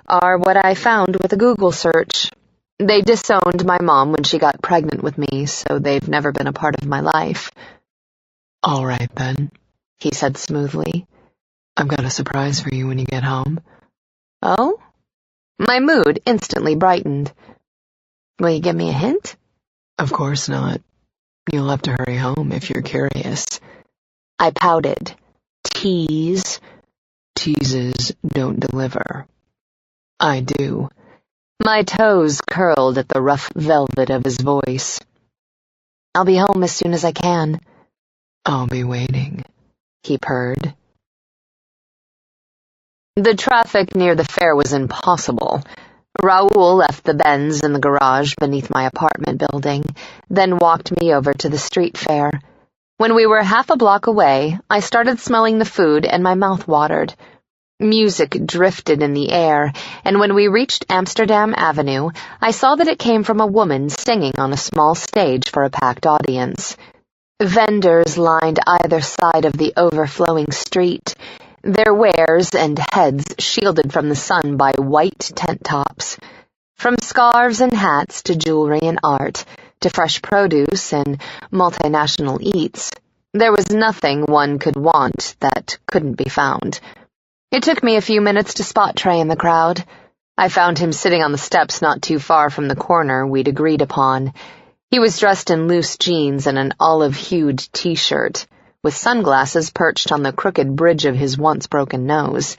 are what I found with a Google search. They disowned my mom when she got pregnant with me, so they've never been a part of my life." "All right, then," he said smoothly. "I've got a surprise for you when you get home." "Oh?" My mood instantly brightened. "Will you give me a hint?" "Of course not. You'll have to hurry home if you're curious." I pouted. "Tease." "Teases don't deliver." "I do." My toes curled at the rough velvet of his voice. "I'll be home as soon as I can." "I'll be waiting," he purred. The traffic near the fair was impossible. Raoul left the Benz in the garage beneath my apartment building, then walked me over to the street fair. When we were half a block away, I started smelling the food and my mouth watered. Music drifted in the air, and when we reached Amsterdam Avenue, I saw that it came from a woman singing on a small stage for a packed audience. Vendors lined either side of the overflowing street, their wares and heads shielded from the sun by white tent tops. From scarves and hats to jewelry and art, to fresh produce and multinational eats, there was nothing one could want that couldn't be found. It took me a few minutes to spot Trey in the crowd. I found him sitting on the steps not too far from the corner we'd agreed upon. He was dressed in loose jeans and an olive-hued t-shirt, with sunglasses perched on the crooked bridge of his once-broken nose.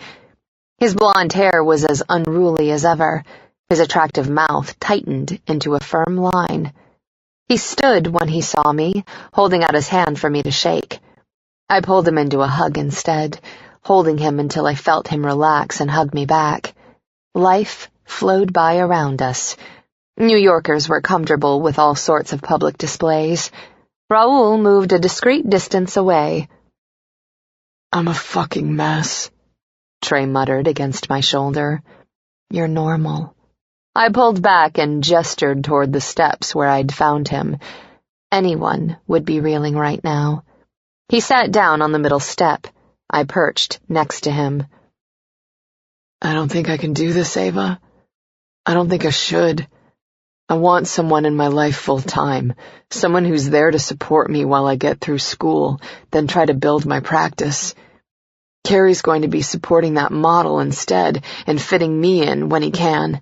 His blonde hair was as unruly as ever, his attractive mouth tightened into a firm line. He stood when he saw me, holding out his hand for me to shake. I pulled him into a hug instead, holding him until I felt him relax and hug me back. Life flowed by around us. New Yorkers were comfortable with all sorts of public displays. Raoul moved a discreet distance away. "I'm a fucking mess," Trey muttered against my shoulder. "You're normal." I pulled back and gestured toward the steps where I'd found him. Anyone would be reeling right now. He sat down on the middle step. I perched next to him. "I don't think I can do this, Eva. I don't think I should. I want someone in my life full-time, someone who's there to support me while I get through school, then try to build my practice. Carrie's going to be supporting that model instead and fitting me in when he can.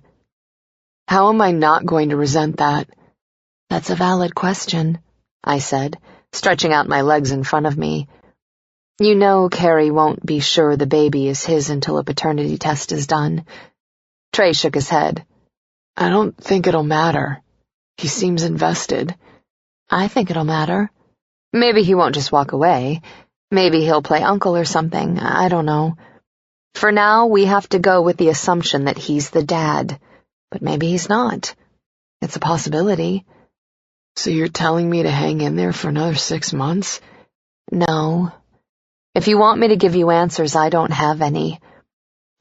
How am I not going to resent that?" "That's a valid question," I said, stretching out my legs in front of me. "You know Carrie won't be sure the baby is his until a paternity test is done." Trey shook his head. "I don't think it'll matter. He seems invested." "I think it'll matter. Maybe he won't just walk away. Maybe he'll play uncle or something. I don't know." For now, we have to go with the assumption that he's the dad. But maybe he's not. It's a possibility. So you're telling me to hang in there for another 6 months? No. If you want me to give you answers, I don't have any.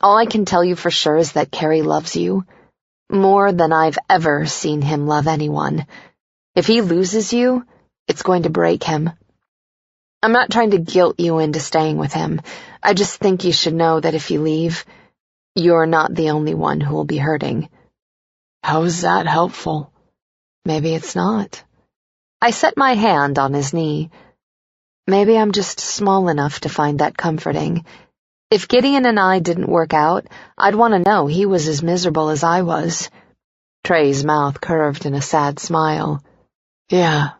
All I can tell you for sure is that Carrie loves you. More than I've ever seen him love anyone. If he loses you, it's going to break him. I'm not trying to guilt you into staying with him. I just think you should know that if you leave, you're not the only one who will be hurting. How is that helpful? Maybe it's not. I set my hand on his knee. Maybe I'm just small enough to find that comforting. If Gideon and I didn't work out, I'd want to know he was as miserable as I was. Trey's mouth curved in a sad smile. Yeah,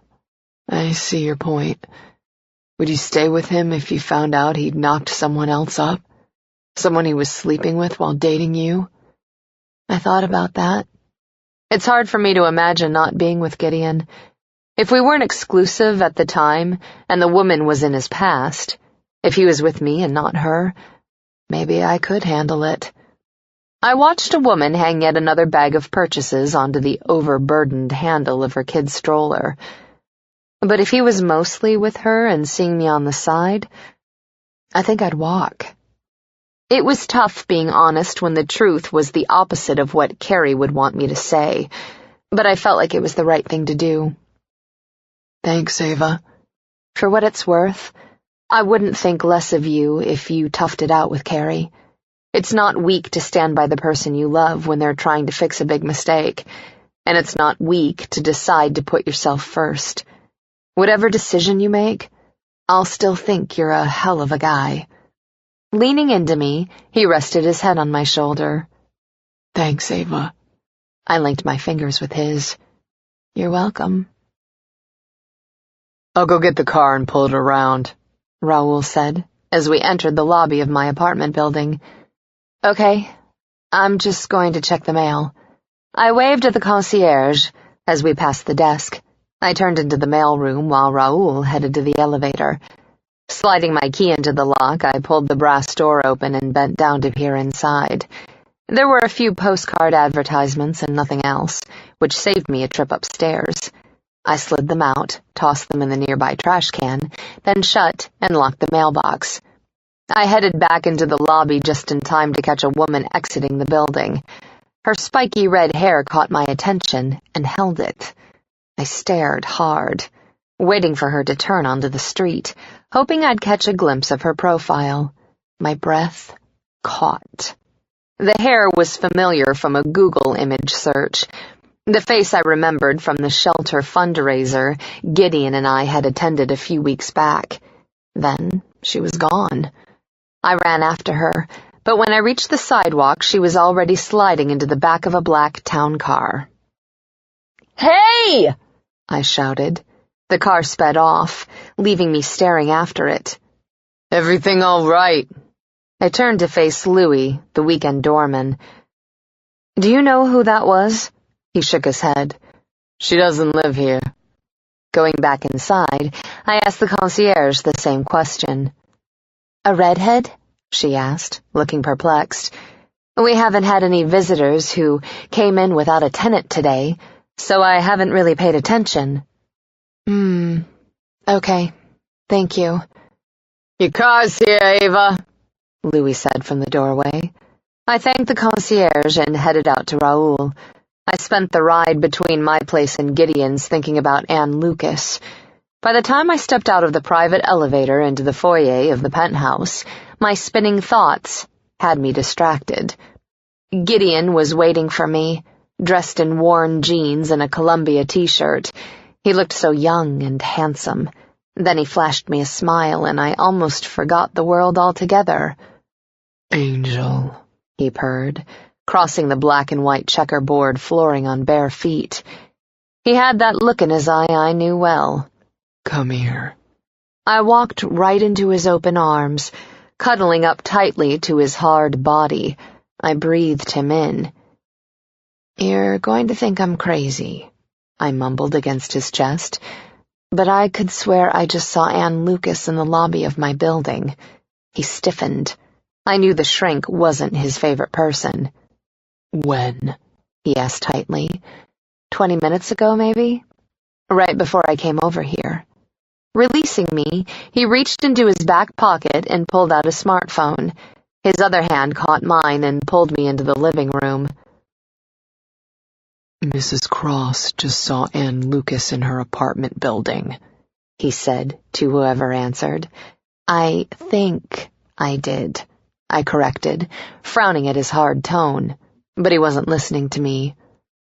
I see your point. Would you stay with him if you found out he'd knocked someone else up? Someone he was sleeping with while dating you? I thought about that. It's hard for me to imagine not being with Gideon. If we weren't exclusive at the time, and the woman was in his past, if he was with me and not her, maybe I could handle it. I watched a woman hang yet another bag of purchases onto the overburdened handle of her kid's stroller. But if he was mostly with her and seeing me on the side, I think I'd walk. It was tough being honest when the truth was the opposite of what Carrie would want me to say, but I felt like it was the right thing to do. Thanks, Eva. For what it's worth, I wouldn't think less of you if you toughed it out with Carrie. It's not weak to stand by the person you love when they're trying to fix a big mistake, and it's not weak to decide to put yourself first. Whatever decision you make, I'll still think you're a hell of a guy. Leaning into me, he rested his head on my shoulder. Thanks, Eva. I linked my fingers with his. You're welcome. I'll go get the car and pull it around, Raoul said, as we entered the lobby of my apartment building. Okay, I'm just going to check the mail. I waved at the concierge as we passed the desk. I turned into the mail room while Raoul headed to the elevator. Sliding my key into the lock, I pulled the brass door open and bent down to peer inside. There were a few postcard advertisements and nothing else, which saved me a trip upstairs. I slid them out, tossed them in the nearby trash can, then shut and locked the mailbox. I headed back into the lobby just in time to catch a woman exiting the building. Her spiky red hair caught my attention and held it. I stared hard, waiting for her to turn onto the street, hoping I'd catch a glimpse of her profile. My breath caught. The hair was familiar from a Google image search. The face I remembered from the shelter fundraiser Gideon and I had attended a few weeks back. Then she was gone. I ran after her, but when I reached the sidewalk, she was already sliding into the back of a black town car. "Hey!" I shouted. The car sped off, leaving me staring after it. Everything all right? I turned to face Louis, the weekend doorman. Do you know who that was? He shook his head. She doesn't live here. Going back inside, I asked the concierge the same question. A redhead? She asked, looking perplexed. We haven't had any visitors who came in without a tenant today, so I haven't really paid attention. Okay. Thank you. Your car's here, Eva, Louis said from the doorway. I thanked the concierge and headed out to Raoul. I spent the ride between my place and Gideon's thinking about Anne Lucas. By the time I stepped out of the private elevator into the foyer of the penthouse, my spinning thoughts had me distracted. Gideon was waiting for me, dressed in worn jeans and a Columbia t-shirt. He looked so young and handsome. Then he flashed me a smile, and I almost forgot the world altogether. Angel, he purred, crossing the black and white checkerboard flooring on bare feet. He had that look in his eye I knew well. Come here. I walked right into his open arms, cuddling up tightly to his hard body. I breathed him in. You're going to think I'm crazy, I mumbled against his chest, but I could swear I just saw Anne Lucas in the lobby of my building. He stiffened. I knew the shrink wasn't his favorite person. When? He asked tightly. 20 minutes ago, maybe? Right before I came over here. Releasing me, he reached into his back pocket and pulled out a smartphone. His other hand caught mine and pulled me into the living room. Mrs. Cross just saw Ann Lucas in her apartment building, he said to whoever answered. I think I did, I corrected, frowning at his hard tone. But he wasn't listening to me.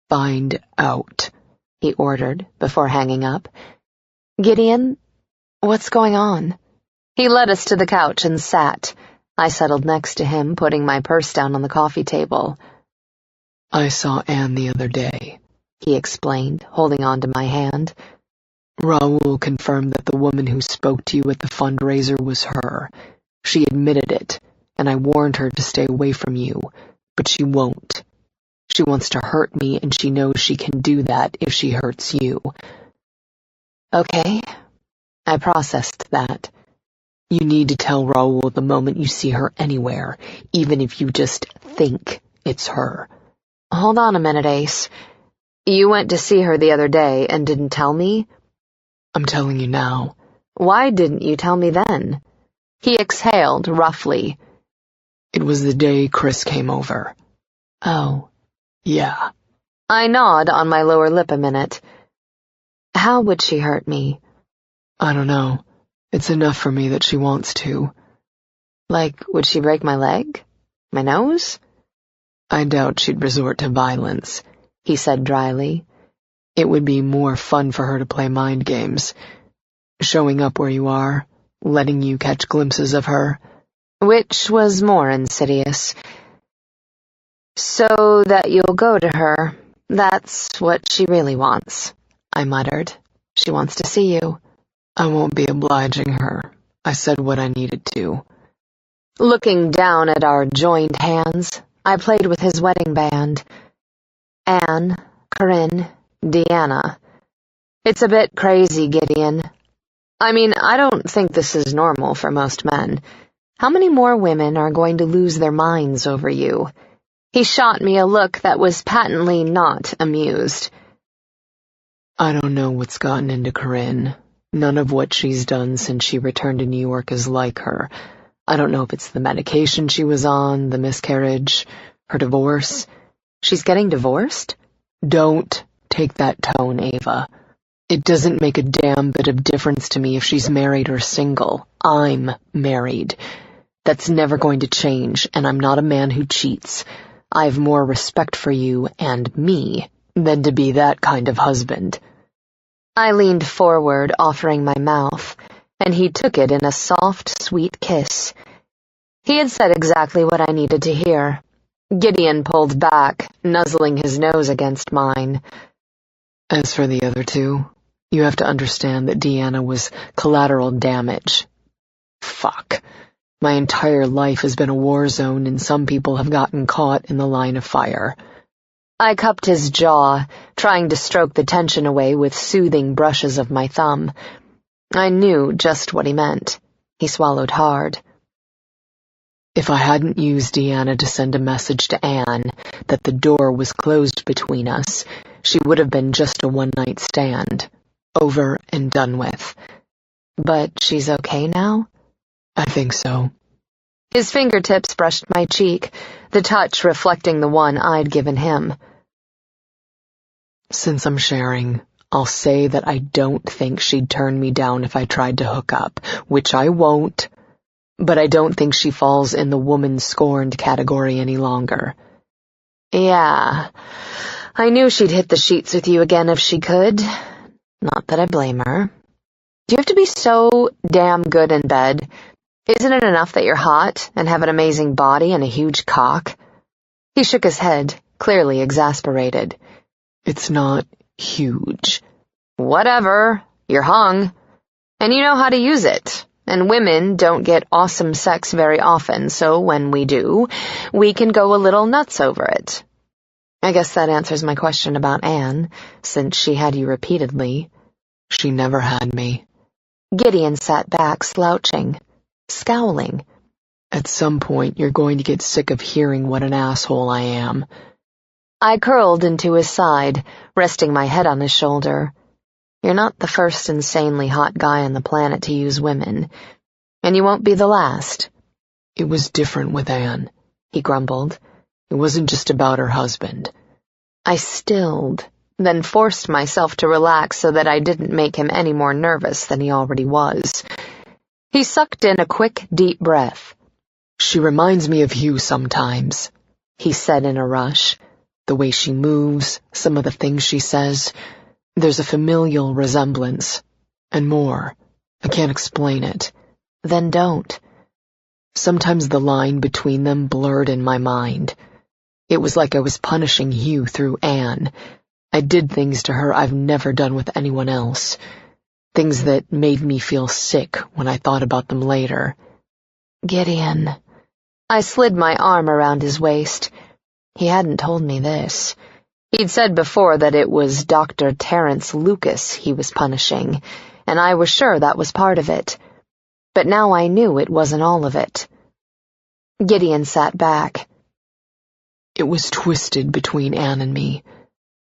Find out, he ordered before hanging up. Gideon, what's going on? He led us to the couch and sat. I settled next to him, putting my purse down on the coffee table. I saw Ann the other day, he explained, holding on to my hand. Raoul confirmed that the woman who spoke to you at the fundraiser was her. She admitted it, and I warned her to stay away from you, but she won't. She wants to hurt me, and she knows she can do that if she hurts you. Okay. I processed that. You need to tell Raoul the moment you see her anywhere, even if you just think it's her. Hold on a minute, Ace. You went to see her the other day and didn't tell me? I'm telling you now. Why didn't you tell me then? He exhaled roughly. It was the day Chris came over. Oh. Yeah. I gnawed on my lower lip a minute. How would she hurt me? I don't know. It's enough for me that she wants to. Like, would she break my leg? My nose? I doubt she'd resort to violence, he said dryly. It would be more fun for her to play mind games. Showing up where you are, letting you catch glimpses of her. Which was more insidious. So that you'll go to her. That's what she really wants, I muttered. She wants to see you. I won't be obliging her. I said what I needed to. Looking down at our joined hands, I played with his wedding band. Anne, Corinne, Deanna. It's a bit crazy, Gideon. I mean, I don't think this is normal for most men. How many more women are going to lose their minds over you? He shot me a look that was patently not amused. I don't know what's gotten into Corinne. None of what she's done since she returned to New York is like her. I don't know if it's the medication she was on, the miscarriage, her divorce. She's getting divorced? Don't take that tone, Eva. It doesn't make a damn bit of difference to me if she's married or single. I'm married. That's never going to change, and I'm not a man who cheats. I have more respect for you and me than to be that kind of husband. I leaned forward, offering my mouth, and he took it in a soft, sweet kiss. He had said exactly what I needed to hear. Gideon pulled back, nuzzling his nose against mine. As for the other two, you have to understand that Deanna was collateral damage. Fuck. My entire life has been a war zone, and some people have gotten caught in the line of fire. I cupped his jaw, trying to stroke the tension away with soothing brushes of my thumb. I knew just what he meant. He swallowed hard. If I hadn't used Deanna to send a message to Anne that the door was closed between us, she would have been just a one-night stand. Over and done with. But she's okay now? I think so. His fingertips brushed my cheek, the touch reflecting the one I'd given him. Since I'm sharing, I'll say that I don't think she'd turn me down if I tried to hook up, which I won't, but I don't think she falls in the woman scorned category any longer. Yeah, I knew she'd hit the sheets with you again if she could. Not that I blame her. Do you have to be so damn good in bed? Isn't it enough that you're hot and have an amazing body and a huge cock? He shook his head, clearly exasperated. It's not huge. Whatever. You're hung. And you know how to use it. And women don't get awesome sex very often, so when we do, we can go a little nuts over it. I guess that answers my question about Anne, since she had you repeatedly. She never had me. Gideon sat back, slouching, scowling. At some point, you're going to get sick of hearing what an asshole I am. I curled into his side, resting my head on his shoulder. You're not the first insanely hot guy on the planet to use women, and you won't be the last. It was different with Anne, he grumbled. It wasn't just about her husband. I stilled, then forced myself to relax so that I didn't make him any more nervous than he already was. He sucked in a quick, deep breath. She reminds me of you sometimes, he said in a rush. The way she moves, some of the things she says. There's a familial resemblance. And more. I can't explain it. Then don't. Sometimes the line between them blurred in my mind. It was like I was punishing you through Anne. I did things to her I've never done with anyone else. Things that made me feel sick when I thought about them later. Gideon. I slid my arm around his waist. He hadn't told me this. He'd said before that it was Dr. Terence Lucas he was punishing, and I was sure that was part of it. But now I knew it wasn't all of it. Gideon sat back. It was twisted between Anne and me.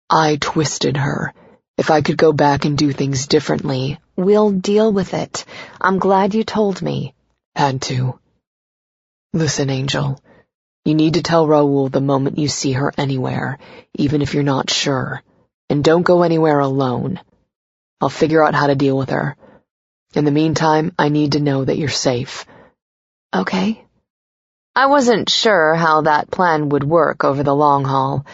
I twisted her. If I could go back and do things differently. We'll deal with it. I'm glad you told me. Had to. Listen, Angel. You need to tell Raoul the moment you see her anywhere, even if you're not sure. And don't go anywhere alone. I'll figure out how to deal with her. In the meantime, I need to know that you're safe. Okay. I wasn't sure how that plan would work over the long haul.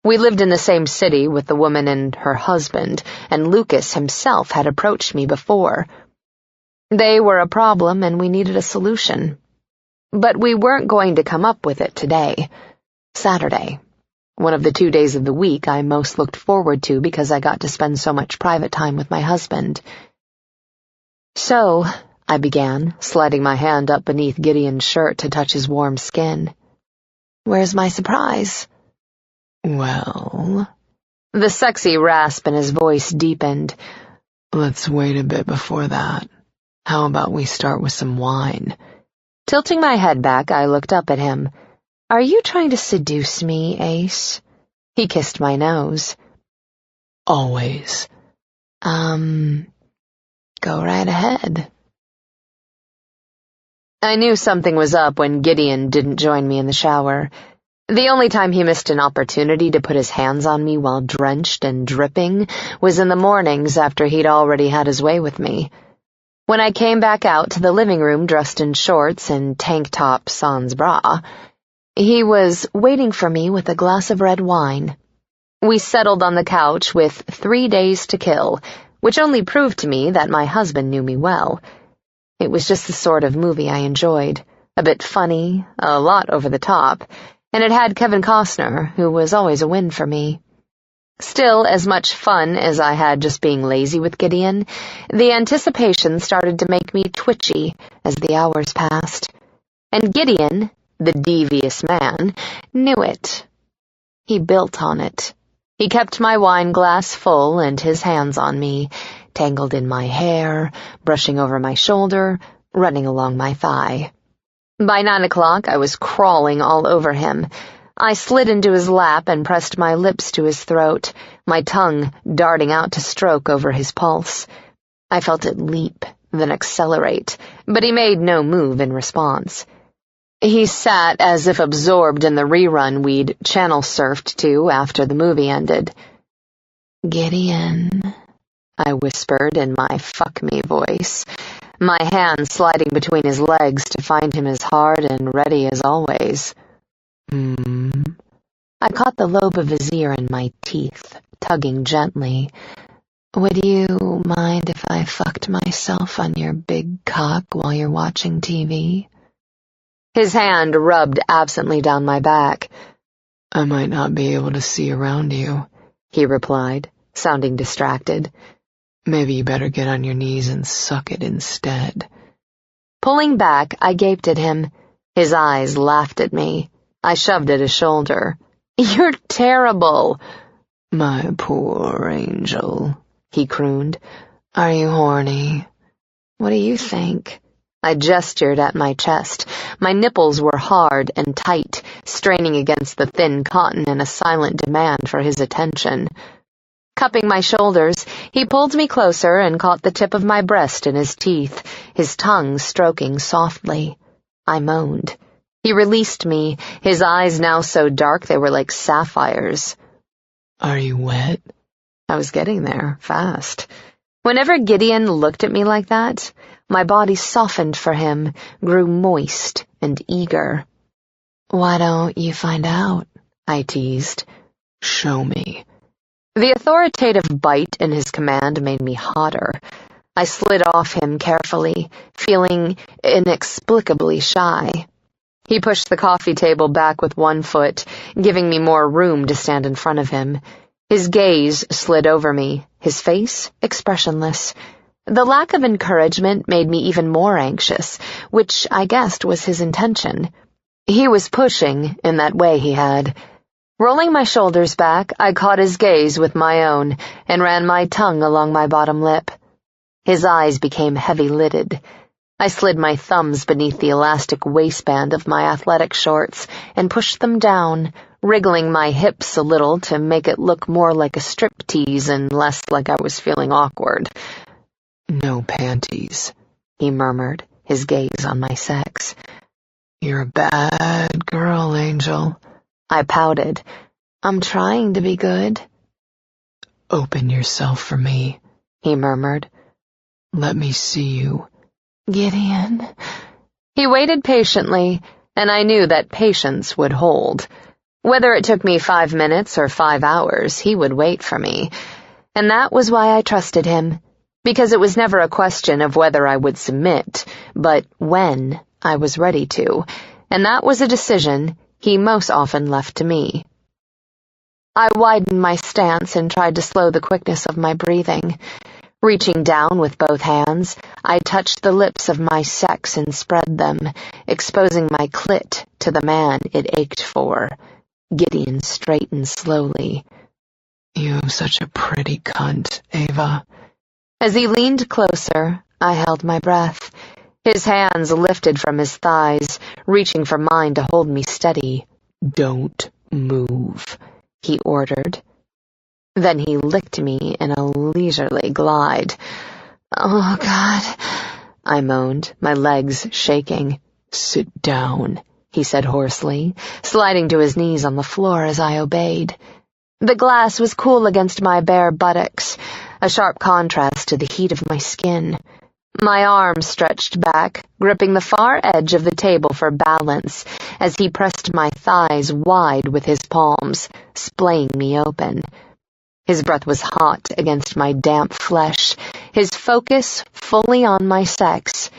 We lived in the same city with the woman and her husband, and Lucas himself had approached me before. They were a problem, and we needed a solution. But we weren't going to come up with it today. Saturday. One of the 2 days of the week I most looked forward to because I got to spend so much private time with my husband. So, I began, sliding my hand up beneath Gideon's shirt to touch his warm skin. Where's my surprise? Well... The sexy rasp in his voice deepened. Let's wait a bit before that. How about we start with some wine? Tilting my head back, I looked up at him. Are you trying to seduce me, Ace? He kissed my nose. Always. Go right ahead. I knew something was up when Gideon didn't join me in the shower. The only time he missed an opportunity to put his hands on me while drenched and dripping was in the mornings after he'd already had his way with me. When I came back out to the living room dressed in shorts and tank top sans bras, he was waiting for me with a glass of red wine. We settled on the couch with 3 days to kill, which only proved to me that my husband knew me well. It was just the sort of movie I enjoyed, a bit funny, a lot over the top, and it had Kevin Costner, who was always a win for me. Still, as much fun as I had just being lazy with Gideon, the anticipation started to make me twitchy as the hours passed. And Gideon, the devious man, knew it. He built on it. He kept my wine glass full and his hands on me, tangled in my hair, brushing over my shoulder, running along my thigh. By 9 o'clock, I was crawling all over him. I slid into his lap and pressed my lips to his throat, my tongue darting out to stroke over his pulse. I felt it leap, then accelerate, but he made no move in response. He sat as if absorbed in the rerun we'd channel surfed to after the movie ended. Gideon, I whispered in my fuck-me voice, my hand sliding between his legs to find him as hard and ready as always. I caught the lobe of his ear in my teeth, tugging gently. Would you mind if I fucked myself on your big cock while you're watching TV? His hand rubbed absently down my back. I might not be able to see around you, he replied, sounding distracted. Maybe you better get on your knees and suck it instead. Pulling back, I gaped at him. His eyes laughed at me. I shoved at his shoulder. You're terrible. My poor angel, he crooned. Are you horny? What do you think? I gestured at my chest. My nipples were hard and tight, straining against the thin cotton in a silent demand for his attention. Cupping my shoulders, he pulled me closer and caught the tip of my breast in his teeth, his tongue stroking softly. I moaned. He released me, his eyes now so dark they were like sapphires. Are you wet? I was getting there, fast. Whenever Gideon looked at me like that, my body softened for him, grew moist and eager. Why don't you find out? I teased. Show me. The authoritative bite in his command made me hotter. I slid off him carefully, feeling inexplicably shy. He pushed the coffee table back with one foot, giving me more room to stand in front of him. His gaze slid over me, his face expressionless. The lack of encouragement made me even more anxious, which I guessed was his intention. He was pushing in that way he had. Rolling my shoulders back, I caught his gaze with my own and ran my tongue along my bottom lip. His eyes became heavy-lidded. I slid my thumbs beneath the elastic waistband of my athletic shorts and pushed them down, wriggling my hips a little to make it look more like a striptease and less like I was feeling awkward. No panties, he murmured, his gaze on my sex. You're a bad girl, Angel. I pouted. I'm trying to be good. Open yourself for me, he murmured. Let me see you. Gideon. He waited patiently, and I knew that patience would hold. Whether it took me 5 minutes or 5 hours, he would wait for me. And that was why I trusted him, because it was never a question of whether I would submit, but when I was ready to, and that was a decision he most often left to me. I widened my stance and tried to slow the quickness of my breathing. Reaching down with both hands, I touched the lips of my sex and spread them, exposing my clit to the man it ached for. Gideon straightened slowly. You have such a pretty cunt, Eva. As he leaned closer, I held my breath. His hands lifted from his thighs, reaching for mine to hold me steady. Don't move, he ordered. Then he licked me in a leisurely glide. Oh, God, I moaned, my legs shaking. Sit down, he said hoarsely, sliding to his knees on the floor as I obeyed. The glass was cool against my bare buttocks, a sharp contrast to the heat of my skin. My arm stretched back, gripping the far edge of the table for balance, as he pressed my thighs wide with his palms, splaying me open. His breath was hot against my damp flesh, his focus fully on my sex.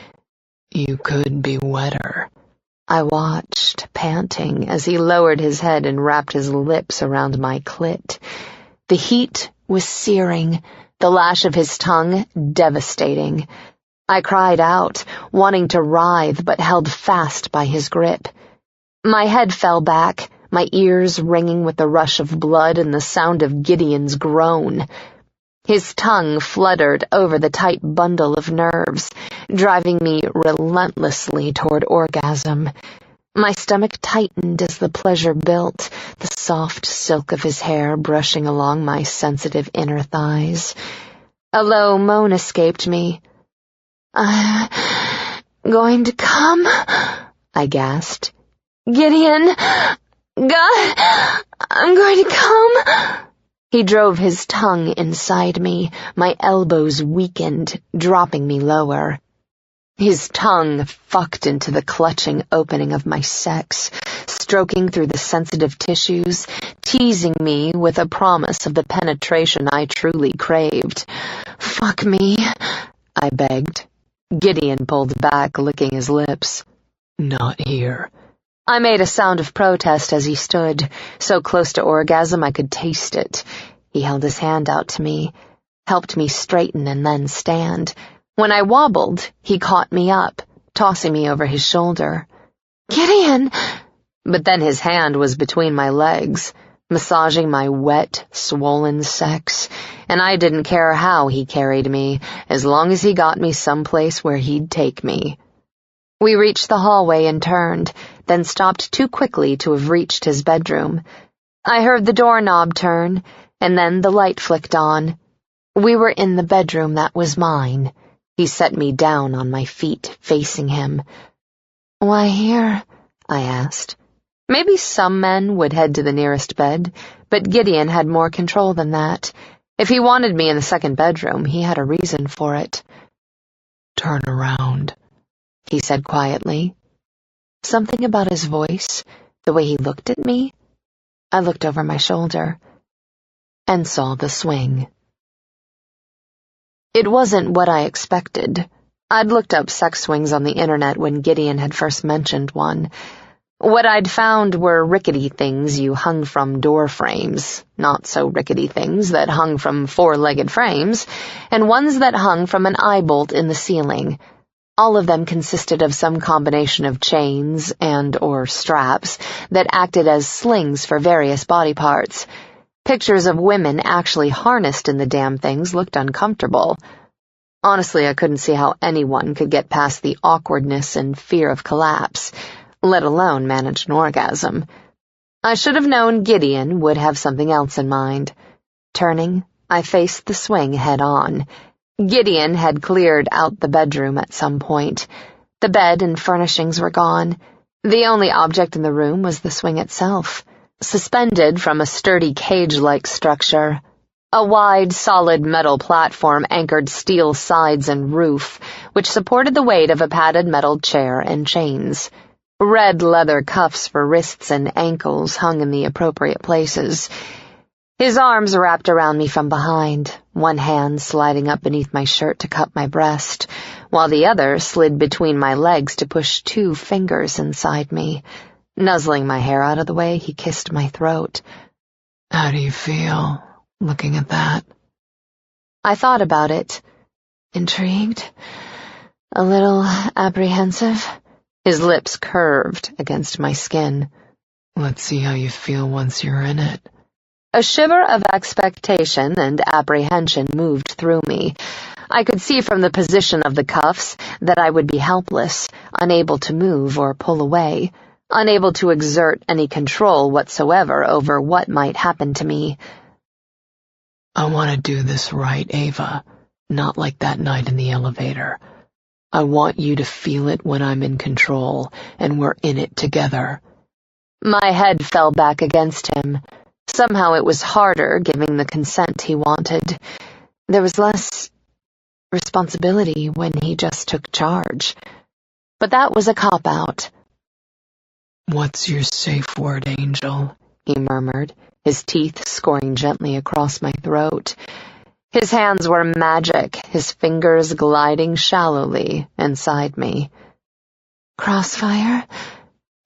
You could be wetter. I watched, panting, as he lowered his head and wrapped his lips around my clit. The heat was searing, the lash of his tongue devastating. I cried out, wanting to writhe, but held fast by his grip. My head fell back, my ears ringing with the rush of blood and the sound of Gideon's groan. His tongue fluttered over the tight bundle of nerves, driving me relentlessly toward orgasm. My stomach tightened as the pleasure built, the soft silk of his hair brushing along my sensitive inner thighs. A low moan escaped me. I'm going to come, I gasped. Gideon, God, I'm going to come. He drove his tongue inside me, my elbows weakened, dropping me lower. His tongue fucked into the clutching opening of my sex, stroking through the sensitive tissues, teasing me with a promise of the penetration I truly craved. Fuck me, I begged. Gideon pulled back, licking his lips. Not here. I made a sound of protest as he stood, so close to orgasm I could taste it. He held his hand out to me, helped me straighten and then stand. When I wobbled, he caught me up, tossing me over his shoulder. Gideon! But then his hand was between my legs, massaging my wet, swollen sex, and I didn't care how he carried me, as long as he got me someplace where he'd take me. We reached the hallway and turned, then stopped too quickly to have reached his bedroom. I heard the doorknob turn, and then the light flicked on. We were in the bedroom that was mine. He set me down on my feet, facing him. "Why here?" I asked. Maybe some men would head to the nearest bed, but Gideon had more control than that. If he wanted me in the second bedroom, he had a reason for it. "Turn around," he said quietly. Something about his voice, the way he looked at me. I looked over my shoulder and saw the swing. It wasn't what I expected. I'd looked up sex swings on the internet when Gideon had first mentioned one. What I'd found were rickety things you hung from door frames, not so rickety things that hung from four-legged frames, and ones that hung from an eye bolt in the ceiling. All of them consisted of some combination of chains and/or straps that acted as slings for various body parts. Pictures of women actually harnessed in the damn things looked uncomfortable. Honestly, I couldn't see how anyone could get past the awkwardness and fear of collapse, let alone manage an orgasm. I should have known Gideon would have something else in mind. Turning, I faced the swing head-on. Gideon had cleared out the bedroom at some point. The bed and furnishings were gone. The only object in the room was the swing itself, suspended from a sturdy cage-like structure. A wide, solid metal platform anchored steel sides and roof, which supported the weight of a padded metal chair and chains. Red leather cuffs for wrists and ankles hung in the appropriate places. His arms wrapped around me from behind, one hand sliding up beneath my shirt to cup my breast, while the other slid between my legs to push 2 fingers inside me. Nuzzling my hair out of the way, he kissed my throat. "How do you feel, looking at that?" I thought about it. Intrigued? A little apprehensive? His lips curved against my skin. "Let's see how you feel once you're in it." A shiver of expectation and apprehension moved through me. I could see from the position of the cuffs that I would be helpless, unable to move or pull away, unable to exert any control whatsoever over what might happen to me. "I want to do this right, Eva, not like that night in the elevator. I want you to feel it when I'm in control, and we're in it together." My head fell back against him. Somehow it was harder giving the consent he wanted. There was less responsibility when he just took charge. But that was a cop-out. "What's your safe word, Angel?" he murmured, his teeth scoring gently across my throat. His hands were magic, his fingers gliding shallowly inside me. "Crossfire?"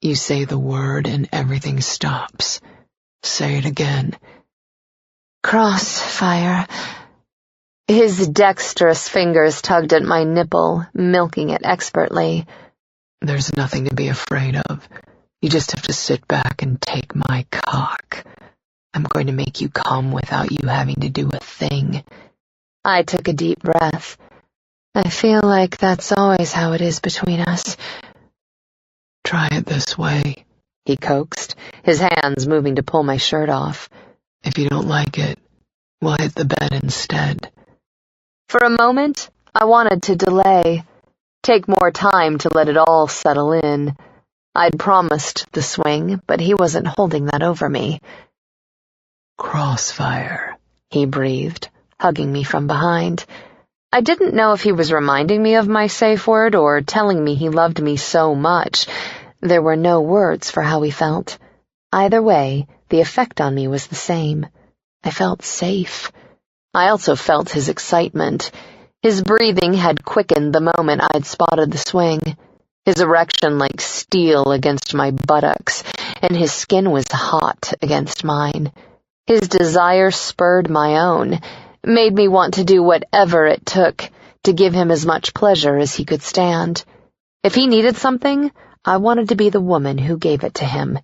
"You say the word and everything stops. Say it again." "Crossfire." His dexterous fingers tugged at my nipple, milking it expertly. "There's nothing to be afraid of. You just have to sit back and take my cock. I'm going to make you come without you having to do a thing." I took a deep breath. I feel like that's always how it is between us. "Try it this way," he coaxed, his hands moving to pull my shirt off. "If you don't like it, we'll hit the bed instead." For a moment, I wanted to delay, take more time to let it all settle in. I'd promised the swing, but he wasn't holding that over me. "Crossfire," he breathed, hugging me from behind. I didn't know if he was reminding me of my safe word or telling me he loved me so much. There were no words for how he felt. Either way, the effect on me was the same. I felt safe. I also felt his excitement. His breathing had quickened the moment I'd spotted the swing. His erection like steel against my buttocks, and his skin was hot against mine. His desire spurred my own, made me want to do whatever it took to give him as much pleasure as he could stand. If he needed something, I wanted to be the woman who gave it to him.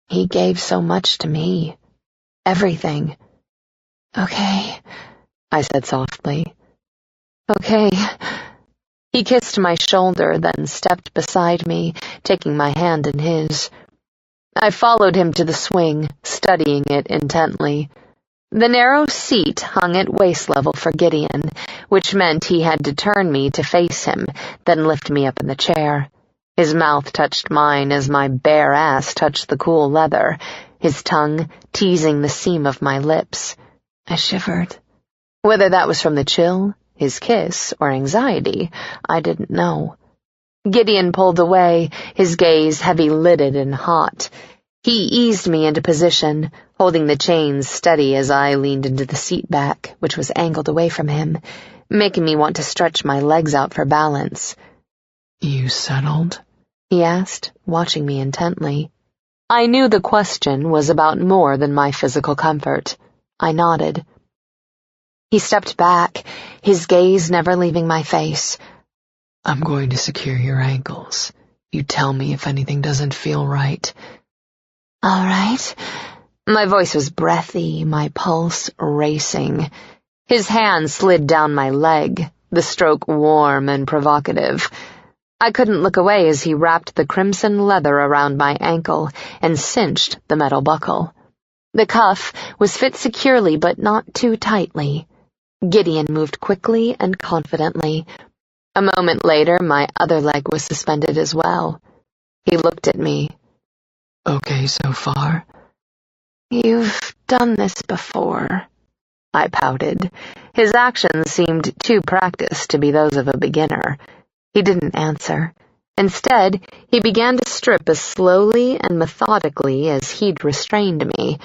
He gave so much to me. Everything. "Okay," I said softly. "Okay." He kissed my shoulder, then stepped beside me, taking my hand in his. I followed him to the swing, studying it intently. The narrow seat hung at waist level for Gideon, which meant he had to turn me to face him, then lift me up in the chair. His mouth touched mine as my bare ass touched the cool leather, his tongue teasing the seam of my lips. I shivered. Whether that was from the chill, his kiss, or anxiety, I didn't know. Gideon pulled away, his gaze heavy-lidded and hot. He eased me into position, holding the chains steady as I leaned into the seat back, which was angled away from him, making me want to stretch my legs out for balance. "You settled?" he asked, watching me intently. I knew the question was about more than my physical comfort. I nodded. He stepped back, his gaze never leaving my face. "I'm going to secure your ankles. You tell me if anything doesn't feel right." "All right." My voice was breathy, my pulse racing. His hand slid down my leg, the stroke warm and provocative. I couldn't look away as he wrapped the crimson leather around my ankle and cinched the metal buckle. The cuff was fit securely but not too tightly. Gideon moved quickly and confidently. A moment later, my other leg was suspended as well. He looked at me. "Okay so far?" "You've done this before," I pouted. His actions seemed too practiced to be those of a beginner. He didn't answer. Instead, he began to strip as slowly and methodically as he'd restrained me.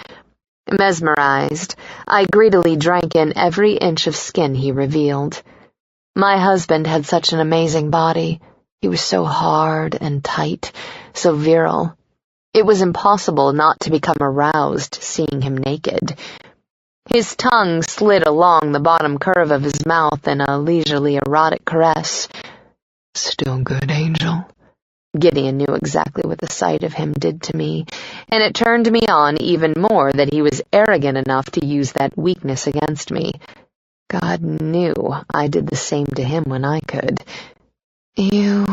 Mesmerized, I greedily drank in every inch of skin he revealed. My husband had such an amazing body. He was so hard and tight, so virile. It was impossible not to become aroused seeing him naked. His tongue slid along the bottom curve of his mouth in a leisurely erotic caress. "Still good, Angel?" Gideon knew exactly what the sight of him did to me, and it turned me on even more that he was arrogant enough to use that weakness against me. God knew I did the same to him when I could. "You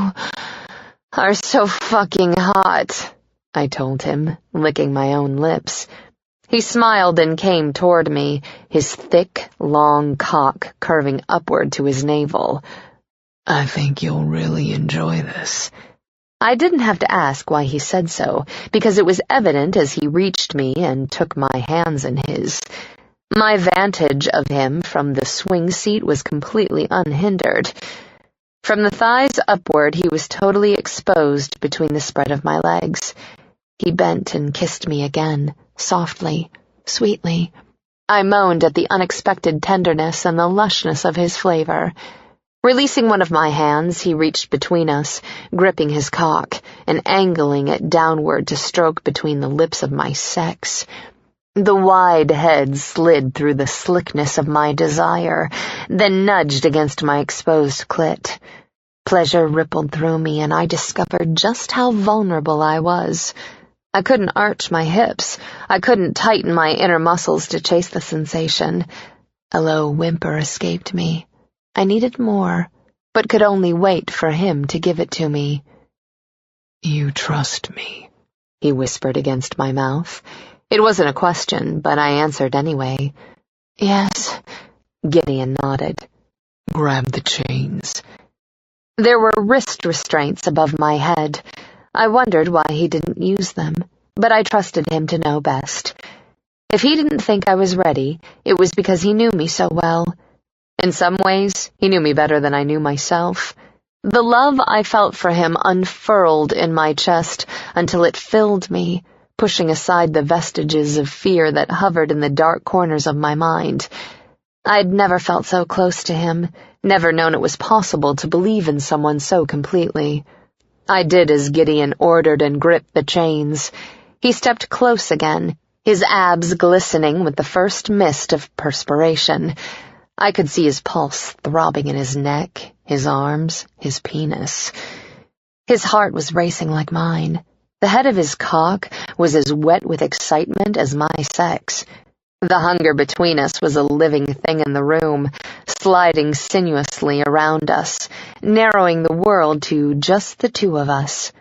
are so fucking hot," I told him, licking my own lips. He smiled and came toward me, his thick, long cock curving upward to his navel. "I think you'll really enjoy this." I didn't have to ask why he said so, because it was evident as he reached me and took my hands in his. My vantage of him from the swing seat was completely unhindered. From the thighs upward, he was totally exposed between the spread of my legs. He bent and kissed me again, softly, sweetly. I moaned at the unexpected tenderness and the lushness of his flavor. Releasing one of my hands, he reached between us, gripping his cock and angling it downward to stroke between the lips of my sex. The wide head slid through the slickness of my desire, then nudged against my exposed clit. Pleasure rippled through me, and I discovered just how vulnerable I was. I couldn't arch my hips. I couldn't tighten my inner muscles to chase the sensation. A low whimper escaped me. I needed more, but could only wait for him to give it to me. "You trust me," he whispered against my mouth. It wasn't a question, but I answered anyway. "Yes," Gideon nodded. "Grab the chains." There were wrist restraints above my head. I wondered why he didn't use them, but I trusted him to know best. If he didn't think I was ready, it was because he knew me so well. In some ways, he knew me better than I knew myself. The love I felt for him unfurled in my chest until it filled me, pushing aside the vestiges of fear that hovered in the dark corners of my mind. I'd never felt so close to him, never known it was possible to believe in someone so completely. I did as Gideon ordered and gripped the chains. He stepped close again, his abs glistening with the first mist of perspiration. I could see his pulse throbbing in his neck, his arms, his penis. His heart was racing like mine. The head of his cock was as wet with excitement as my sex. The hunger between us was a living thing in the room, sliding sinuously around us, narrowing the world to just the two of us.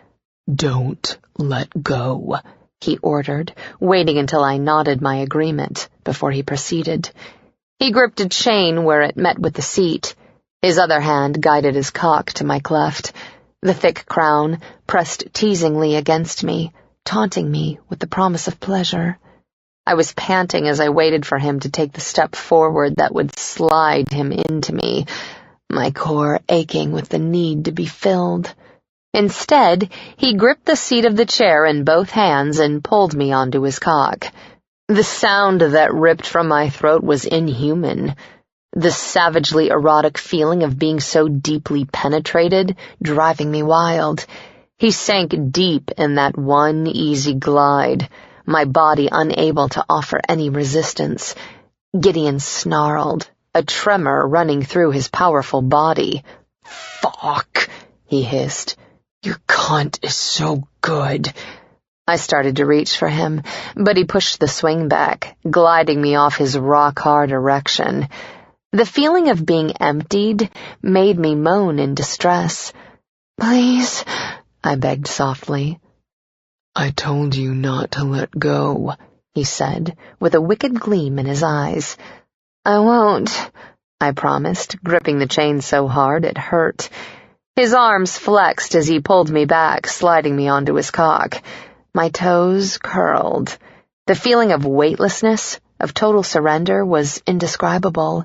"Don't let go," he ordered, waiting until I nodded my agreement before he proceeded. He gripped a chain where it met with the seat. His other hand guided his cock to my cleft. The thick crown pressed teasingly against me, taunting me with the promise of pleasure. I was panting as I waited for him to take the step forward that would slide him into me, my core aching with the need to be filled. Instead, he gripped the seat of the chair in both hands and pulled me onto his cock. The sound that ripped from my throat was inhuman. The savagely erotic feeling of being so deeply penetrated, driving me wild. He sank deep in that one easy glide, my body unable to offer any resistance. Gideon snarled, a tremor running through his powerful body. "Fuck," he hissed. "Your cunt is so good." I started to reach for him, but he pushed the swing back, gliding me off his rock-hard erection. The feeling of being emptied made me moan in distress. "Please," I begged softly. "I told you not to let go," he said, with a wicked gleam in his eyes. "I won't," I promised, gripping the chain so hard it hurt. His arms flexed as he pulled me back, sliding me onto his cock. My toes curled. The feeling of weightlessness, of total surrender, was indescribable.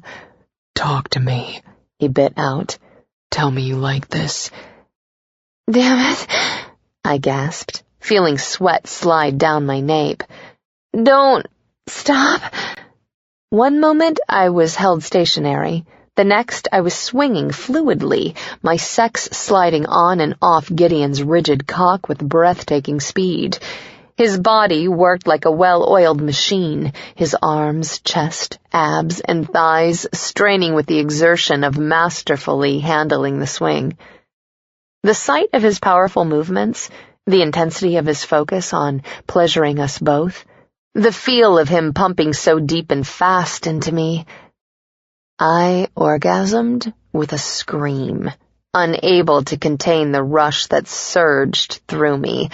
"Talk to me," he bit out. "Tell me you like this." "Damn it," I gasped, feeling sweat slide down my nape. "Don't stop." One moment I was held stationary. The next I was swinging fluidly, my sex sliding on and off Gideon's rigid cock with breathtaking speed. His body worked like a well-oiled machine, his arms, chest, abs, and thighs straining with the exertion of masterfully handling the swing. The sight of his powerful movements, the intensity of his focus on pleasuring us both, the feel of him pumping so deep and fast into me, I orgasmed with a scream, unable to contain the rush that surged through me.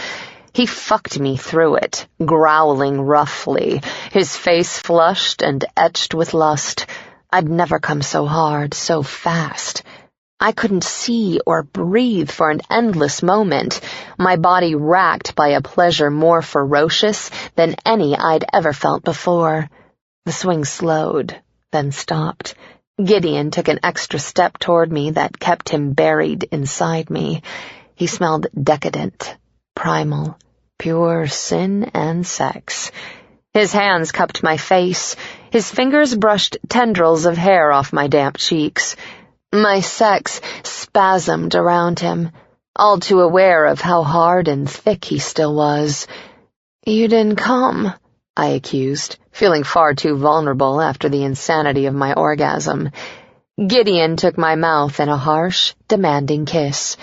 He fucked me through it, growling roughly, his face flushed and etched with lust. I'd never come so hard, so fast. I couldn't see or breathe for an endless moment, my body racked by a pleasure more ferocious than any I'd ever felt before. The swing slowed, then stopped. Gideon took an extra step toward me that kept him buried inside me. He smelled decadent, primal, pure sin and sex. His hands cupped my face. His fingers brushed tendrils of hair off my damp cheeks. My sex spasmed around him, all too aware of how hard and thick he still was. "You didn't come," I accused, feeling far too vulnerable after the insanity of my orgasm. Gideon took my mouth in a harsh, demanding kiss.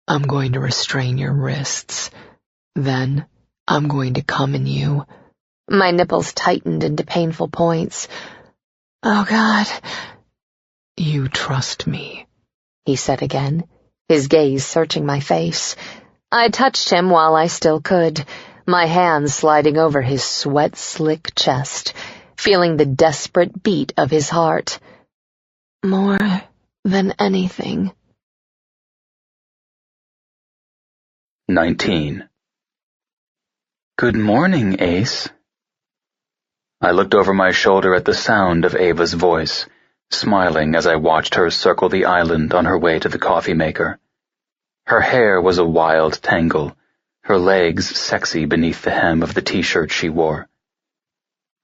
"I'm going to restrain your wrists. Then I'm going to come in you." My nipples tightened into painful points. "Oh, God." "You trust me," he said again, his gaze searching my face. I touched him while I still could, my hands sliding over his sweat-slick chest, feeling the desperate beat of his heart. "More than anything." 19. Good morning, Ace. I looked over my shoulder at the sound of Ava's voice, smiling as I watched her circle the island on her way to the coffee maker. Her hair was a wild tangle, her legs sexy beneath the hem of the t-shirt she wore.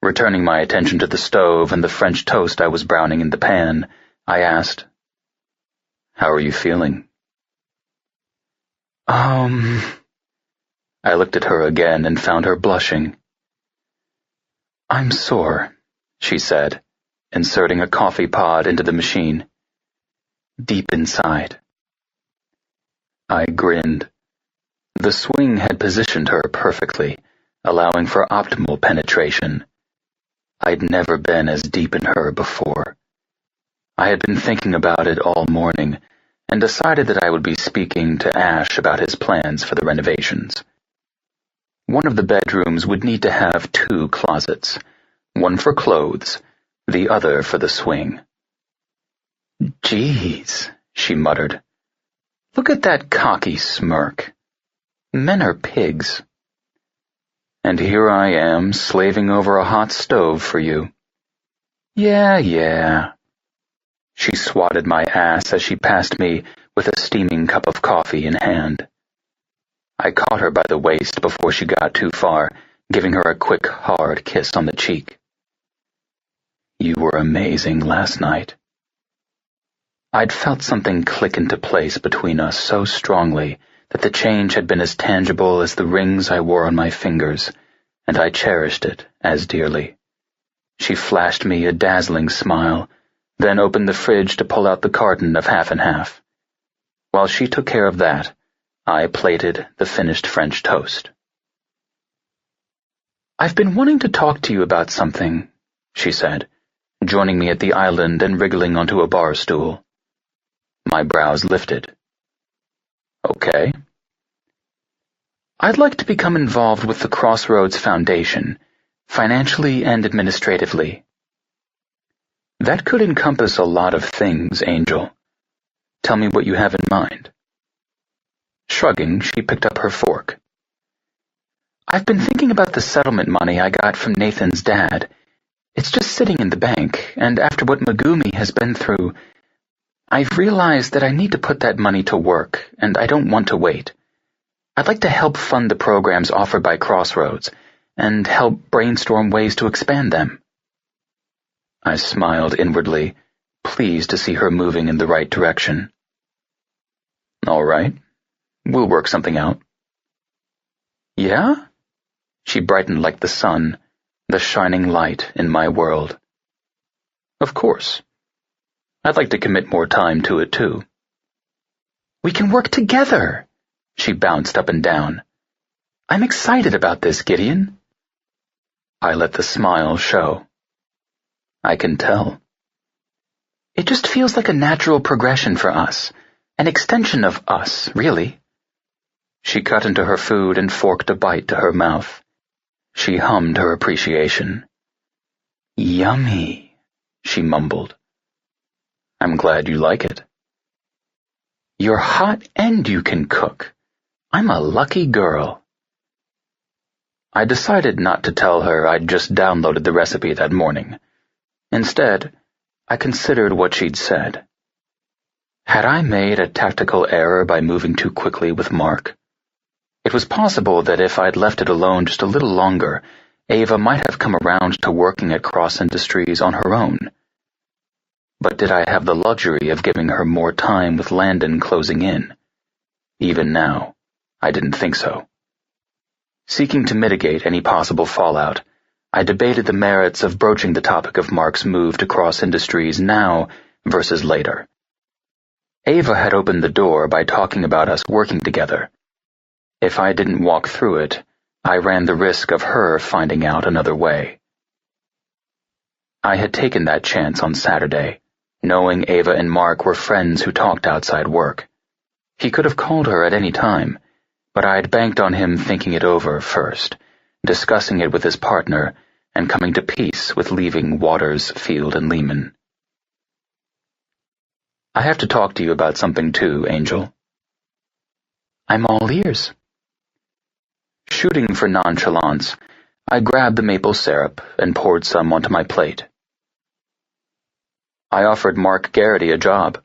Returning my attention to the stove and the French toast I was browning in the pan, I asked, "How are you feeling?" I looked at her again and found her blushing. "I'm sore," she said, inserting a coffee pod into the machine. "Deep inside." I grinned. The swing had positioned her perfectly, allowing for optimal penetration. I'd never been as deep in her before. I had been thinking about it all morning and decided that I would be speaking to Ash about his plans for the renovations. One of the bedrooms would need to have 2 closets, one for clothes, the other for the swing. "Geez," she muttered. "Look at that cocky smirk. Men are pigs. And here I am, slaving over a hot stove for you. Yeah. She swatted my ass as she passed me with a steaming cup of coffee in hand. I caught her by the waist before she got too far, giving her a quick, hard kiss on the cheek. You were amazing last night. I'd felt something click into place between us so strongly that the change had been as tangible as the rings I wore on my fingers, and I cherished it as dearly. She flashed me a dazzling smile, then opened the fridge to pull out the carton of half and half. While she took care of that, I plated the finished French toast. "I've been wanting to talk to you about something," she said, joining me at the island and wriggling onto a bar stool. My brows lifted. "Okay." "I'd like to become involved with the Crossroads Foundation, financially and administratively." "That could encompass a lot of things, Angel. Tell me what you have in mind." Shrugging, she picked up her fork. "I've been thinking about the settlement money I got from Nathan's dad. It's just sitting in the bank, and after what Megumi has been through, I've realized that I need to put that money to work, and I don't want to wait. I'd like to help fund the programs offered by Crossroads, and help brainstorm ways to expand them." I smiled inwardly, pleased to see her moving in the right direction. "All right. We'll work something out." "Yeah?" She brightened like the sun, the shining light in my world. "Of course. I'd like to commit more time to it, too." "We can work together!" She bounced up and down. "I'm excited about this, Gideon." I let the smile show. "I can tell." "It just feels like a natural progression for us, an extension of us, really." She cut into her food and forked a bite to her mouth. She hummed her appreciation. "Yummy," she mumbled. "I'm glad you like it." "You're hot and you can cook. I'm a lucky girl." I decided not to tell her I'd just downloaded the recipe that morning. Instead, I considered what she'd said. Had I made a tactical error by moving too quickly with Mark? It was possible that if I'd left it alone just a little longer, Eva might have come around to working at Cross Industries on her own. But did I have the luxury of giving her more time with Landon closing in? Even now, I didn't think so. Seeking to mitigate any possible fallout, I debated the merits of broaching the topic of Mark's move to Cross Industries now versus later. Eva had opened the door by talking about us working together. If I didn't walk through it, I ran the risk of her finding out another way. I had taken that chance on Saturday, knowing Eva and Mark were friends who talked outside work. He could have called her at any time, but I had banked on him thinking it over first, discussing it with his partner, and coming to peace with leaving Waters, Field, and Lehman. "I have to talk to you about something too, Angel." "I'm all ears." Shooting for nonchalance, I grabbed the maple syrup and poured some onto my plate. "I offered Mark Garrity a job."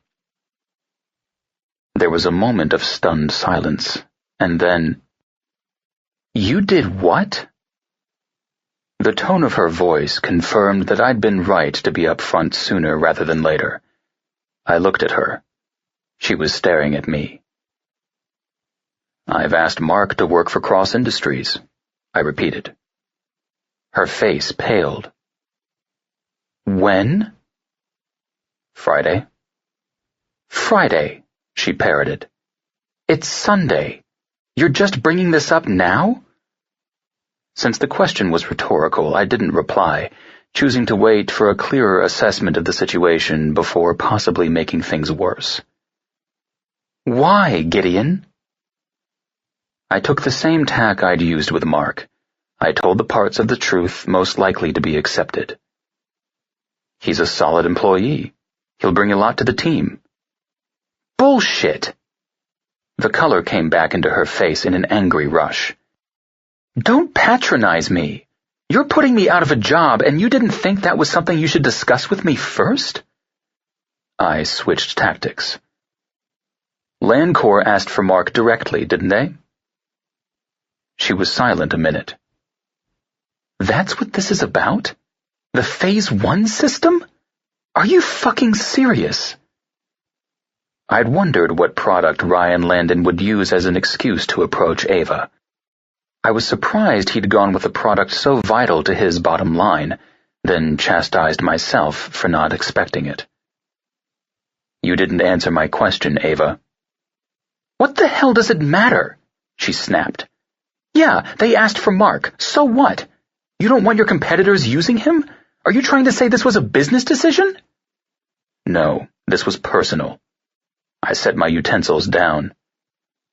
There was a moment of stunned silence, and then, "You did what?" The tone of her voice confirmed that I'd been right to be up front sooner rather than later. I looked at her. She was staring at me. "I've asked Mark to work for Cross Industries," I repeated. Her face paled. "When?" "Friday." "Friday," she parroted. "It's Sunday. You're just bringing this up now?" Since the question was rhetorical, I didn't reply, choosing to wait for a clearer assessment of the situation before possibly making things worse. Why, Gideon? I took the same tack I'd used with Mark. I told the parts of the truth most likely to be accepted. He's a solid employee. He'll bring a lot to the team. Bullshit! The color came back into her face in an angry rush. Don't patronize me. You're putting me out of a job, and you didn't think that was something you should discuss with me first? I switched tactics. Landcorps asked for Mark directly, didn't they? She was silent a minute. That's what this is about? The Phase 1 system? Are you fucking serious? I'd wondered what product Ryan Landon would use as an excuse to approach Eva. I was surprised he'd gone with a product so vital to his bottom line, then chastised myself for not expecting it. You didn't answer my question, Eva. What the hell does it matter? She snapped. Yeah, they asked for Mark. So what? You don't want your competitors using him? Are you trying to say this was a business decision? No, this was personal. I set my utensils down.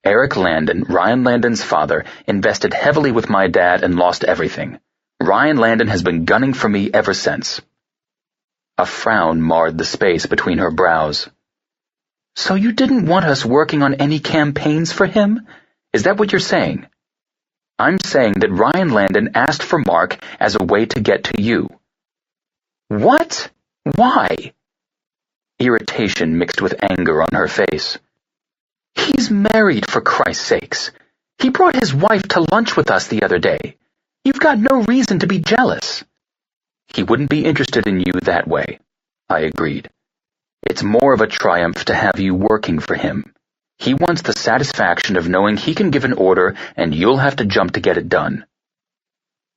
Eric Landon, Ryan Landon's father, invested heavily with my dad and lost everything. Ryan Landon has been gunning for me ever since. A frown marred the space between her brows. So you didn't want us working on any campaigns for him? Is that what you're saying? I'm saying that Ryan Landon asked for Mark as a way to get to you. What? Why? Irritation mixed with anger on her face. He's married, for Christ's sakes. He brought his wife to lunch with us the other day. You've got no reason to be jealous. He wouldn't be interested in you that way, I agreed. It's more of a triumph to have you working for him. He wants the satisfaction of knowing he can give an order and you'll have to jump to get it done.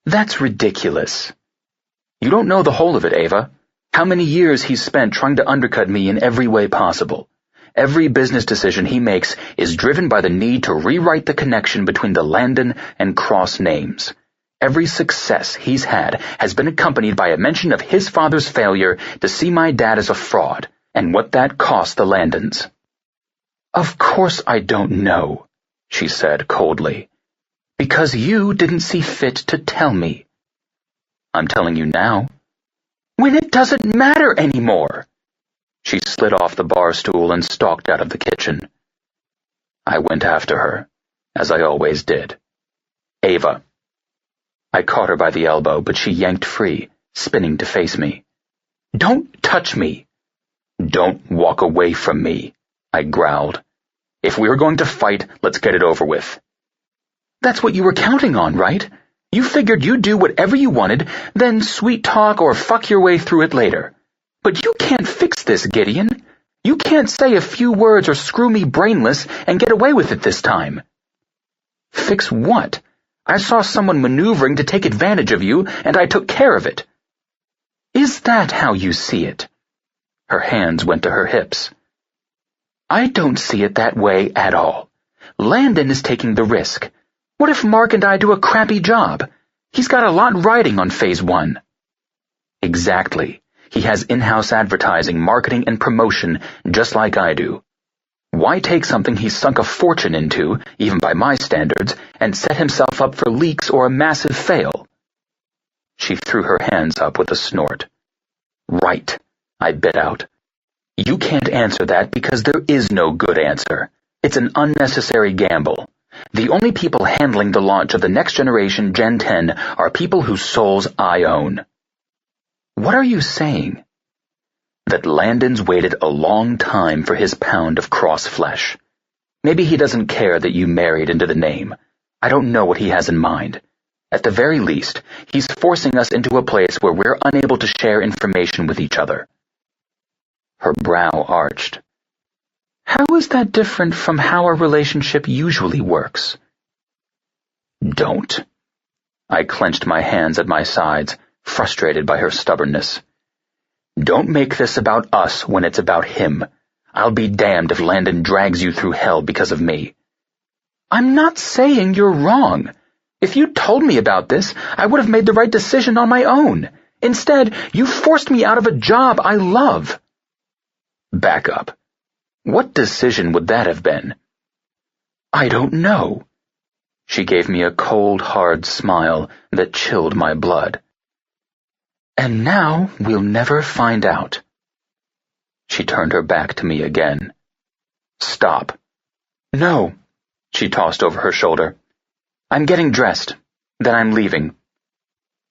That's ridiculous. You don't know the whole of it, Eva. How many years he's spent trying to undercut me in every way possible. Every business decision he makes is driven by the need to rewrite the connection between the Landon and Cross names. Every success he's had has been accompanied by a mention of his father's failure to see my dad as a fraud, and what that cost the Landons. Of course I don't know, she said coldly, because you didn't see fit to tell me. I'm telling you now. When it doesn't matter anymore. She slid off the bar stool and stalked out of the kitchen. I went after her, as I always did. Eva. I caught her by the elbow, but she yanked free, spinning to face me. Don't touch me. Don't walk away from me, I growled. If we're going to fight, let's get it over with. That's what you were counting on, right? You figured you'd do whatever you wanted, then sweet talk or fuck your way through it later. But you can't fix this, Gideon. You can't say a few words or screw me brainless and get away with it this time. Fix what? I saw someone maneuvering to take advantage of you, and I took care of it. Is that how you see it? Her hands went to her hips. I don't see it that way at all. Landon is taking the risk. What if Mark and I do a crappy job? He's got a lot riding on Phase 1. Exactly. He has in-house advertising, marketing, and promotion, just like I do. Why take something he's sunk a fortune into, even by my standards, and set himself up for leaks or a massive fail? She threw her hands up with a snort. Right, I bit out. You can't answer that because there is no good answer. It's an unnecessary gamble. The only people handling the launch of the next generation Gen 10 are people whose souls I own. What are you saying? That Landon's waited a long time for his pound of cross flesh. Maybe he doesn't care that you married into the name. I don't know what he has in mind. At the very least, he's forcing us into a place where we're unable to share information with each other. Her brow arched. How is that different from how our relationship usually works? Don't. I clenched my hands at my sides, frustrated by her stubbornness. Don't make this about us when it's about him. I'll be damned if Landon drags you through hell because of me. I'm not saying you're wrong. If you'd told me about this, I would have made the right decision on my own. Instead, you forced me out of a job I love. Back up. What decision would that have been? I don't know. She gave me a cold, hard smile that chilled my blood. And now we'll never find out. She turned her back to me again. Stop. No, she tossed over her shoulder. I'm getting dressed. Then I'm leaving.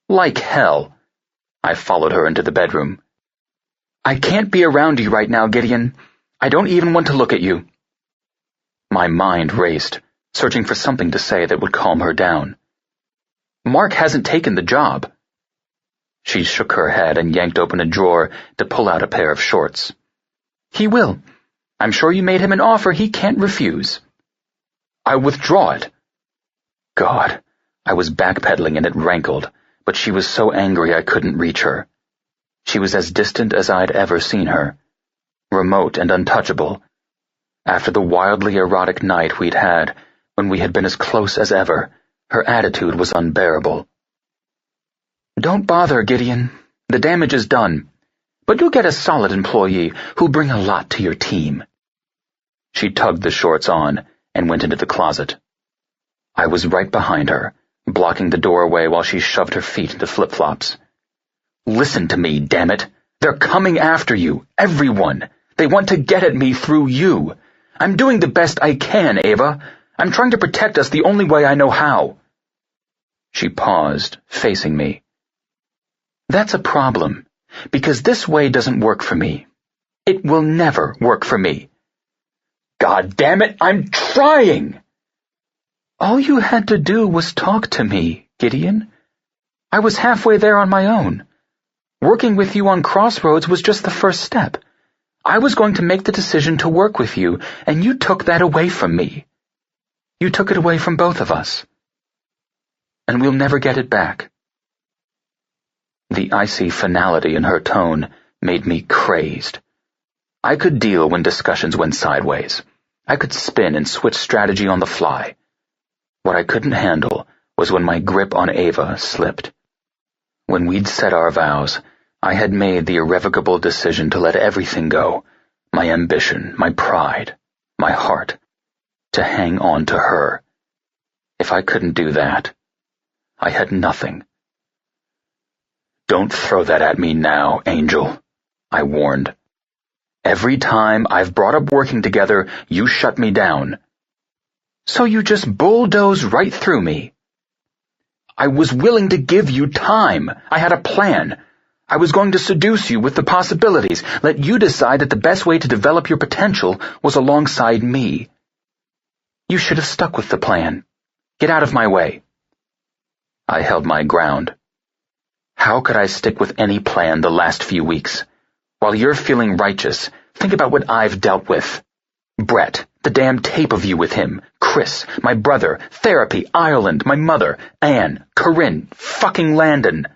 Like hell. I followed her into the bedroom. I can't be around you right now, Gideon. I don't even want to look at you. My mind raced, searching for something to say that would calm her down. Mark hasn't taken the job. She shook her head and yanked open a drawer to pull out a pair of shorts. He will. I'm sure you made him an offer he can't refuse. I withdraw it. God, I was backpedaling and it rankled, but she was so angry I couldn't reach her. She was as distant as I'd ever seen her, remote and untouchable, after the wildly erotic night we'd had when we had been as close as ever. Her attitude was unbearable. Don't bother, Gideon. The damage is done, but you'll get a solid employee who'll bring a lot to your team. She tugged the shorts on and went into the closet. I was right behind her, blocking the doorway while she shoved her feet into flip-flops. Listen to me, damn it. They're coming after you, everyone. They want to get at me through you. I'm doing the best I can, Eva. I'm trying to protect us the only way I know how. She paused, facing me. That's a problem, because this way doesn't work for me. It will never work for me. God damn it, I'm trying! All you had to do was talk to me, Gideon. I was halfway there on my own. Working with you on Crossroads was just the first step. I was going to make the decision to work with you, and you took that away from me. You took it away from both of us. And we'll never get it back. The icy finality in her tone made me crazed. I could deal when discussions went sideways. I could spin and switch strategy on the fly. What I couldn't handle was when my grip on Eva slipped. When we'd said our vows, I had made the irrevocable decision to let everything go, my ambition, my pride, my heart, to hang on to her. If I couldn't do that, I had nothing. Don't throw that at me now, Angel, I warned. Every time I've brought up working together, you shut me down. So you just bulldoze right through me. I was willing to give you time. I had a plan. I was going to seduce you with the possibilities, let you decide that the best way to develop your potential was alongside me. You should have stuck with the plan. Get out of my way. I held my ground. How could I stick with any plan the last few weeks? While you're feeling righteous, think about what I've dealt with. Brett, the damn tape of you with him, Chris, my brother, therapy, Ireland, my mother, Anne, Corinne, fucking Landon.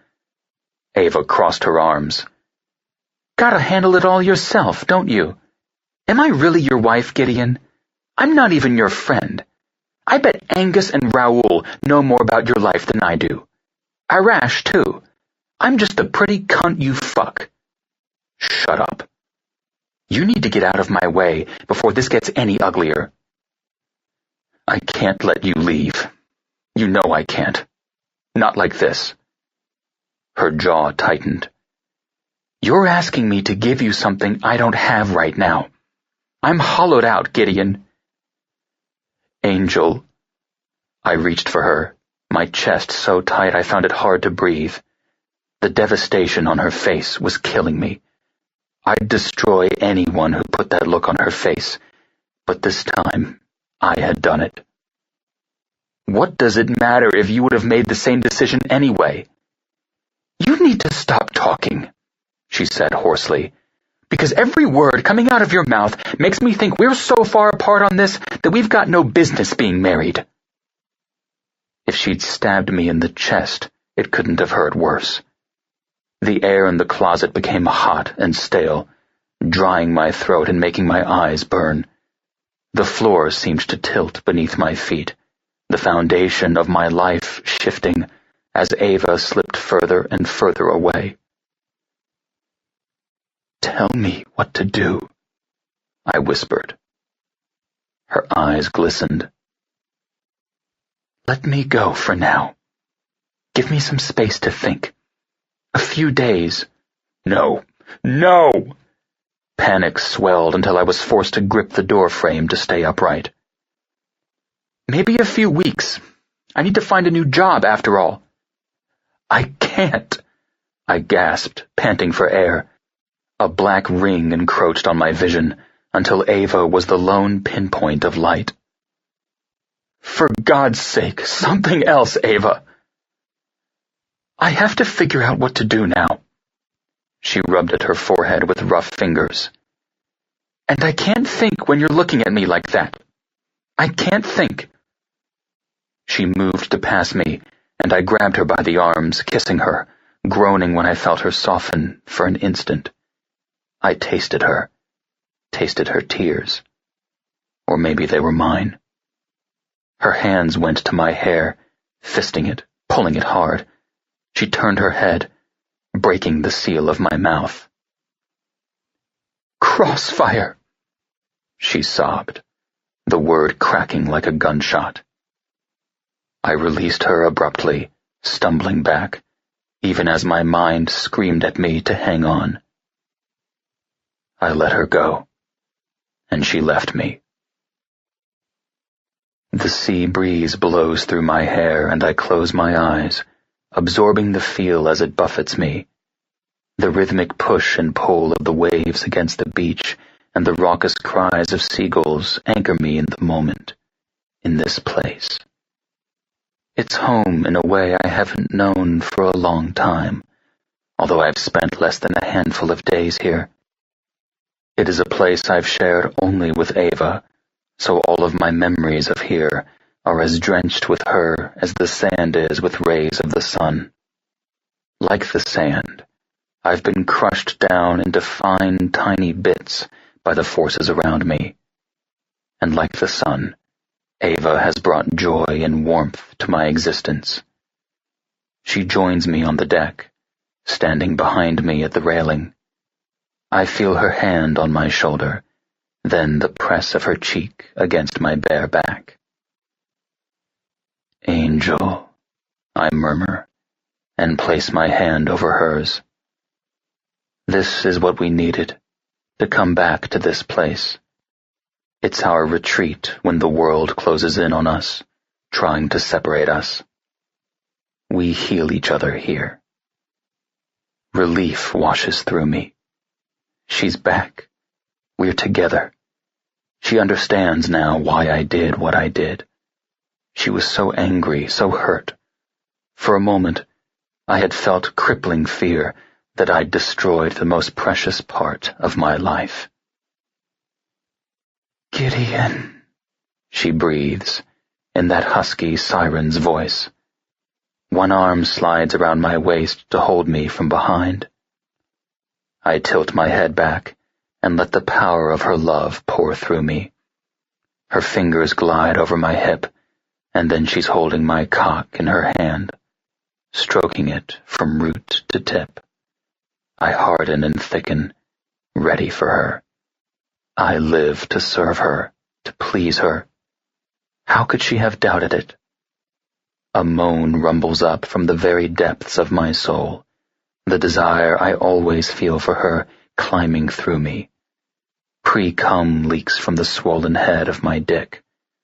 Eva crossed her arms. Gotta handle it all yourself, don't you? Am I really your wife, Gideon? I'm not even your friend. I bet Angus and Raoul know more about your life than I do. Arash, too. I'm just the pretty cunt you fuck. Shut up. You need to get out of my way before this gets any uglier. I can't let you leave. You know I can't. Not like this. Her jaw tightened. You're asking me to give you something I don't have right now. I'm hollowed out, Gideon. Angel. I reached for her, my chest so tight I found it hard to breathe. The devastation on her face was killing me. I'd destroy anyone who put that look on her face, but this time I had done it. What does it matter if you would have made the same decision anyway? You need to stop talking, she said hoarsely, because every word coming out of your mouth makes me think we're so far apart on this that we've got no business being married. If she'd stabbed me in the chest, it couldn't have hurt worse. The air in the closet became hot and stale, drying my throat and making my eyes burn. The floor seemed to tilt beneath my feet, the foundation of my life shifting as Eva slipped further and further away. Tell me what to do, I whispered. Her eyes glistened. Let me go for now. Give me some space to think. A few days. No, no! Panic swelled until I was forced to grip the door frame to stay upright. Maybe a few weeks. I need to find a new job, after all. I can't, I gasped, panting for air. A black ring encroached on my vision until Eva was the lone pinpoint of light. For God's sake, something else, Eva. I have to figure out what to do now. She rubbed at her forehead with rough fingers. And I can't think when you're looking at me like that. I can't think. She moved to pass me, and I grabbed her by the arms, kissing her, groaning when I felt her soften for an instant. I tasted her tears. Or maybe they were mine. Her hands went to my hair, fisting it, pulling it hard. She turned her head, breaking the seal of my mouth. Crossfire, she sobbed, the word cracking like a gunshot. I released her abruptly, stumbling back, even as my mind screamed at me to hang on. I let her go, and she left me. The sea breeze blows through my hair, and I close my eyes, absorbing the feel as it buffets me. The rhythmic push and pull of the waves against the beach and the raucous cries of seagulls anchor me in the moment, in this place. It's home in a way I haven't known for a long time, although I've spent less than a handful of days here. It is a place I've shared only with Eva, so all of my memories of here are as drenched with her as the sand is with rays of the sun. Like the sand, I've been crushed down into fine, tiny bits by the forces around me. And like the sun, Eva has brought joy and warmth to my existence. She joins me on the deck, standing behind me at the railing. I feel her hand on my shoulder, then the press of her cheek against my bare back. Angel, I murmur, and place my hand over hers. This is what we needed, to come back to this place. It's our retreat when the world closes in on us, trying to separate us. We heal each other here. Relief washes through me. She's back. We're together. She understands now why I did what I did. She was so angry, so hurt. For a moment, I had felt crippling fear that I'd destroyed the most precious part of my life. Gideon, she breathes, in that husky siren's voice. One arm slides around my waist to hold me from behind. I tilt my head back and let the power of her love pour through me. Her fingers glide over my hip, and then she's holding my cock in her hand, stroking it from root to tip. I harden and thicken, ready for her. I live to serve her, to please her. How could she have doubted it? A moan rumbles up from the very depths of my soul, the desire I always feel for her climbing through me. Pre-cum leaks from the swollen head of my dick,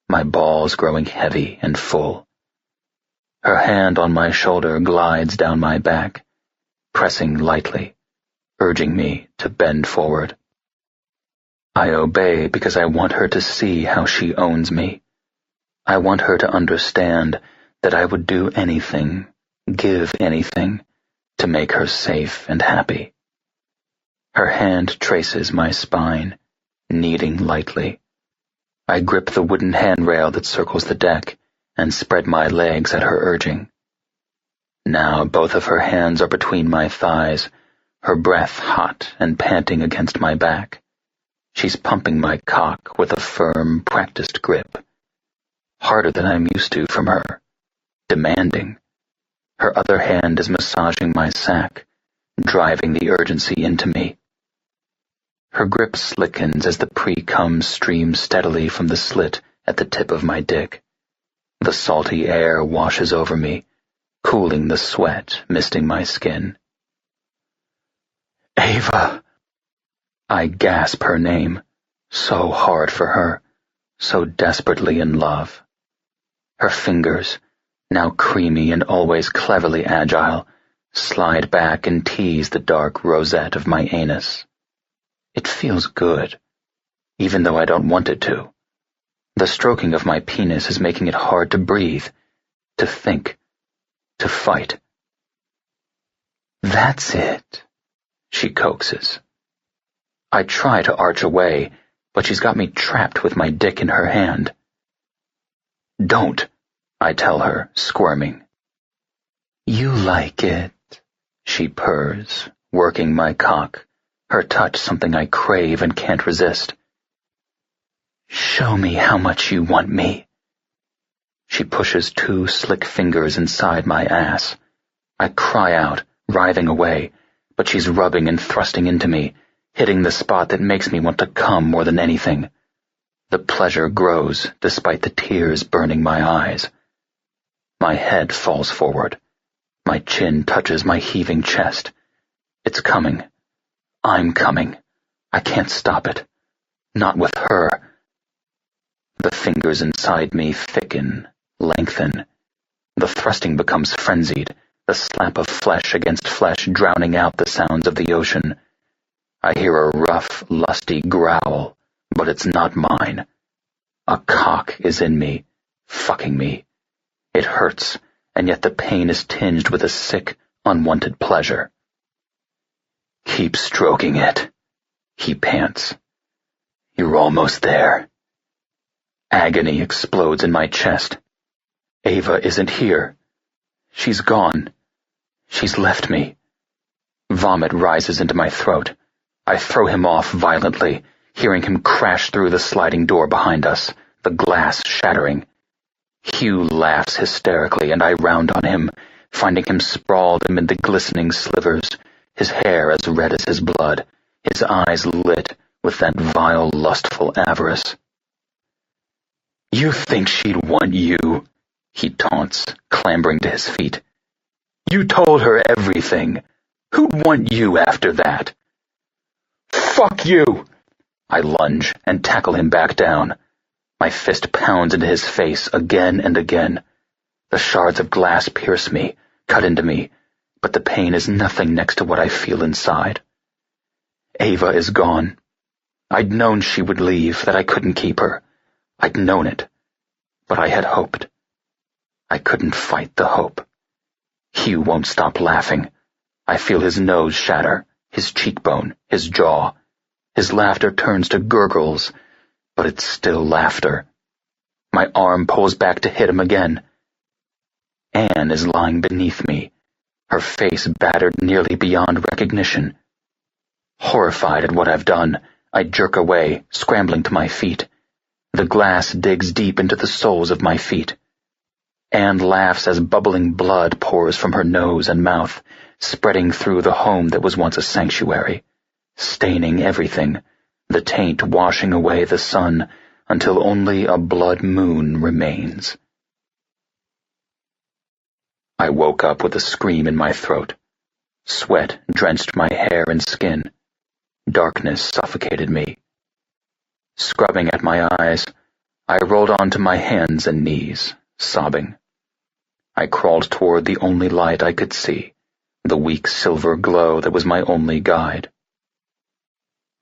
my balls growing heavy and full. Her hand on my shoulder glides down my back, pressing lightly, urging me to bend forward. I obey because I want her to see how she owns me. I want her to understand that I would do anything, give anything, to make her safe and happy. Her hand traces my spine, kneading lightly. I grip the wooden handrail that circles the deck and spread my legs at her urging. Now both of her hands are between my thighs, her breath hot and panting against my back. She's pumping my cock with a firm, practiced grip. Harder than I'm used to from her. Demanding. Her other hand is massaging my sack, driving the urgency into me. Her grip slickens as the pre-cum streams steadily from the slit at the tip of my dick. The salty air washes over me, cooling the sweat misting my skin. Eva! I gasp her name, so hard for her, so desperately in love. Her fingers, now creamy and always cleverly agile, slide back and tease the dark rosette of my anus. It feels good, even though I don't want it to. The stroking of my penis is making it hard to breathe, to think, to fight. That's it, she coaxes. I try to arch away, but she's got me trapped with my dick in her hand. Don't, I tell her, squirming. You like it, she purrs, working my cock, her touch something I crave and can't resist. Show me how much you want me. She pushes 2 slick fingers inside my ass. I cry out, writhing away, but she's rubbing and thrusting into me, hitting the spot that makes me want to come more than anything. The pleasure grows despite the tears burning my eyes. My head falls forward. My chin touches my heaving chest. It's coming. I'm coming. I can't stop it. Not with her. The fingers inside me thicken, lengthen. The thrusting becomes frenzied, the slap of flesh against flesh drowning out the sounds of the ocean. I hear a rough, lusty growl, but it's not mine. A cock is in me, fucking me. It hurts, and yet the pain is tinged with a sick, unwanted pleasure. Keep stroking it, he pants. You're almost there. Agony explodes in my chest. Eva isn't here. She's gone. She's left me. Vomit rises into my throat. I throw him off violently, hearing him crash through the sliding door behind us, the glass shattering. Hugh laughs hysterically, and I round on him, finding him sprawled amid the glistening slivers, his hair as red as his blood, his eyes lit with that vile, lustful avarice. You think she'd want you, he taunts, clambering to his feet. You told her everything. Who'd want you after that? Fuck you! I lunge and tackle him back down. My fist pounds into his face again and again. The shards of glass pierce me, cut into me, but the pain is nothing next to what I feel inside. Eva is gone. I'd known she would leave, that I couldn't keep her. I'd known it, but I had hoped. I couldn't fight the hope. Hugh won't stop laughing. I feel his nose shatter, his cheekbone, his jaw. His laughter turns to gurgles, but it's still laughter. My arm pulls back to hit him again. Anne is lying beneath me, her face battered nearly beyond recognition. Horrified at what I've done, I jerk away, scrambling to my feet. The glass digs deep into the soles of my feet. Anne laughs as bubbling blood pours from her nose and mouth, spreading through the home that was once a sanctuary, staining everything, the taint washing away the sun until only a blood moon remains. I woke up with a scream in my throat. Sweat drenched my hair and skin. Darkness suffocated me. Scrubbing at my eyes, I rolled onto my hands and knees, sobbing. I crawled toward the only light I could see, the weak silver glow that was my only guide.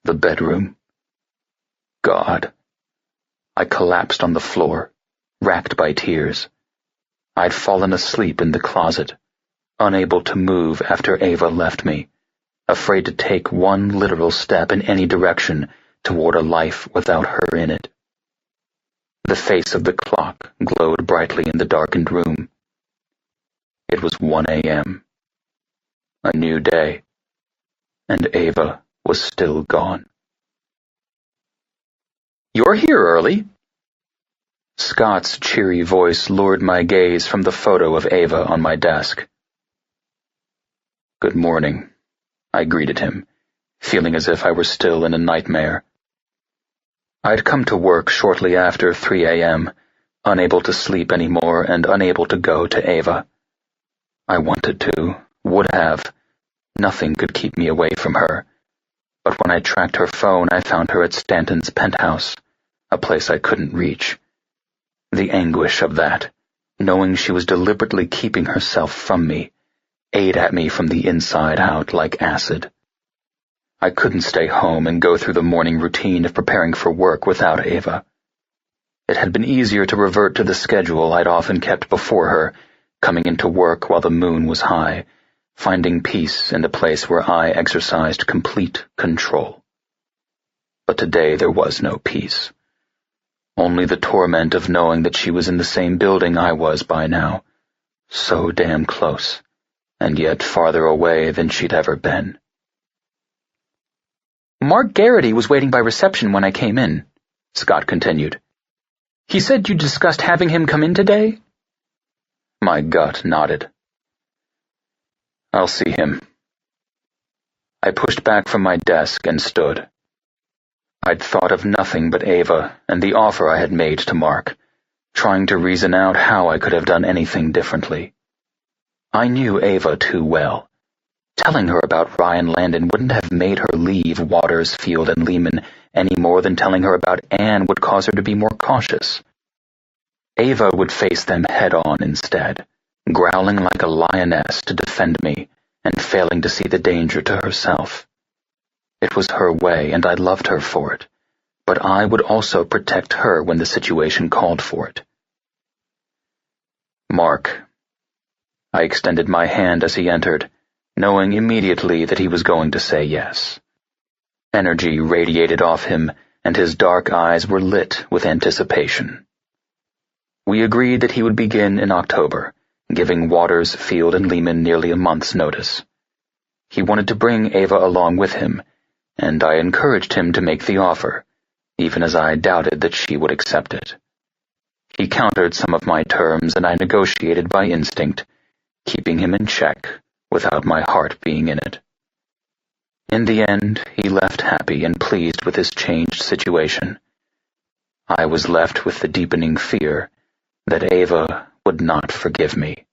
The bedroom. God. I collapsed on the floor, racked by tears. I'd fallen asleep in the closet, unable to move after Eva left me, afraid to take one literal step in any direction toward a life without her in it. The face of the clock glowed brightly in the darkened room. It was 1 a.m. A new day, and Eva was still gone. You're here early. Scott's cheery voice lured my gaze from the photo of Eva on my desk. Good morning, I greeted him, feeling as if I were still in a nightmare. I'd come to work shortly after 3 a.m., unable to sleep anymore and unable to go to Eva. I wanted to, would have. Nothing could keep me away from her. But when I tracked her phone, I found her at Stanton's penthouse, a place I couldn't reach. The anguish of that, knowing she was deliberately keeping herself from me, ate at me from the inside out like acid. I couldn't stay home and go through the morning routine of preparing for work without Eva. It had been easier to revert to the schedule I'd often kept before her, coming into work while the moon was high, finding peace in the place where I exercised complete control. But today there was no peace. Only the torment of knowing that she was in the same building I was by now, so damn close, and yet farther away than she'd ever been. Mark Garrity was waiting by reception when I came in, Scott continued. He said you discussed having him come in today? My gut nodded. I'll see him. I pushed back from my desk and stood. I'd thought of nothing but Eva and the offer I had made to Mark, trying to reason out how I could have done anything differently. I knew Eva too well. Telling her about Ryan Landon wouldn't have made her leave Waters, Field, and Lehman any more than telling her about Anne would cause her to be more cautious. Eva would face them head-on instead, growling like a lioness to defend me and failing to see the danger to herself. It was her way, and I loved her for it, but I would also protect her when the situation called for it. Mark. I extended my hand as he entered, knowing immediately that he was going to say yes. Energy radiated off him, and his dark eyes were lit with anticipation. We agreed that he would begin in October, giving Waters, Field, and Lehman nearly a month's notice. He wanted to bring Eva along with him, and I encouraged him to make the offer, even as I doubted that she would accept it. He countered some of my terms, and I negotiated by instinct, keeping him in check without my heart being in it. In the end, he left happy and pleased with his changed situation. I was left with the deepening fear that Eva would not forgive me.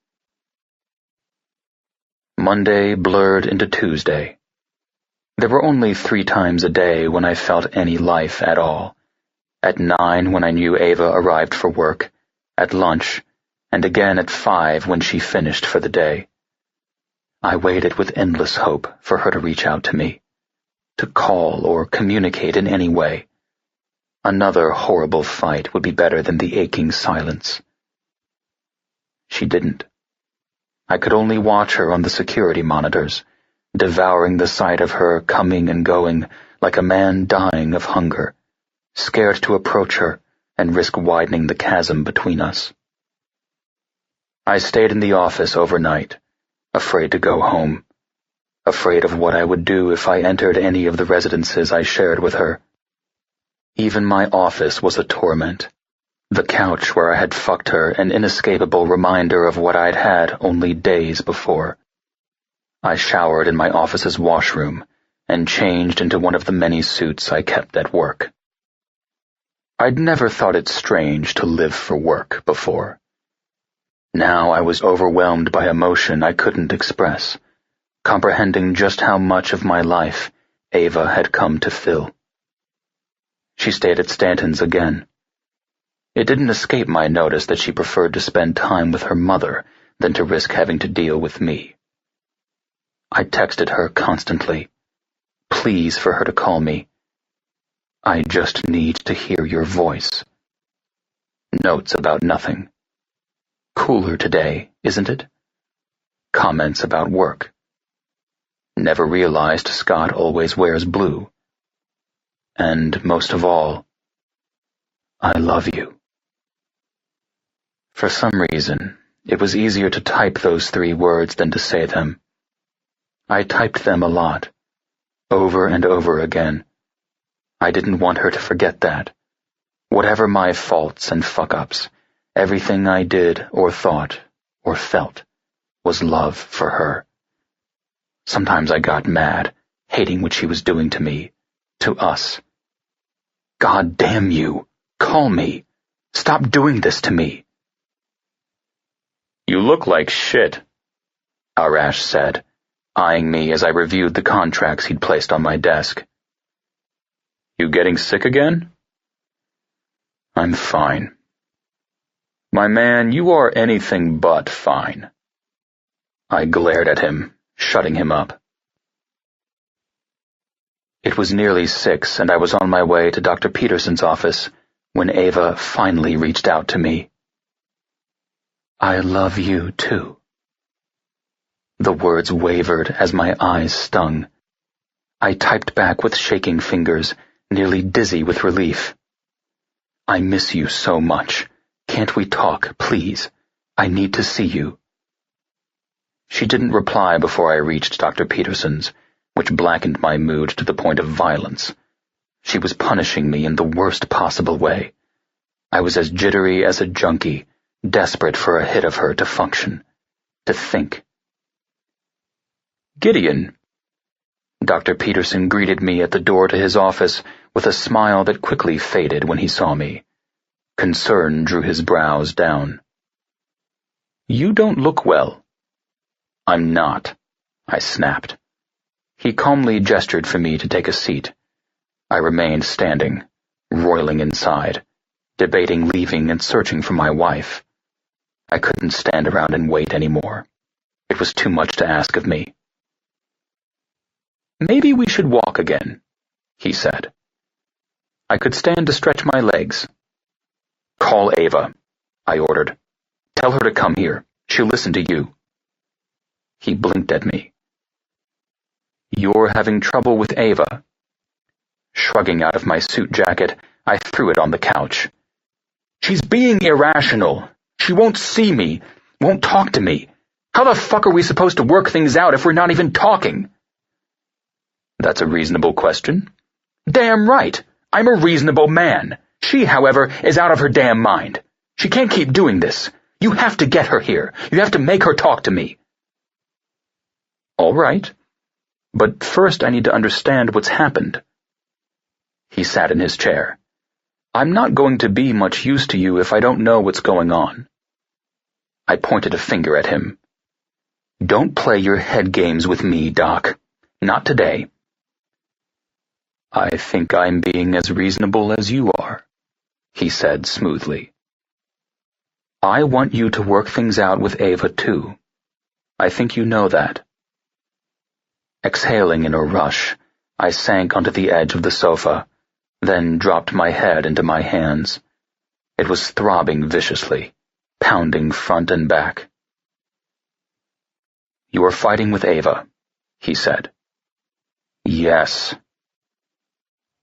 Monday blurred into Tuesday. There were only 3 times a day when I felt any life at all. At 9 when I knew Eva arrived for work, at lunch, and again at 5 when she finished for the day. I waited with endless hope for her to reach out to me, to call or communicate in any way. Another horrible fight would be better than the aching silence. She didn't. I could only watch her on the security monitors, devouring the sight of her coming and going like a man dying of hunger, scared to approach her and risk widening the chasm between us. I stayed in the office overnight, afraid to go home, afraid of what I would do if I entered any of the residences I shared with her. Even my office was a torment. The couch where I had fucked her an inescapable reminder of what I'd had only days before. I showered in my office's washroom and changed into one of the many suits I kept at work. I'd never thought it strange to live for work before. Now I was overwhelmed by emotion I couldn't express, comprehending just how much of my life Eva had come to fill. She stayed at Stanton's again. It didn't escape my notice that she preferred to spend time with her mother than to risk having to deal with me. I texted her constantly, pleas for her to call me. I just need to hear your voice. Notes about nothing. Cooler today, isn't it? Comments about work. Never realized Scott always wears blue. And most of all, I love you. For some reason, it was easier to type those 3 words than to say them. I typed them a lot, over and over again. I didn't want her to forget that. Whatever my faults and fuck-ups, everything I did or thought or felt was love for her. Sometimes I got mad, hating what she was doing to me, to us. God damn you! Call me! Stop doing this to me! You look like shit, Arash said, eyeing me as I reviewed the contracts he'd placed on my desk. You getting sick again? I'm fine. My man, you are anything but fine. I glared at him, shutting him up. It was nearly 6, and I was on my way to Dr. Peterson's office when Eva finally reached out to me. I love you, too. The words wavered as my eyes stung. I typed back with shaking fingers, nearly dizzy with relief. I miss you so much. Can't we talk, please? I need to see you. She didn't reply before I reached Dr. Peterson's, which blackened my mood to the point of violence. She was punishing me in the worst possible way. I was as jittery as a junkie, desperate for a hit of her to function, to think. Gideon. Dr. Peterson greeted me at the door to his office with a smile that quickly faded when he saw me. Concern drew his brows down. You don't look well. I'm not, I snapped. He calmly gestured for me to take a seat. I remained standing, roiling inside, debating leaving and searching for my wife. I couldn't stand around and wait anymore. It was too much to ask of me. Maybe we should walk again, he said. I could stand to stretch my legs. Call Eva, I ordered. Tell her to come here. She'll listen to you. He blinked at me. You're having trouble with Eva. Shrugging out of my suit jacket, I threw it on the couch. She's being irrational. She won't see me, won't talk to me. How the fuck are we supposed to work things out if we're not even talking? That's a reasonable question. Damn right. I'm a reasonable man. She, however, is out of her damn mind. She can't keep doing this. You have to get her here. You have to make her talk to me. All right. But first I need to understand what's happened. He sat in his chair. I'm not going to be much use to you if I don't know what's going on. I pointed a finger at him. Don't play your head games with me, Doc. Not today. I think I'm being as reasonable as you are, he said smoothly. I want you to work things out with Eva, too. I think you know that. Exhaling in a rush, I sank onto the edge of the sofa, then dropped my head into my hands. It was throbbing viciously, pounding front and back. You are fighting with Eva, he said. Yes.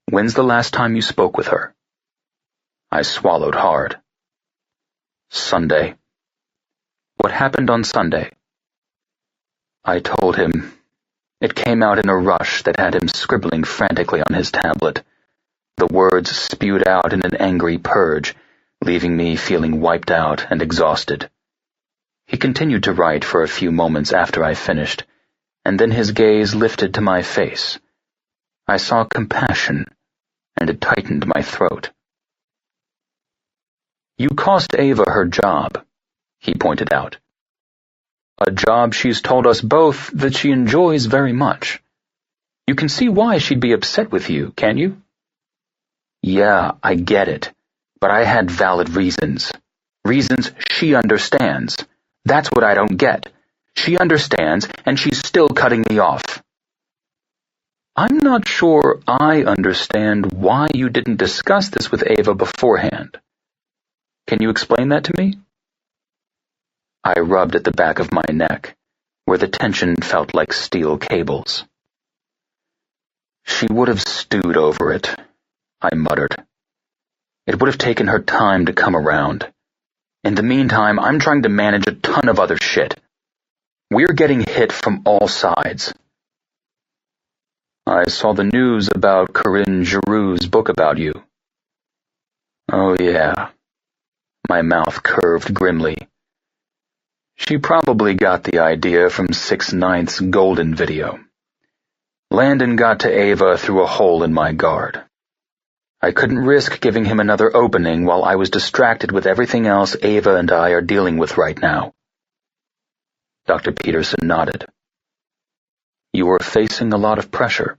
When's the last time you spoke with her? I swallowed hard. Sunday. What happened on Sunday? I told him. It came out in a rush that had him scribbling frantically on his tablet. The words spewed out in an angry purge, leaving me feeling wiped out and exhausted. He continued to write for a few moments after I finished, and then his gaze lifted to my face. I saw compassion, and it tightened my throat. You cost Eva her job, he pointed out. A job she's told us both that she enjoys very much. You can see why she'd be upset with you, can't you? Yeah, I get it, but I had valid reasons. Reasons she understands. That's what I don't get. She understands, and she's still cutting me off. I'm not sure I understand why you didn't discuss this with Eva beforehand. Can you explain that to me? I rubbed at the back of my neck, where the tension felt like steel cables. She would have stewed over it, I muttered. It would have taken her time to come around. In the meantime, I'm trying to manage a ton of other shit. We're getting hit from all sides. I saw the news about Corinne Giroux's book about you. Oh yeah. My mouth curved grimly. She probably got the idea from 6/9's Golden video. Landon got to Eva through a hole in my guard. I couldn't risk giving him another opening while I was distracted with everything else Eva and I are dealing with right now. Dr. Peterson nodded. You are facing a lot of pressure.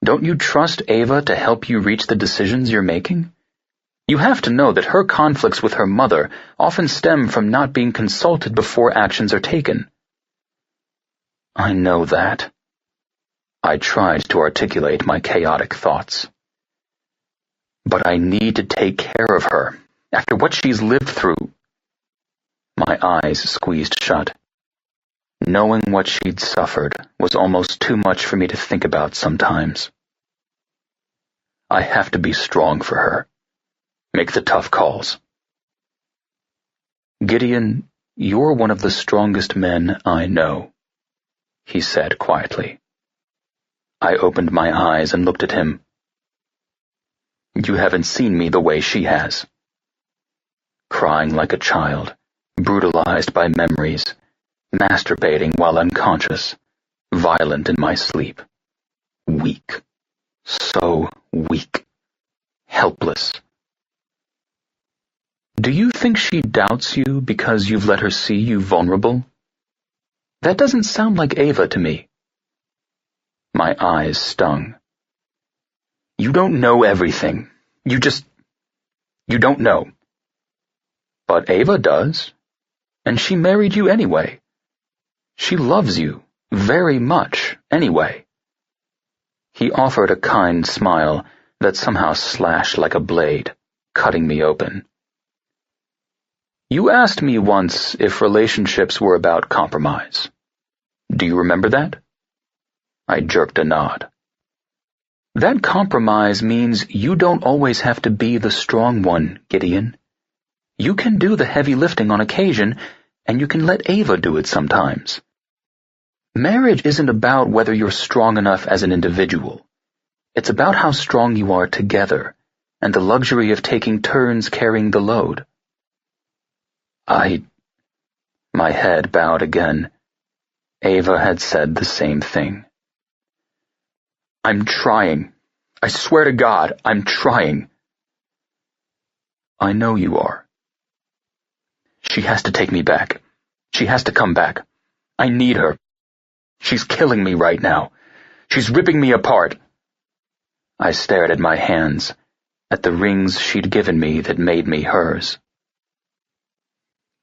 Don't you trust Eva to help you reach the decisions you're making? You have to know that her conflicts with her mother often stem from not being consulted before actions are taken. I know that. I tried to articulate my chaotic thoughts. But I need to take care of her, after what she's lived through. My eyes squeezed shut. Knowing what she'd suffered was almost too much for me to think about sometimes. I have to be strong for her. Make the tough calls. Gideon, you're one of the strongest men I know, he said quietly. I opened my eyes and looked at him. You haven't seen me the way she has. Crying like a child, brutalized by memories, masturbating while unconscious, violent in my sleep. Weak. So weak. Helpless. Do you think she doubts you because you've let her see you vulnerable? That doesn't sound like Eva to me. My eyes stung. You don't know everything. You don't know. But Eva does. And she married you anyway. She loves you very much anyway. He offered a kind smile that somehow slashed like a blade, cutting me open. You asked me once if relationships were about compromise. Do you remember that? I jerked a nod. That compromise means you don't always have to be the strong one, Gideon. You can do the heavy lifting on occasion, and you can let Eva do it sometimes. Marriage isn't about whether you're strong enough as an individual. It's about how strong you are together, and the luxury of taking turns carrying the load. My head bowed again. Eva had said the same thing. I'm trying. I swear to God, I'm trying. I know you are. She has to take me back. She has to come back. I need her. She's killing me right now. She's ripping me apart. I stared at my hands, at the rings she'd given me that made me hers.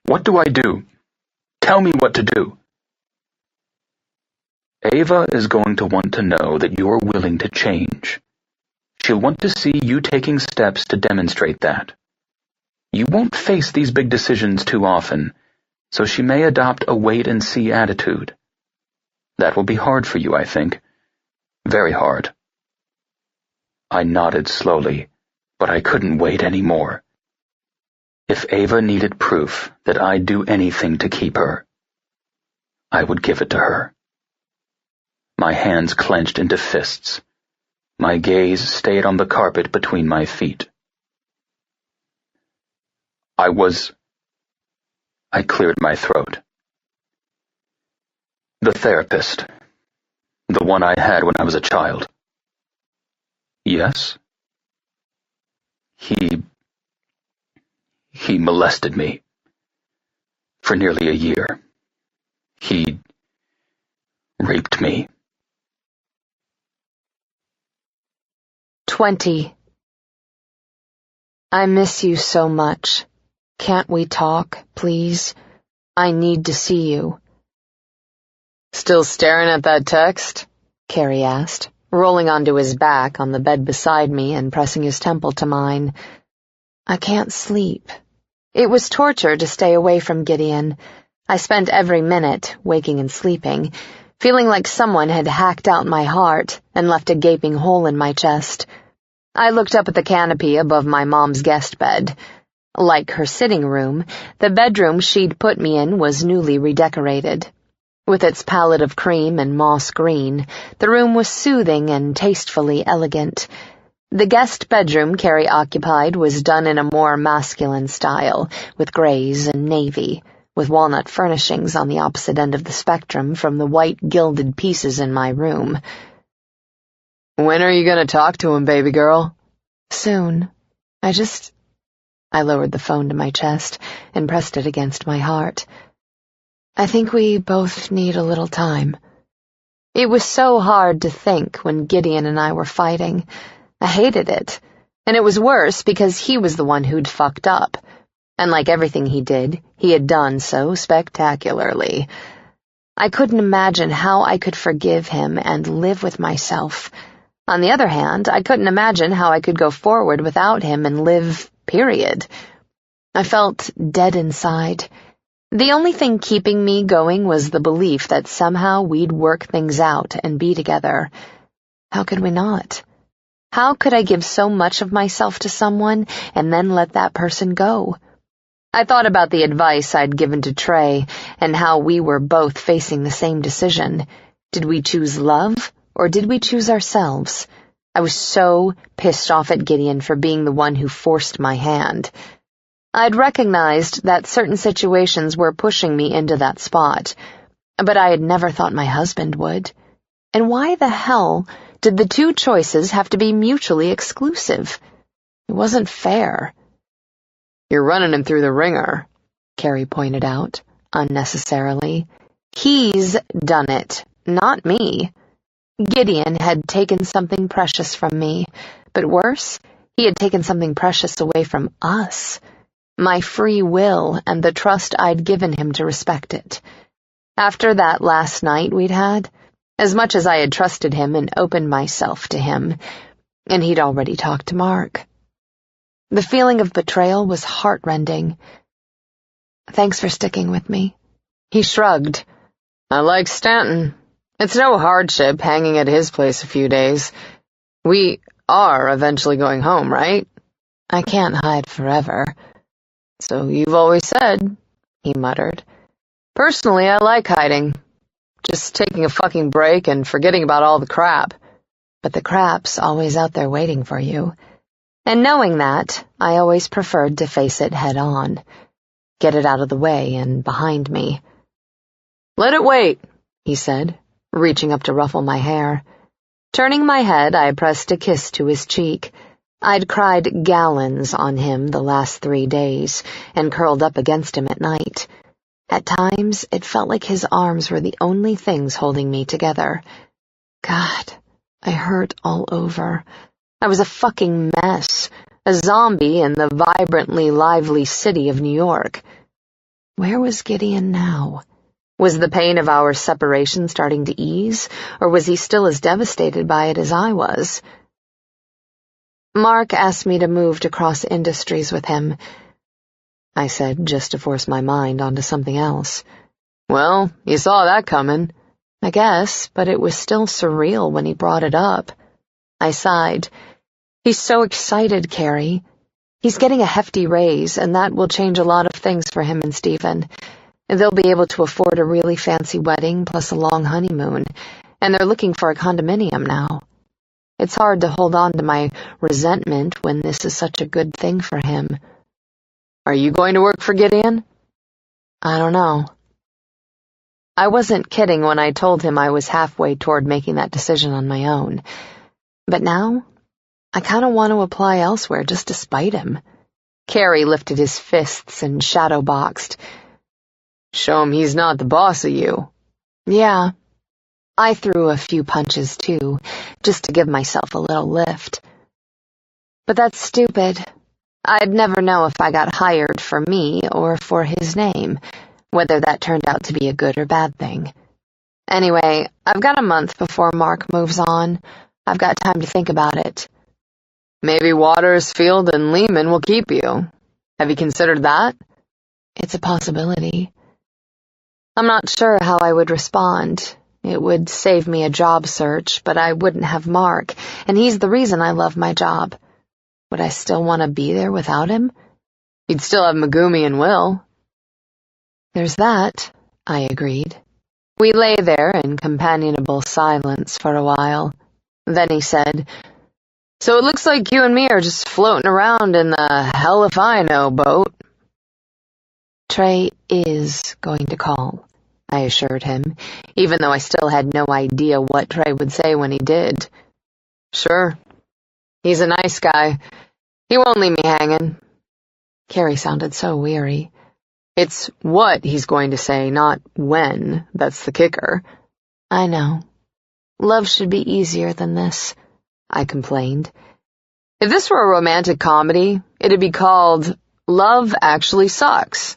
What do I do? Tell me what to do. Eva is going to want to know that you're willing to change. She'll want to see you taking steps to demonstrate that. You won't face these big decisions too often, so she may adopt a wait-and-see attitude. That will be hard for you, I think. Very hard. I nodded slowly, but I couldn't wait any more. If Eva needed proof that I'd do anything to keep her, I would give it to her. My hands clenched into fists. My gaze stayed on the carpet between my feet. I cleared my throat. The therapist. The one I had when I was a child. Yes? He molested me. For nearly a year. He raped me. 20. I miss you so much. Can't we talk, please? I need to see you. Still staring at that text? Carrie asked, rolling onto his back on the bed beside me and pressing his temple to mine. I can't sleep. It was torture to stay away from Gideon. I spent every minute, waking and sleeping, feeling like someone had hacked out my heart and left a gaping hole in my chest. I looked up at the canopy above my mom's guest bed. Like her sitting room, the bedroom she'd put me in was newly redecorated. With its palette of cream and moss green, the room was soothing and tastefully elegant. The guest bedroom Carrie occupied was done in a more masculine style, with grays and navy, with walnut furnishings on the opposite end of the spectrum from the white gilded pieces in my room. When are you gonna talk to him, baby girl? Soon. I lowered the phone to my chest and pressed it against my heart. I think we both need a little time. It was so hard to think when Gideon and I were fighting. I hated it. And it was worse because he was the one who'd fucked up. And like everything he did, he had done so spectacularly. I couldn't imagine how I could forgive him and live with myself. On the other hand, I couldn't imagine how I could go forward without him and live, period. I felt dead inside. The only thing keeping me going was the belief that somehow we'd work things out and be together. How could we not? How could I give so much of myself to someone and then let that person go? I thought about the advice I'd given to Trey and how we were both facing the same decision. Did we choose love, or did we choose ourselves? I was so pissed off at Gideon for being the one who forced my hand. I'd recognized that certain situations were pushing me into that spot, but I had never thought my husband would. And why the hell did the two choices have to be mutually exclusive? It wasn't fair. You're running him through the ringer, Carrie pointed out, unnecessarily. He's done it, not me. Gideon had taken something precious from me, but worse, he had taken something precious away from us. My free will and the trust I'd given him to respect it. After that last night we'd had, as much as I had trusted him and opened myself to him, and he'd already talked to Mark. The feeling of betrayal was heartrending. Thanks for sticking with me. He shrugged. I like Stanton. It's no hardship hanging at his place a few days. We are eventually going home, right? I can't hide forever. So you've always said, he muttered. Personally, I like hiding. Just taking a fucking break and forgetting about all the crap. But the crap's always out there waiting for you. And knowing that, I always preferred to face it head on. Get it out of the way and behind me. Let it wait, he said, reaching up to ruffle my hair. Turning my head, I pressed a kiss to his cheek. I'd cried gallons on him the last 3 days and curled up against him at night. At times, it felt like his arms were the only things holding me together. God, I hurt all over. I was a fucking mess, a zombie in the vibrantly lively city of New York. Where was Gideon now? Was the pain of our separation starting to ease, or was he still as devastated by it as I was? Mark asked me to move to Cross Industries with him, I said, just to force my mind onto something else. Well, you saw that coming. I guess, but it was still surreal when he brought it up. I sighed. He's so excited, Carrie. He's getting a hefty raise, and that will change a lot of things for him and Stephen. They'll be able to afford a really fancy wedding plus a long honeymoon, and they're looking for a condominium now. It's hard to hold on to my resentment when this is such a good thing for him. Are you going to work for Gideon? I don't know. I wasn't kidding when I told him I was halfway toward making that decision on my own. But now, I kind of want to apply elsewhere just to spite him. Carrie lifted his fists and shadow-boxed. Show him he's not the boss of you. Yeah. I threw a few punches, too, just to give myself a little lift. But that's stupid. I'd never know if I got hired for me or for his name, whether that turned out to be a good or bad thing. Anyway, I've got a month before Mark moves on. I've got time to think about it. Maybe Waters, Field, and Lehman will keep you. Have you considered that? It's a possibility. I'm not sure how I would respond. It would save me a job search, but I wouldn't have Mark, and he's the reason I love my job. Would I still want to be there without him? You'd still have Megumi and Will. There's that, I agreed. We lay there in companionable silence for a while. Then he said, So it looks like you and me are just floating around in the hell if I know boat. Trey is going to call, I assured him, even though I still had no idea what Trey would say when he did. Sure. He's a nice guy. He won't leave me hanging. Carrie sounded so weary. It's what he's going to say, not when. That's the kicker. I know. Love should be easier than this, I complained. If this were a romantic comedy, it'd be called Love Actually Sucks.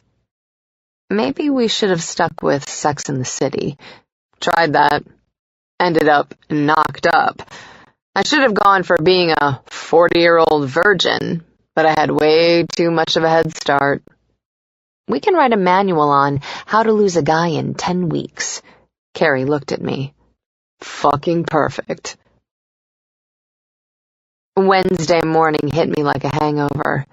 Maybe we should have stuck with Sex and the City. Tried that. Ended up knocked up. I should have gone for being a 40-year-old virgin, but I had way too much of a head start. We can write a manual on how to lose a guy in 10 weeks. Carrie looked at me. Fucking perfect. Wednesday morning hit me like a hangover.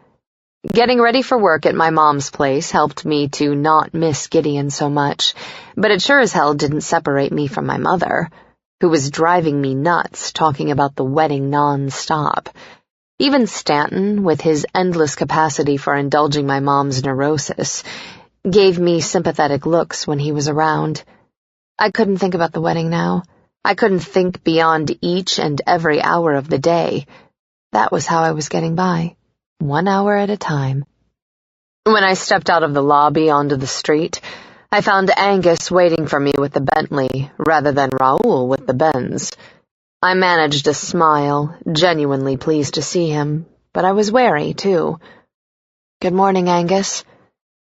Getting ready for work at my mom's place helped me to not miss Gideon so much, but it sure as hell didn't separate me from my mother, who was driving me nuts talking about the wedding non-stop. Even Stanton, with his endless capacity for indulging my mom's neurosis, gave me sympathetic looks when he was around. I couldn't think about the wedding now. I couldn't think beyond each and every hour of the day. That was how I was getting by, 1 hour at a time. When I stepped out of the lobby onto the street, I found Angus waiting for me with the Bentley, rather than Raoul with the Benz. I managed a smile, genuinely pleased to see him, but I was wary, too. Good morning, Angus.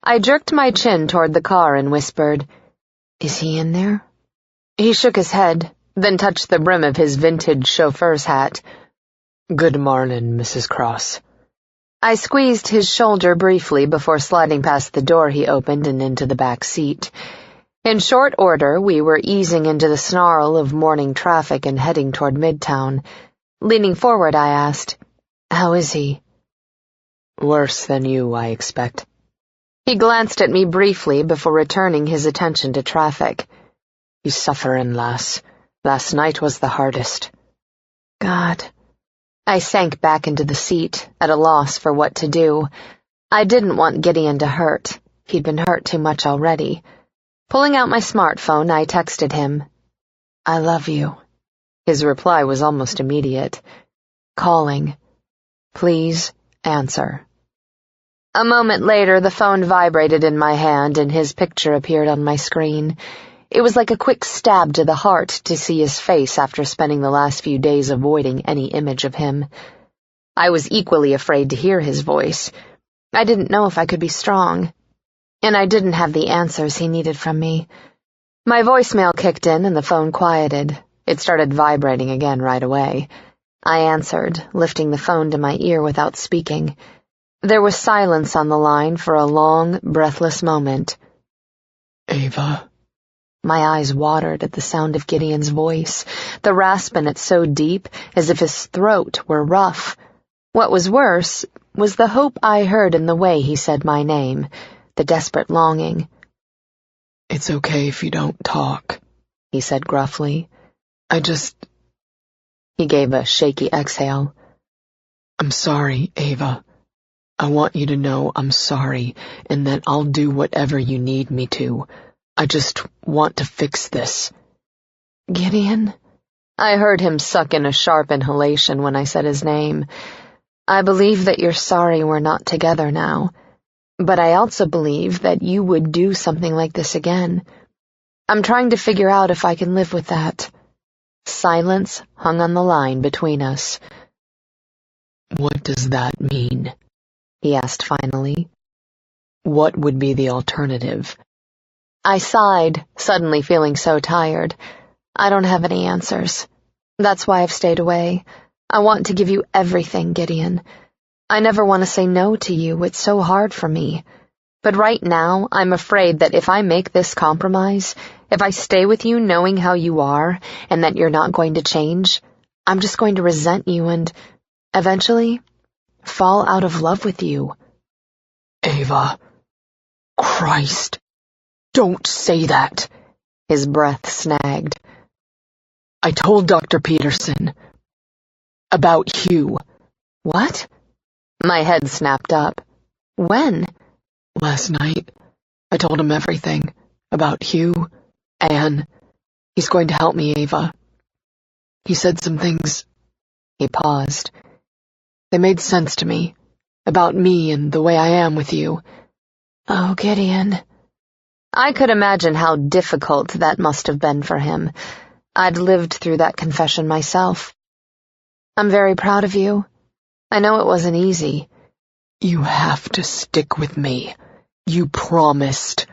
I jerked my chin toward the car and whispered, Is he in there? He shook his head, then touched the brim of his vintage chauffeur's hat. Good morning, Mrs. Cross. I squeezed his shoulder briefly before sliding past the door he opened and into the back seat. In short order, we were easing into the snarl of morning traffic and heading toward Midtown. Leaning forward, I asked, How is he? Worse than you, I expect. He glanced at me briefly before returning his attention to traffic. He's suffering, lass. Last night was the hardest. God. I sank back into the seat, at a loss for what to do. I didn't want Gideon to hurt. He'd been hurt too much already. Pulling out my smartphone, I texted him. I love you. His reply was almost immediate. Calling. Please answer. A moment later, the phone vibrated in my hand and his picture appeared on my screen. It was like a quick stab to the heart to see his face after spending the last few days avoiding any image of him. I was equally afraid to hear his voice. I didn't know if I could be strong. And I didn't have the answers he needed from me. My voicemail kicked in and the phone quieted. It started vibrating again right away. I answered, lifting the phone to my ear without speaking. There was silence on the line for a long, breathless moment. Eva. My eyes watered at the sound of Gideon's voice, the rasp in it so deep as if his throat were rough. What was worse was the hope I heard in the way he said my name, the desperate longing. It's okay if you don't talk, he said gruffly. He gave a shaky exhale. I'm sorry, Eva. I want you to know I'm sorry, and that I'll do whatever you need me to. I just want to fix this. Gideon? I heard him suck in a sharp inhalation when I said his name. I believe that you're sorry we're not together now, but I also believe that you would do something like this again. I'm trying to figure out if I can live with that. Silence hung on the line between us. What does that mean? He asked finally. What would be the alternative? I sighed, suddenly feeling so tired. I don't have any answers. That's why I've stayed away. I want to give you everything, Gideon. I never want to say no to you. It's so hard for me. But right now, I'm afraid that if I make this compromise, if I stay with you knowing how you are, and that you're not going to change, I'm just going to resent you and, eventually, fall out of love with you. Eva. Christ. Don't say that. His breath snagged. I told Dr. Peterson. About Hugh. What? My head snapped up. When? Last night. I told him everything. About Hugh. Anne. He's going to help me, Eva. He said some things He paused. They made sense to me, about me and the way I am with you. Oh, Gideon. I could imagine how difficult that must have been for him. I'd lived through that confession myself. I'm very proud of you. I know it wasn't easy. You have to stick with me. You promised.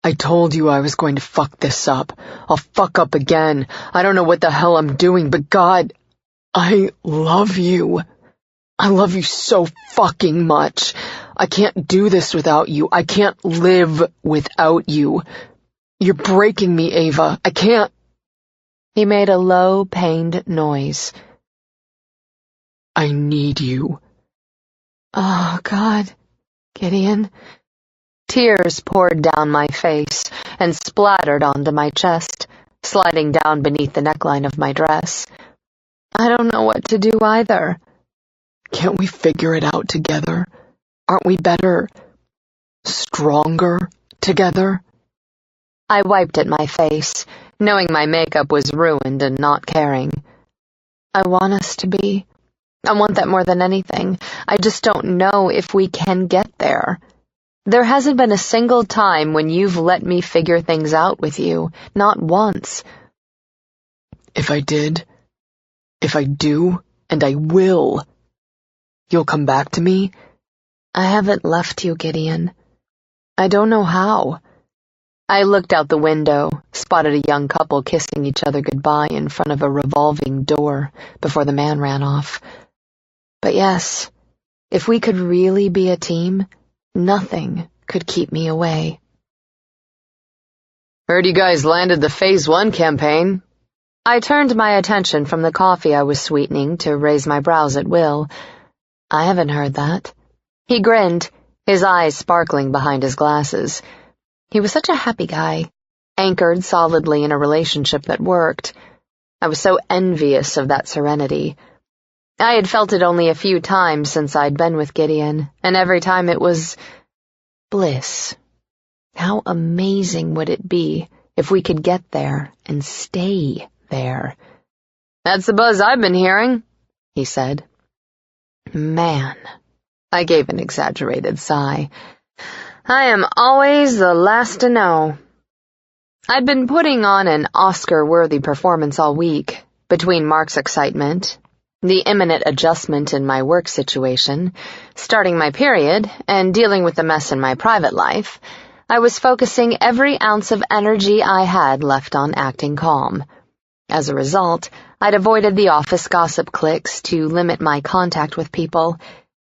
I told you I was going to fuck this up. I'll fuck up again. I don't know what the hell I'm doing, but God, I love you. I love you so fucking much. I can't do this without you. I can't live without you. You're breaking me, Eva. I can't. He made a low, pained noise. I need you. Oh, God, Gideon. Tears poured down my face and splattered onto my chest, sliding down beneath the neckline of my dress. I don't know what to do either. Can't we figure it out together? Aren't we better, stronger together? I wiped at my face, knowing my makeup was ruined and not caring. I want us to be. I want that more than anything. I just don't know if we can get there. There hasn't been a single time when you've let me figure things out with you. Not once. If I did, if I do, and I will, you'll come back to me? I haven't left you, Gideon. I don't know how. I looked out the window, spotted a young couple kissing each other goodbye in front of a revolving door before the man ran off. But yes, if we could really be a team, nothing could keep me away. Heard you guys landed the Phase 1 campaign. I turned my attention from the coffee I was sweetening to raise my brows at Will. I haven't heard that. He grinned, his eyes sparkling behind his glasses. He was such a happy guy, anchored solidly in a relationship that worked. I was so envious of that serenity. I had felt it only a few times since I'd been with Gideon, and every time it was bliss. How amazing would it be if we could get there and stay there? That's the buzz I've been hearing, he said. Man, I gave an exaggerated sigh. I am always the last to know. I'd been putting on an Oscar-worthy performance all week, between Mark's excitement, the imminent adjustment in my work situation, starting my period, and dealing with the mess in my private life. I was focusing every ounce of energy I had left on acting calm. As a result, I'd avoided the office gossip cliques to limit my contact with people.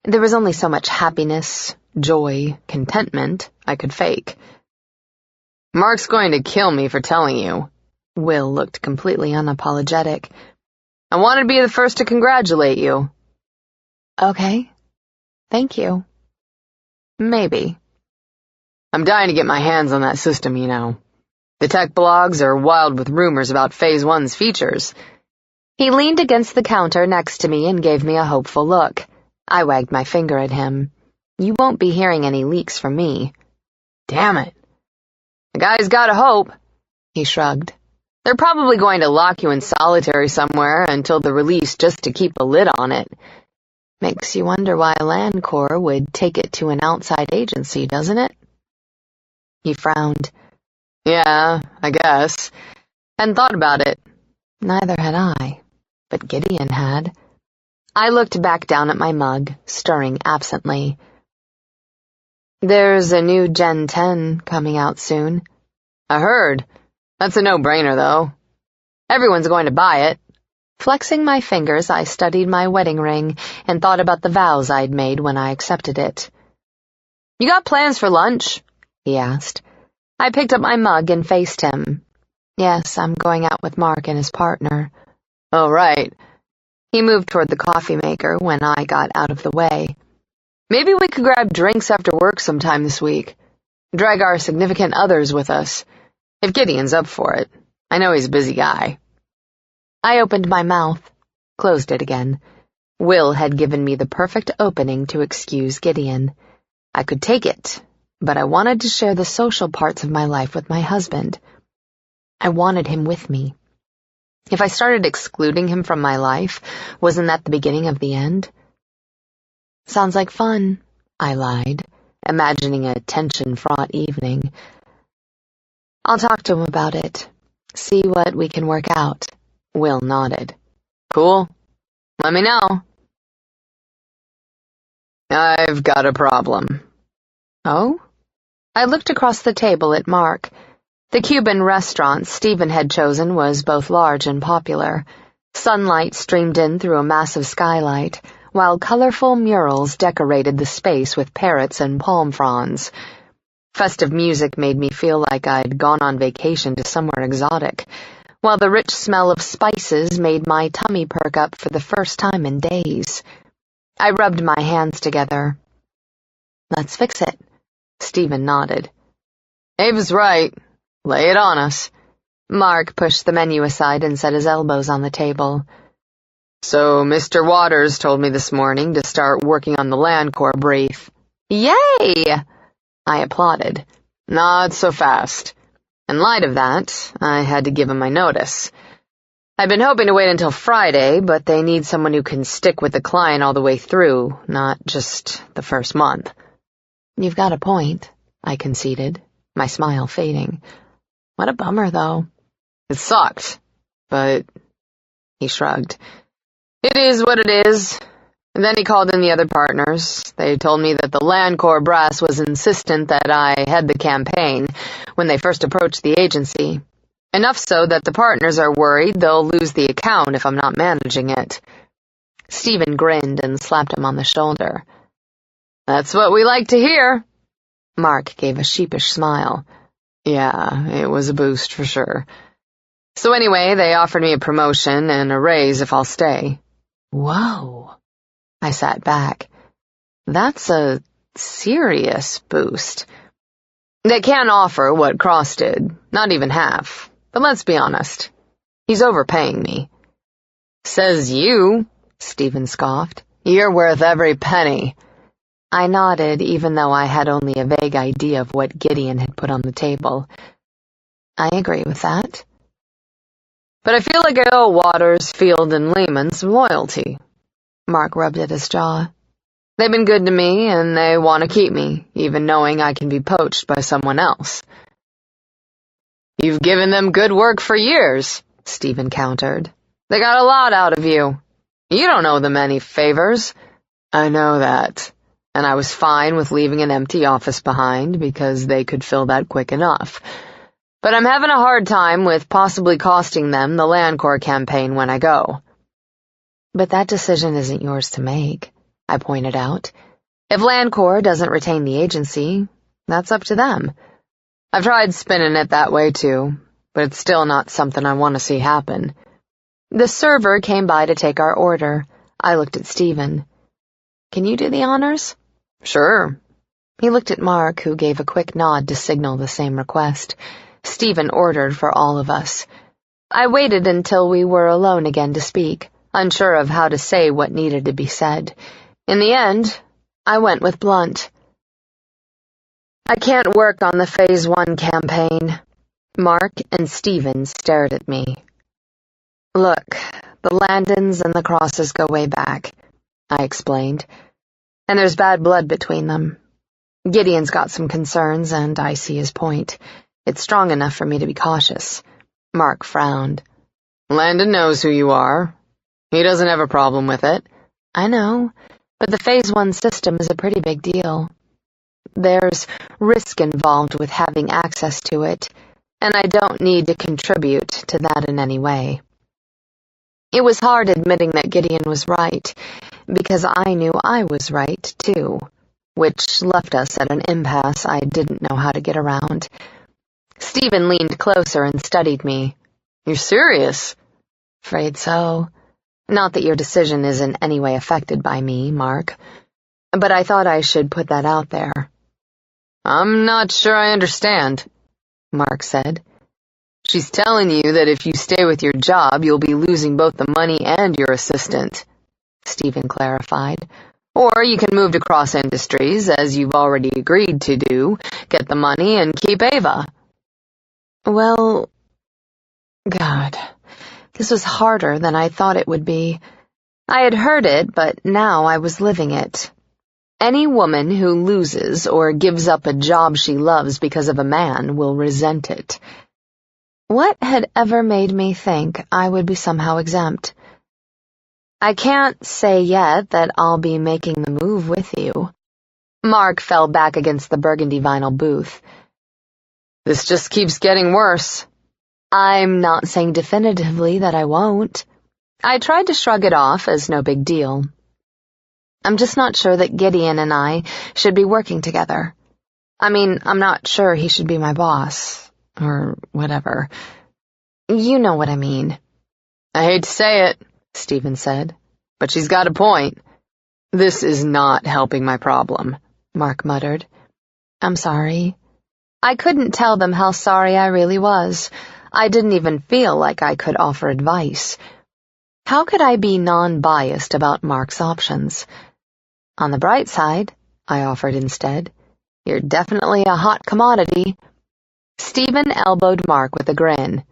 There was only so much happiness, joy, contentment I could fake. Mark's going to kill me for telling you. Will looked completely unapologetic. I wanted to be the first to congratulate you. Okay. Thank you. Maybe. I'm dying to get my hands on that system, you know. The tech blogs are wild with rumors about Phase 1's features. He leaned against the counter next to me and gave me a hopeful look. I wagged my finger at him. You won't be hearing any leaks from me. Damn it. The guy's gotta hope. He shrugged. They're probably going to lock you in solitary somewhere until the release just to keep a lid on it. Makes you wonder why Landcorps would take it to an outside agency, doesn't it? He frowned. Yeah, I guess. Hadn't thought about it. Neither had I, but Gideon had. I looked back down at my mug, stirring absently. There's a new Gen 10 coming out soon. I heard. That's a no-brainer, though. Everyone's going to buy it. Flexing my fingers, I studied my wedding ring and thought about the vows I'd made when I accepted it. You got plans for lunch? He asked. I picked up my mug and faced him. Yes, I'm going out with Mark and his partner. Oh, right. He moved toward the coffee maker when I got out of the way. Maybe we could grab drinks after work sometime this week. Drag our significant others with us. If Gideon's up for it. I know he's a busy guy. I opened my mouth, closed it again. Will had given me the perfect opening to excuse Gideon. I could take it, but I wanted to share the social parts of my life with my husband. I wanted him with me. If I started excluding him from my life, wasn't that the beginning of the end? Sounds like fun, I lied, imagining a tension-fraught evening. I'll talk to him about it. See what we can work out. Will nodded. Cool. Let me know. I've got a problem. Oh? I looked across the table at Mark. The Cuban restaurant Stephen had chosen was both large and popular. Sunlight streamed in through a massive skylight, while colorful murals decorated the space with parrots and palm fronds. Festive music made me feel like I'd gone on vacation to somewhere exotic, while the rich smell of spices made my tummy perk up for the first time in days. I rubbed my hands together. Let's fix it. Stephen nodded. Ava's right. Lay it on us. Mark pushed the menu aside and set his elbows on the table. So Mr. Waters told me this morning to start working on the land core brief. Yay! I applauded. Not so fast. In light of that, I had to give him my notice. I've been hoping to wait until Friday, but they need someone who can stick with the client all the way through, not just the first month. You've got a point, I conceded, my smile fading. What a bummer, though. It sucked, but he shrugged. It is what it is. And then he called in the other partners. They told me that the Land Corps brass was insistent that I head the campaign when they first approached the agency. Enough so that the partners are worried they'll lose the account if I'm not managing it. Stephen grinned and slapped him on the shoulder. That's what we like to hear. Mark gave a sheepish smile. Yeah, it was a boost for sure. So anyway, they offered me a promotion and a raise if I'll stay. Whoa. I sat back. That's a serious boost. They can't offer what Cross did, not even half. But let's be honest. He's overpaying me. Says you, Stephen scoffed. You're worth every penny. I nodded, even though I had only a vague idea of what Gideon had put on the table. I agree with that. But I feel like I owe Waters, Field, and Lehman some loyalty. Mark rubbed at his jaw. They've been good to me, and they want to keep me, even knowing I can be poached by someone else. You've given them good work for years, Stephen countered. They got a lot out of you. You don't owe them any favors. I know that. And I was fine with leaving an empty office behind because they could fill that quick enough. But I'm having a hard time with possibly costing them the Land Corps campaign when I go. But that decision isn't yours to make, I pointed out. If Land Corps doesn't retain the agency, that's up to them. I've tried spinning it that way too, but it's still not something I want to see happen. The server came by to take our order. I looked at Stephen. Can you do the honors? Sure. He looked at Mark, who gave a quick nod to signal the same request. Stephen ordered for all of us. I waited until we were alone again to speak, unsure of how to say what needed to be said. In the end, I went with blunt. I can't work on the Phase 1 campaign. Mark and Stephen stared at me. Look, the Landons and the Crosses go way back, I explained. And there's bad blood between them. Gideon's got some concerns, and I see his point. It's strong enough for me to be cautious. Mark frowned. Landon knows who you are. He doesn't have a problem with it. I know, but the Phase 1 system is a pretty big deal. There's risk involved with having access to it, and I don't need to contribute to that in any way. It was hard admitting that Gideon was right, because I knew I was right, too, which left us at an impasse I didn't know how to get around. Stephen leaned closer and studied me. You're serious? Afraid so. Not that your decision is in any way affected by me, Mark, but I thought I should put that out there. I'm not sure I understand, Mark said. She's telling you that if you stay with your job, you'll be losing both the money and your assistant, Stephen clarified. Or you can move to Cross Industries, as you've already agreed to do, get the money, and keep Eva. Well, God, This was harder than I thought it would be. I had heard it, but now I was living it. Any woman who loses or gives up a job she loves because of a man will resent it. What had ever made me think I would be somehow exempt? I can't say yet that I'll be making the move with you. Mark fell back against the burgundy vinyl booth. This just keeps getting worse. I'm not saying definitively that I won't. I tried to shrug it off as no big deal. I'm just not sure that Gideon and I should be working together. I mean, I'm not sure he should be my boss, or whatever. You know what I mean. I hate to say it, Stephen said, but she's got a point. This is not helping my problem, Mark muttered. I'm sorry. I couldn't tell them how sorry I really was. I didn't even feel like I could offer advice. How could I be non-biased about Mark's options? On the bright side, I offered instead, you're definitely a hot commodity. Stephen elbowed Mark with a grin.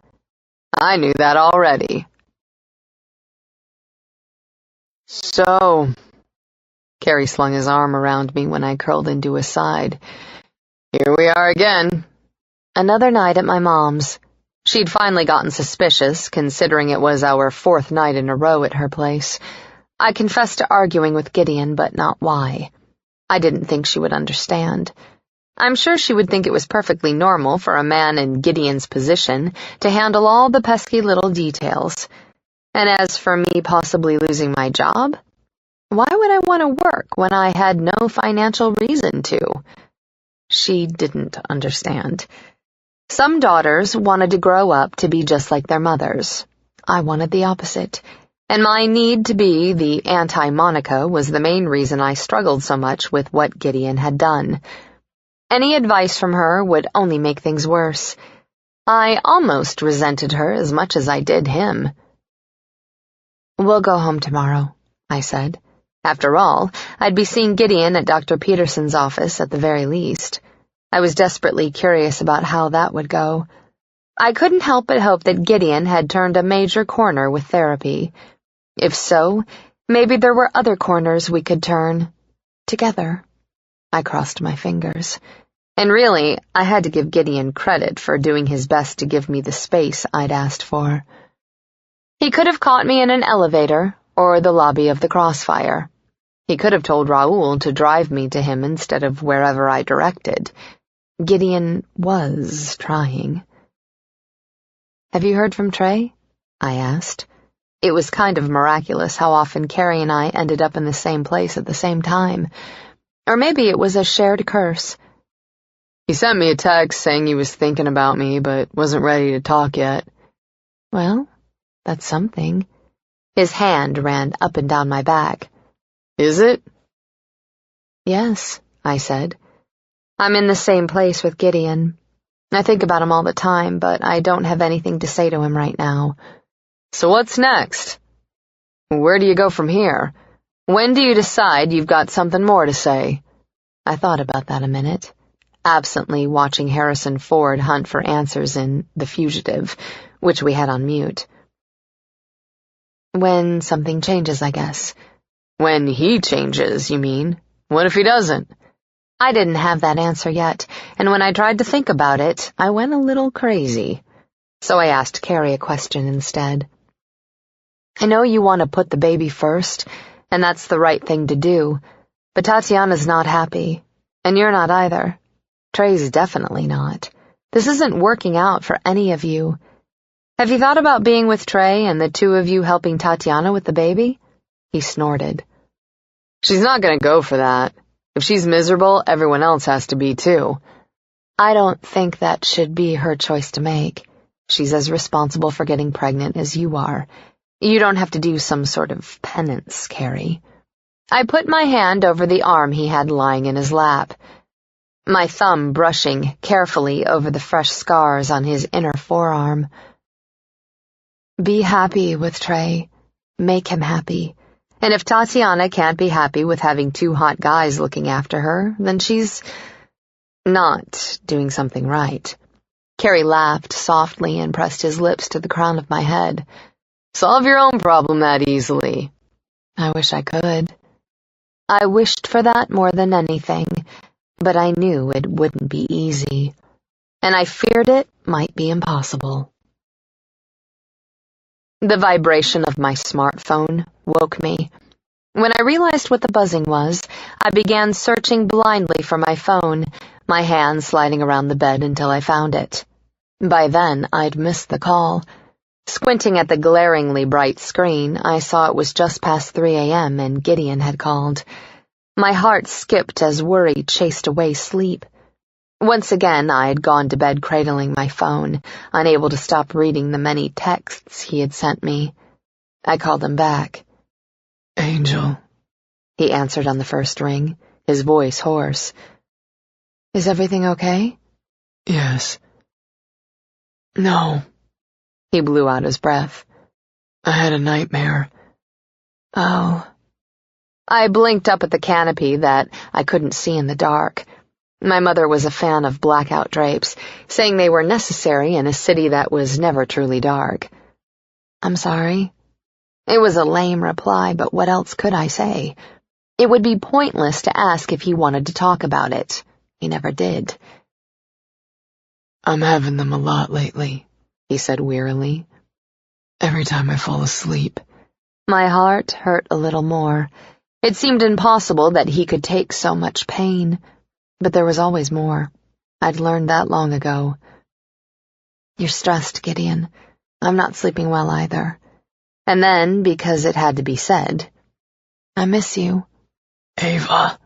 I knew that already. So, Carrie slung his arm around me when I curled into his side. Here we are again. Another night at my mom's. She'd finally gotten suspicious, considering it was our 4th night in a row at her place. I confessed to arguing with Gideon, but not why. I didn't think she would understand. I'm sure she would think it was perfectly normal for a man in Gideon's position to handle all the pesky little details. And as for me possibly losing my job, why would I want to work when I had no financial reason to? She didn't understand. Some daughters wanted to grow up to be just like their mothers. I wanted the opposite, and my need to be the anti-Monica was the main reason I struggled so much with what Gideon had done. Any advice from her would only make things worse. I almost resented her as much as I did him. We'll go home tomorrow, I said. After all, I'd be seeing Gideon at Dr. Peterson's office at the very least. I was desperately curious about how that would go. I couldn't help but hope that Gideon had turned a major corner with therapy. If so, maybe there were other corners we could turn. Together. I crossed my fingers. And really, I had to give Gideon credit for doing his best to give me the space I'd asked for. He could have caught me in an elevator or the lobby of the Crossfire. He could have told Raoul to drive me to him instead of wherever I directed. Gideon was trying. Have you heard from Trey? I asked. It was kind of miraculous how often Carrie and I ended up in the same place at the same time. Or maybe it was a shared curse. He sent me a text saying he was thinking about me, but wasn't ready to talk yet. Well, that's something. His hand ran up and down my back. Is it? Yes, I said. I'm in the same place with Gideon. I think about him all the time, but I don't have anything to say to him right now. So what's next? Where do you go from here? When do you decide you've got something more to say? I thought about that a minute, absently watching Harrison Ford hunt for answers in The Fugitive, which we had on mute. When something changes, I guess. When he changes, you mean? What if he doesn't? I didn't have that answer yet, and when I tried to think about it, I went a little crazy. So I asked Carrie a question instead. I know you want to put the baby first, and that's the right thing to do, but Tatiana's not happy, and you're not either. Trey's definitely not. This isn't working out for any of you. Have you thought about being with Trey and the two of you helping Tatiana with the baby? He snorted. She's not going to go for that. If she's miserable, everyone else has to be too. I don't think that should be her choice to make. She's as responsible for getting pregnant as you are. You don't have to do some sort of penance, Carrie. I put my hand over the arm he had lying in his lap, my thumb brushing carefully over the fresh scars on his inner forearm. Be happy with Trey. Make him happy. And if Tatiana can't be happy with having two hot guys looking after her, then she's not doing something right. Carrie laughed softly and pressed his lips to the crown of my head. Solve your own problem that easily. I wish I could. I wished for that more than anything, but I knew it wouldn't be easy, and I feared it might be impossible. The vibration of my smartphone woke me. When I realized what the buzzing was, I began searching blindly for my phone, my hand sliding around the bed until I found it. By then, I'd missed the call. Squinting at the glaringly bright screen, I saw it was just past 3 a.m. and Gideon had called. My heart skipped as worry chased away sleep. Once again, I had gone to bed cradling my phone, unable to stop reading the many texts he had sent me. I called him back. Angel, He answered on the first ring, his voice hoarse. Is everything okay? yes. No, He blew out his breath. I had a nightmare. Oh. I blinked up at the canopy that I couldn't see in the dark. My mother was a fan of blackout drapes, saying they were necessary in a city that was never truly dark. I'm sorry. It was a lame reply, but what else could I say? It would be pointless to ask if he wanted to talk about it. He never did. I'm having them a lot lately, He said wearily. every time I fall asleep. My heart hurt a little more. It seemed impossible that he could take so much pain, but there was always more. I'd learned that long ago. You're stressed, Gideon. I'm not sleeping well either. And then, because it had to be said, I miss you. Eva.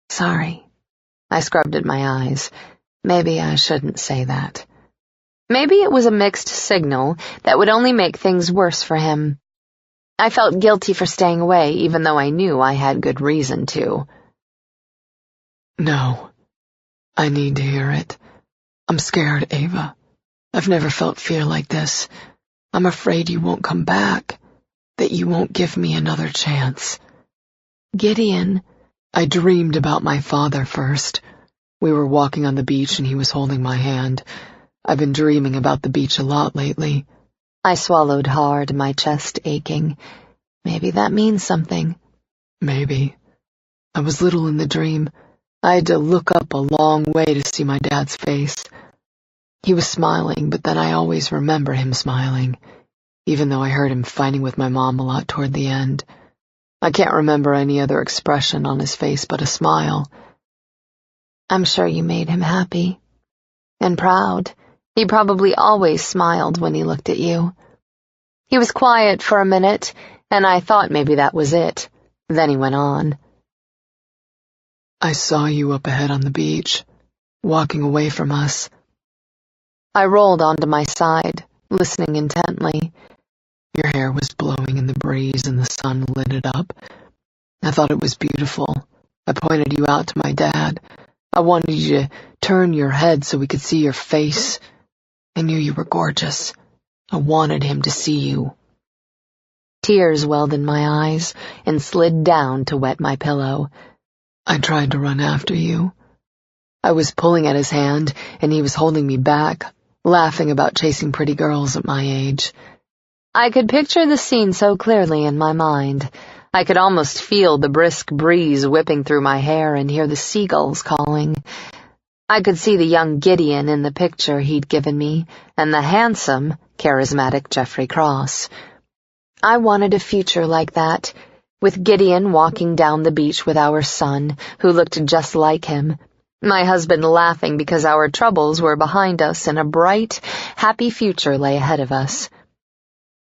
Sorry. I scrubbed at my eyes. Maybe I shouldn't say that. Maybe it was a mixed signal that would only make things worse for him. I felt guilty for staying away, even though I knew I had good reason to. No, I need to hear it. I'm scared, Eva. I've never felt fear like this. I'm afraid you won't come back, that you won't give me another chance. Gideon, I dreamed about my father first. We were walking on the beach and he was holding my hand. I've been dreaming about the beach a lot lately. I swallowed hard, my chest aching. Maybe that means something. Maybe. I was little in the dream. I had to look up a long way to see my dad's face. He was smiling, but then I always remember him smiling, even though I heard him fighting with my mom a lot toward the end. I can't remember any other expression on his face but a smile. I'm sure you made him happy. And proud. He probably always smiled when he looked at you. He was quiet for a minute, and I thought maybe that was it. Then he went on. I saw you up ahead on the beach, walking away from us. I rolled onto my side, listening intently. Your hair was blowing in the breeze and the sun lit it up. I thought it was beautiful. I pointed you out to my dad. I wanted you to turn your head so we could see your face. I knew you were gorgeous. I wanted him to see you. Tears welled in my eyes and slid down to wet my pillow. I tried to run after you. I was pulling at his hand, and he was holding me back, laughing about chasing pretty girls at my age. I could picture the scene so clearly in my mind. I could almost feel the brisk breeze whipping through my hair and hear the seagulls calling. I could see the young Gideon in the picture he'd given me, and the handsome, charismatic Jeffrey Cross. I wanted a future like that, with Gideon walking down the beach with our son, who looked just like him, my husband laughing because our troubles were behind us and a bright, happy future lay ahead of us.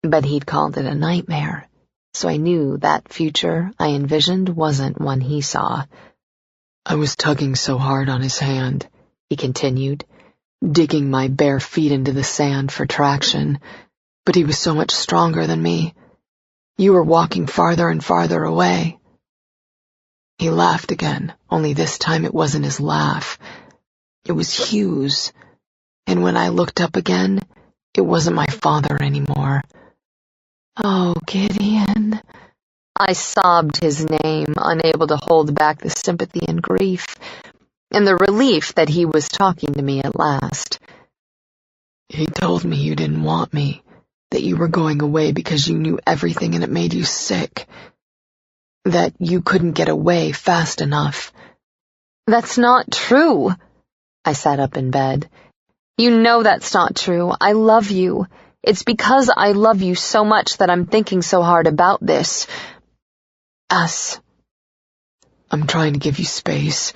But he'd called it a nightmare, so I knew that future I envisioned wasn't one he saw. I was tugging so hard on his hand, he continued, digging my bare feet into the sand for traction, but he was so much stronger than me. You were walking farther and farther away. He laughed again, only this time it wasn't his laugh. It was Hugh's, and when I looked up again, it wasn't my father anymore. Oh, Gideon. I sobbed his name, unable to hold back the sympathy and grief, and the relief that he was talking to me at last. He told me you didn't want me, that you were going away because you knew everything and it made you sick. That you couldn't get away fast enough. That's not true. I sat up in bed. You know that's not true. I love you. It's because I love you so much that I'm thinking so hard about this. Us. I'm trying to give you space,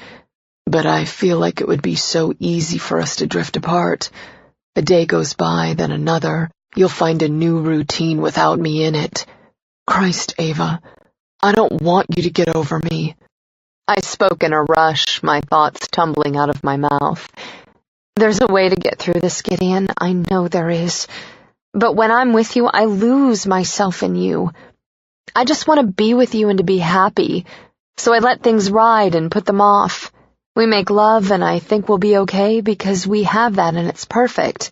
but I feel like it would be so easy for us to drift apart. A day goes by, then another. You'll find a new routine without me in it. Christ, Eva, I don't want you to get over me. I spoke in a rush, my thoughts tumbling out of my mouth. There's a way to get through this, Gideon. I know there is. But when I'm with you, I lose myself in you. I just want to be with you and to be happy. So I let things ride and put them off. We make love and I think we'll be okay because we have that and it's perfect.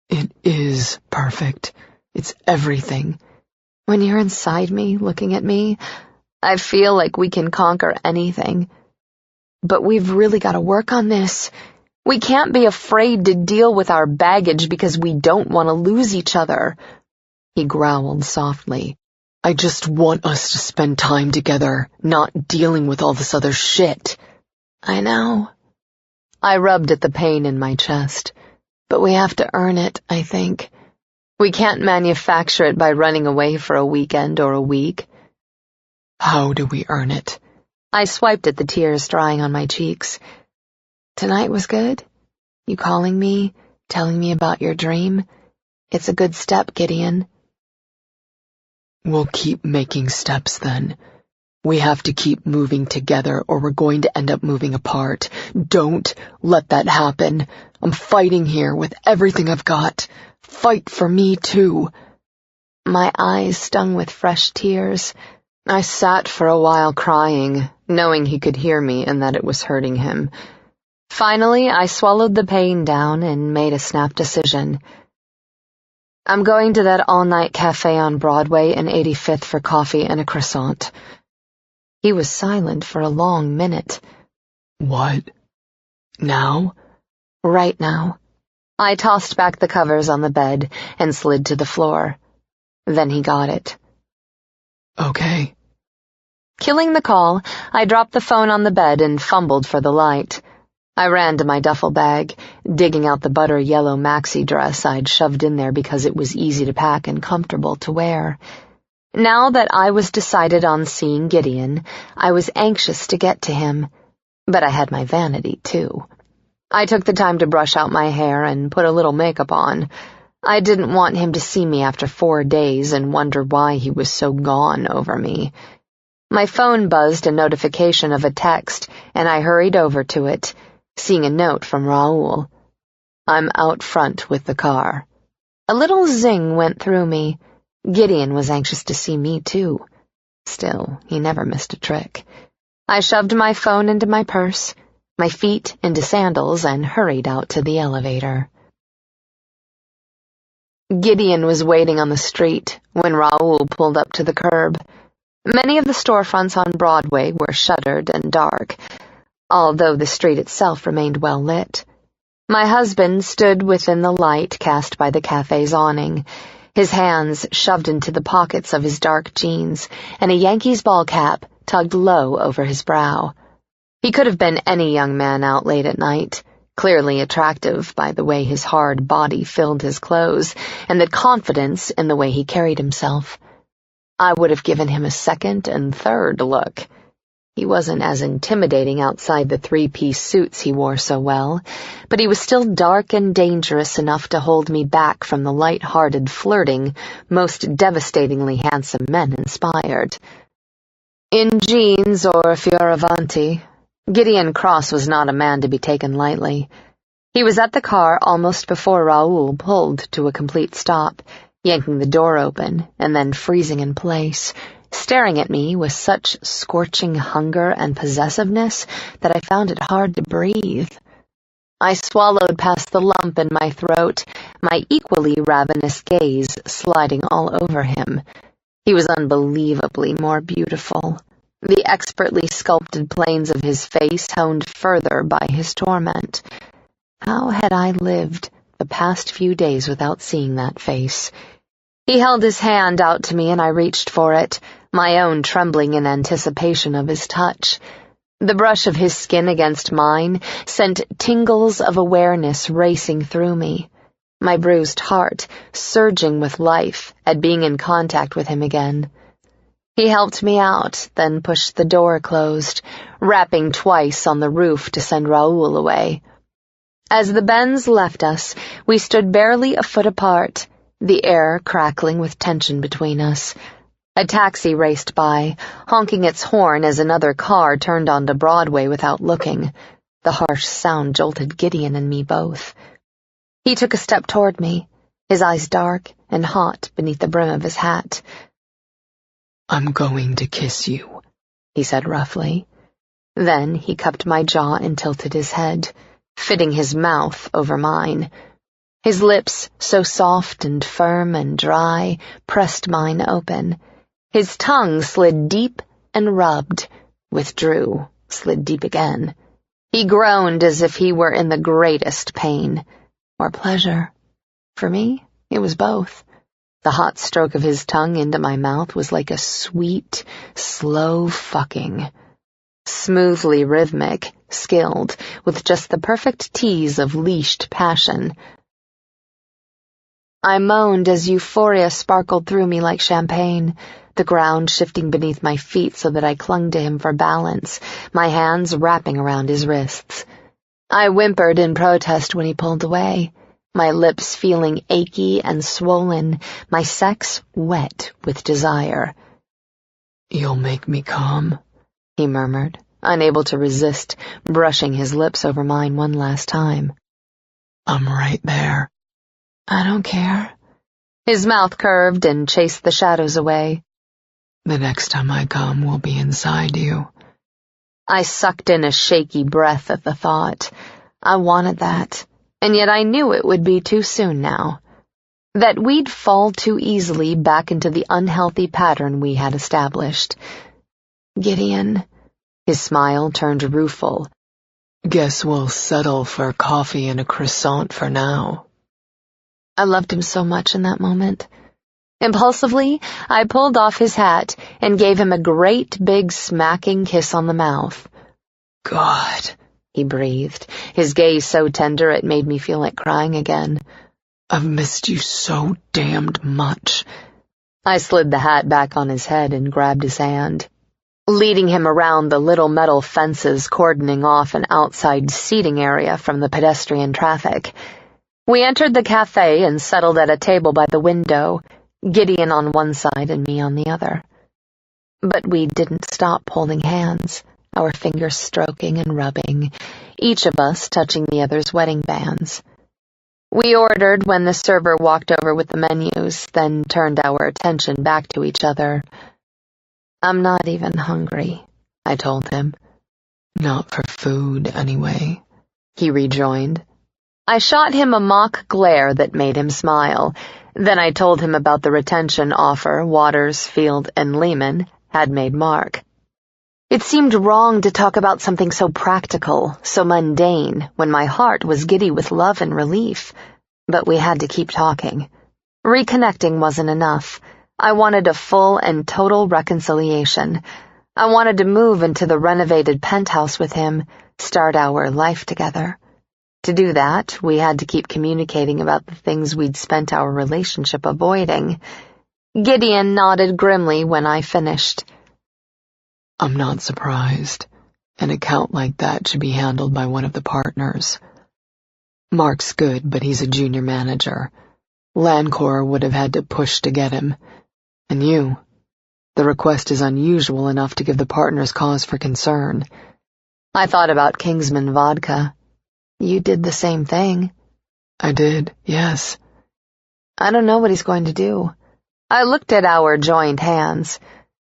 It is perfect. It's everything. When you're inside me, looking at me, I feel like we can conquer anything. But we've really got to work on this. We can't be afraid to deal with our baggage because we don't want to lose each other. He growled softly. I just want us to spend time together, not dealing with all this other shit. I know. I rubbed at the pain in my chest. But we have to earn it, I think. We can't manufacture it by running away for a weekend or a week. How do we earn it? I swiped at the tears drying on my cheeks. Tonight was good. You calling me, telling me about your dream. It's a good step, Gideon. We'll keep making steps then. We have to keep moving together or we're going to end up moving apart. Don't let that happen. I'm fighting here with everything I've got. Fight for me, too. My eyes stung with fresh tears. I sat for a while crying, knowing he could hear me and that it was hurting him. Finally, I swallowed the pain down and made a snap decision. I'm going to that all-night cafe on Broadway and 85th for coffee and a croissant. He was silent for a long minute. What? Now? Right now. I tossed back the covers on the bed and slid to the floor. Then he got it. Okay. Killing the call, I dropped the phone on the bed and fumbled for the light. I ran to my duffel bag, digging out the butter yellow maxi dress I'd shoved in there because it was easy to pack and comfortable to wear. Now that I was decided on seeing Gideon, I was anxious to get to him, but I had my vanity, too. I took the time to brush out my hair and put a little makeup on. I didn't want him to see me after 4 days and wonder why he was so gone over me. My phone buzzed a notification of a text, and I hurried over to it, seeing a note from Raoul. I'm out front with the car. A little zing went through me. Gideon was anxious to see me, too. Still, he never missed a trick. I shoved my phone into my purse, my feet into sandals, and hurried out to the elevator. Gideon was waiting on the street when Raoul pulled up to the curb. Many of the storefronts on Broadway were shuttered and dark, although the street itself remained well lit. My husband stood within the light cast by the cafe's awning, his hands shoved into the pockets of his dark jeans, and a Yankees ball cap tugged low over his brow. He could have been any young man out late at night, clearly attractive by the way his hard body filled his clothes and the confidence in the way he carried himself. I would have given him a second and third look. He wasn't as intimidating outside the 3-piece suits he wore so well, but he was still dark and dangerous enough to hold me back from the light-hearted flirting most devastatingly handsome men inspired. In jeans or fioravanti, Gideon Cross was not a man to be taken lightly. He was at the car almost before Raoul pulled to a complete stop, yanking the door open and then freezing in place, staring at me with such scorching hunger and possessiveness that I found it hard to breathe. I swallowed past the lump in my throat, my equally ravenous gaze sliding all over him. He was unbelievably more beautiful, the expertly sculpted planes of his face honed further by his torment. How had I lived the past few days without seeing that face, He held his hand out to me and I reached for it, my own trembling in anticipation of his touch. The brush of his skin against mine sent tingles of awareness racing through me, my bruised heart surging with life at being in contact with him again. He helped me out, then pushed the door closed, rapping twice on the roof to send Raoul away. As the Bens left us, we stood barely a foot apart, the air crackling with tension between us. A taxi raced by, honking its horn as another car turned onto Broadway without looking. The harsh sound jolted Gideon and me both. He took a step toward me, his eyes dark and hot beneath the brim of his hat. "I'm going to kiss you," he said roughly. Then he cupped my jaw and tilted his head, fitting his mouth over mine. His lips, so soft and firm and dry, pressed mine open. His tongue slid deep and rubbed, withdrew, slid deep again. He groaned as if he were in the greatest pain. Or pleasure. For me, it was both. The hot stroke of his tongue into my mouth was like a sweet, slow fucking. Smoothly rhythmic, skilled, with just the perfect tease of leashed passion. I moaned as euphoria sparkled through me like champagne, the ground shifting beneath my feet so that I clung to him for balance, my hands wrapping around his wrists. I whimpered in protest when he pulled away, my lips feeling achy and swollen, my sex wet with desire. "You'll make me come," he murmured, unable to resist, brushing his lips over mine one last time. "I'm right there." "I don't care." His mouth curved and chased the shadows away. "The next time I come, we'll be inside you." I sucked in a shaky breath at the thought. I wanted that, and yet I knew it would be too soon now. That we'd fall too easily back into the unhealthy pattern we had established. "Gideon," his smile turned rueful. "Guess we'll settle for coffee and a croissant for now." I loved him so much in that moment. Impulsively, I pulled off his hat and gave him a great big smacking kiss on the mouth. "God," he breathed, his gaze so tender it made me feel like crying again. "I've missed you so damned much." I slid the hat back on his head and grabbed his hand, leading him around the little metal fences cordoning off an outside seating area from the pedestrian traffic. We entered the cafe and settled at a table by the window, Gideon on one side and me on the other. But we didn't stop holding hands, our fingers stroking and rubbing, each of us touching the other's wedding bands. We ordered when the server walked over with the menus, then turned our attention back to each other. "I'm not even hungry," I told him. "Not for food, anyway," he rejoined. I shot him a mock glare that made him smile. Then I told him about the retention offer Waters, Field, and Lehman had made Mark. It seemed wrong to talk about something so practical, so mundane, when my heart was giddy with love and relief. But we had to keep talking. Reconnecting wasn't enough. I wanted a full and total reconciliation. I wanted to move into the renovated penthouse with him, start our life together. To do that, we had to keep communicating about the things we'd spent our relationship avoiding. Gideon nodded grimly when I finished. "I'm not surprised. An account like that should be handled by one of the partners. Mark's good, but he's a junior manager. Lancor would have had to push to get him. And you. The request is unusual enough to give the partners cause for concern." I thought about Kingsman vodka. You did the same thing. "I did, yes." I don't know what he's going to do. I looked at our joined hands,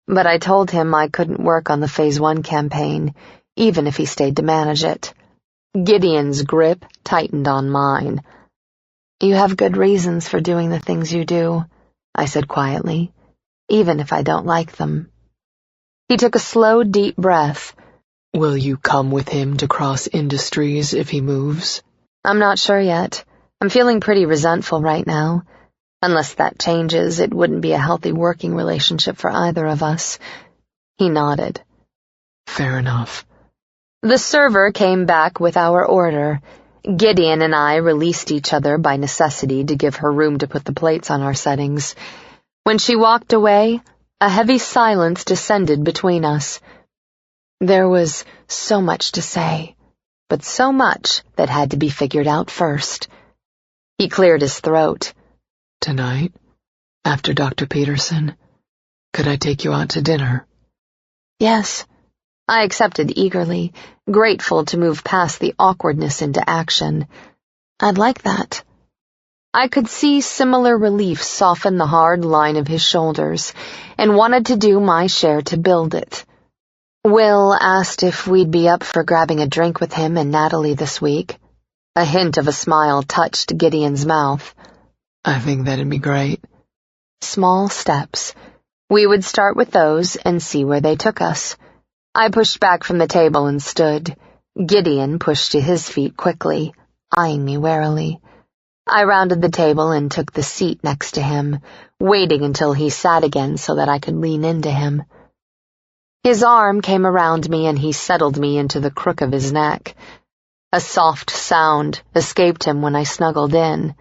but I told him I couldn't work on the Phase 1 campaign, even if he stayed to manage it. Gideon's grip tightened on mine. "You have good reasons for doing the things you do," I said quietly, "even if I don't like them." He took a slow, deep breath. "Will you come with him to Cross Industries if he moves?" "I'm not sure yet. I'm feeling pretty resentful right now. Unless that changes, it wouldn't be a healthy working relationship for either of us. He nodded. Fair enough. The server came back with our order. Gideon and I released each other by necessity to give her room to put the plates on our settings. When she walked away, a heavy silence descended between us. There was so much to say, but so much that had to be figured out first. He cleared his throat. Tonight, after Dr. Peterson, could I take you out to dinner? Yes. I accepted eagerly, grateful to move past the awkwardness into action. I'd like that. I could see similar relief soften the hard line of his shoulders, and wanted to do my share to build it. Will asked if we'd be up for grabbing a drink with him and Natalie this week. A hint of a smile touched Gideon's mouth. I think that'd be great. Small steps. We would start with those and see where they took us. I pushed back from the table and stood. Gideon pushed to his feet quickly, eyeing me warily. I rounded the table and took the seat next to him, waiting until he sat again so that I could lean into him. His arm came around me and he settled me into the crook of his neck. A soft sound escaped him when I snuggled in.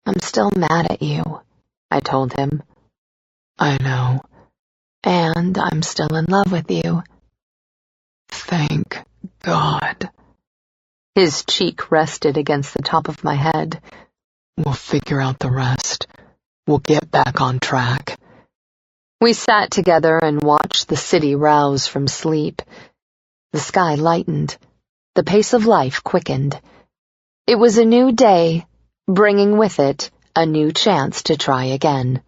I'm still mad at you, I told him. I know. And I'm still in love with you. Thank God. His cheek rested against the top of my head. We'll figure out the rest. We'll get back on track. We sat together and watched the city rouse from sleep. The sky lightened. The pace of life quickened. It was a new day, bringing with it a new chance to try again.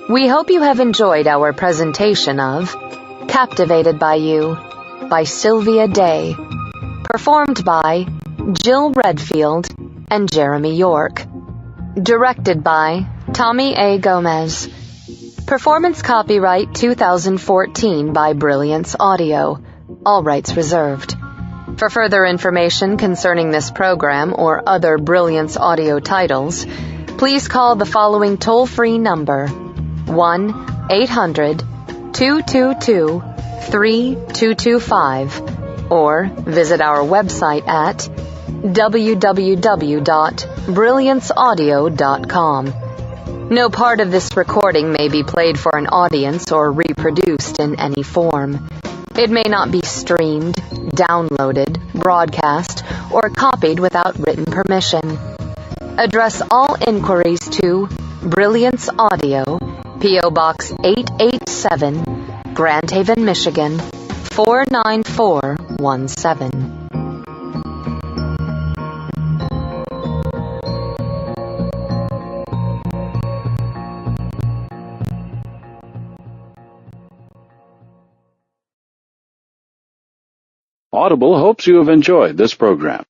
We hope you have enjoyed our presentation of Captivated by You by Sylvia Day, performed by Jill Redfield and Jeremy York, directed by Tommy A. Gomez, performance copyright 2014 by Brilliance Audio, all rights reserved. For further information concerning this program or other Brilliance Audio titles, please call the following toll-free number, 1-800-222-3225, or visit our website at www.brillianceaudio.com. No part of this recording may be played for an audience or reproduced in any form. It may not be streamed, downloaded, broadcast, or copied without written permission. Address all inquiries to Brilliance Audio, P.O. Box 887, Grand Haven, Michigan, 49417. Audible hopes you have enjoyed this program.